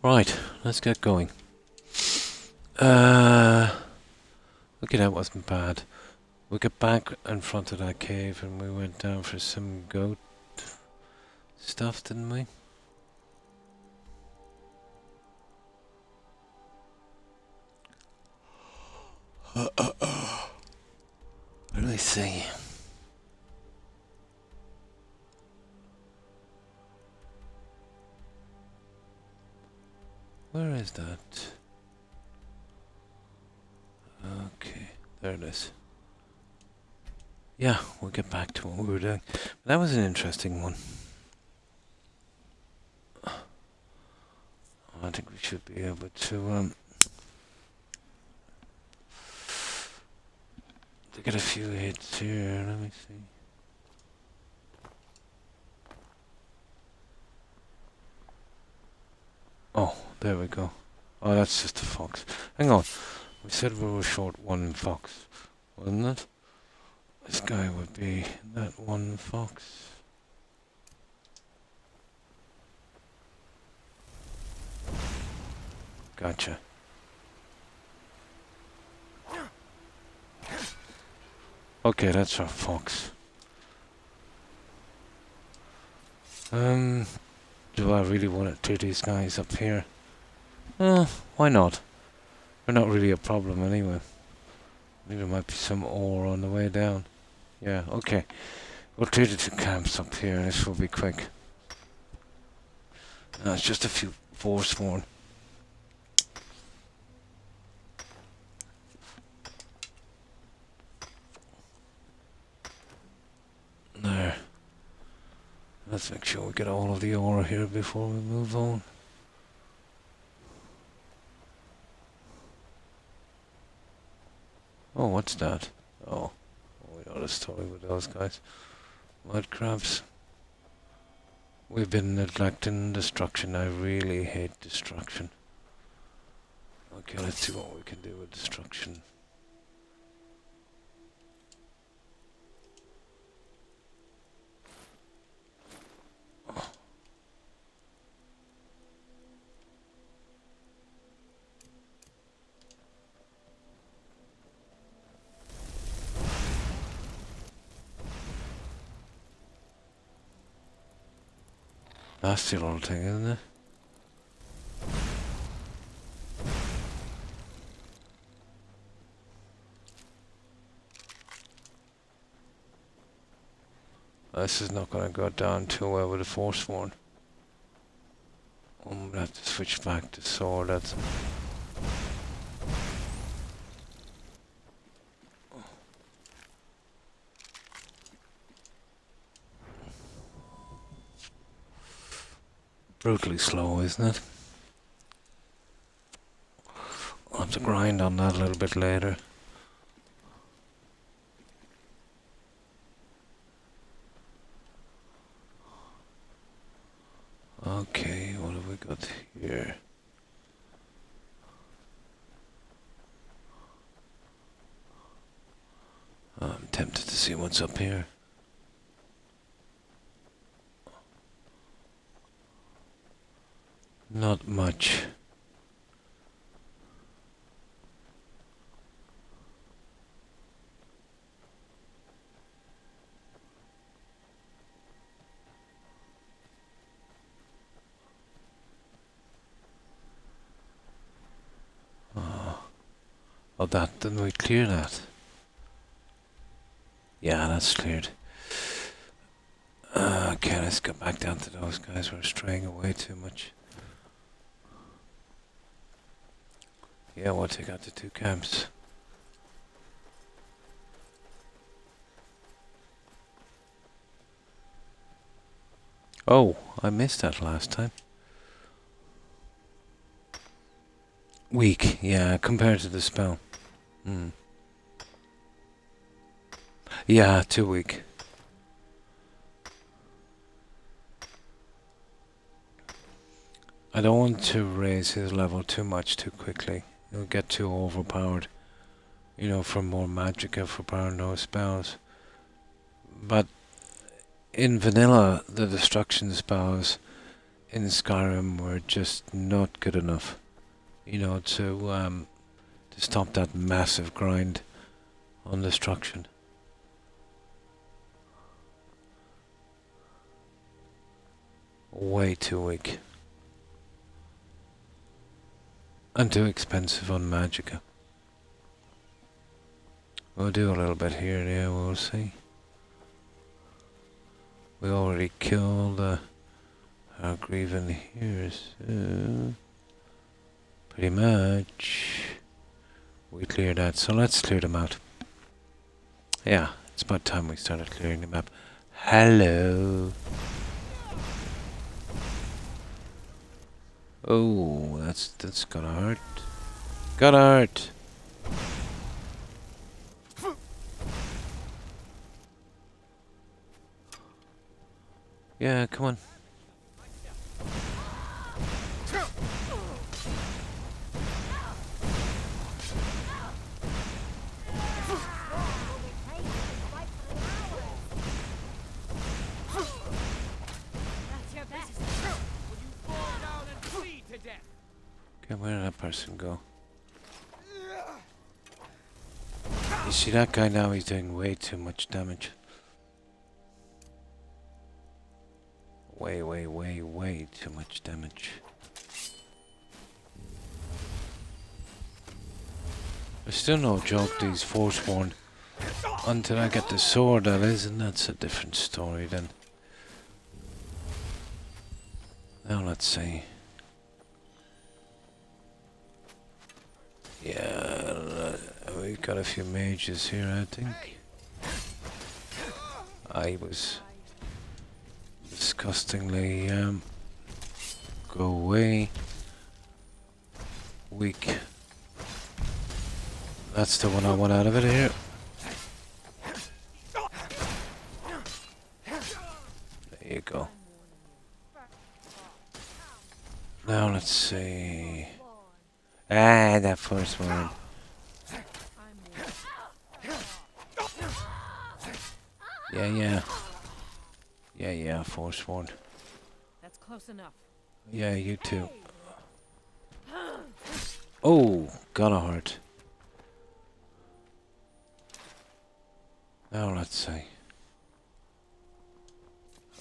Right, let's get going. Okay, that wasn't bad. We got back in front of that cave and we went down for some goat stuff, didn't we? What do I see? Where is that? Okay, there it is. Yeah, we'll get back to what we were doing. That was an interesting one. I think we should be able to get a few hits here. Let me see. Oh, there we go. Oh, that's just a fox. Hang on. We said we were short one fox, wasn't it? This guy would be that one fox. Gotcha. Okay, that's our fox. Do I really want to do these guys up here? Why not? They're not really a problem anyway. Maybe there might be some ore on the way down. Yeah, okay. We'll do the two camps up here. This will be quick. It's just a few forsworn. There. Let's make sure we get all of the ore here before we move on. Oh, what's that? Oh, we know the story with those guys. Mud crabs. We've been neglecting destruction. I really hate destruction. Okay, let's see what we can do with destruction. Nasty little thing, isn't it? This is not going to go down too well with the forsworn. I'm going to have to switch back to sword. That's brutally slow, isn't it? I'll have to grind on that a little bit later. Okay, what have we got here? I'm tempted to see what's up here. Not much. Oh, that, didn't we clear that? Yeah, that's cleared. Okay, let's go back down to those guys. We're straying away too much. Yeah, we'll take out the 2 camps. Oh, I missed that last time. Weak, yeah, compared to the spell. Yeah, too weak. I don't want to raise his level too much too quickly. He'll get too overpowered. You know, for more magicka for powering those spells. But in vanilla, the destruction spells in Skyrim were just not good enough. You know, to stop that massive grind on destruction. Way too weak. And too expensive on magicka. We'll do a little bit here and there, we'll see. We already killed our grieving here, so pretty much we cleared that. So let's clear them out. Yeah, it's about time we started clearing the map. Hello. Oh, that's gonna hurt. Gonna hurt. Yeah, come on. Okay, where did that person go? You see that guy now? He's doing way too much damage. Way too much damage. There's still no joke, these Forsworn. Until I get the sword, that is, and that's a different story then. Now let's see. Yeah, we've got a few mages here, I think. I was disgustingly go away. Weak. That's the one I want out of it here. There you go. Now let's see. Ah, that first one. Yeah, Forsworn. That's close enough. Yeah, you too. Oh, gonna hurt. Now let's see.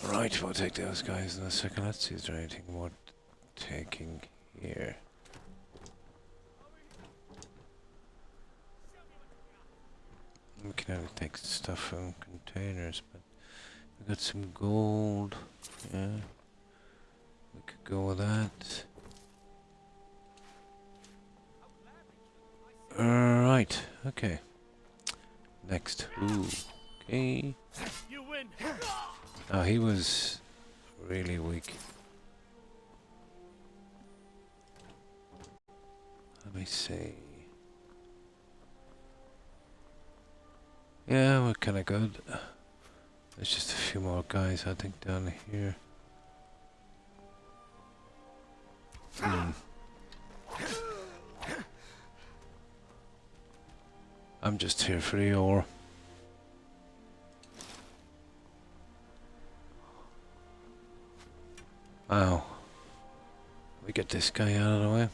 Right, we'll take those guys in a second. Let's see, is there anything worth taking here? We can only take stuff from containers, but we got some gold. Yeah, we could go with that. Right, okay. Next. Ooh, okay. Oh, he was really weak. Let me see. Yeah, we're kinda good. There's just a few more guys, I think, down here. I'm just here for the ore. Wow. We get this guy out of the way.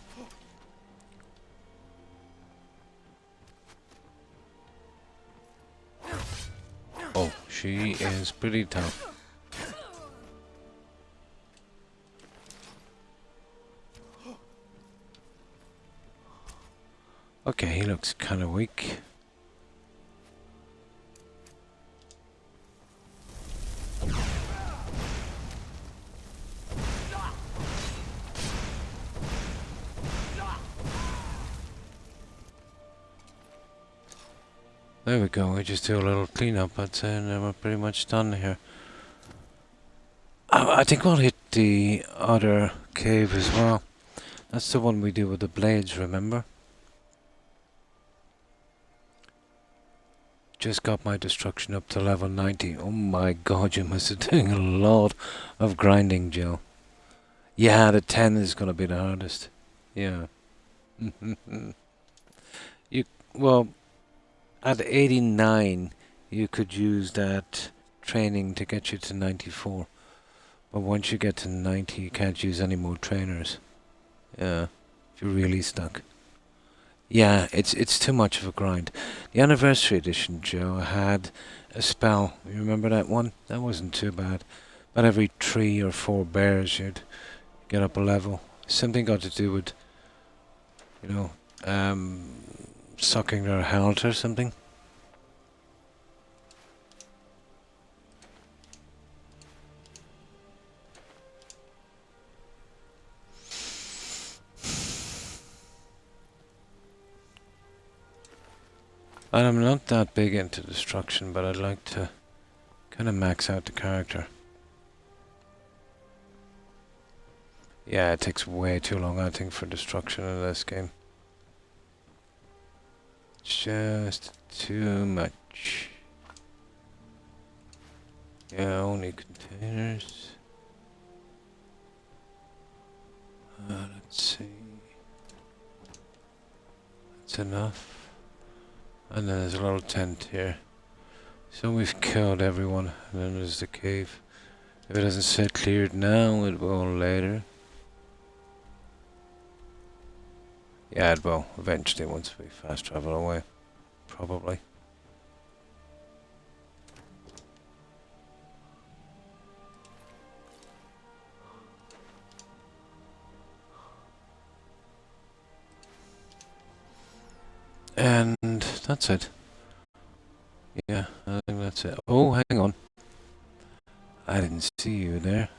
Oh, she is pretty tough. Okay, he looks kind of weak. There we go, we just do a little cleanup, I'd say, and then we're pretty much done here. I think we'll hit the other cave as well. That's the one we do with the blades, remember? Just got my destruction up to level 90. Oh my god, you must be doing a lot of grinding, Jill. Yeah, the 10 is going to be the hardest. Yeah. Well, at 89, you could use that training to get you to 94. But once you get to 90, you can't use any more trainers. Yeah, if you're really stuck. Yeah, it's too much of a grind. The Anniversary Edition, Joe, had a spell. You remember that one? That wasn't too bad. But every 3 or 4 bears, you'd get up a level. Something got to do with, you know, sucking their health or something. And I'm not that big into destruction, but I'd like to kind of max out the character. Yeah, it takes way too long, I think, for destruction in this game. Just too much. Yeah, only containers. Let's see. That's enough. And then there's a little tent here. So we've killed everyone. And then there's the cave. If it doesn't say cleared now, it will later. Yeah, it will eventually once we fast travel away. Probably. And that's it. Yeah, I think that's it. Oh, hang on. I didn't see you there.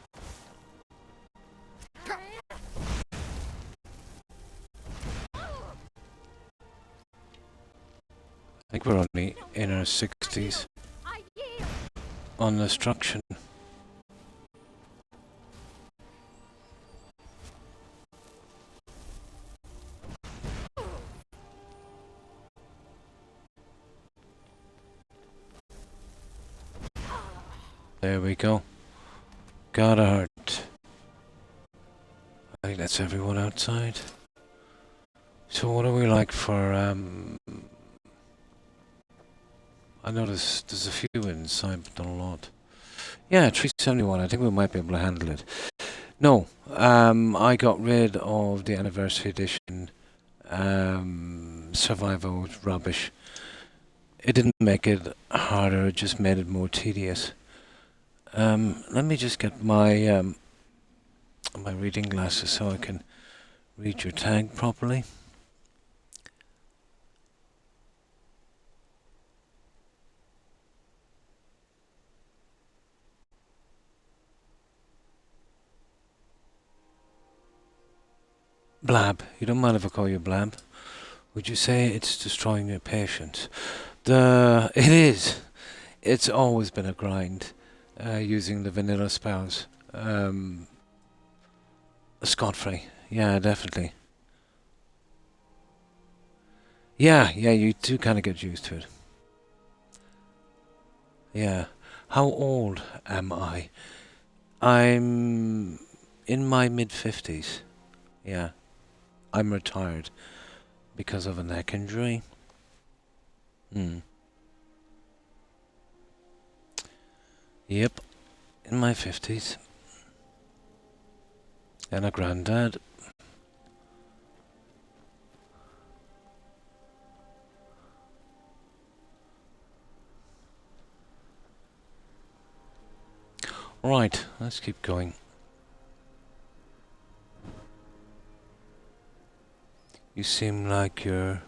I think we're only in our 60s on destruction. There we go. Got a heart. I think that's everyone outside. So what are we like for, I noticed there's a few inside, but not a lot. Yeah, 371, I think we might be able to handle it. No, I got rid of the Anniversary Edition. Survival was rubbish. It didn't make it harder, it just made it more tedious. Let me just get my my reading glasses so I can read your tag properly. Blab. You don't mind if I call you Blab? Would you say it's destroying your patience? It is. It's always been a grind. Using the vanilla spells. Scot-free. Yeah, definitely. Yeah, you do kind of get used to it. Yeah. How old am I? I'm in my mid-50s. Yeah. I'm retired because of a neck injury. Yep. In my 50s. And a granddad. Right, let's keep going. You seem like you're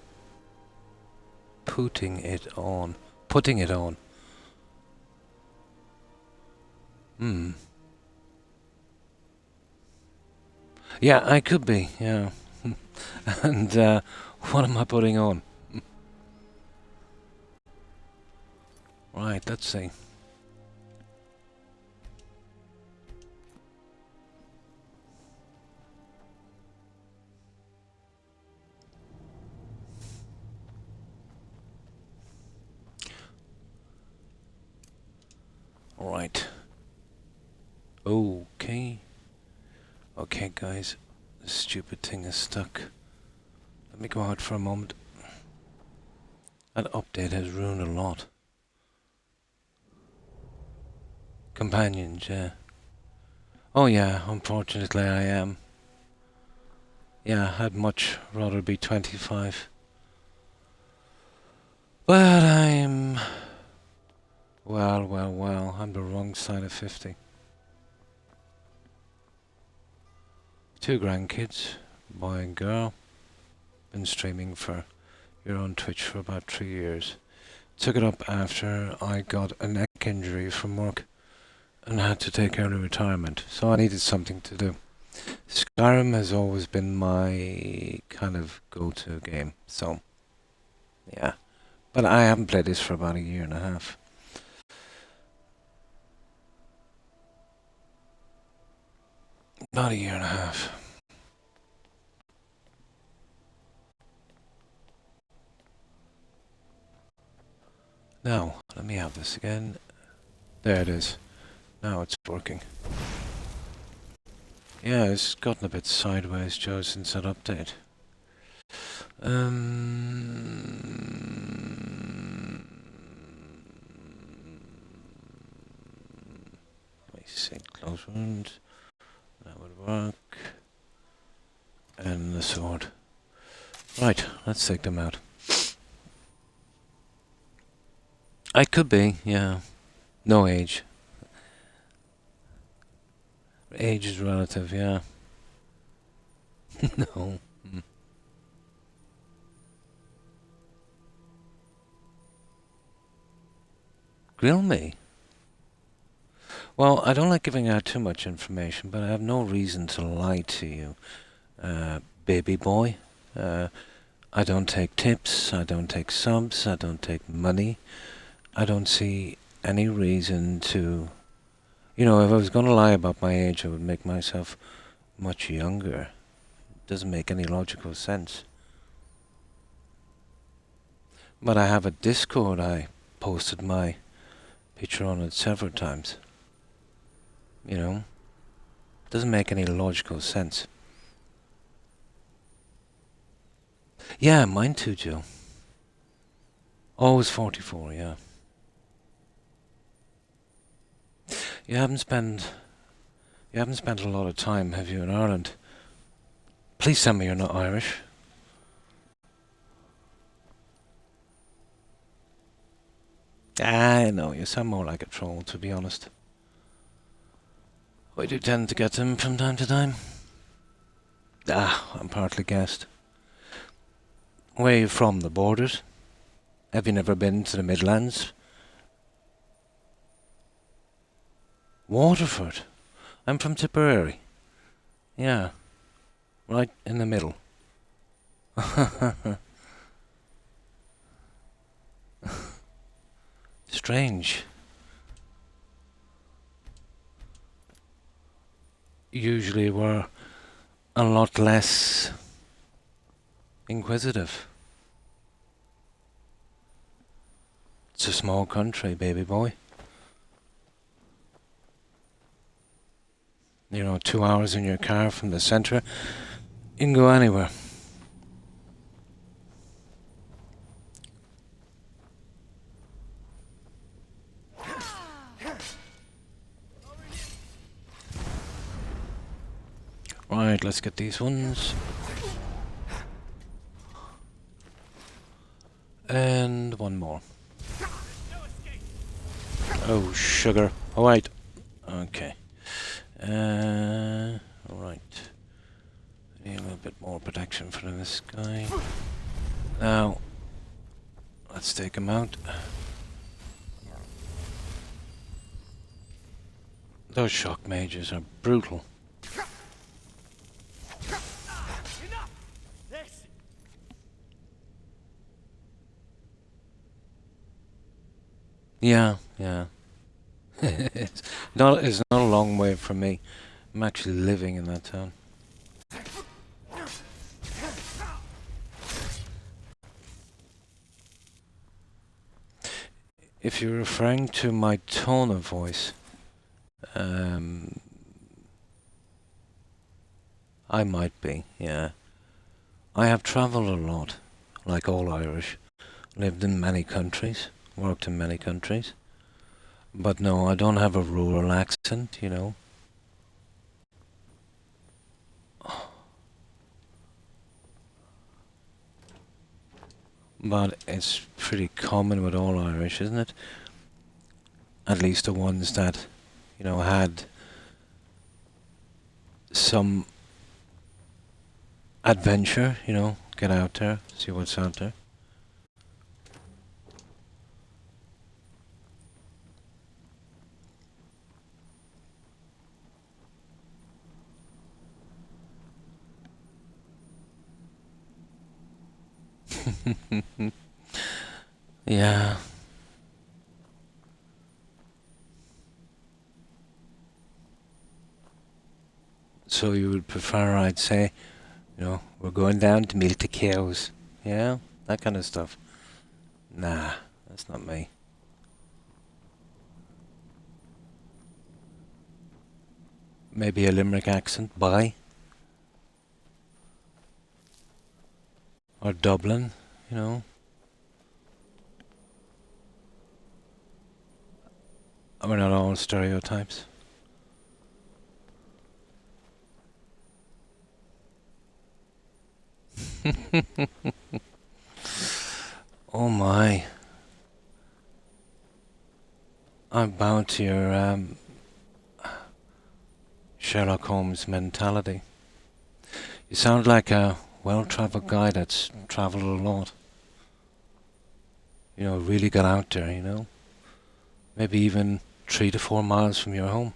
putting it on. Putting it on. Yeah, I could be, yeah. And what am I putting on? Right, let's see. Right. Okay. Okay, guys. This stupid thing is stuck. Let me go out for a moment. That update has ruined a lot. Companions, yeah. Oh yeah, unfortunately I am. Yeah, I'd much rather be 25. But I'm... Well, I'm the wrong side of 50. 2 grandkids, boy and girl. Been streaming for here on Twitch for about 3 years. Took it up after I got a neck injury from work and had to take early retirement, so I needed something to do. Skyrim has always been my kind of go-to game, so yeah. But I haven't played this for about a year and a half. About a year and a half. Now, let me have this again. There it is. Now it's working. Yeah, it's gotten a bit sideways, Joe, since that update. Let me see, close wounds. That would work. And the sword. Right, let's take them out. I could be, yeah. No age. Age is relative, yeah. No. Grill me? Well, I don't like giving out too much information, but I have no reason to lie to you, baby boy. I don't take tips, I don't take subs, I don't take money. I don't see any reason to... You know, if I was going to lie about my age, I would make myself much younger. It doesn't make any logical sense. But I have a Discord. I posted my picture on it several times. You know? Doesn't make any logical sense. Yeah, mine too, Joe. Always 44, yeah. You haven't spent a lot of time, have you, in Ireland? Please tell me you're not Irish. I know, you sound more like a troll, to be honest. I do tend to get them from time to time. I'm partly guessed. Where are you from, the borders? Have you never been to the Midlands? Waterford? I'm from Tipperary. Yeah. Right in the middle. Strange. Usually we're a lot less inquisitive. It's a small country, baby boy. You know, 2 hours in your car from the centre, You can go anywhere. Right, let's get these ones. And one more. Oh, sugar. Oh, wait. Okay. Right. Need a little bit more protection for this guy. Now, let's take him out. Those shock mages are brutal. Yeah, yeah. It's not a long way from me. I'm actually living in that town. If you're referring to my tone of voice, I might be, yeah. I have travelled a lot, like all Irish. Lived in many countries, worked in many countries. But no, I don't have a rural accent, you know. But it's pretty common with all Irish, isn't it? At least the ones that, you know, had some adventure, you know, get out there, see what's out there. Yeah. So you would prefer, I'd say, you know, we're going down to milk the cows. Yeah, that kind of stuff. Nah, that's not me. Maybe a Limerick accent, bye. Or Dublin, you know. We're not all stereotypes. Oh my. I'm bound to your Sherlock Holmes mentality. You sound like a well-travelled guy that's travelled a lot. You know, really got out there, you know. Maybe even 3 to 4 miles from your home.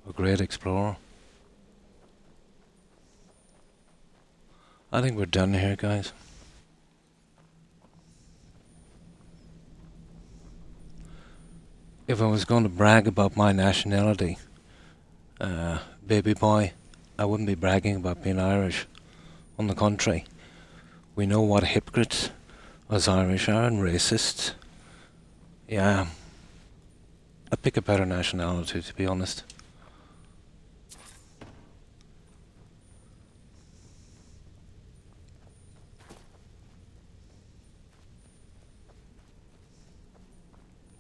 A great explorer. I think we're done here, guys. If I was going to brag about my nationality, baby boy, I wouldn't be bragging about being Irish. On the contrary, we know what hypocrites us Irish are and racists. Yeah, I'd pick a better nationality, to be honest.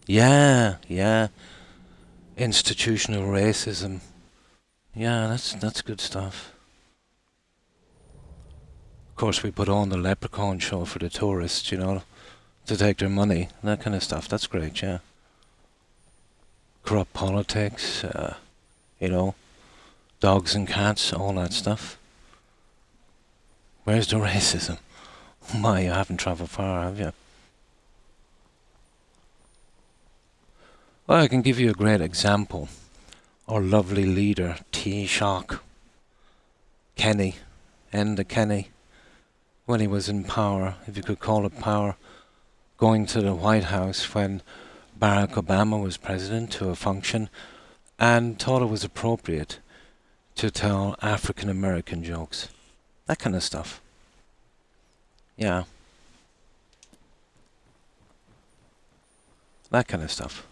Yeah, yeah. Institutional racism. Yeah, that's good stuff. Of course, we put on the leprechaun show for the tourists, you know, to take their money, that kind of stuff. That's great, yeah. Corrupt politics, you know, dogs and cats, all that stuff. Where's the racism? My, you haven't travelled far, have you? Well, I can give you a great example. Our lovely leader, Taoiseach Kenny, Enda Kenny, when he was in power, if you could call it power, going to the White House when Barack Obama was president to a function and thought it was appropriate to tell African American jokes. That kind of stuff. Yeah. That kind of stuff.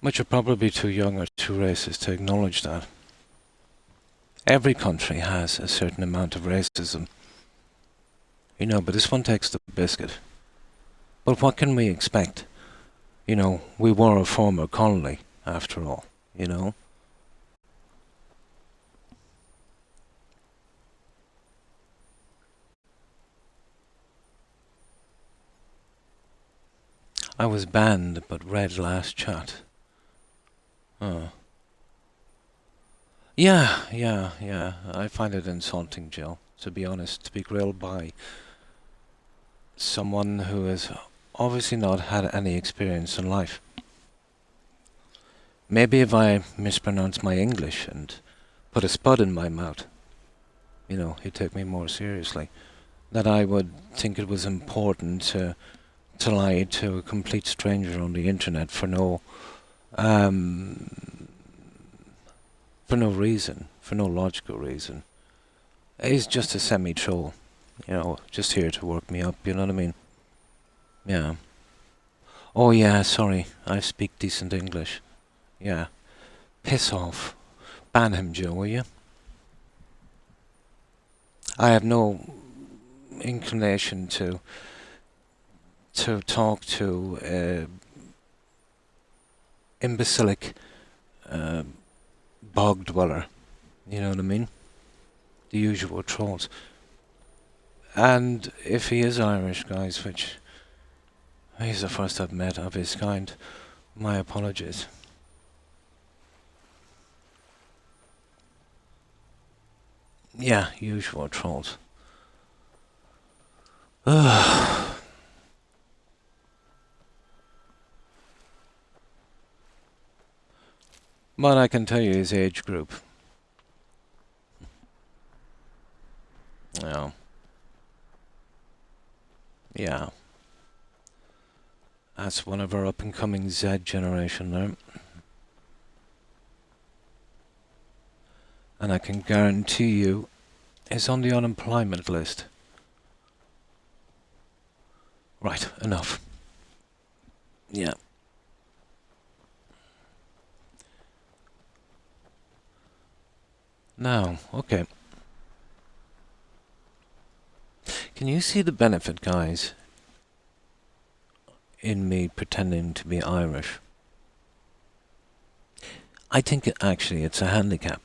But you're probably too young or too racist to acknowledge that. Every country has a certain amount of racism. You know, but this one takes the biscuit. But what can we expect? You know, we were a former colony, after all, you know? I was banned, but read last chat. Oh. Yeah. I find it insulting, Jill, to be honest, to be grilled by someone who has obviously not had any experience in life. Maybe if I mispronounce my English and put a spud in my mouth, you know, he'd take me more seriously. That I would think it was important to lie to a complete stranger on the internet for no reason, for no logical reason. He's just a semi-troll, you know, just here to work me up, you know what I mean? Yeah. Oh yeah, sorry, I speak decent English. Yeah. Piss off. Ban him, Joe, will you? I have no inclination to talk to imbecilic bog dweller. You know what I mean? The usual trolls. And if he is Irish, guys, which he's the first I've met of his kind, my apologies. Yeah, usual trolls. Ugh. But I can tell you his age group. Yeah. Yeah. That's one of our up-and-coming Z generation there. And I can guarantee you is on the unemployment list. Right, enough. Yeah. Now, okay. Can you see the benefit, guys, in me pretending to be Irish? I think actually it's a handicap.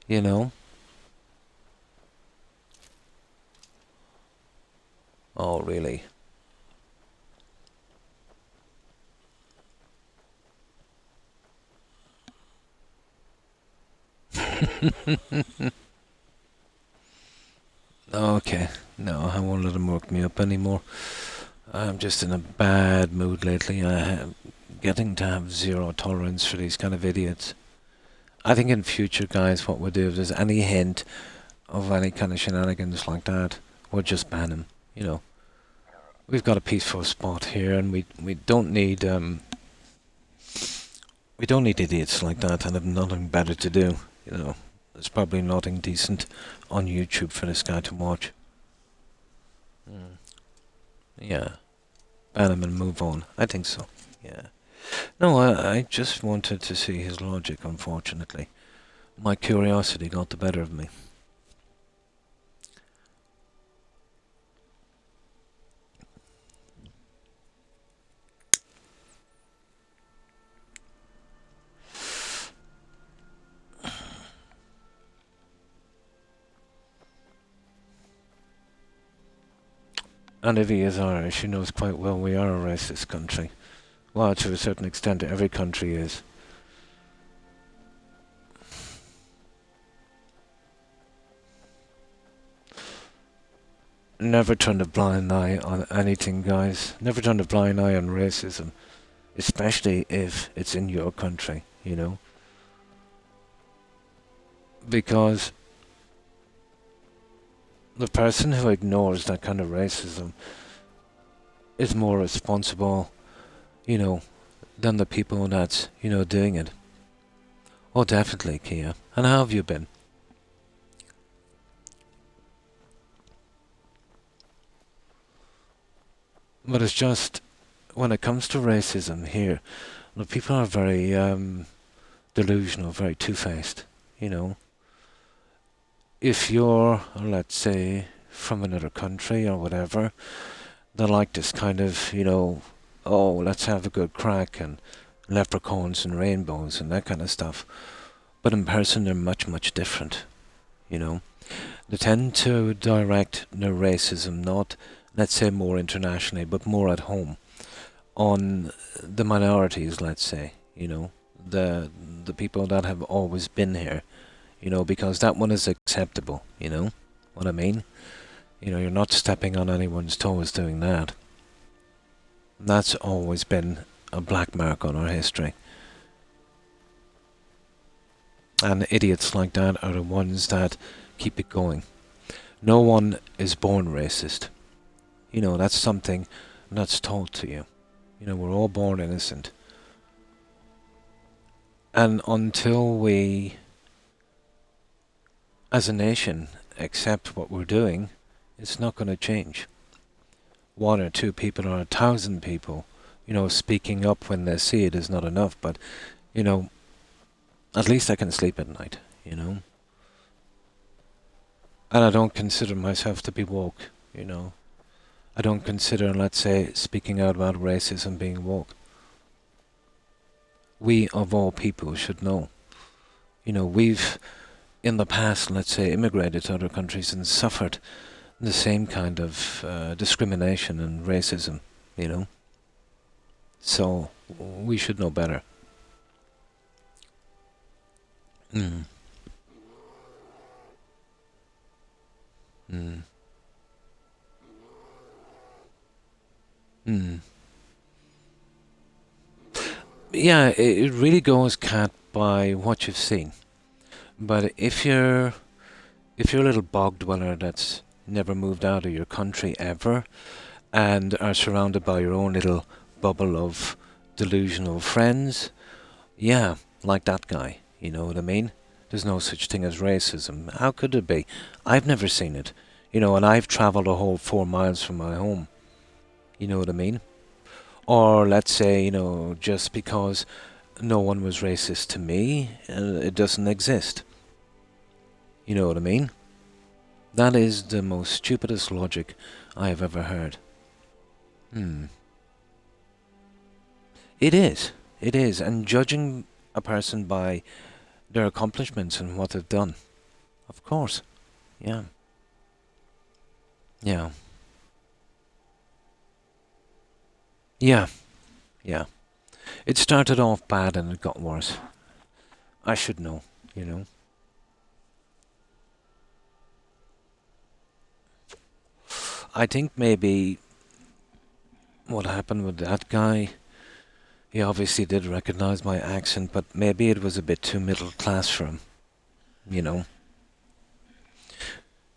You know? Oh, really? Okay, no, I won't let him work me up anymore. I'm just in a bad mood lately. I'm getting to have zero tolerance for these kind of idiots. I think in future, guys, what we'll do, if there's any hint of any kind of shenanigans like that, we'll just ban him, you know. We've got a peaceful spot here, and we don't need idiots like that and have nothing better to do, you know. There's probably nothing decent on YouTube for this guy to watch. Yeah. Ban him and move on. I think so. Yeah. No, I just wanted to see his logic, unfortunately. My curiosity got the better of me. And if he is Irish, he knows quite well we are a racist country. Well, to a certain extent, every country is. Never turn a blind eye on anything, guys. Never turn a blind eye on racism. Especially if it's in your country, you know. Because the person who ignores that kind of racism is more responsible, you know, than the people that's, you know, doing it. Oh, definitely, Kia. And how have you been? But it's just when it comes to racism here, the people are very delusional, very two-faced. You know, if you're, let's say, from another country or whatever, they're like this kind of, oh, let's have a good crack and leprechauns and rainbows and that kind of stuff. But in person, they're much, much different. You know, they tend to direct their racism not, let's say, more internationally, but more at home on the minorities, let's say. The people that have always been here. Because that one is acceptable. You know what I mean? You're not stepping on anyone's toes doing that. That's always been a black mark on our history. And idiots like that are the ones that keep it going. No one is born racist. That's something that's taught to you. We're all born innocent. And until we, as a nation, accept what we're doing, it's not going to change. One or two people or 1,000 people, speaking up when they see it is not enough. But, at least I can sleep at night, And I don't consider myself to be woke, I don't consider, let's say, speaking out about racism being woke. We, of all people, should know. We've, in the past, let's say, immigrated to other countries and suffered the same kind of discrimination and racism, So, we should know better. Mm. Mm. Mm. Yeah, it really goes, Cat, by what you've seen. But if you're a little bog dweller that's never moved out of your country ever, and are surrounded by your own little bubble of delusional friends, yeah, like that guy, you know what I mean? There's no such thing as racism. How could it be? I've never seen it, and I've travelled a whole 4 miles from my home. You know what I mean? Or let's say, just because no one was racist to me, it doesn't exist. You know what I mean? That is the most stupidest logic I have ever heard. It is. It is. And judging a person by their accomplishments and what they've done. Of course. Yeah. Yeah. Yeah. Yeah. It started off bad and it got worse. I should know, I think maybe what happened with that guy, he obviously did recognize my accent, but maybe it was a bit too middle class for him,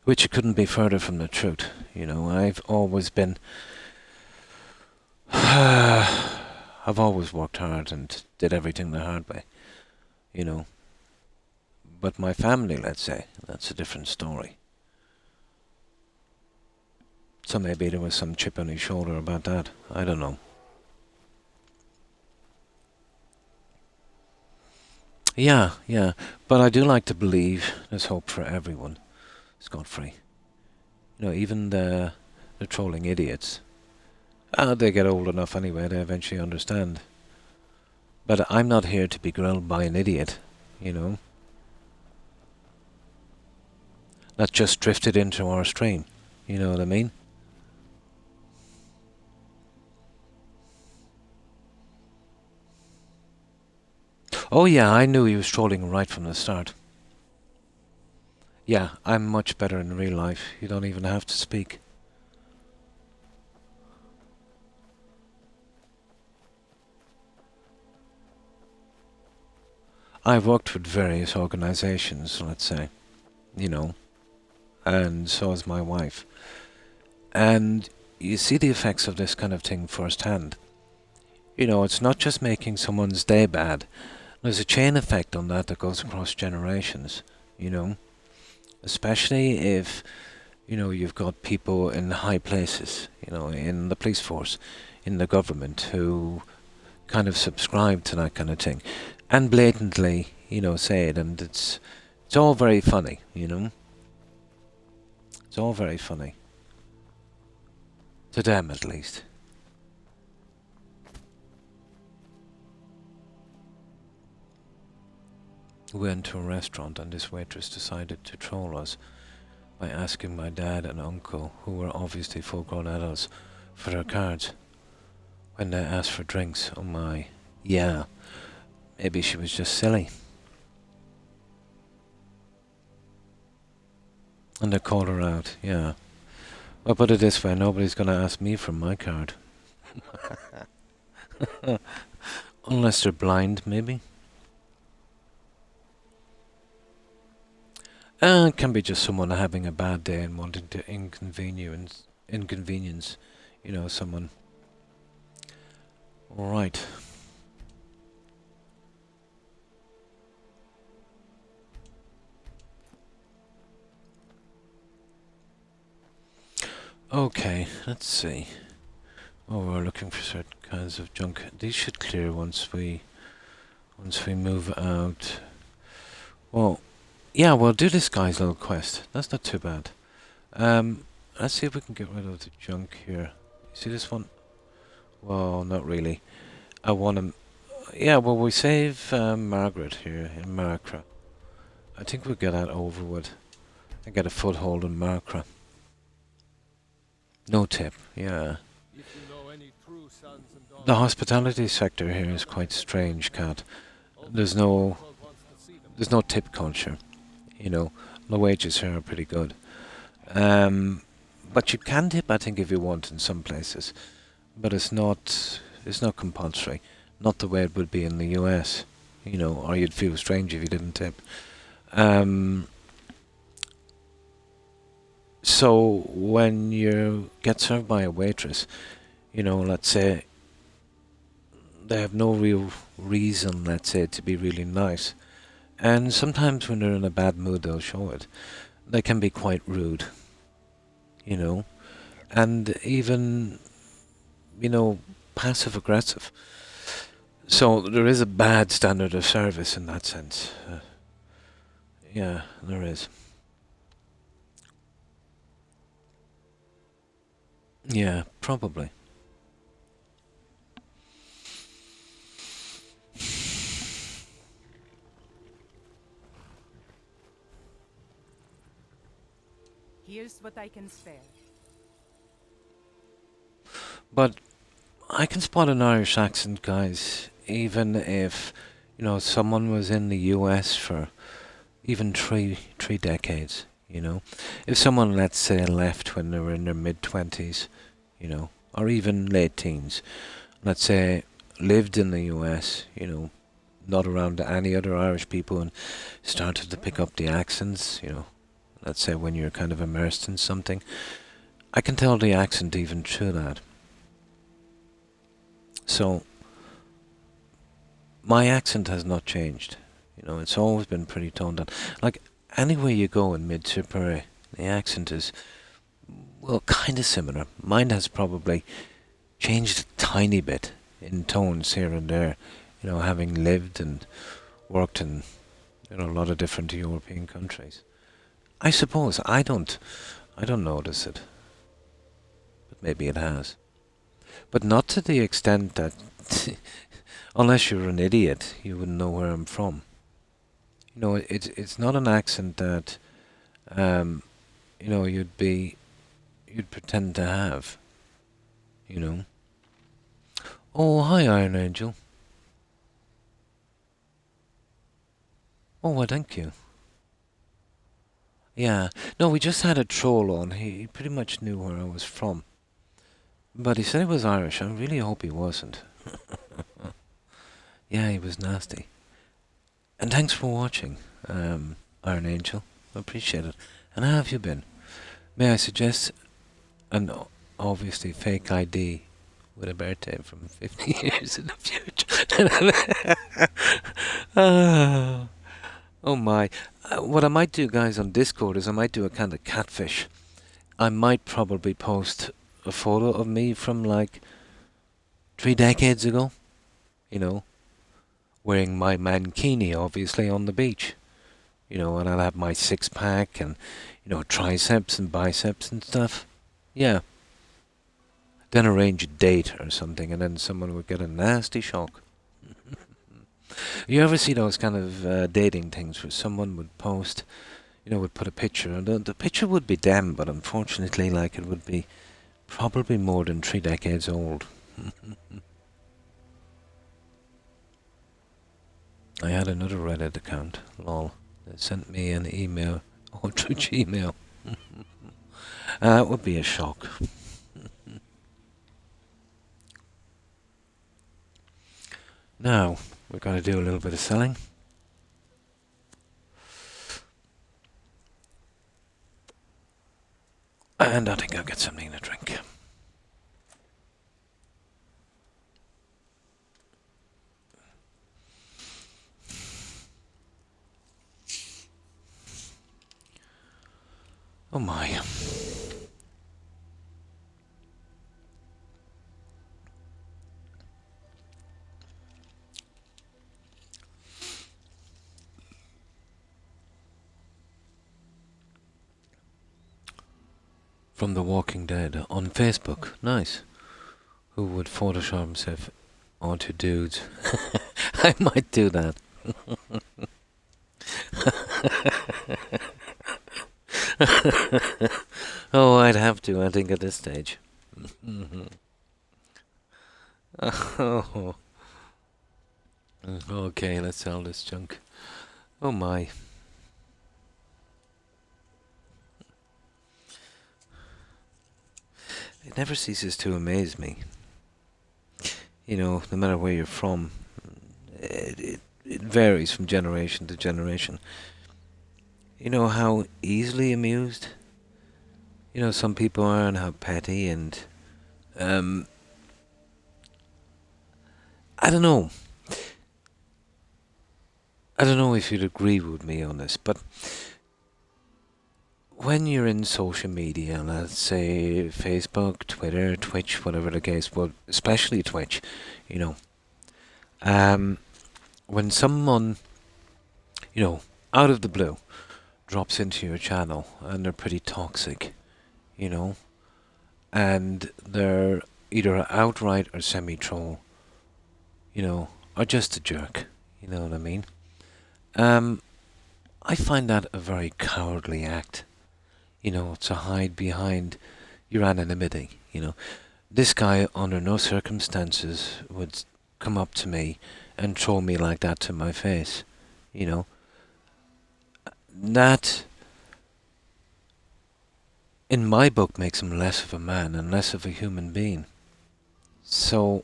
Which couldn't be further from the truth, I've always been... I've always worked hard and did everything the hard way, But my family, let's say, that's a different story. So maybe there was some chip on his shoulder about that. I don't know. Yeah. But I do like to believe there's hope for everyone. Scot-free. Even the trolling idiots. They get old enough anyway, they eventually understand. But I'm not here to be grilled by an idiot, That just drifted into our stream. You know what I mean? Oh yeah, I knew he was trolling right from the start. Yeah, I'm much better in real life. You don't even have to speak. I've worked with various organizations, let's say, and so has my wife. And you see the effects of this kind of thing firsthand. It's not just making someone's day bad. There's a chain effect on that goes across generations, Especially if you've got people in high places, in the police force, in the government, who kind of subscribe to that kind of thing, and blatantly, say it, and it's all very funny, It's all very funny. To them, at least. We went to a restaurant and this waitress decided to troll us by asking my dad and uncle, who were obviously full-grown adults, for their cards when they asked for drinks. Oh my. Yeah. Maybe she was just silly. And they called her out, yeah. Well, put it this way, nobody's gonna ask me for my card. Unless they're blind, maybe. It can be just someone having a bad day and wanting to inconvenience, someone. Alright. Okay, let's see. Oh, we're looking for certain kinds of junk. These should clear once we move out. Well, yeah, we'll do this guy's little quest. That's not too bad. Let's see if we can get rid of the junk here. You see this one? Well, not really. I want him. Yeah, well, we save Margaret here in Markra. I think we'll get that over with and get a foothold in Markra. No tip, yeah. The hospitality sector here is quite strange, Cat. There's no tip culture, The wages here are pretty good. But you can tip, I think, if you want in some places. But it's not compulsory. Not the way it would be in the US, or you'd feel strange if you didn't tip. So when you get served by a waitress, let's say they have no real reason, let's say, to be really nice. And sometimes when they're in a bad mood, they'll show it. They can be quite rude, and even, passive aggressive. So there is a bad standard of service in that sense. Yeah, there is. Yeah, probably. Here's what I can spare. But I can spot an Irish accent, guys, even if, someone was in the US for even three decades, If someone, let's say, left when they were in their mid-20s, or even late teens, let's say, lived in the US, not around any other Irish people and started to pick up the accents, let's say when you're kind of immersed in something, I can tell the accent even through that. So, my accent has not changed. It's always been pretty toned down. Like, anywhere you go in Mid-Tipperary, the accent is, well, kind of similar. Mine has probably changed a tiny bit in tones here and there, having lived and worked in, a lot of different European countries. I suppose I don't notice it, but maybe it has. But not to the extent that, unless you're an idiot, you wouldn't know where I'm from. It's not an accent that, you'd pretend to have. Oh, hi, Iron Angel. Oh, well, thank you. Yeah, no, we just had a troll on. He pretty much knew where I was from. But he said he was Irish. I really hope he wasn't. Yeah, he was nasty. And thanks for watching, Iron Angel. I appreciate it. And how have you been? May I suggest an obviously fake ID with a birthday from 50 years in the future? Oh my. What I might do, guys, on Discord is I might do a kind of catfish I might probably post a photo of me from like 3 decades ago, you know, wearing my mankini, obviously, on the beach. You know, and I'll have my six-pack and, triceps and biceps and stuff. Yeah. Then arrange a date or something, and then someone would get a nasty shock. You ever see those kind of dating things where someone would post, would put a picture, and the picture would be them, but unfortunately, like, it would be probably more than 3 decades old. I had another Reddit account, lol. They sent me an email, or through Gmail. That would be a shock. Now, we're going to do a little bit of selling. And I think I'll get something to drink. Oh my. From The Walking Dead on Facebook. Nice. Who would Photoshop himself onto dudes? I might do that. Oh, I'd have to, I think, at this stage. Oh. Okay, let's sell this junk. Oh my. It never ceases to amaze me. No matter where you're from, it varies from generation to generation. You know how easily amused, some people are, and how petty, and I don't know. I don't know if you'd agree with me on this, but when you're in social media, let's say Facebook, Twitter, Twitch, whatever the case, but especially Twitch, when someone, out of the blue, drops into your channel and they're pretty toxic, and they're either outright or semi-troll, or just a jerk, you know what I mean? I find that a very cowardly act, to hide behind your anonymity, This guy, under no circumstances, would come up to me and troll me like that to my face, That, in my book, makes him less of a man and less of a human being. So,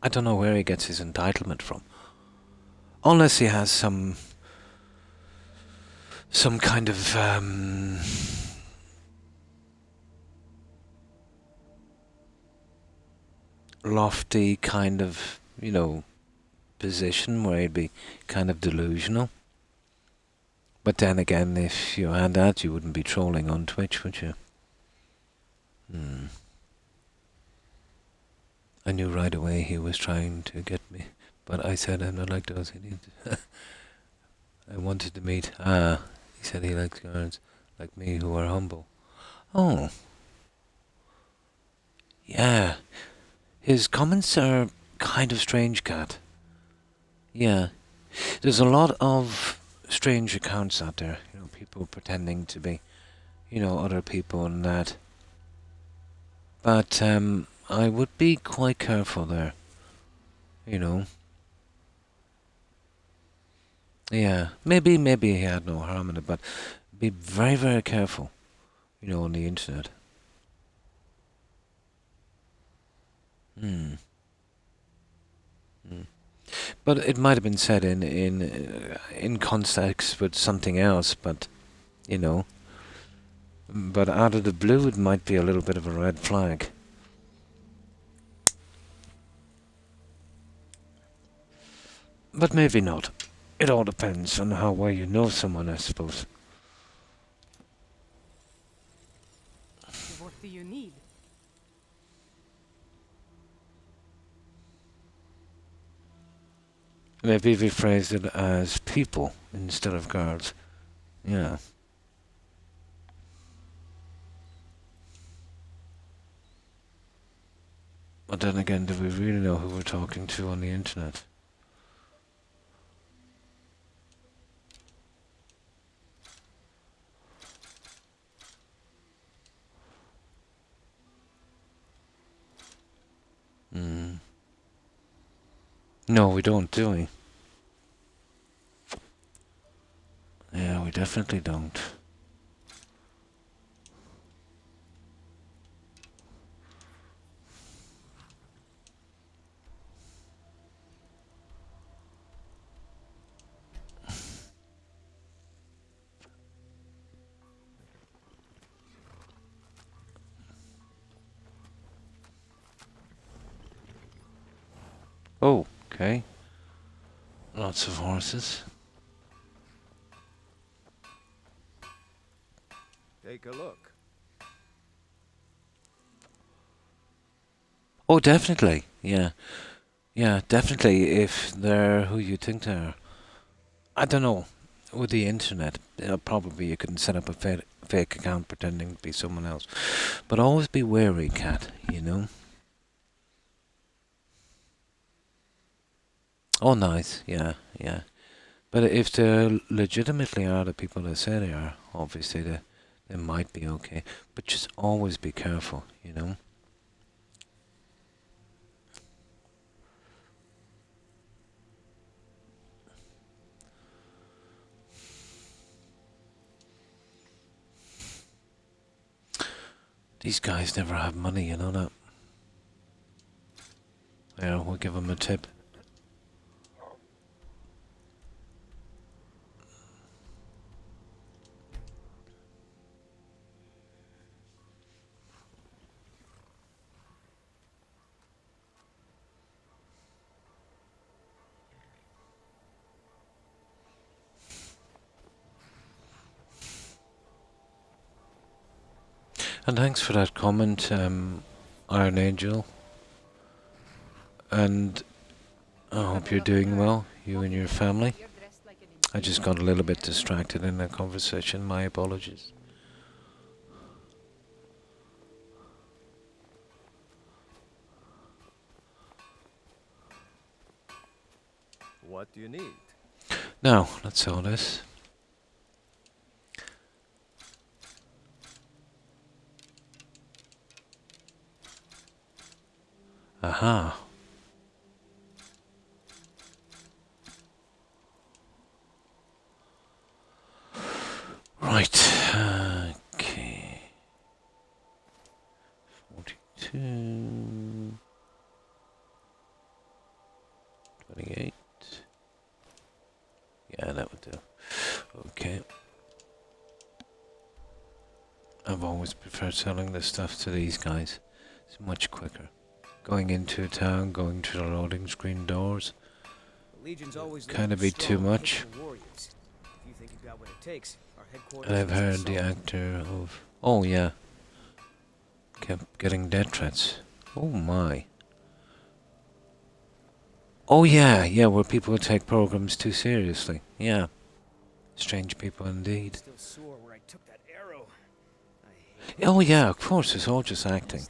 I don't know where he gets his entitlement from. Unless he has some kind of lofty kind of, position where he'd be kind of delusional. But then again, if you had that, you wouldn't be trolling on Twitch, would you? I knew right away he was trying to get me, but I said I'm not like those idiots. I wanted to meet. He said he likes girls like me who are humble. Oh. Yeah. His comments are kind of strange, Cat. Yeah. There's a lot of strange accounts out there, people pretending to be, other people and that. But, I would be quite careful there, Yeah, maybe he had no harm in it, but be very, very careful, on the internet. But it might have been said in context with something else, but, but out of the blue it might be a little bit of a red flag. But maybe not. It all depends on how well you know someone, I suppose. Maybe rephrase it as people instead of guards. Yeah. But then again, do we really know who we're talking to on the internet? No, we don't, do we? Yeah, we definitely don't. Oh, okay. Lots of horses. Take a look. Oh, definitely. Yeah. Yeah, definitely. If they're who you think they are. I don't know. With the internet, probably you can set up a fake account pretending to be someone else. But always be wary, Cat, you know? Oh, nice. Yeah, yeah. But if they legitimately are the people they say they are, obviously they might be okay. But just always be careful, you know? These guys never have money, you know that? Yeah, we'll give them a tip. And thanks for that comment, Iron Angel. And I hope you're doing well, you and your family. I just got a little bit distracted in the conversation, my apologies. What do you need? Now, let's sell this. Aha. Right. Okay. 42. 28. Yeah, that would do. Okay. I've always preferred selling this stuff to these guys. It's much quicker. Going into a town, going to the loading screen doors. Kind of be too much. And I've heard the actor of... Oh, yeah. Kept getting death threats. Oh, my. Oh, yeah, yeah, where people take programs too seriously. Yeah. Strange people indeed. Oh, yeah, of course, it's all just acting.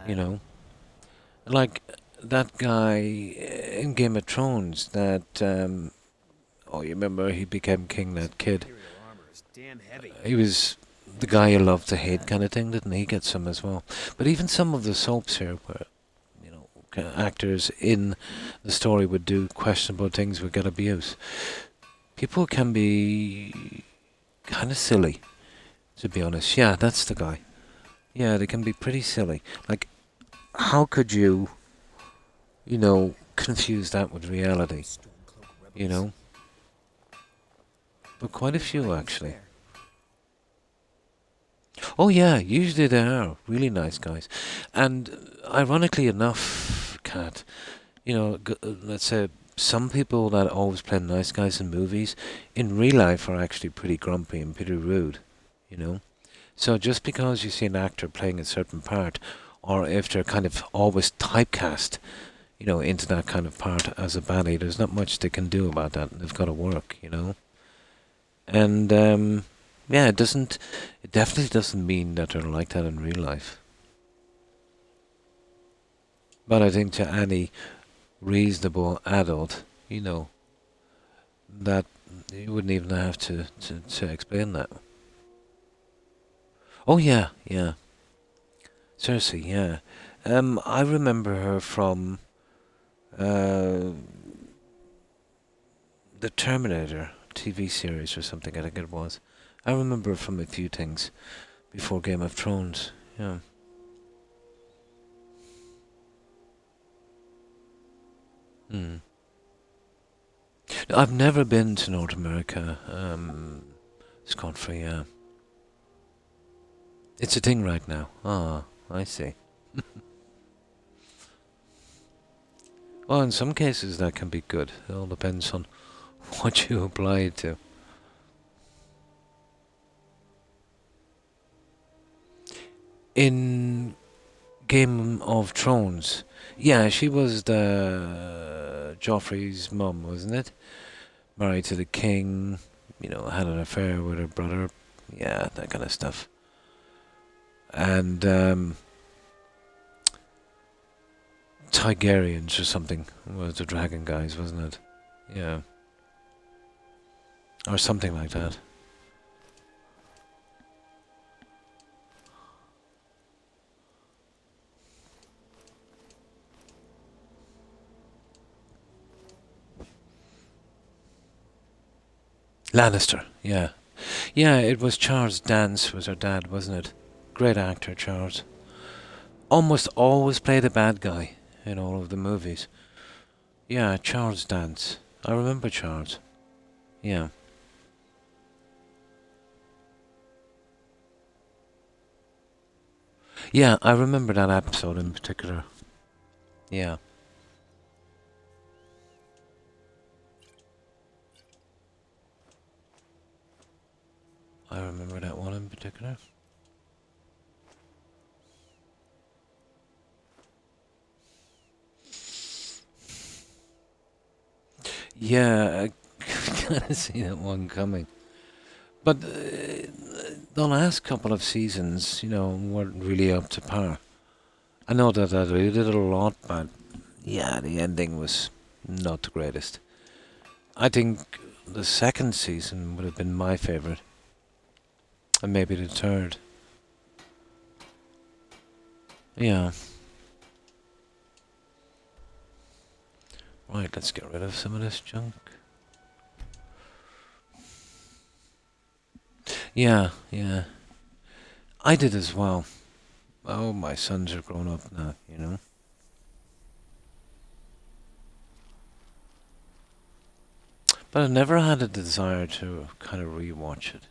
You know. Like that guy in Game of Thrones that... oh, you remember he became king, that kid. He was the guy you love to hate kind of thing, didn't he? He get some as well. But even some of the soaps here where, you know, actors in the story would do questionable things, would get abuse. People can be kind of silly, to be honest. Yeah, that's the guy. Yeah, they can be pretty silly. Like, how could you, you know, confuse that with reality? You know? But quite a few, actually. Oh yeah, usually they are really nice guys. And ironically enough, Kat, you know, let's say some people that always play nice guys in movies, in real life are actually pretty grumpy and pretty rude, you know? So just because you see an actor playing a certain part, or if they're kind of always typecast into that kind of part as a baddie, there's not much they can do about that. They've got to work, And yeah, it definitely doesn't mean that they're like that in real life. But I think to any reasonable adult, that you wouldn't even have to explain that. Oh yeah, yeah. Seriously, yeah. I remember her from the Terminator TV series or something, I think it was. I remember her from a few things before Game of Thrones, yeah. I've never been to North America, Scot-free, yeah. It's a thing right now. Ah, I see. Well, in some cases that can be good. It all depends on what you apply it to. In Game of Thrones, yeah, she was the Joffrey's mum, wasn't it? Married to the king, had an affair with her brother. Yeah, that kind of stuff. And Tigerians or something was the dragon guys, wasn't it? Yeah. Or something like that. Lannister, yeah. Yeah, it was Charles Dance was her dad, wasn't it? Great actor, Charles. Almost always played a bad guy in all of the movies. Yeah, Charles Dance. I remember Charles. Yeah. Yeah, I remember that episode in particular. Yeah. I remember that one in particular. Yeah, I kind of see that one coming. But the last couple of seasons, weren't really up to par. I know that I read it a lot, but yeah, the ending was not the greatest. I think the second season would have been my favourite. And maybe the third. Yeah. Right, let's get rid of some of this junk. Yeah, yeah. I did as well. Oh, my sons are grown up now, But I never had a desire to kind of rewatch it.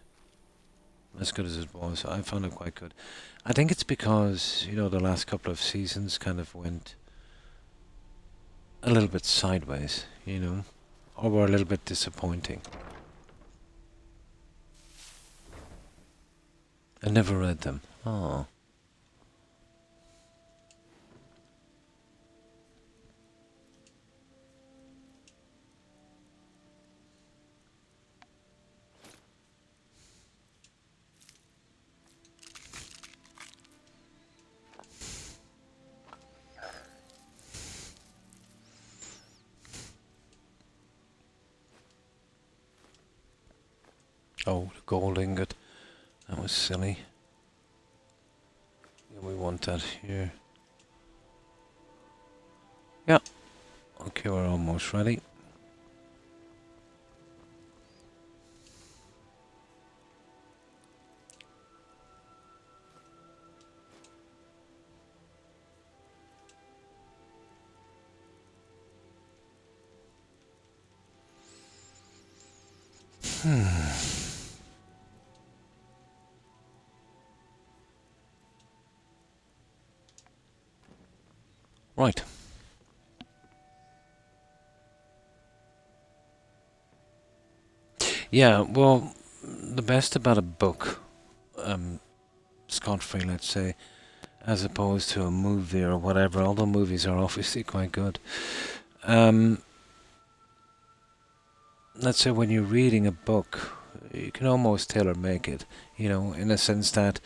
As good as it was, I found it quite good. I think it's because, the last couple of seasons kind of went a little bit sideways, or were a little bit disappointing. I never read them. Oh. Oh, the gold ingot. That was silly. Yeah, we want that here. Yeah. Okay, we're almost ready. Right. Yeah, well, the best about a book, Scot-free, let's say, as opposed to a movie or whatever, although movies are obviously quite good. Let's say when you're reading a book, you can almost tailor make it, in a sense that,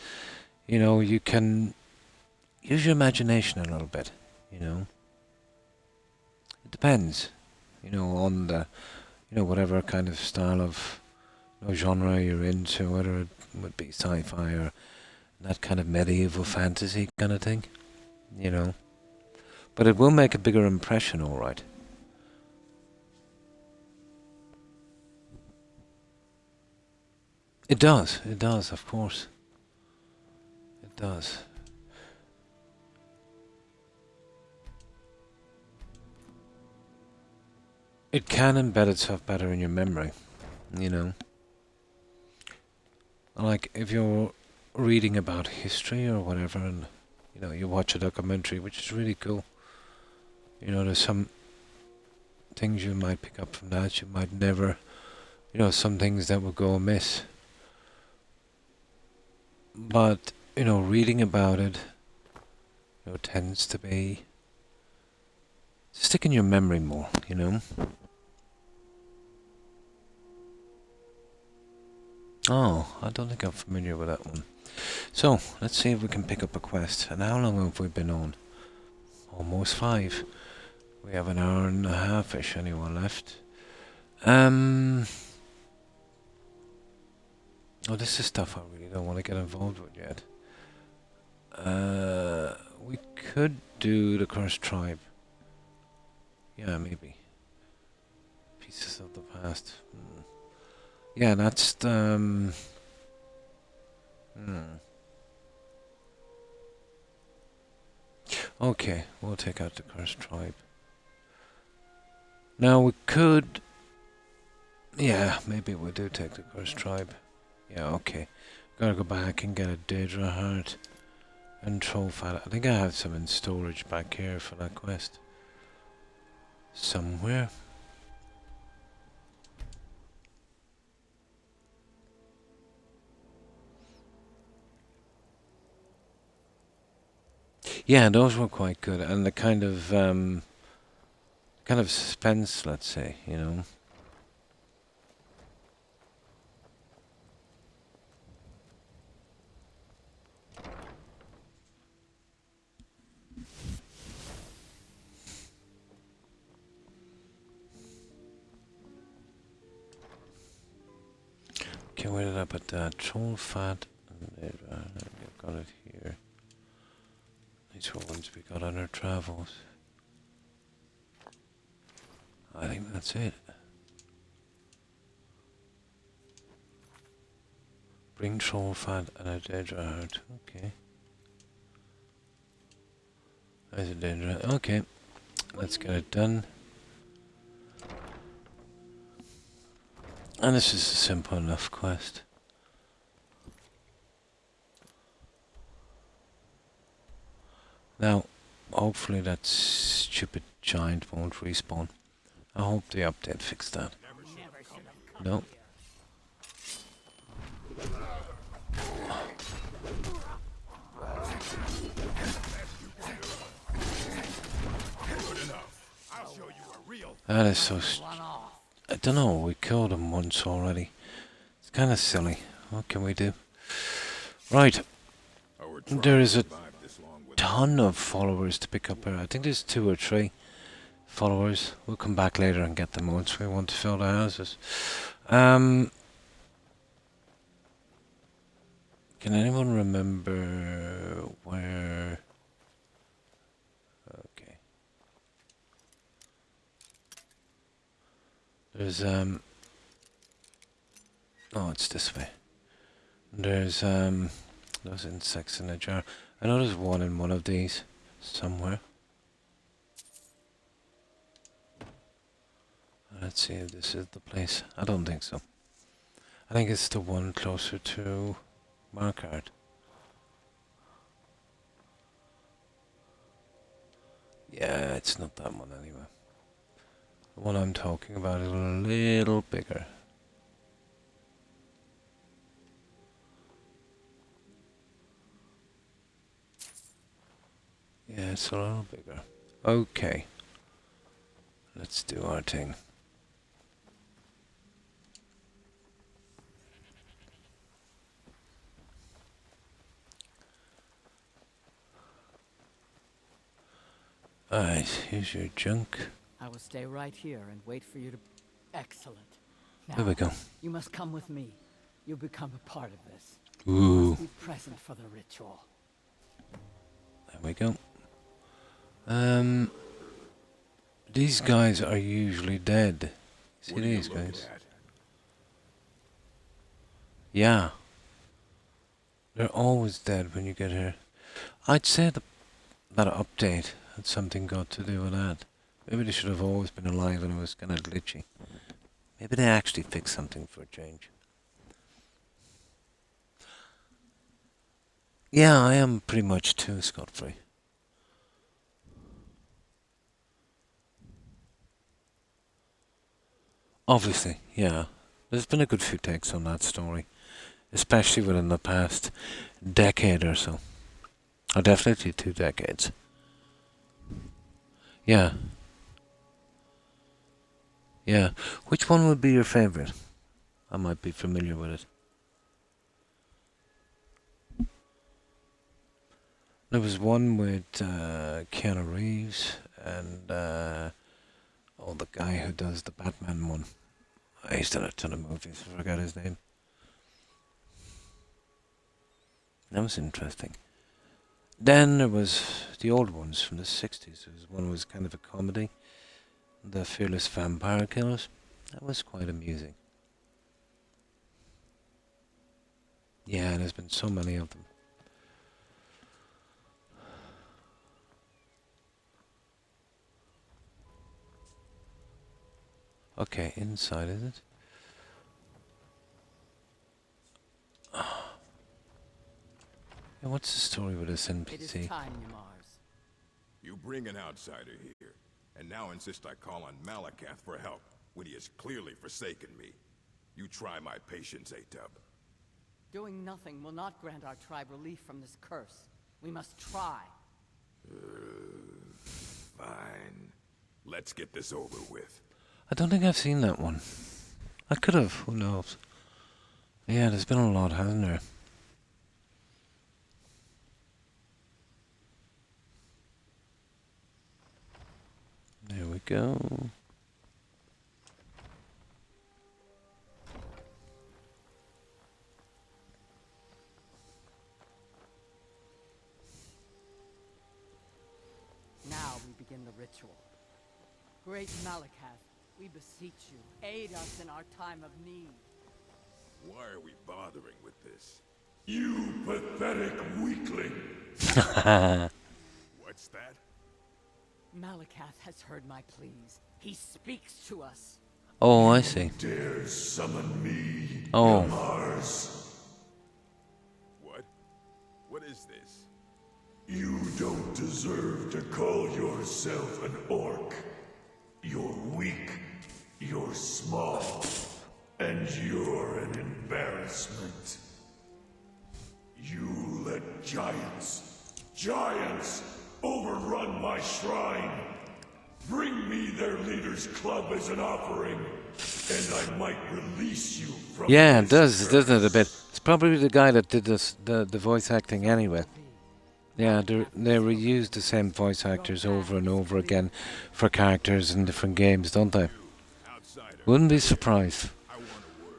you can use your imagination a little bit, It depends, on the, whatever kind of style of genre you're into, whether it would be sci-fi or that kind of medieval fantasy kind of thing, But it will make a bigger impression, all right. It does, of course. It does. It can embed itself better in your memory, Like if you're reading about history or whatever and, you watch a documentary, which is really cool. There's some things you might pick up from that, you might never, some things that will go amiss. But, reading about it, tends to be stick in your memory more, Oh, I don't think I'm familiar with that one. So, let's see if we can pick up a quest. And how long have we been on? Almost 5. We have an hour and a half-ish anyway left. Oh, this is stuff I really don't want to get involved with yet. We could do the Cursed Tribe. Yeah, maybe. Pieces of the past. Yeah, that's the... Okay, we'll take out the Cursed Tribe. Now we could... Yeah, maybe we do take the Cursed Tribe. Yeah, okay. Gotta go back and get a Daedra heart and Trollfat. I think I have some in storage back here for that quest. Somewhere. Yeah, those were quite good, and the kind of suspense, let's say, Okay, where did I put that? Troll fat, and I've got it here. These were ones we got on our travels. I think that's it. Bring troll fat and a Daedra heart. Okay. There's a Daedra. Okay. Let's get it done. And this is a simple enough quest. Now, hopefully that stupid giant won't respawn. I hope the update fixed that. No. That is so... I don't know, we killed him once already. It's kind of silly. What can we do? Right. There is a ton of followers to pick up here. I think there's 2 or 3 followers. We'll come back later and get them once we want to fill the houses. Can anyone remember where... Okay. There's, oh, it's this way. There's, those insects in a jar. I know there's one in one of these somewhere. Let's see if this is the place. I don't think so. I think it's the one closer to Markard. Yeah, it's not that one anyway. The one I'm talking about is a little bigger. Yeah, it's a little bigger. Okay. Let's do our thing. Alright, here's your junk. I will stay right here and wait for you to... Excellent. Now, There we go. you must come with me. You'll become a part of this. Ooh, Must be present for the ritual. there we go. These guys are usually dead. See What are you these looking guys? at? Yeah. They're always dead when you get here. I'd say that update had something got to do with that. Maybe they should have always been alive and it was kind of glitchy. Maybe they actually fixed something for a change. Yeah, I am pretty much too scot-free. Obviously, yeah. There's been a good few takes on that story. Especially within the past decade or so. Or definitely 2 decades. Yeah. Yeah. Which one would be your favourite? I might be familiar with it. There was one with Keanu Reeves and the guy who does the Batman one. He's done a ton of movies, I forgot his name. That was interesting. Then there was the old ones from the 60s. There was one was kind of a comedy. The Fearless Vampire Killers. That was quite amusing. Yeah, there's been so many of them. Okay, inside is it? Yeah, what's the story with this It is NPC? time, Mars. You bring an outsider here, and now insist I call on Malakath for help, when he has clearly forsaken me. You try my patience, A-Tub. Doing nothing will not grant our tribe relief from this curse. We must try. Fine. Let's get this over with. I don't think I've seen that one. I could have, who knows? Yeah, there's been a lot, hasn't there? There we go. Now we begin the ritual. Great Malakath, we beseech you, aid us in our time of need. Why are we bothering with this? You pathetic weakling! What's that? Malakath has heard my pleas. He speaks to us. Oh, I see. Dare summon me, Oh. Mars. What? What is this? You don't deserve to call yourself an orc. You're weak, you're small, and you're an embarrassment. You let giants, overrun my shrine. Bring me their leader's club as an offering, and I might release you from Yeah, it this does, doesn't it, a bit? curse. It's probably the guy that did this, the voice acting anyway. Yeah, they reuse the same voice actors over and over again for characters in different games, don't they? Outsider. Wouldn't be surprised. I want a word.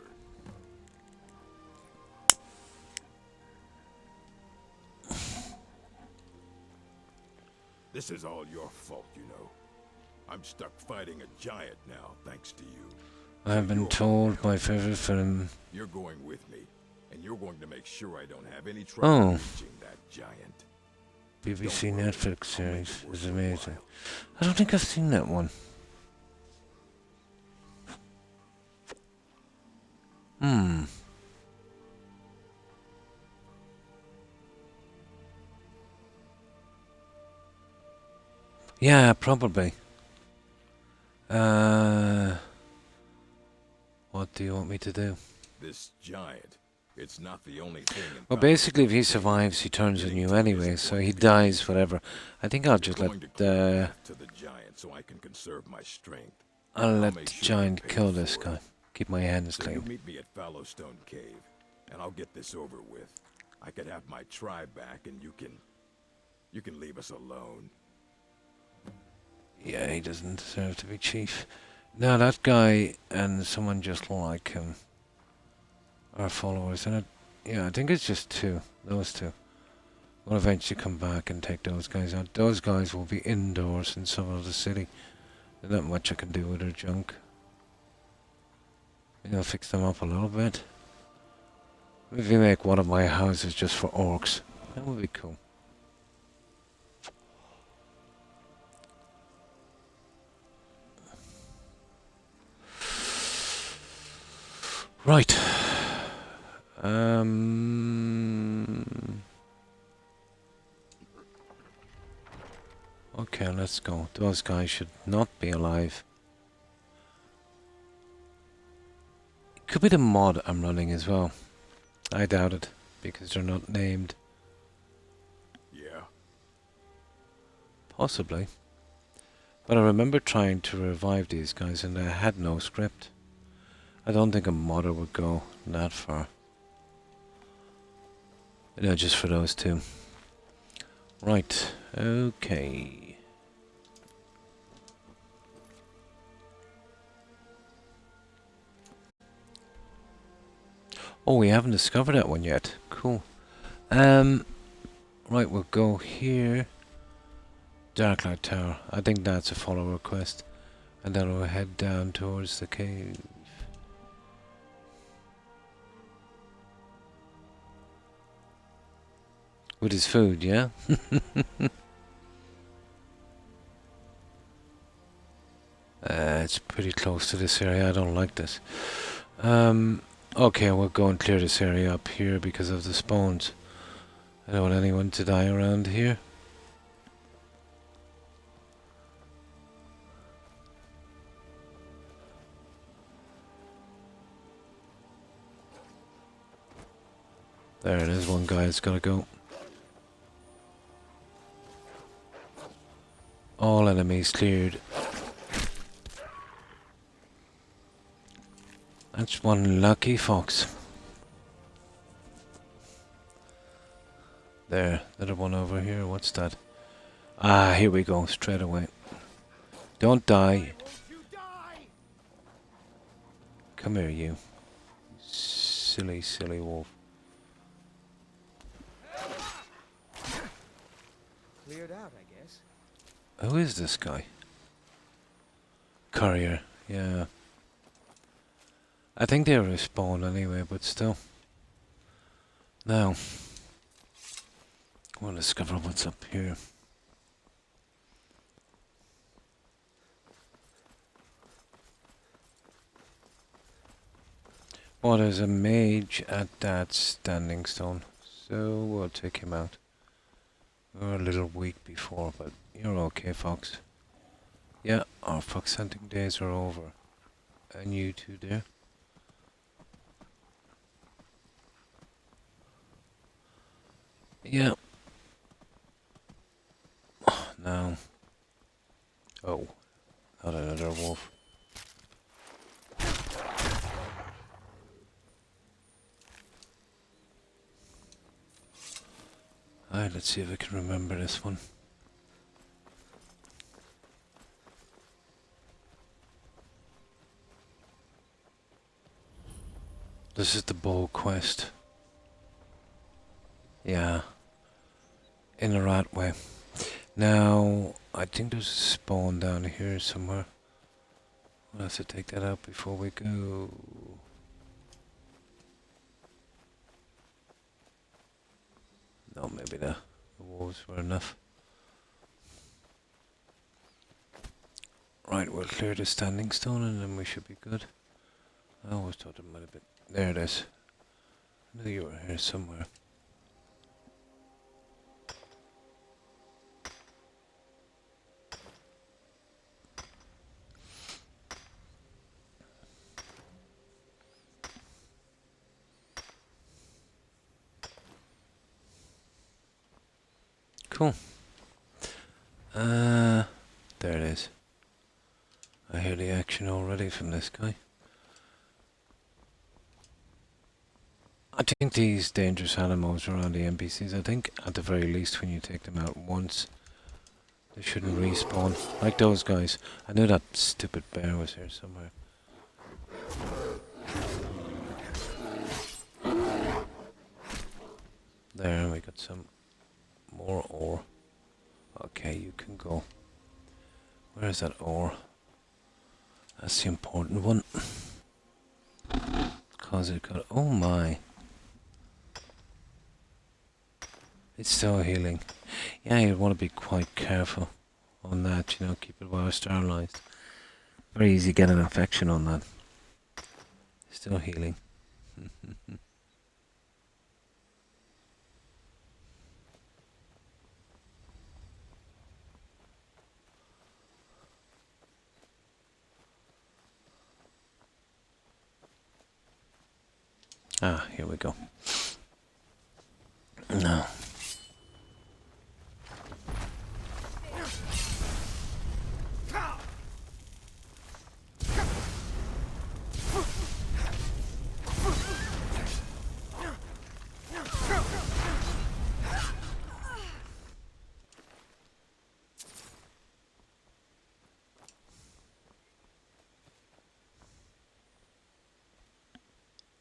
This is all your fault, you know. I'm stuck fighting a giant now, thanks to you. I've been told my favourite film. You're going with me, and you're going to make sure I don't have any trouble Oh. reaching that giant. BBC Netflix series is amazing. I don't think I've seen that one. Yeah, probably. What do you want me to do? This giant, It's not the only thing in Well, power. basically, if he survives, he turns on you anyway, so he dies, whatever. I think I'll just Going to let clear the path to the giant so I can conserve my strength. I'll let make the sure you giant pay kill this for guy. it. Keep my hands So you clean. meet me at Fallowstone Cave, and I'll get this over with. I could have my tribe back, and you can leave us alone. Yeah, he doesn't deserve to be chief. Now that guy and someone just like him are followers, and yeah, I think it's just two. Those two. We'll eventually come back and take those guys out. Those guys will be indoors in some other city. There's not much I can do with their junk. Maybe I'll fix them up a little bit. Maybe make one of my houses just for orcs. That would be cool. Right. Okay, let's go. Those guys should not be alive. It could be the mod I'm running as well. I doubt it, because they're not named. Yeah? Possibly. But I remember trying to revive these guys and I had no script. I don't think a modder would go that far. You know, just for those two. Right, okay. Oh, we haven't discovered that one yet. Cool. Right, we'll go here. Darklight Tower. I think that's a follower quest. And then we'll head down towards the cave. With his food, yeah? It's pretty close to this area. I don't like this. Okay, we'll go and clear this area up here because of the spawns. I don't want anyone to die around here. There it is, one guy that's gotta go. All enemies cleared. That's one lucky fox. There, another one over here. What's that? Ah, here we go, straight away. Don't die. Come here, you. Silly, silly wolf. Cleared out, I guess. Who is this guy? Courier, yeah. I think they respawn anyway, but still. Now, we'll discover what's up here. Oh, there's a mage at that standing stone, so we'll take him out. We were a little weak before, but you're okay, Fox. Yeah, our fox hunting days are over. And you too, dear. Yeah. Now. Oh, not another wolf. Alright, let's see if I can remember this one. This is the bow quest. Yeah. In a rat way. Now, I think there's a spawn down here somewhere. We'll have to take that out before we go. No, maybe the wolves were enough. Right, we'll clear the standing stone and then we should be good. I always thought it might have been... There it is. I knew you were here somewhere. Cool. There it is. I hear the action already from this guy. I think these dangerous animals around the NPCs, I think at the very least when you take them out once, they shouldn't respawn. Like those guys. I knew that stupid bear was here somewhere. There, we got some more ore. Okay, you can go. Where is that ore? That's the important one. Cause it got... Oh my. It's still healing. Yeah, you'd want to be quite careful on that, you know, keep it well sterilized. Very easy to get an infection on that. Still healing. Ah, here we go. No.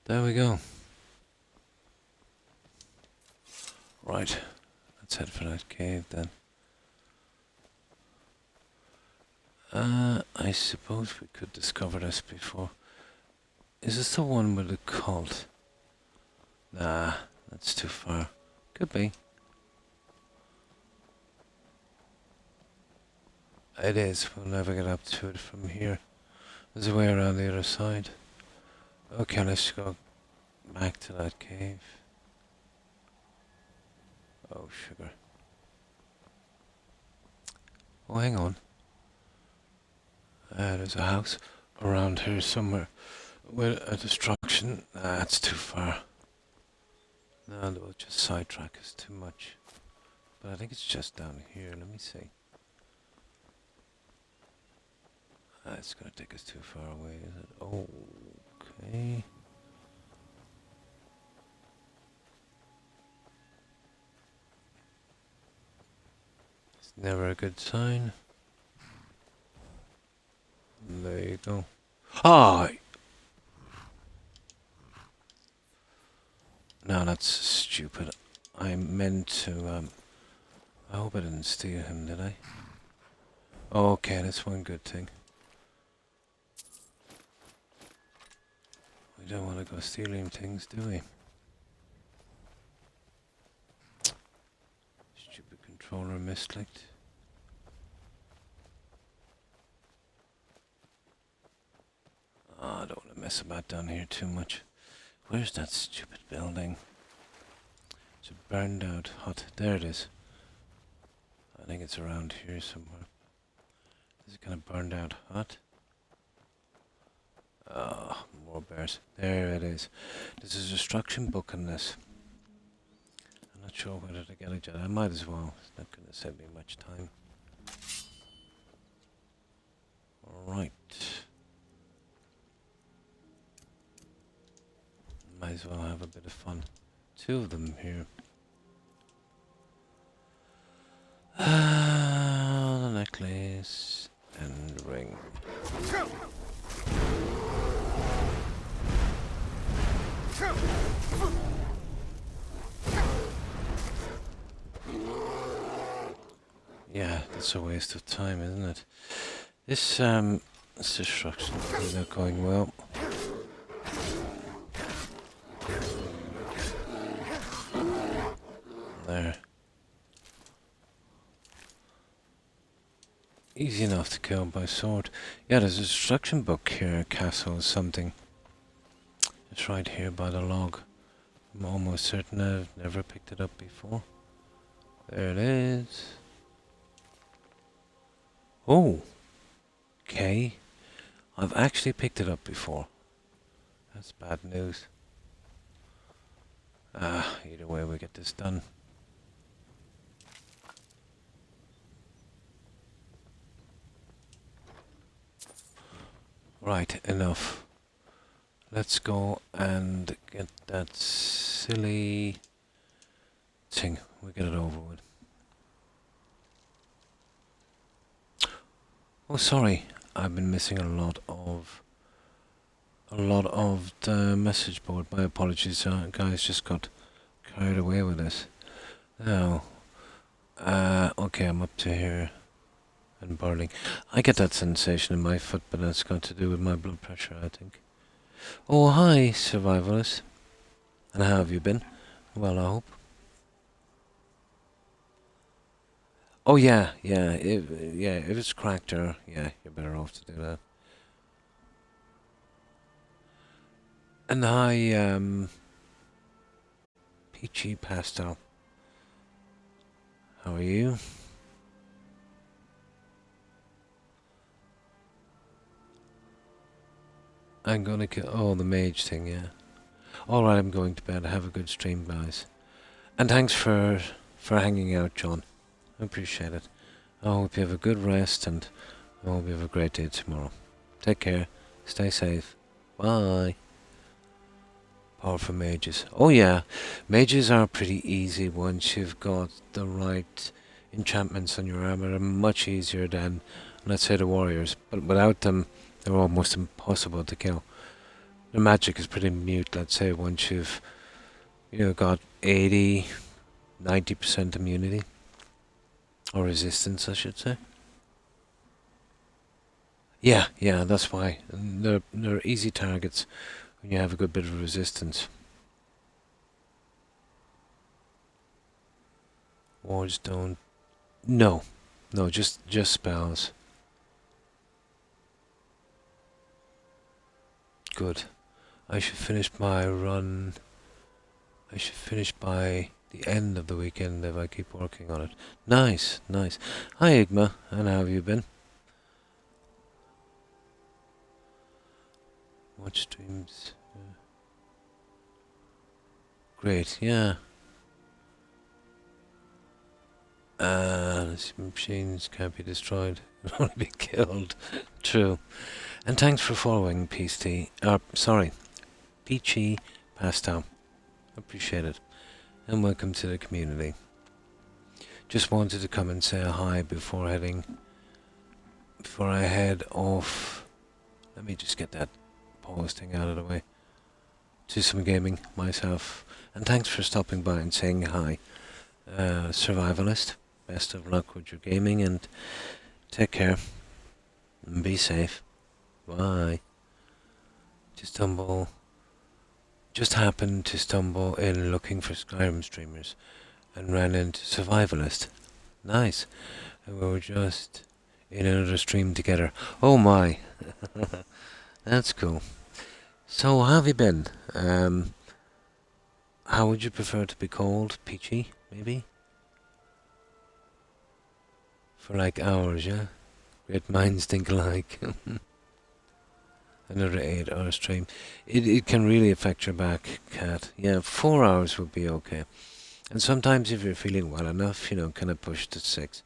There we go. Right, let's head for that cave then. I suppose we could discover this before. Is this the one with the cult? Nah, that's too far. Could be. It is, we'll never get up to it from here. There's a way around the other side. Okay, let's go back to that cave. Oh, sugar. Oh, hang on. There's a house around here somewhere with a destruction. That's too far. No, they'll just sidetrack us too much. But I think it's just down here. Let me see. It's gonna take us too far away, is it? Okay. It's never a good sign. There you go. Ah! No, that's stupid. I meant to, I hope I didn't steal him, did I? Okay, that's one good thing. We don't want to go stealing things, do we? Stupid controller misclicked. Oh, I don't want to mess about down here too much. Where's that stupid building? It's a burned out hut. There it is. I think it's around here somewhere. This is kind of burned out hut. Oh, more bears. There it is. There's a destruction book in this. I'm not sure whether to get it yet. I might as well. It's not going to save me much time. Alright. Might as well have a bit of fun. Two of them here. The necklace and ring. Yeah, that's a waste of time, isn't it? This destruction is not going well. There. Easy enough to kill by sword. Yeah, there's a destruction book here, castle or something. It's right here by the log. I'm almost certain I've never picked it up before. There it is. Oh! Okay. I've actually picked it up before. That's bad news. Either way we get this done. Right, enough. Let's go and get that silly thing. We get it over with. Oh, sorry. I've been missing a lot of the message board. My apologies, guys. Just got carried away with this. Now, okay, I'm up to here and burning. I get that sensation in my foot, but that's got to do with my blood pressure, I think. Oh, hi, survivalist. And how have you been? Well, I hope. Oh yeah, if it's cracked, or yeah, you're better off to do that. And hi, Peachy Pastel. How are you? I'm gonna kill. Oh, the mage thing, yeah. All right, I'm going to bed. Have a good stream, guys. And thanks for hanging out, John. I appreciate it. I hope you have a good rest, and I hope you have a great day tomorrow. Take care. Stay safe. Bye. Powerful mages. Oh yeah, mages are pretty easy once you've got the right enchantments on your armor. They're much easier than, let's say, the warriors. But without them, they're almost impossible to kill. The magic is pretty mute, let's say, once you've, got 80, 90% immunity. Or resistance, I should say. Yeah, that's why. And they're easy targets when you have a good bit of resistance. Wards don't... No, just spells. Good. I should finish my run... I should finish by the end of the weekend if I keep working on it. Nice. Hi, Igma, and how have you been? Watch streams. Great, yeah. Machines can't be destroyed. Only be killed. True. And thanks for following, Peachy Pastel. Appreciate it. And welcome to the community. Just wanted to come and say hi before I head off. Let me just get that posting out of the way. Do some gaming myself. And thanks for stopping by and saying hi. Survivalist, best of luck with your gaming, and take care. And be safe. Bye. Just happened to stumble in looking for Skyrim streamers and ran into Survivalist. Nice. And we were just in another stream together. Oh my. That's cool. So, how have you been? How would you prefer to be called? Peachy, maybe? For like hours, yeah? Great minds think alike. Another 8-hour stream. It can really affect your back, Cat. Yeah, 4 hours would be okay. And sometimes if you're feeling well enough, kind of push to 6,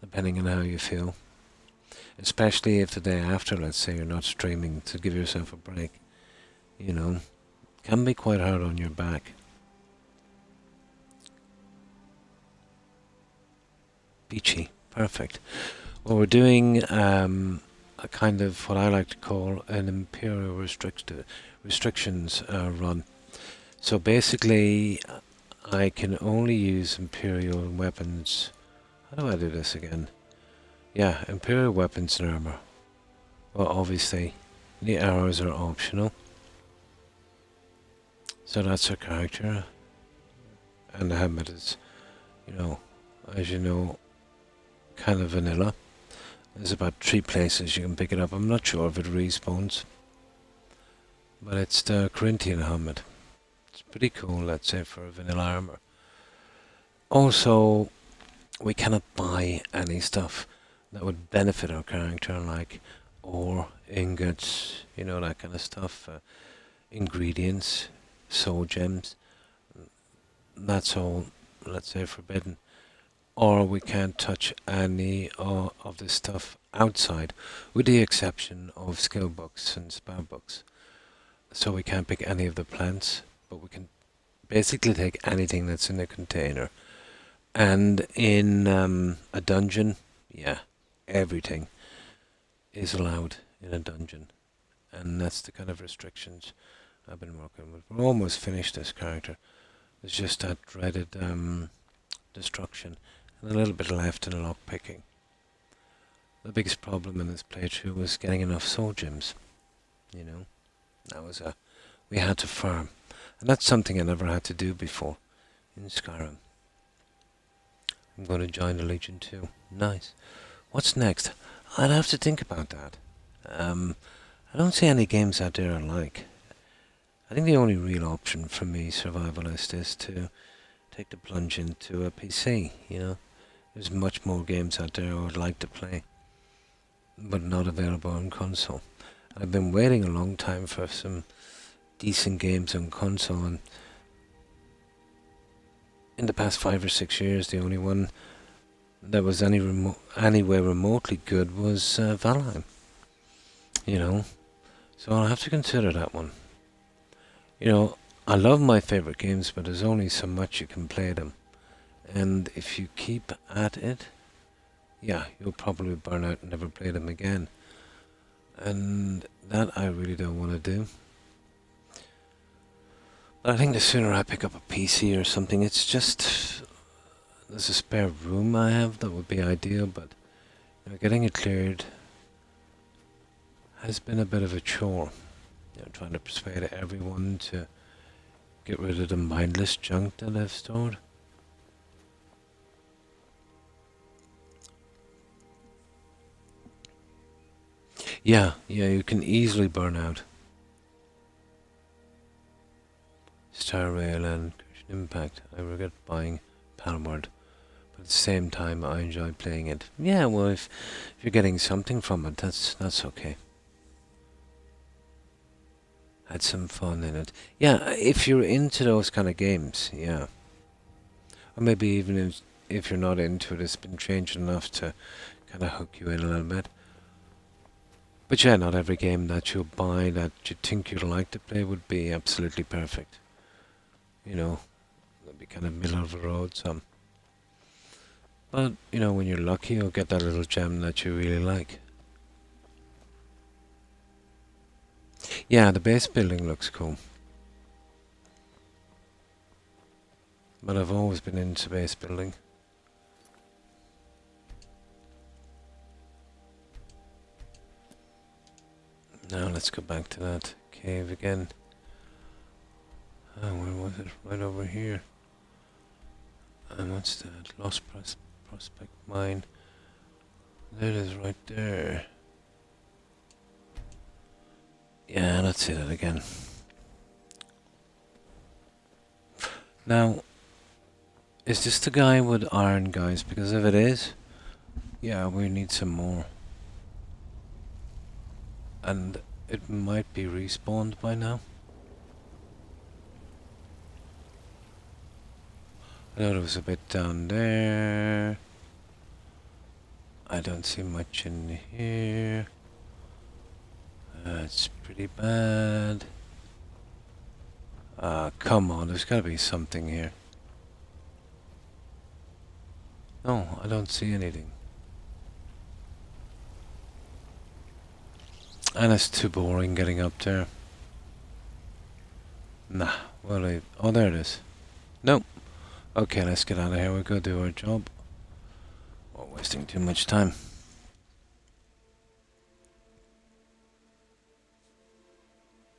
depending on how you feel. Especially if the day after, let's say, you're not streaming, to give yourself a break. Can be quite hard on your back. Beachy, perfect. Well, we're doing a kind of what I like to call an Imperial restrictions run. So basically, I can only use Imperial weapons. How do I do this again? Yeah, Imperial weapons and armor. Well, obviously, the arrows are optional. So that's our character. And the helmet is, as you know, kind of vanilla. There's about 3 places you can pick it up. I'm not sure if it respawns. But it's the Corinthian helmet. It's pretty cool, let's say, for a vanilla armor. Also, we cannot buy any stuff that would benefit our character, like ore, ingots, that kind of stuff. Ingredients, soul gems. That's all, let's say, forbidden. or we can't touch any of this stuff outside, with the exception of skill books and spell books. So we can't pick any of the plants, but we can basically take anything that's in a container. And in a dungeon, yeah, everything is allowed in a dungeon. And that's the kind of restrictions I've been working with. We're almost finished this character. It's just that dreaded destruction and a little bit left in the lock picking. The biggest problem in this playthrough was getting enough soul gems. You know, that was we had to farm, and that's something I never had to do before in Skyrim. I'm going to join the Legion too. Nice. What's next? I'd have to think about that. I don't see any games out there I like. I think the only real option for me, survivalist, is to take the plunge into a PC, you know. There's much more games out there I would like to play, but not available on console. I've been waiting a long time for some decent games on console, and in the past 5 or 6 years, the only one that was anywhere remotely good was Valheim. You know, so I'll have to consider that one. You know, I love my favorite games, but there's only so much you can play them. And if you keep at it, yeah, you'll probably burn out and never play them again. And that I really don't want to do. But I think the sooner I pick up a PC or something, it's just, there's a spare room I have that would be ideal, but you know, getting it cleared has been a bit of a chore. You know, trying to persuade everyone to get rid of the mindless junk that I've stored. Yeah, you can easily burn out. Star Rail and Genshin Impact. I regret buying Palmward, but at the same time I enjoy playing it. Yeah, well, if you're getting something from it, that's okay. Had some fun in it. Yeah, if you're into those kind of games, yeah. Or maybe even if you're not into it, it's been changed enough to kind of hook you in a little bit. But yeah, not every game that you buy that you think you'd like to play would be absolutely perfect. You know, it'd be kind of middle of the road some. But, you know, when you're lucky, you'll get that little gem that you really like. Yeah, the base building looks cool. But I've always been into base building. Now let's go back to that cave again. Oh, where was it? Right over here. And what's that? Lost Prospect Mine. There it is right there. Yeah, let's see that again. Now, is this the guy with iron, guys? Because if it is, yeah, we need some more. And it might be respawned by now. I know there was a bit down there. I don't see much in here. It's pretty bad. Come on, there's gotta be something here. No, I don't see anything. And it's too boring getting up there. Nah, well, oh, there it is. Nope. Okay, let's get out of here. We'll go do our job. We're wasting too much time.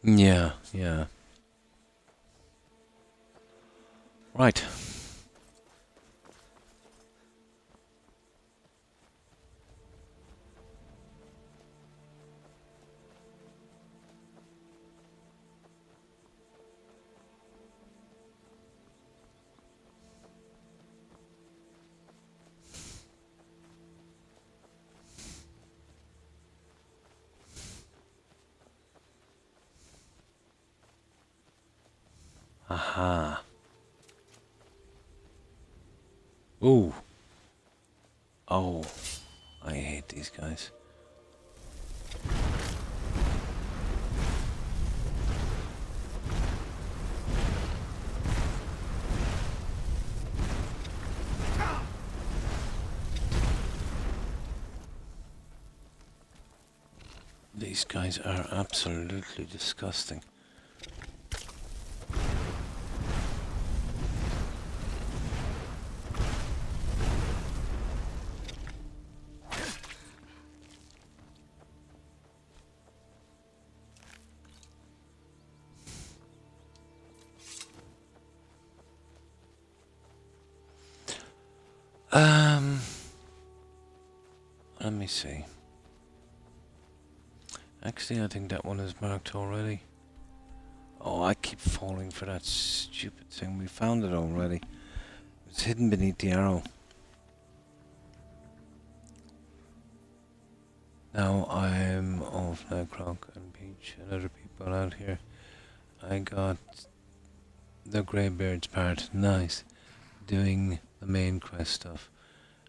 Yeah. Right. Aha. Ooh. Oh, I hate these guys. These guys are absolutely disgusting. Let me see. Actually, I think that one is marked already. Oh, I keep falling for that stupid thing. We found it already. It's hidden beneath the arrow. Now I'm off now, Croc and Peach and other people out here. I got the Greybeard's part. Nice. Doing the main quest stuff.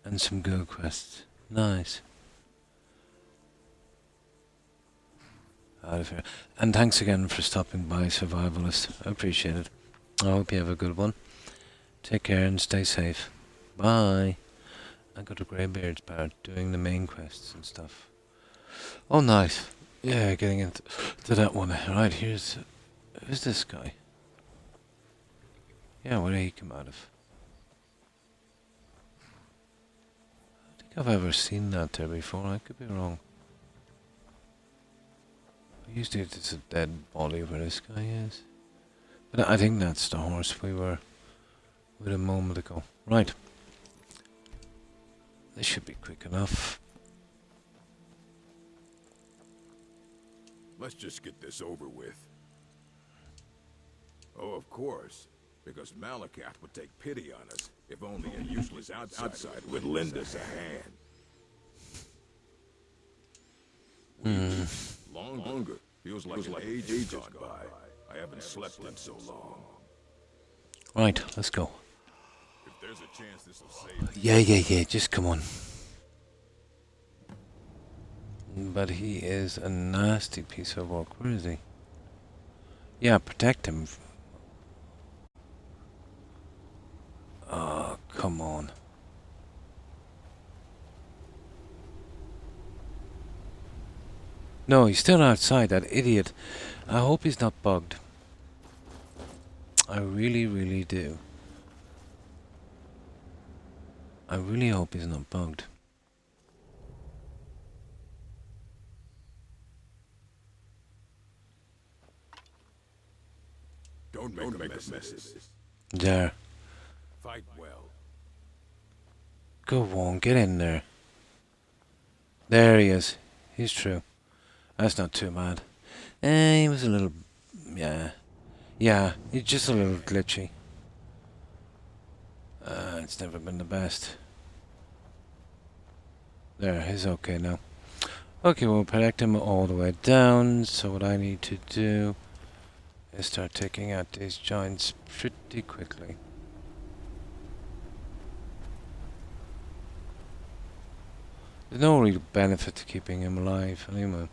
And some good quests. Nice. Out of here. And thanks again for stopping by, Survivalist. I appreciate it. I hope you have a good one. Take care and stay safe. Bye. I got a Greybeard's part doing the main quests and stuff. Oh, nice. Yeah, getting into that one. Right, who's this guy? Yeah, where did he come out of? I don't think I've ever seen that there before. I could be wrong. Usually it's a dead body where this guy is. But I think that's the horse we were with a moment ago. Right. This should be quick enough. Let's just get this over with. Oh, of course. Because Malacath would take pity on us if only a useless outsider would lend us a hand. Longer. Feels like an age has gone by. I haven't slept in so long. Right, let's go. If there's a chance this will save Yeah, just come on. But he is a nasty piece of work. Where is he? Yeah, protect him. Oh, come on. No, he's still outside, that idiot. I hope he's not bugged. I really, really do. I really hope he's not bugged. Don't make a mess. There. Fight well. Go on, get in there. There he is. He's true. That's not too bad. He was a little... Yeah, he's just a little glitchy. It's never been the best. There, he's okay now. Okay, we'll protect him all the way down. So what I need to do is start taking out these giants pretty quickly. There's no real benefit to keeping him alive anyway.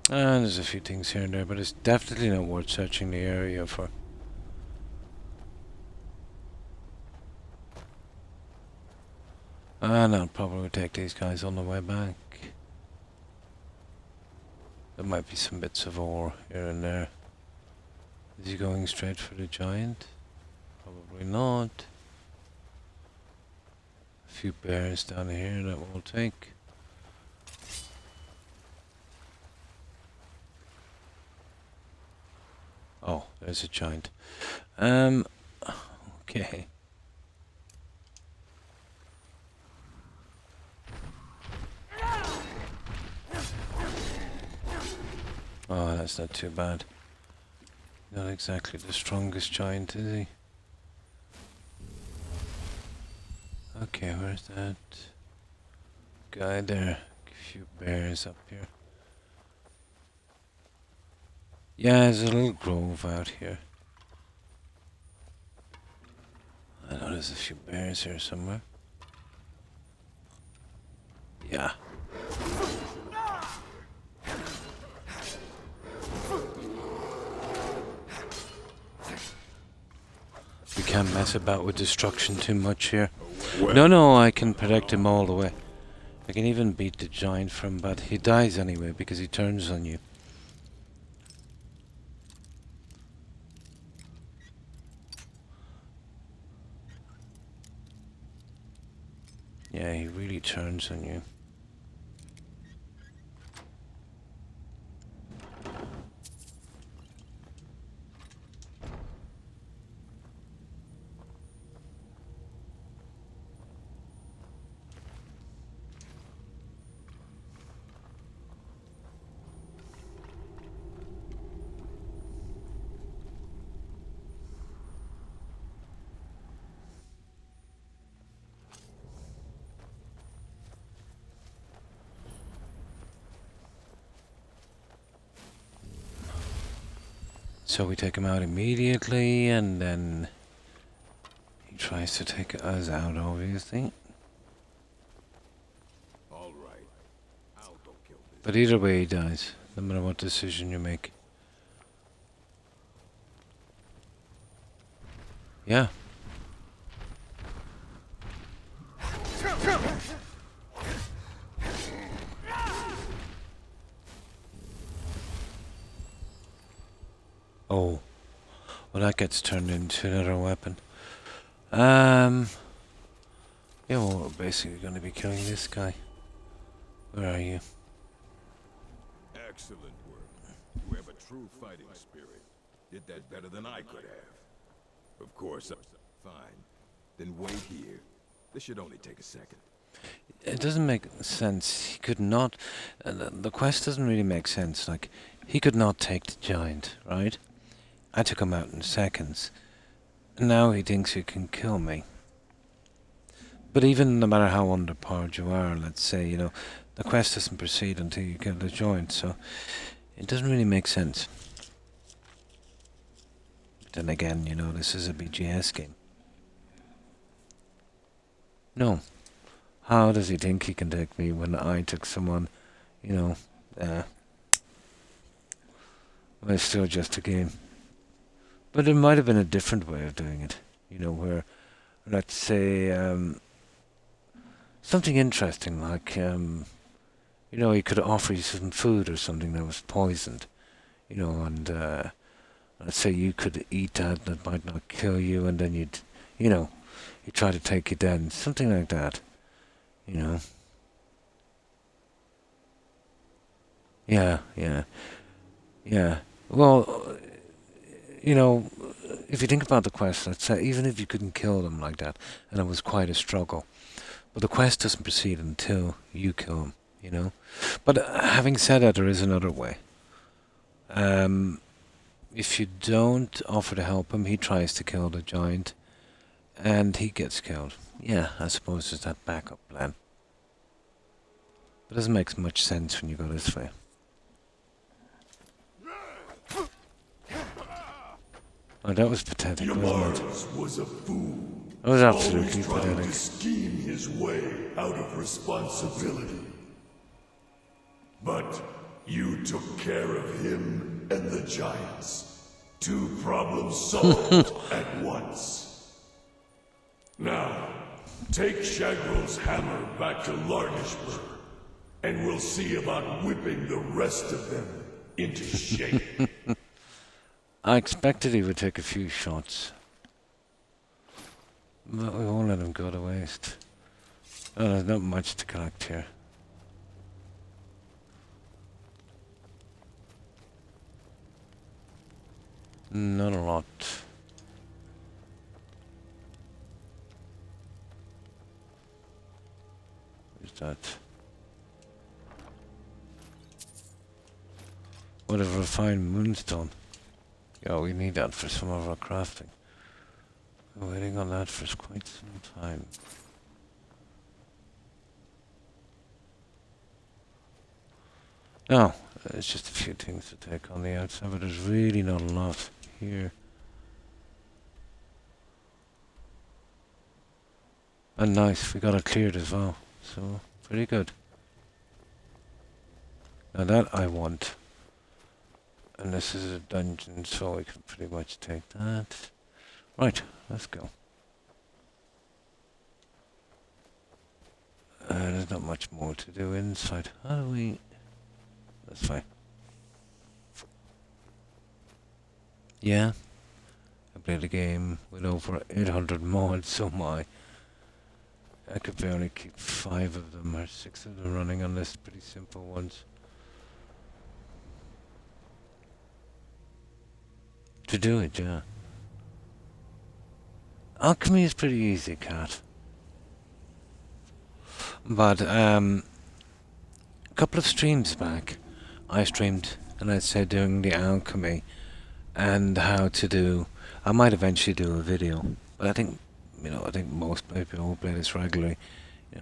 And there's a few things here and there, but it's definitely not worth searching the area for. And I'll probably take these guys on the way back. There might be some bits of ore here and there. Is he going straight for the giant? Probably not. A few bears down here that we'll take. Oh, there's a giant. Okay. Oh, that's not too bad. Not exactly the strongest giant, is he? Okay, where's that guy there? A few bears up here. Yeah, there's a little grove out here. I know there's a few bears here somewhere. Yeah. We can't mess about with destruction too much here. No, I can protect him all the way. I can even beat the giant from, but he dies anyway because he turns on you. Yeah, he really turns on you. So we take him out immediately, and then he tries to take us out, obviously. All right. I'll go kill this. But either way, he dies, no matter what decision you make. Yeah. Oh. Well, that gets turned into another weapon. Yeah, well, we're basically going to be killing this guy. Where are you? Excellent work. You have a true fighting spirit. Did that better than I could have. Of course, fine. Then wait here. This should only take a second. It doesn't make sense. He could not... the quest doesn't really make sense. Like, he could not take the giant, right? I took him out in seconds. And now he thinks he can kill me. But even no matter how underpowered you are, let's say, you know, the quest doesn't proceed until you kill the giant, so it doesn't really make sense. But then again, you know, this is a BGS game. No. How does he think he can take me when I took someone, you know, well, it's still just a game. But there might have been a different way of doing it, you know, where, let's say, something interesting, like, you know, he could offer you some food or something that was poisoned, you know, and, let's say you could eat that might not kill you, and then you'd, you know, he'd try to take you down, something like that, you know. Yeah. Well, you know, if you think about the quest, let's say, even if you couldn't kill them like that, and it was quite a struggle, but the quest doesn't proceed until you kill him, you know. But having said that, there is another way. If you don't offer to help him, he tries to kill the giant, and he gets killed. Yeah, I suppose there's that backup plan. But it doesn't make much sense when you go this way. Oh, that was pathetic, wasn't it? Yamars was a fool. That was absolutely Always trying pathetic. to scheme his way out of responsibility. But you took care of him and the giants. 2 problems solved at once. Now, take Shagrel's hammer back to Larnishburg, and we'll see about whipping the rest of them into shape. I expected he would take a few shots. But we won't let him go to waste. Oh, there's not much to collect here. Not a lot. What's that? What a refined moonstone. Yeah, we need that for some of our crafting. We're waiting on that for quite some time. No, it's just a few things to take on the outside, but there's really not a lot here. And nice, we got it cleared as well. So, pretty good. Now that I want. And this is a dungeon, so we can pretty much take that. Right, let's go. There's not much more to do inside. How do we... That's fine. Yeah. I played a game with over 800 mods, so I could barely keep 5 of them or 6 of them running on this pretty simple ones. To do it, yeah. Alchemy is pretty easy, Cat. But a couple of streams back, I streamed and I said doing the alchemy and how to do. I might eventually do a video, but I think most people who play this regularly,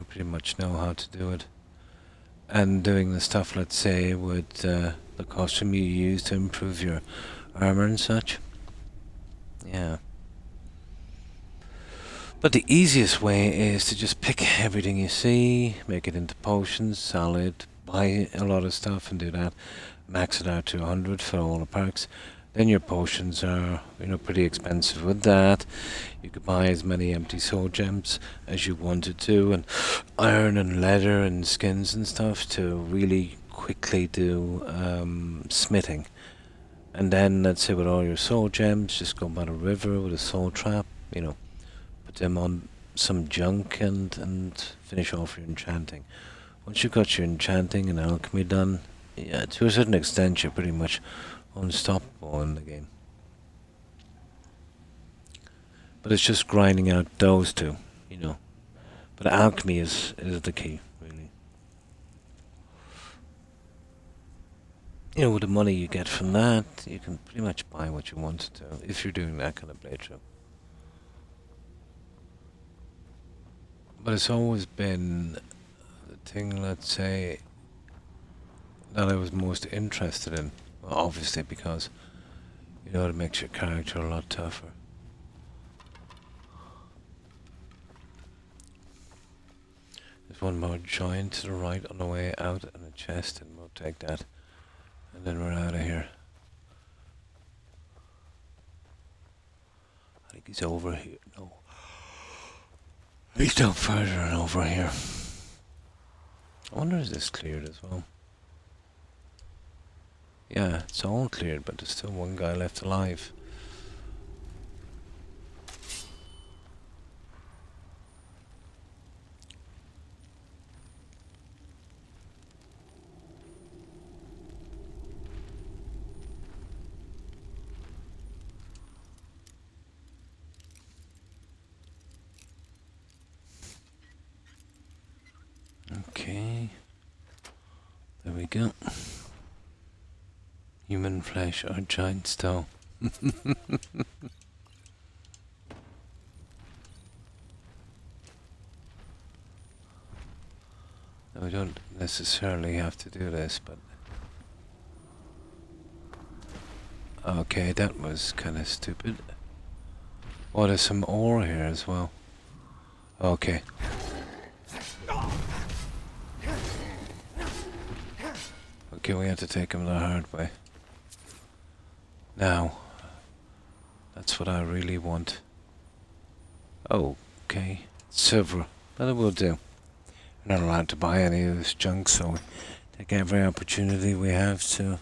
pretty much know how to do it. And doing the stuff, let's say, with the costume you use to improve your armor and such. Yeah. But the easiest way is to just pick everything you see, make it into potions, sell it, buy a lot of stuff and do that. Max it out to 100 for all the perks. Then your potions are, pretty expensive with that. You could buy as many empty soul gems as you wanted to, and iron and leather and skins and stuff to really quickly do smithing. And then, let's say with all your soul gems, just go by the river with a soul trap, put them on some junk and finish off your enchanting. Once you've got your enchanting and alchemy done, yeah, to a certain extent you're pretty much unstoppable in the game. But it's just grinding out those two, But alchemy is the key, really. With the money you get from that, you can pretty much buy what you want to, if you're doing that kind of playthrough. But it's always been the thing, let's say, that I was most interested in. Well, obviously because, it makes your character a lot tougher. There's one more giant to the right on the way out and a chest, and we'll take that. And then we're out of here. I think he's over here. No. He's down further and over here. I wonder is this cleared as well? Yeah, it's all cleared, but there's still one guy left alive. Okay. There we go. Human flesh or giant stone. Now, we don't necessarily have to do this, but... Okay, that was kind of stupid. Oh, there's some ore here as well. Okay. Okay, we have to take him the hard way. Now, that's what I really want. Okay, silver, but it will do. We're not allowed to buy any of this junk, so we take every opportunity we have to,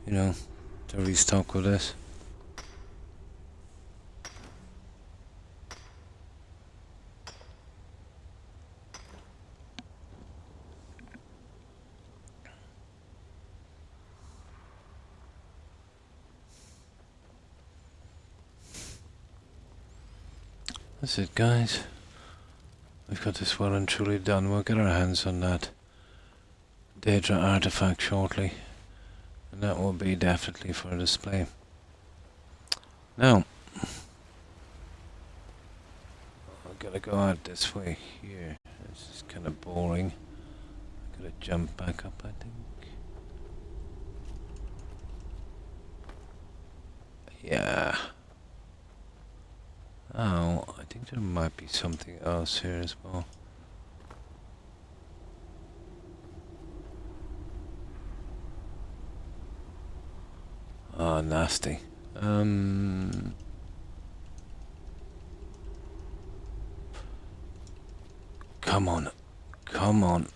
to restock with this. That's it, guys. We've got this well and truly done. We'll get our hands on that Daedra artifact shortly, and that will be definitely for display. Now, I'm gonna go out this way here. This is kind of boring. I'm gonna jump back up, I think. Yeah. Oh, I think there might be something else here as well. Oh, nasty. Come on. Come on.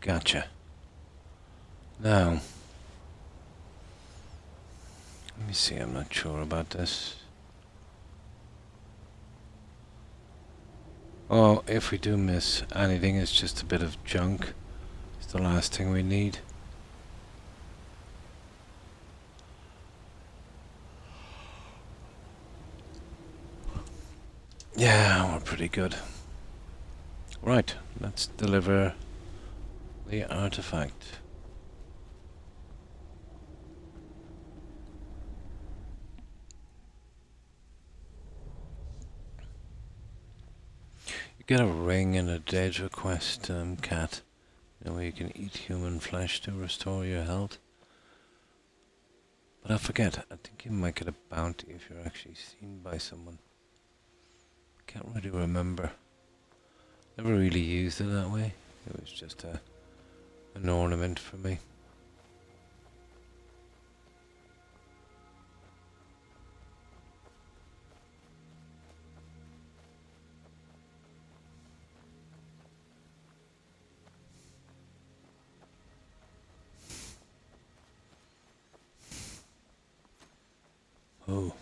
Gotcha. Now, let me see, I'm not sure about this. Oh, if we do miss anything, it's just a bit of junk. It's the last thing we need. Yeah, we're pretty good. Right, let's deliver the artifact. You get a ring and a dead request, cat. You know, where you can eat human flesh to restore your health. But I forget, I think you might get a bounty if you're actually seen by someone. Can't really remember. Never really used it that way. It was just an ornament for me. Oh.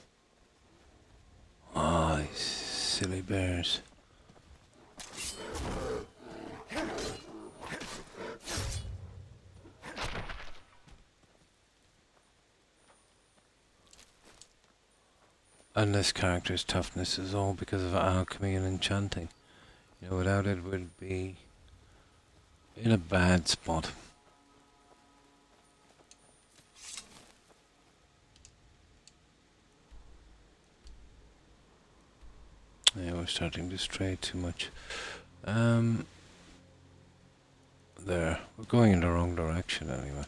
Ah, these silly bears. And this character's toughness is all because of alchemy and enchanting. You know, without it would be in a bad spot. Yeah, we're starting to stray too much. There. We're going in the wrong direction anyway.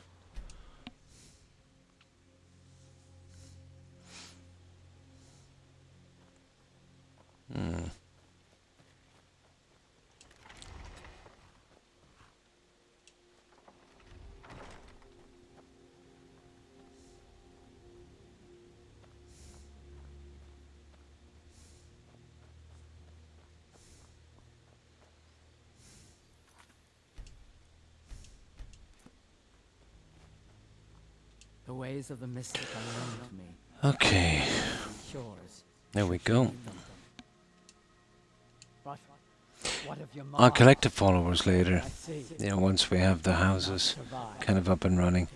The ways of the mystic are known to me. Okay. Yours. There we go. But what of your mom? I'll collect the followers later. I see. You know, once we have the houses kind of up and running.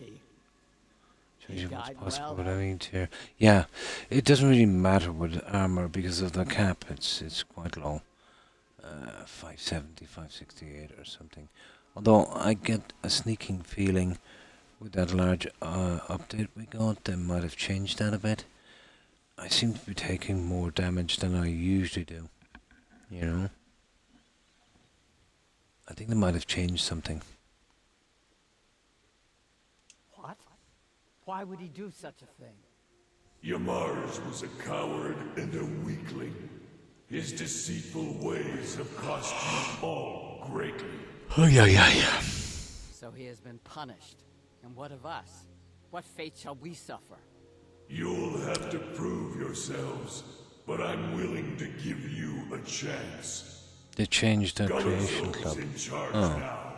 Shows you what's possible with any here. Yeah, it doesn't really matter with armor because of the cap. It's quite low. 570, 568 or something. Although I get a sneaking feeling with that large update we got, they might have changed that a bit. I seem to be taking more damage than I usually do. You know? I think they might have changed something. What? Why would he do such a thing? Yamars was a coward and a weakling. His deceitful ways have cost you all greatly. Oh, yeah. So he has been punished. And what of us? What fate shall we suffer? You'll have to prove yourselves, but I'm willing to give you a chance. They changed that creation Gullazor's club. in charge Oh, now.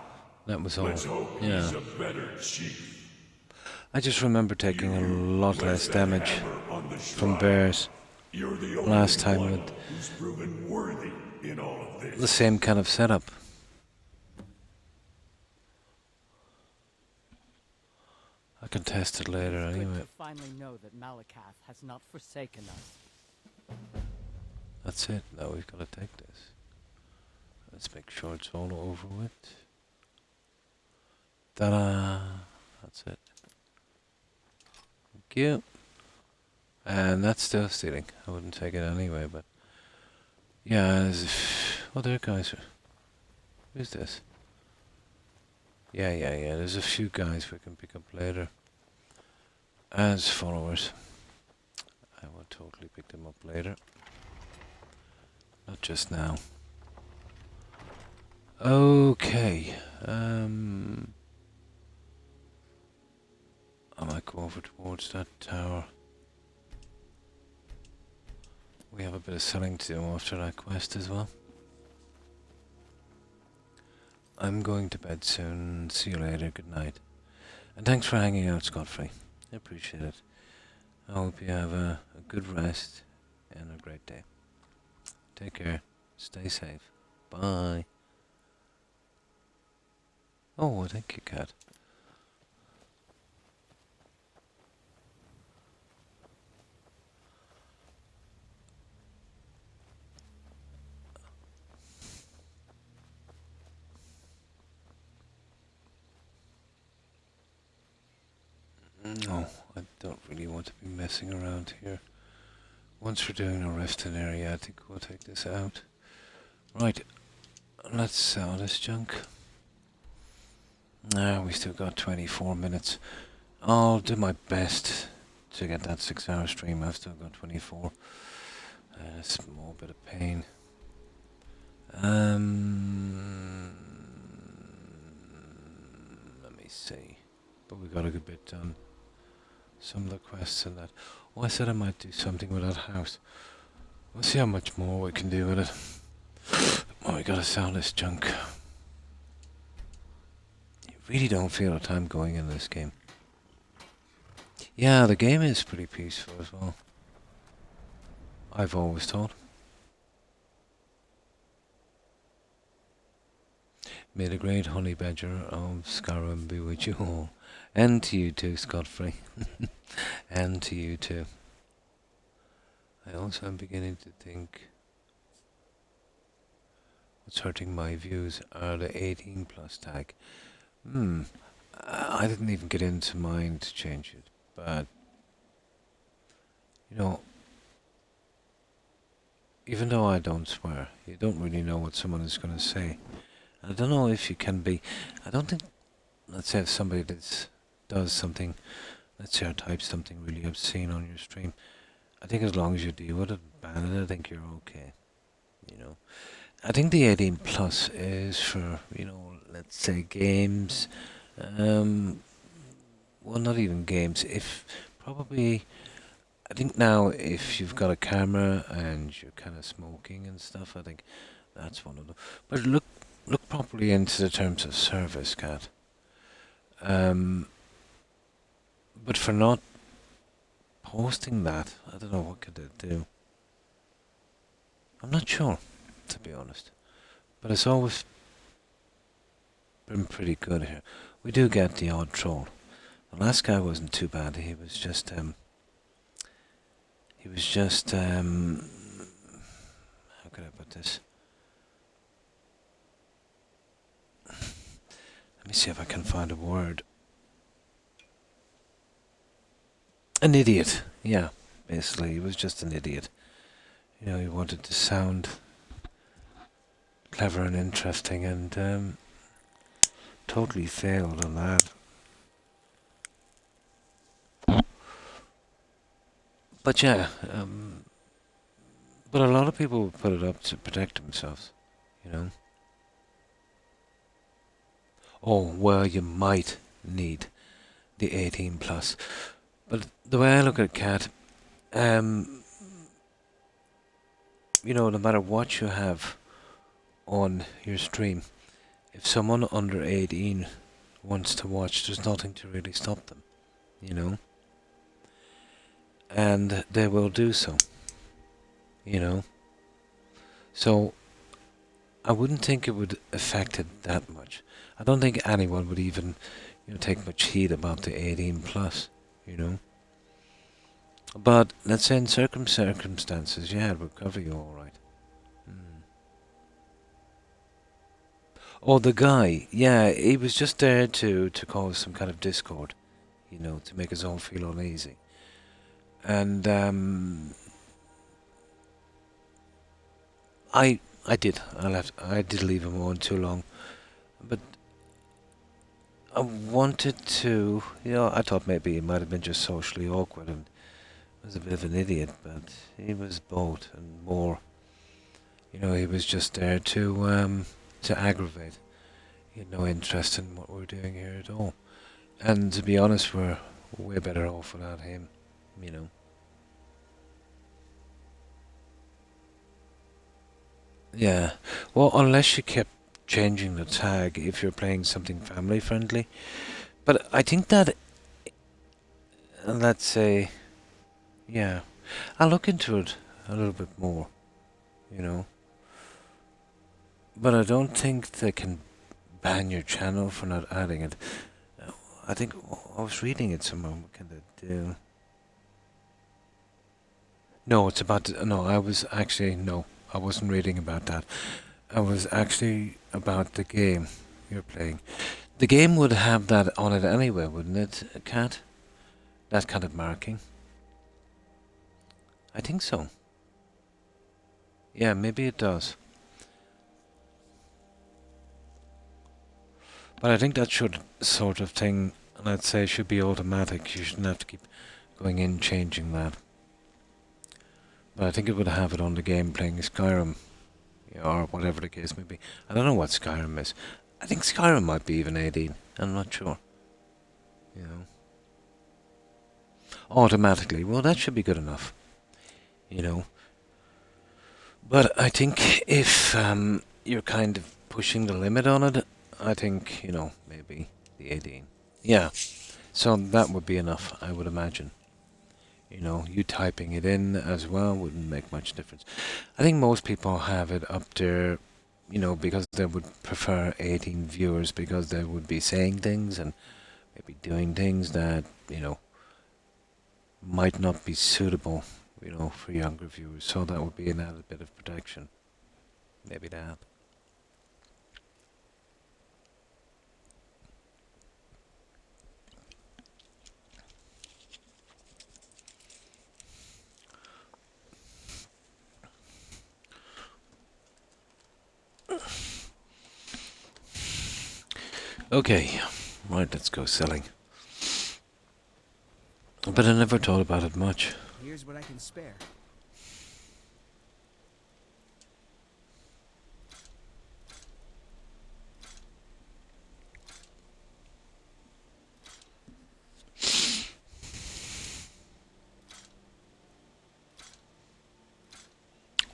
that was all. Let's hope Yeah. he's a better chief. I just remember taking a lot less damage Hammer on the from shrine. bears. You're the only Last time one with who's proven worthy in all of this. the same kind of setup. I can test it later It's anyway. good to finally know that Malakath has not forsaken us. That's it. Now we've got to take this. Let's make sure it's all over with. Ta-da! That's it. Thank you. And that's still stealing. I wouldn't take it anyway, but... Yeah, there's... Oh, there guys. Who's this? Yeah. There's a few guys we can pick up later. As followers. I will totally pick them up later. Not just now. Okay. I might go over towards that tower. We have a bit of selling to do after that quest as well. I'm going to bed soon. See you later. Good night. And thanks for hanging out, Scot-free. I appreciate it. I hope you have a good rest and a great day. Take care. Stay safe. Bye. Oh, thank you, cat. No, I don't really want to be messing around here. Once we're doing a resting area, I think we'll take this out. Right, let's sell this junk. We still got 24 minutes. I'll do my best to get that 6-hour stream. I've still got 24. A small bit of pain. Let me see. But we got a good bit done. Some of the quests and that. Oh, I said I might do something with that house. We'll see how much more we can do with it. Oh, we gotta sell this junk. You really don't feel the time going in this game. Yeah, the game is pretty peaceful as well. I've always thought. May the great honey badger of Skyrim be with you all. And to you too, Scot-free. And to you too. I also am beginning to think what's hurting my views are the 18 plus tag. I didn't even get into mind to change it, but you know, even though I don't swear, you don't really know what someone is going to say. I don't know if you can be. I don't think. Let's say if somebody does something, let's say or types something really obscene on your stream, I think as long as you deal with it, ban it, I think you're okay. You know, I think the 18 plus is for, you know, let's say games. Well, not even games. If probably, I think now if you've got a camera and you're kind of smoking and stuff, I think that's one of them. But look properly into the terms of service, Cat. But for not posting that, I don't know what could it do. I'm not sure, to be honest. But it's always been pretty good here. We do get the odd troll. The last guy wasn't too bad. He was just how could I put this? Let me see if I can find a word. An idiot. Yeah, basically, he was just an idiot. You know, he wanted to sound clever and interesting, and totally failed on that. But yeah, but a lot of people would put it up to protect themselves, you know. Oh, well, you might need the 18 plus. But the way I look at it, Cat, you know, no matter what you have on your stream, if someone under 18 wants to watch, there's nothing to really stop them, you know. And they will do so, you know. So I wouldn't think it would affect it that much. I don't think anyone would even, you know, take much heed about the 18 plus, you know. But let's say in certain circumstances, yeah, it will cover you all right. Oh, the guy, yeah, he was just there to cause some kind of discord, you know, to make us all feel uneasy. And I did leave him on too long, but I wanted to, you know, I thought maybe he might have been just socially awkward and was a bit of an idiot, but he was both and more, You know, he was just there to aggravate. He had no interest in what we're doing here at all. And to be honest, we're way better off without him, you know. Yeah. Well, unless you kept changing the tag if you're playing something family friendly. But I think that, let's say, yeah, I'll look into it a little bit more, you know. But I don't think they can ban your channel for not adding it. I think I was reading it somewhere. What can they do? No, it's about. No, I was actually. No, I wasn't reading about that. I was actually about the game you're playing. The game would have that on it anyway, wouldn't it, Cat? That kind of marking. I think so. Yeah, maybe it does. But I think that should sort of thing, let's say, should be automatic. You shouldn't have to keep going in changing that. But I think it would have it on the game playing Skyrim, or whatever the case may be. I don't know what Skyrim is. I think Skyrim might be even 18. I'm not sure. You know. Automatically. Well, that should be good enough. You know. But I think if you're kind of pushing the limit on it, I think, you know, maybe the 18. Yeah. So that would be enough, I would imagine. You know, you typing it in as well wouldn't make much difference. I think most people have it up there, you know, because they would prefer 18 viewers, because they would be saying things and maybe doing things that, you know, might not be suitable, you know, for younger viewers. So that would be an added bit of protection. Maybe that. Okay, right, let's go selling. But I never thought about it much. Here's what I can spare.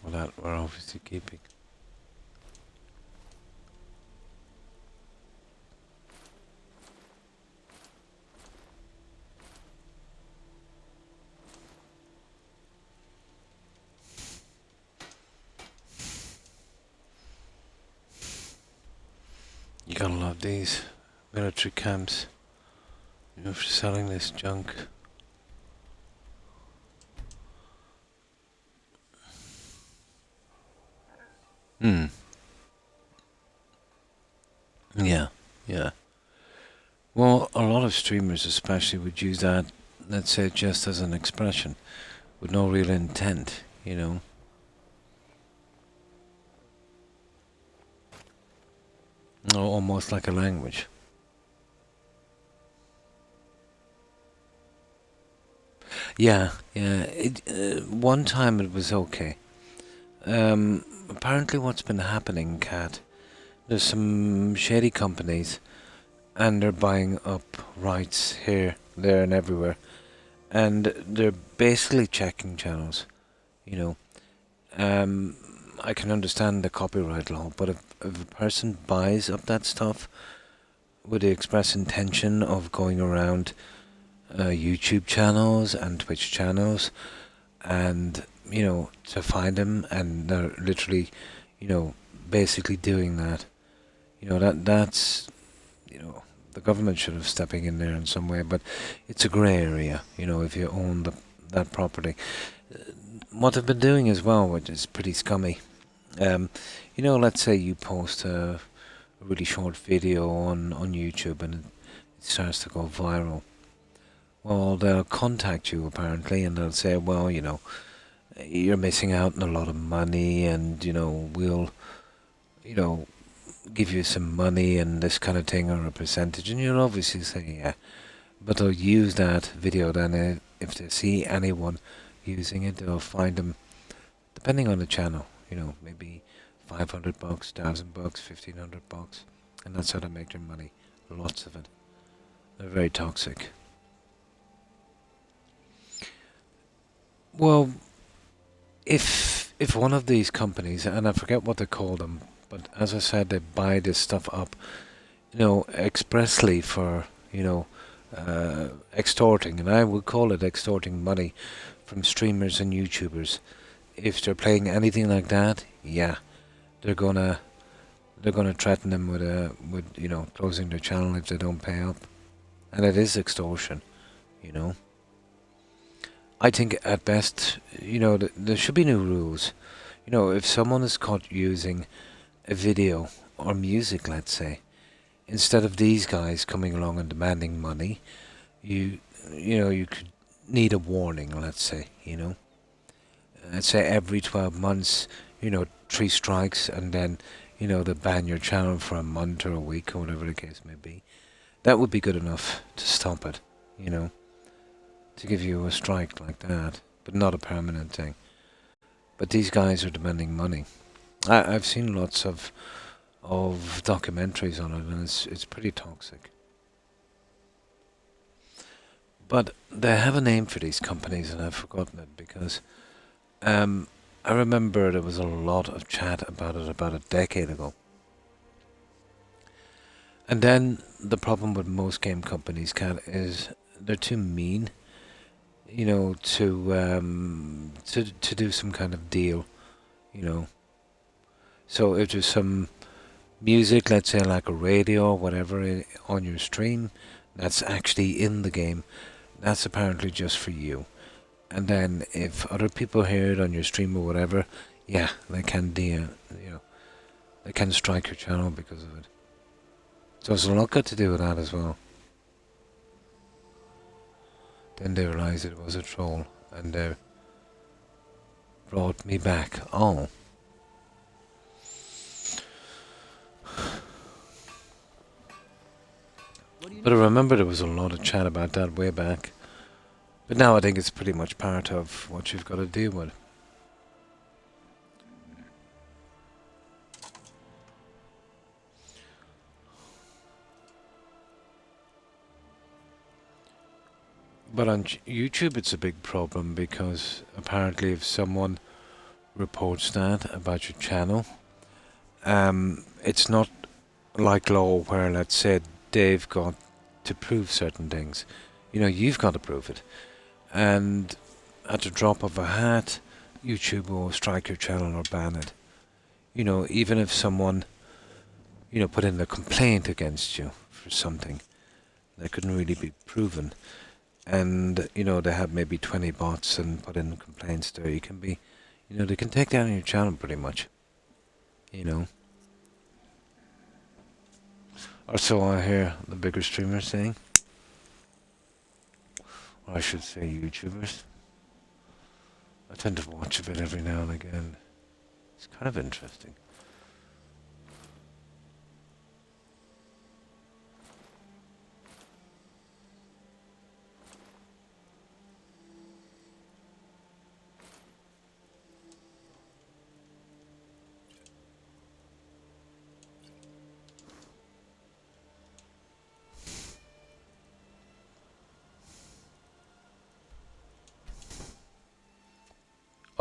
Well, that we're obviously keeping. You gotta love these military camps, you know, for selling this junk. Yeah, yeah. Well, a lot of streamers especially would use that, let's say, just as an expression, with no real intent, you know. Almost like a language. Yeah, yeah. One time it was okay. Apparently what's been happening, Kat, there's some shady companies, and they're buying up rights here, there and everywhere. And they're basically checking channels, you know. I can understand the copyright law, but if a person buys up that stuff with the express intention of going around YouTube channels and Twitch channels, and, you know, to find them, and they're literally, you know, basically doing that, you know, that's, you know, the government should have stepping in there in some way, but it's a grey area, you know, if you own that property. What they've been doing as well, which is pretty scummy, you know, let's say you post a really short video on YouTube and it starts to go viral. Well, they'll contact you apparently, and they'll say, well, you know, you're missing out on a lot of money, and, you know, we'll, you know, give you some money and this kind of thing, or a percentage, and you'll obviously say yeah. But they'll use that video then, if they see anyone using it, they'll find them, depending on the channel, you know, maybe 500 bucks, 1,000 bucks, 1,500 bucks, and that's how they make their money. Lots of it. They're very toxic. Well, if one of these companies, and I forget what they call them, but as I said, they buy this stuff up, expressly for, extorting, and I would call it extorting money from streamers and YouTubers. If they're playing anything like that, yeah, they're gonna threaten them with closing their channel if they don't pay up, and it is extortion, I think at best, there should be new rules. If someone is caught using a video or music, let's say, instead of these guys coming along and demanding money, you could need a warning, let's say, Let's say every 12 months, 3 strikes, and then, they ban your channel for a month or a week or whatever the case may be. That would be good enough to stop it, to give you a strike like that, but not a permanent thing. But these guys are demanding money. I've seen lots of documentaries on it, and it's pretty toxic. But they have a name for these companies, and I've forgotten it because I remember there was a lot of chat about it about a decade ago. And then the problem with most game companies, Kat, is they're too mean, to do some kind of deal, So if there's some music, let's say like a radio or whatever on your stream, that's actually in the game, that's apparently just for you. And then if other people hear it on your stream or whatever, yeah, they can they can strike your channel because of it. So it's a lot got to do with that as well. Then they realised it was a troll, and they brought me back. Oh. But I remember there was a lot of chat about that way back. But now I think it's pretty much part of what you've got to deal with. But on YouTube it's a big problem because apparently if someone reports that about your channel, it's not like law where, let's say, they've got to prove certain things. You've got to prove it. And at the drop of a hat, YouTube will strike your channel or ban it. Even if someone, put in a complaint against you for something that couldn't really be proven, and, they have maybe 20 bots and put in complaints there, you can be, they can take down your channel pretty much, Or so I hear the bigger streamers saying. Or I should say YouTubers. I tend to watch a bit every now and again. It's kind of interesting.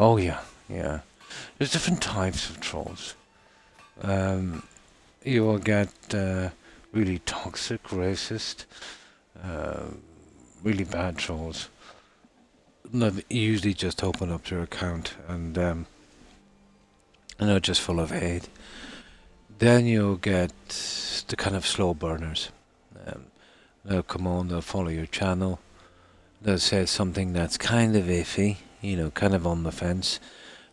Oh yeah, yeah. There's different types of trolls. You will get really toxic, racist, really bad trolls that usually just open up their account and they're just full of hate. Then you'll get the kind of slow burners. They'll come on, they'll follow your channel, they'll say something that's kind of iffy, kind of on the fence.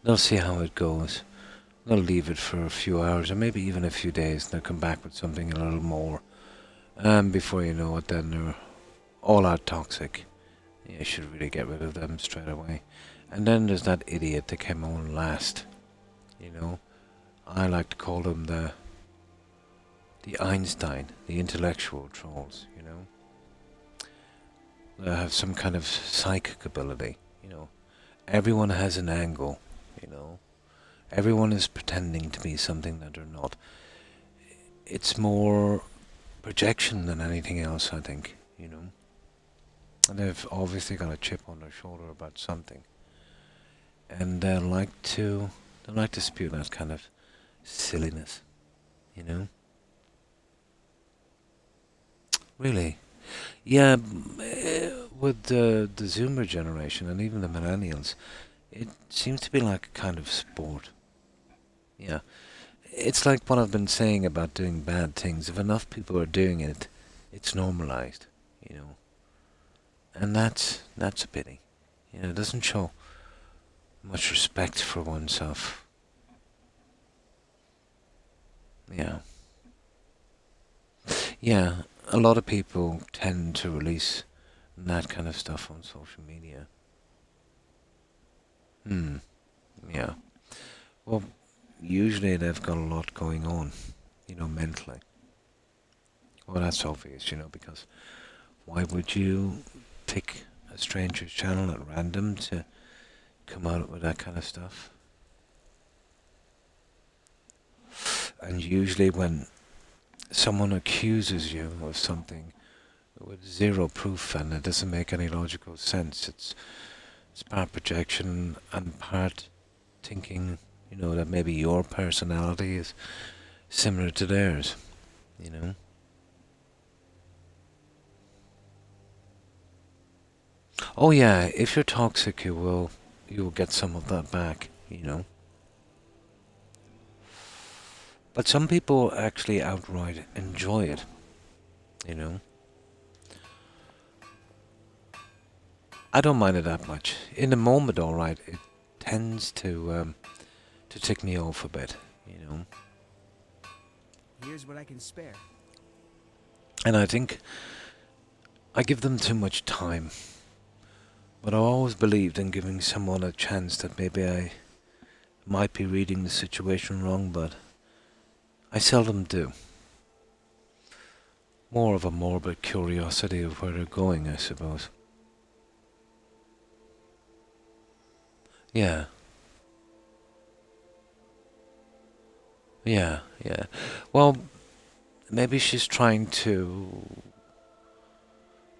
They'll see how it goes. They'll leave it for a few hours or maybe even a few days, and they'll come back with something a little more. And before you know it, then they're all out toxic. You should really get rid of them straight away. And then there's that idiot that came on last. I like to call them the Einstein, the intellectual trolls, They have some kind of psychic ability, Everyone has an angle, Everyone is pretending to be something that they're not. It's more projection than anything else, I think, you know. And they've obviously got a chip on their shoulder about something. And they like to spew that kind of silliness, you know. Really. Yeah, with the Zoomer generation and even the millennials, it seems to be like a kind of sport. Yeah. It's like what I've been saying about doing bad things. If enough people are doing it, it's normalized, you know. And that's a pity. You know, it doesn't show much respect for oneself. Yeah. Yeah, a lot of people tend to release that kind of stuff on social media. Yeah. Well, usually they've got a lot going on, you know, mentally. Well, that's obvious, you know, because why would you pick a stranger's channel at random to come out with that kind of stuff? And usually when someone accuses you of something with zero proof and it doesn't make any logical sense, it's part projection and part thinking, you know, that maybe your personality is similar to theirs, you know. Oh yeah, if you're toxic, you will get some of that back, you know. But some people actually outright enjoy it, you know. I don't mind it that much. In the moment, all right, it tends to tick me off a bit, you know. Here's what I can spare. And I think I give them too much time. But I always believed in giving someone a chance that maybe I might be reading the situation wrong, but I seldom do. More of a morbid curiosity of where they're going, I suppose. Yeah. Yeah. Well, maybe she's trying to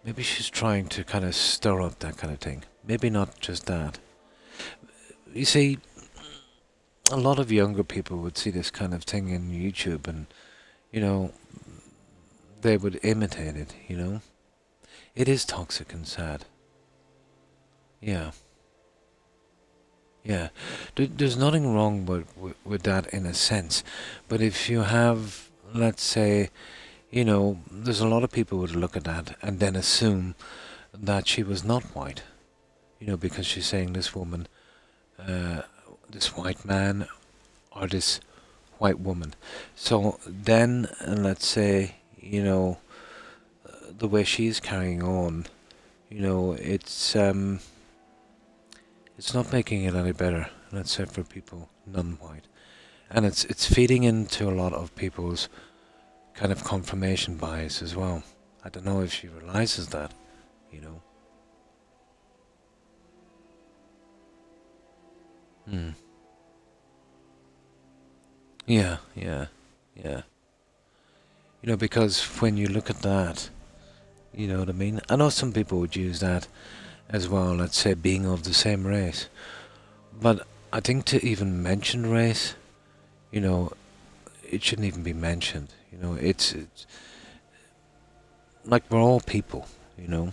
kind of stir up that kind of thing. Maybe not just that. You see, a lot of younger people would see this kind of thing in YouTube and, you know, they would imitate it, you know. It is toxic and sad. Yeah. Yeah. There's nothing wrong with that in a sense. But if you have, let's say, you know, there's a lot of people who would look at that and then assume that she was not white. You know, because she's saying this woman, this white man or this white woman. So then, let's say, you know, the way she's carrying on, you know, it's not making it any better, let's say, for people non-white. And it's feeding into a lot of people's kind of confirmation bias as well. I don't know if she realizes that, you know. Yeah. You know, because when you look at that, you know what I mean? I know some people would use that as well, let's say being of the same race. But I think to even mention race, you know, it shouldn't even be mentioned. You know, it's like we're all people, you know.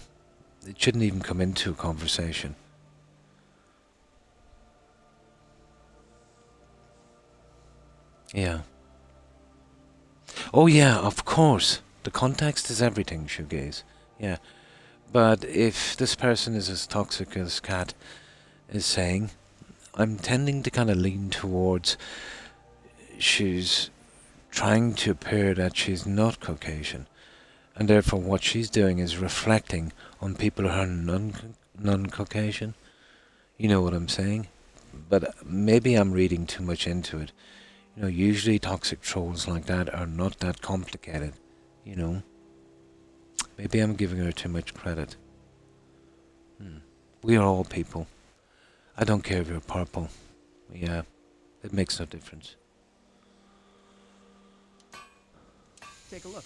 It shouldn't even come into a conversation. Yeah. Oh yeah, of course. The context is everything, shoegaze. Yeah. But if this person is as toxic as Kat is saying, I'm tending to kind of lean towards she's trying to appear that she's not Caucasian. And therefore what she's doing is reflecting on people who are non-Caucasian. You know what I'm saying? But maybe I'm reading too much into it. You know, usually toxic trolls like that are not that complicated, you know. Maybe I'm giving her too much credit. We are all people. I don't care if you're purple. Yeah. It makes no difference. Take a look.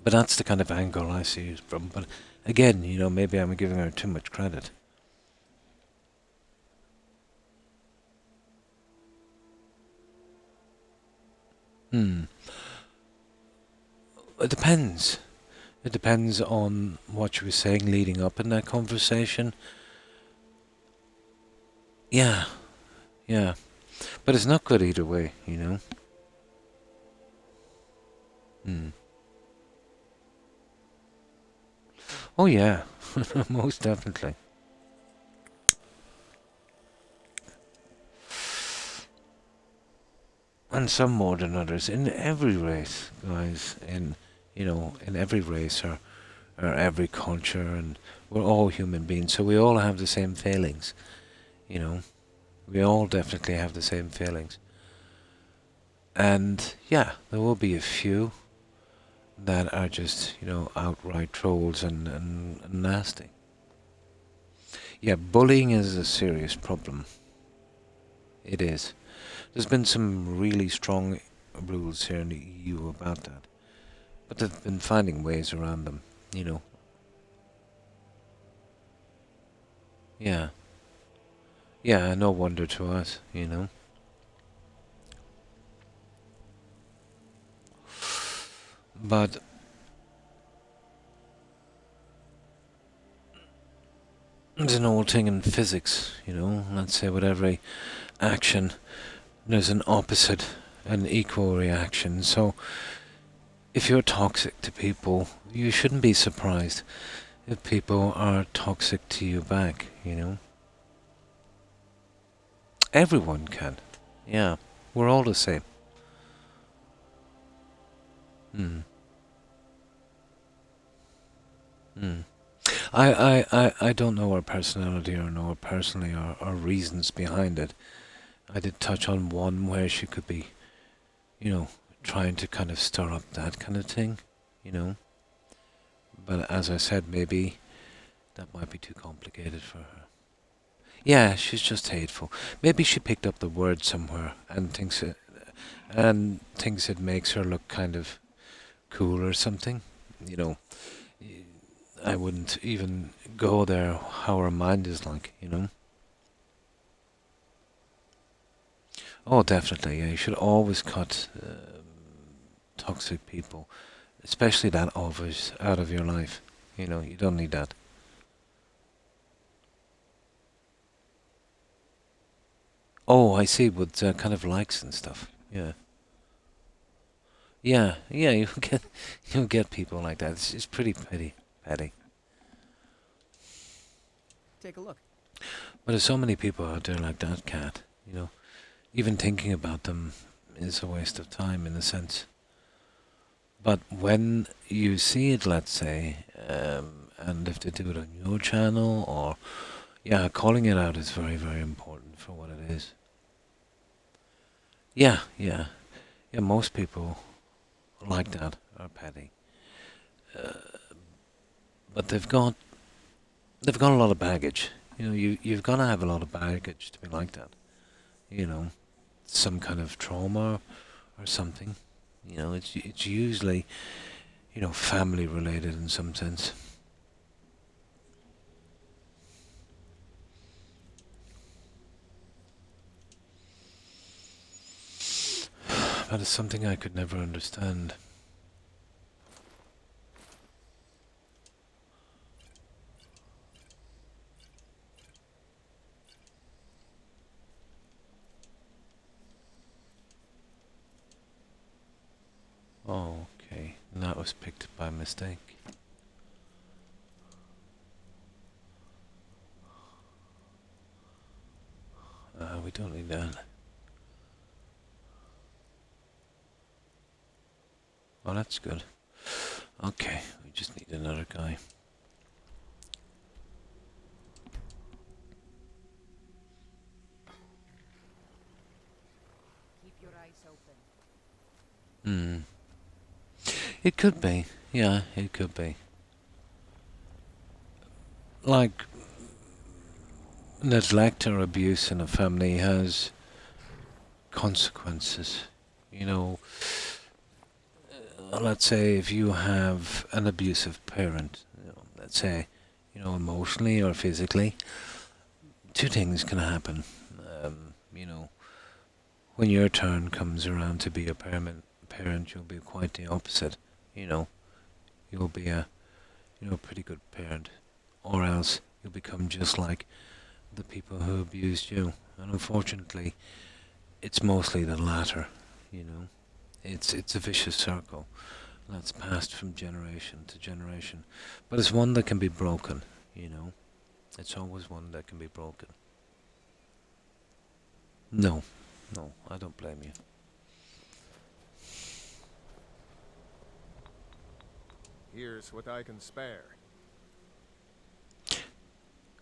But that's the kind of angle I see it from. But again, maybe I'm giving her too much credit. It depends. It depends on what you were saying leading up in that conversation. Yeah, yeah. But it's not good either way, Oh yeah, most definitely. And some more than others. In every race, guys, in every race or every culture, and we're all human beings, so we all have the same feelings, We all definitely have the same feelings. And yeah, there will be a few that are just, outright trolls and nasty. Yeah, bullying is a serious problem. It is. There's been some really strong rules here in the EU about that. But they've been finding ways around them, Yeah. Yeah, no wonder to us, But there's an old thing in physics, let's say with every action there's an opposite and equal reaction. So if you're toxic to people, you shouldn't be surprised if people are toxic to you back, Everyone can. Yeah, we're all the same. I don't know her personality or know her personally or reasons behind it. I did touch on one where she could be, trying to kind of stir up that kind of thing, But as I said, maybe that might be too complicated for her. Yeah, she's just hateful. Maybe she picked up the word somewhere and thinks it makes her look kind of cool or something. I wouldn't even go there how her mind is like, Oh, definitely. Yeah, you should always cut toxic people, especially that obvious, out of your life. You don't need that. Oh, I see. With kind of likes and stuff. Yeah. Yeah, you get people like that. It's pretty petty. Take a look. But there's so many people out there like that, Cat. Even thinking about them is a waste of time in a sense. But when you see it, let's say, and if they do it on your channel, or calling it out is very, very important for what it is. Yeah. Most people like that are petty, but they've got a lot of baggage. You've got to have a lot of baggage to be like that. Some kind of trauma or something. It's usually, family related in some sense. That is something I could never understand. Oh, okay. That was picked by mistake. We don't need that. Oh, that's good. Okay, we just need another guy. Keep your eyes open. It could be. Yeah, it could be. Like, neglect or abuse in a family has consequences. You know, let's say if you have an abusive parent, let's say, emotionally or physically, two things can happen. You know, when your turn comes around to be a parent, you'll be quite the opposite. You know, you'll be a pretty good parent, or else you'll become just like the people who abused you. And unfortunately, it's mostly the latter. You know, it's a vicious circle that's passed from generation to generation, but it's one that can be broken. You know, it's always one that can be broken. No, I don't blame you. Here's what I can spare.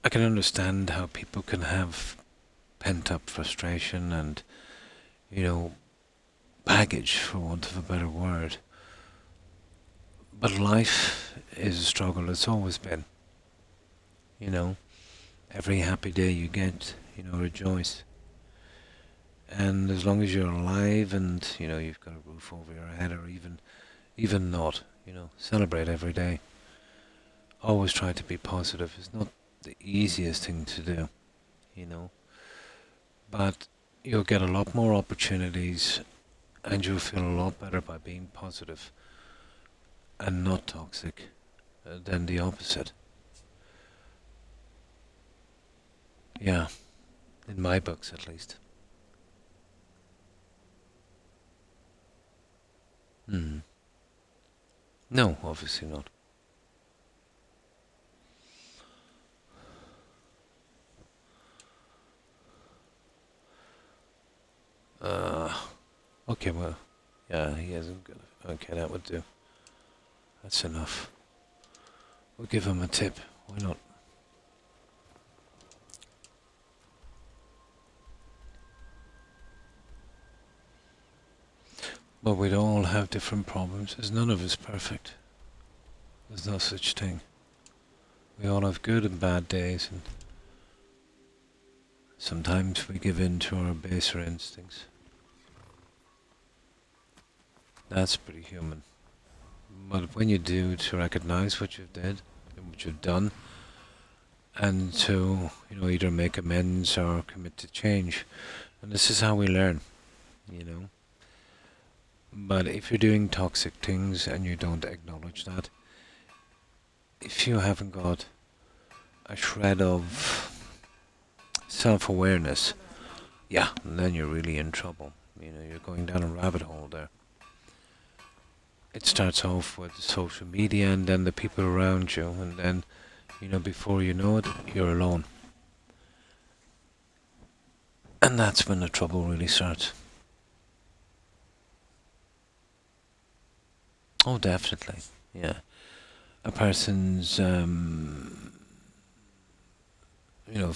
I can understand how people can have pent-up frustration and, baggage, for want of a better word. But life is a struggle, it's always been. You know, every happy day you get, rejoice. And as long as you're alive and, you've got a roof over your head, or even not, celebrate every day. Always try to be positive. It's not the easiest thing to do, but you'll get a lot more opportunities and you'll feel a lot better by being positive and not toxic than the opposite. Yeah, in my books at least. No, obviously not. Okay, well, yeah, he hasn't got it. Okay, that would do. That's enough. We'll give him a tip. Why not? But we'd all have different problems. There's none of us perfect. There's no such thing. We all have good and bad days, and sometimes we give in to our baser instincts. That's pretty human. But when you do, to recognize what you've did and what you've done, and to either make amends or commit to change, and this is how we learn. But if you're doing toxic things and you don't acknowledge that, if you haven't got a shred of self-awareness, yeah, then you're really in trouble. You're going down a rabbit hole there. It starts off with social media and then the people around you, and then, before you know it, you're alone. And that's when the trouble really starts. Oh, definitely, yeah. A person's,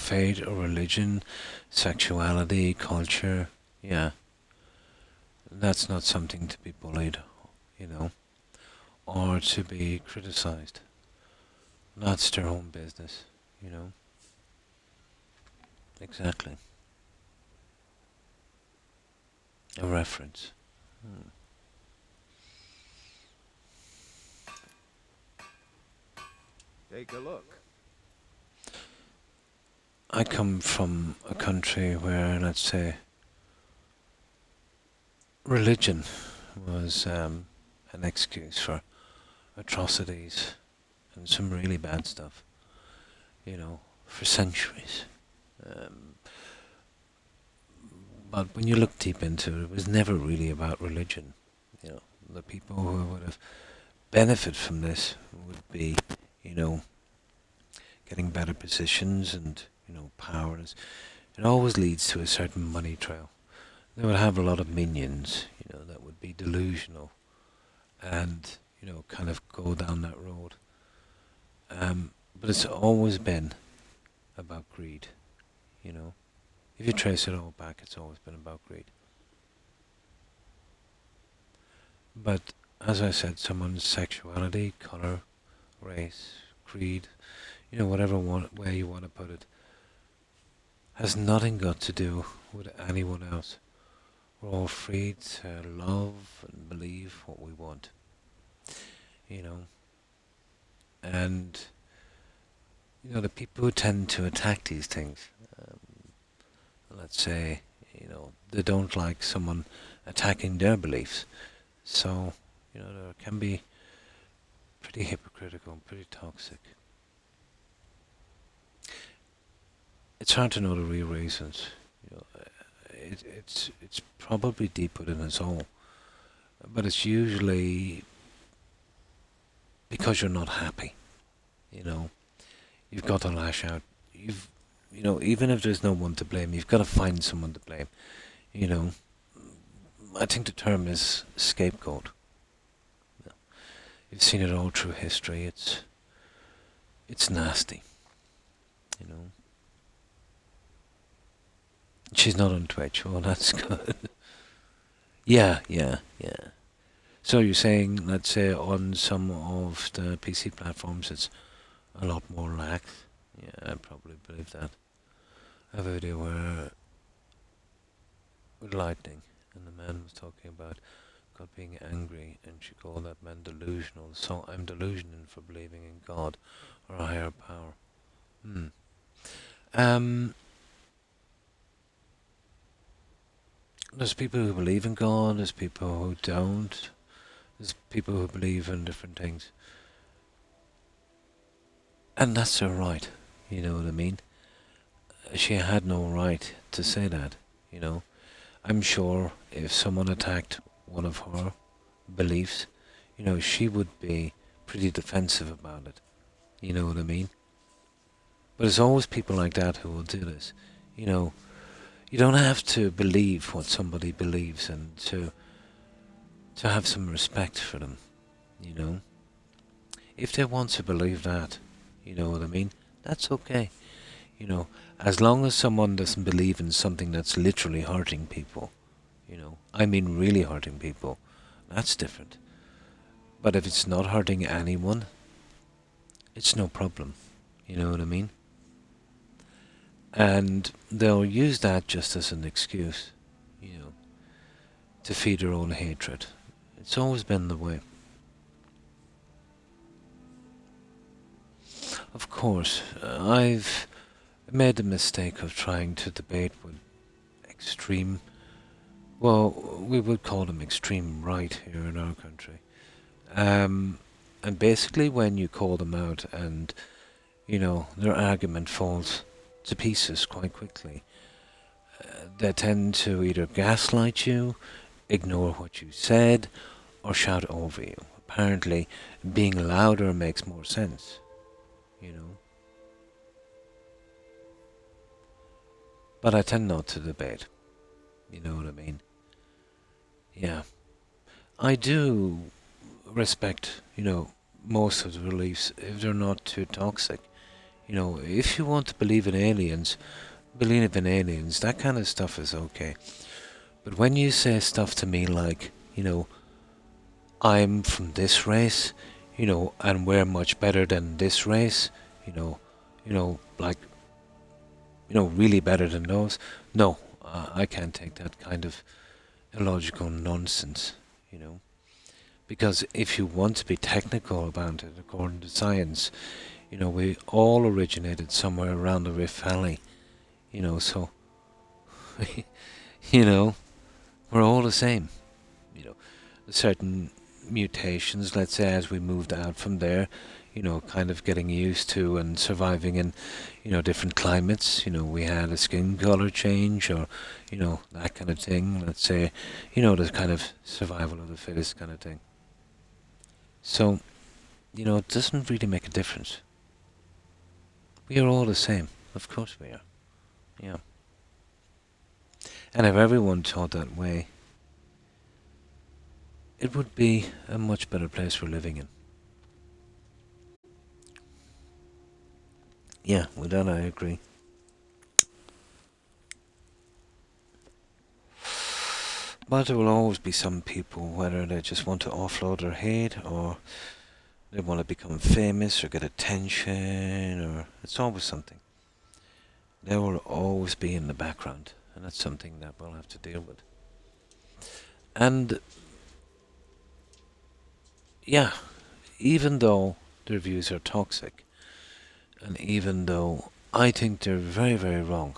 faith or religion, sexuality, culture, yeah. That's not something to be bullied, or to be criticized. That's their own business, Exactly. A reference. Take a look. I come from a country where, let's say, religion was an excuse for atrocities and some really bad stuff, for centuries. But when you look deep into it, it was never really about religion. The people who would have benefited from this would be, getting better positions and, powers. It always leads to a certain money trail. They would have a lot of minions, that would be delusional and, kind of go down that road. But it's always been about greed, If you trace it all back, it's always been about greed. But, as I said, someone's sexuality, colour, race, creed, whatever way you want to put it, has nothing got to do with anyone else. We're all free to love and believe what we want, you know. And, you know, the people who tend to attack these things, let's say, you know, they don't like someone attacking their beliefs. So, you know, there can be pretty hypocritical and pretty toxic. It's hard to know the real reasons. You know, it's probably deep within us all, but it's usually because you're not happy. You know, you've got to lash out. You know, even if there's no one to blame, you've got to find someone to blame. You know, I think the term is scapegoat. You've seen it all through history. It's nasty. You know. She's not on Twitch. Oh, that's good. Yeah. So you're saying, let's say, on some of the PC platforms, it's a lot more lax. Yeah, I probably believe that. I have a video where with lightning, and the man was talking about God being angry, and she called that man delusional. So I'm delusional for believing in God or a higher power. There's people who believe in God, there's people who don't, there's people who believe in different things. And that's her right, you know what I mean? She had no right to say that, you know. I'm sure if someone attacked one of her beliefs, you know, she would be pretty defensive about it, you know what I mean? But there's always people like that who will do this, you know. You don't have to believe what somebody believes, and to have some respect for them, you know. If they want to believe that, you know what I mean, that's okay. You know, as long as someone doesn't believe in something that's literally hurting people, you know, I mean really hurting people, that's different. But if it's not hurting anyone, it's no problem, you know what I mean? And they'll use that just as an excuse, you know, to feed their own hatred. It's always been the way. Of course, I've made the mistake of trying to debate with extreme, well, we would call them extreme right here in our country. And basically when you call them out and, you know, their argument falls to pieces quite quickly, they tend to either gaslight you, ignore what you said, or shout over you. Apparently, being louder makes more sense, you know. But I tend not to debate, you know what I mean? Yeah. I do respect, you know, most of the beliefs if they're not too toxic. You know, if you want to believe in aliens, that kind of stuff is okay. But when you say stuff to me like, you know, I'm from this race, you know, and we're much better than this race, you know, like, you know, really better than those, no, I can't take that kind of illogical nonsense, you know. Because if you want to be technical about it, according to science, you know, we all originated somewhere around the Rift Valley, you know, so, you know, we're all the same, you know. Certain mutations, let's say, as we moved out from there, you know, kind of getting used to and surviving in, you know, different climates, you know, we had a skin color change or, you know, that kind of thing, let's say, you know, the kind of survival of the fittest kind of thing. So, you know, it doesn't really make a difference. We are all the same. Of course we are. Yeah. And if everyone thought that way, it would be a much better place we're living in. Yeah, with that I agree. But there will always be some people, whether they just want to offload their hate or they want to become famous or get attention, or it's always something. they will always be in the background, and that's something that we'll have to deal with. And yeah, even though their views are toxic, and even though I think they're very, very wrong,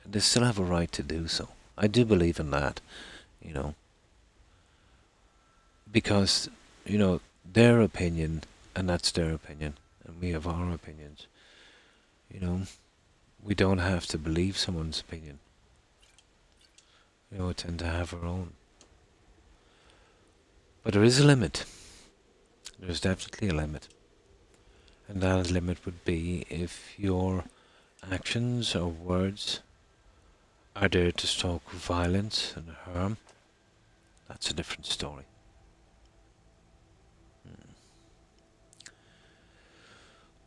they still have a right to do so. I do believe in that, you know, because, you know, their opinion, and that's their opinion, and we have our opinions. You know, we don't have to believe someone's opinion. You know, we tend to have our own. But there is a limit. There's definitely a limit. And that limit would be if your actions or words are there to stoke violence and harm. That's a different story.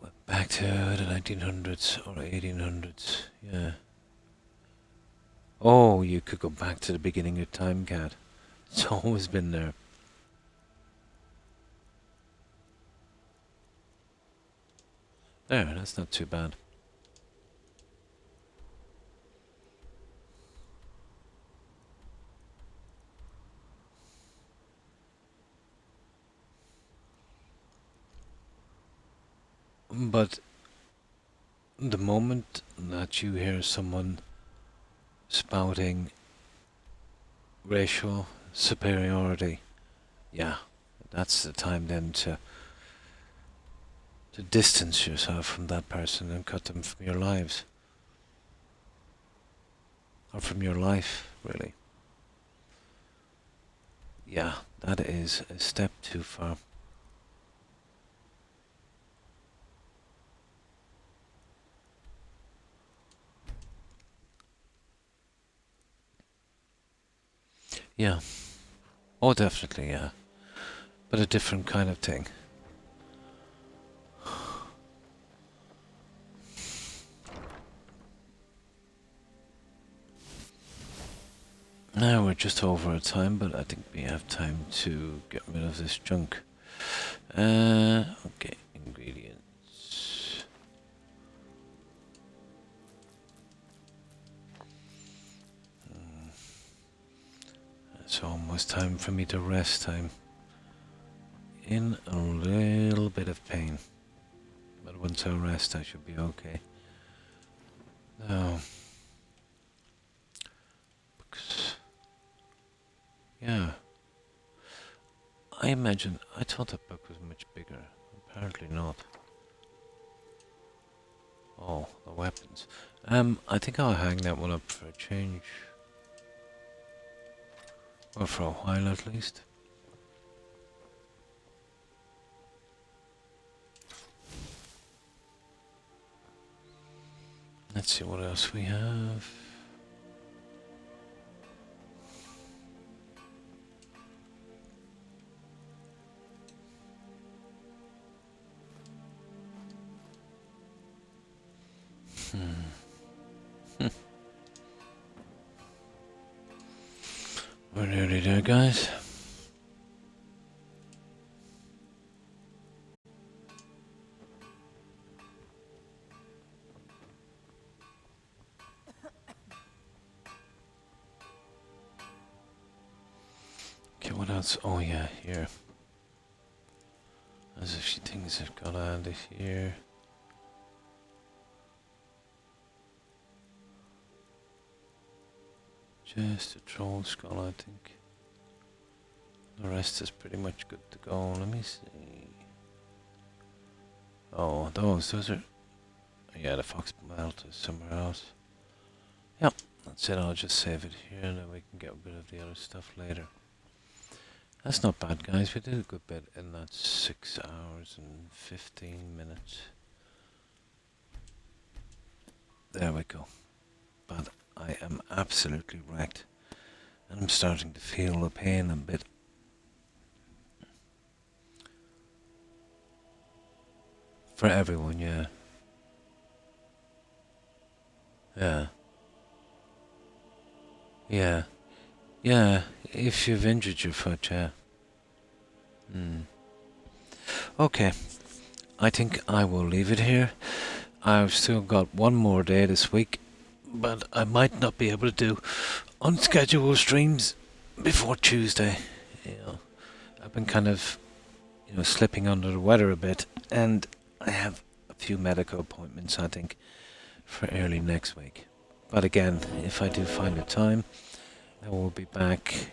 Well, back to the 1900s or 1800s, yeah. Oh, you could go back to the beginning of time, Cat. It's always been there. There, that's not too bad. But the moment that you hear someone spouting racial superiority, yeah, that's the time then to distance yourself from that person and cut them from your lives. Or from your life, really. Yeah, that is a step too far. Yeah. Oh, definitely, yeah. But a different kind of thing. Now we're just over our time, but I think we have time to get rid of this junk. Okay, ingredients. It's almost time for me to rest. I'm in a little bit of pain, but once I rest I should be okay. Now, books. Yeah. I thought that book was much bigger. Apparently not. Oh, the weapons. I think I'll hang that one up for a change. Or for a while at least. Let's see what else we have. We're nearly there, guys. Okay, what else? Oh yeah, here. As if she thinks I've got out of here. Just a troll skull, I think. The rest is pretty much good to go. Let me see. Oh, those are... Yeah, the fox melt is somewhere else. Yep, that's it. I'll just save it here and then we can get rid of the other stuff later. That's not bad, guys. We did a good bit in that 6 hours and 15 minutes. There we go. But I am absolutely wrecked. And I'm starting to feel the pain a bit. For everyone, yeah. Yeah. Yeah. Yeah, if you've injured your foot, yeah. Okay. I think I will leave it here. I've still got one more day this week, but I might not be able to do unscheduled streams before Tuesday. You know, I've been kind of, slipping under the weather a bit, and I have a few medical appointments, I think, for early next week. But again, if I do find a time, I will be back,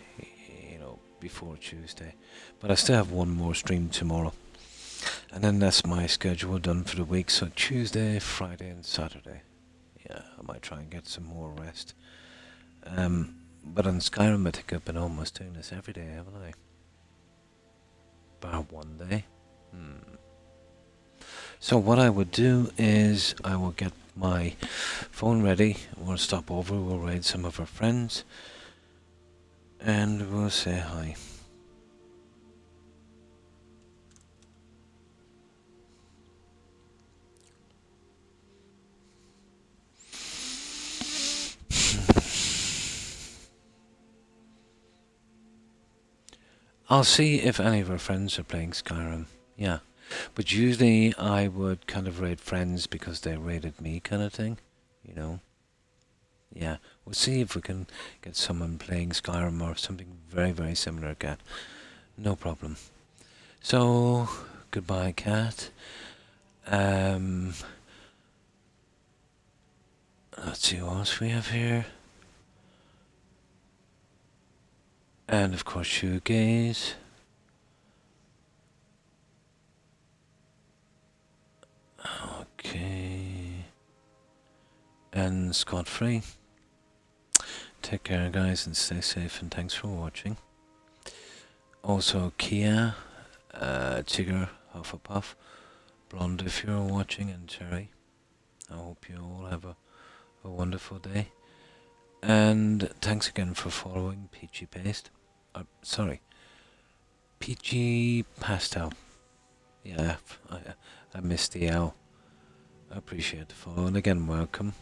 before Tuesday. But I still have one more stream tomorrow. And then that's my schedule done for the week. So Tuesday, Friday and Saturday. Yeah, I might try and get some more rest. But on Skyrim I think I've been almost doing this every day, haven't I? Bar one day. So what I would do is I will get my phone ready. We'll stop over, we'll raid some of our friends. And we'll say hi. I'll see if any of our friends are playing Skyrim. Yeah. But usually I would kind of raid friends because they raided me kind of thing. Yeah. We'll see if we can get someone playing Skyrim or something very, very similar, Cat. No problem. So, goodbye, Cat. Let's see what else we have here. And of course, Shoegaze. Okay. And Scott Free. Take care, guys, and stay safe, and thanks for watching. Also, Kia, Tigger, Hufflepuff, Blonde, if you're watching, and Cherry. I hope you all have a wonderful day. And thanks again for following Peachy Paste. Peachy Pastel. Yeah, I missed the L. I appreciate the follow, and again, welcome.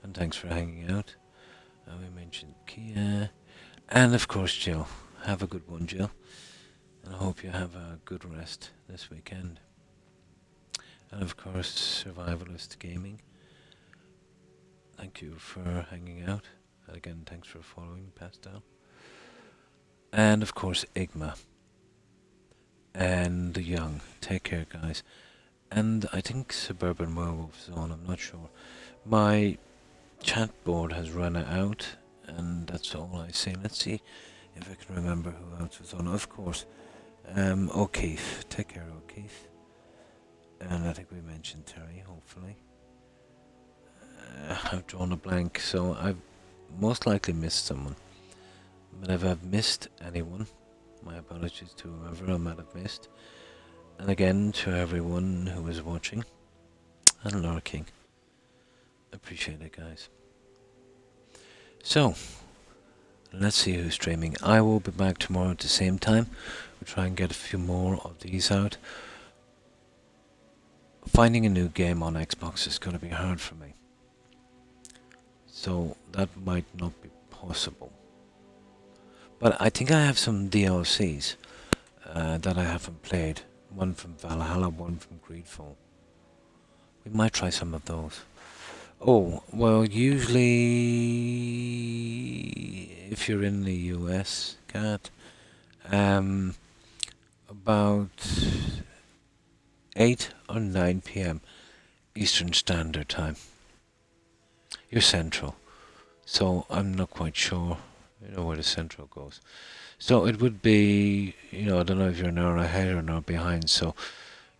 And thanks for hanging out. We mentioned Kia. And of course, Jill. Have a good one, Jill. And I hope you have a good rest this weekend. And of course, Survivalist Gaming. Thank you for hanging out. And again, thanks for following Pastel. And of course, Igma. And the Young. Take care, guys. And I think Suburban Werewolf is on, I'm not sure. My chat board has run out, and that's all I see. Let's see if I can remember who else was on. Of course, O'Keefe. Take care, O'Keefe. And I think we mentioned Terry, hopefully. I've drawn a blank, so I've most likely missed someone. But if I've missed anyone, my apologies to whoever I might have missed. And again, to everyone who is watching and lurking. Appreciate it, guys. So, let's see who's streaming. I will be back tomorrow at the same time. We'll try and get a few more of these out. Finding a new game on Xbox is going to be hard for me. So, that might not be possible. But I think I have some DLCs that I haven't played. One from Valhalla, one from Greedfall. We might try some of those. Oh, well, usually if you're in the US, Cat, about 8 or 9 p.m. Eastern Standard Time. You're Central, so I'm not quite sure, where the Central goes. So it would be, I don't know if you're an hour ahead or an hour behind, so,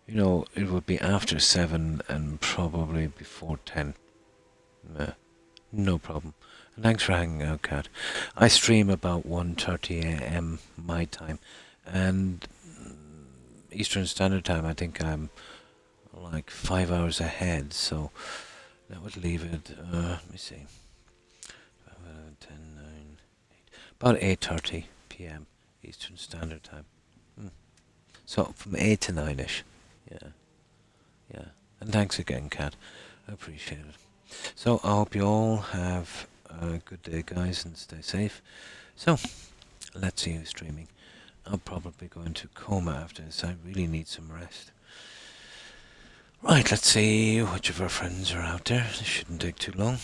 it would be after 7 and probably before 10. No problem. And thanks for hanging out, Cat. I stream about 1:30 a.m. my time, and Eastern Standard Time, I think I'm like 5 hours ahead, so that would leave it, let me see, 10, 9, 8, about 8:30 p.m. Eastern Standard Time. So from 8 to 9ish. Yeah. And thanks again, Kat. I appreciate it. So I hope you all have a good day, guys, and stay safe. So let's see who's streaming. I'll probably go into coma after this. I really need some rest. Right, let's see which of our friends are out there. This shouldn't take too long.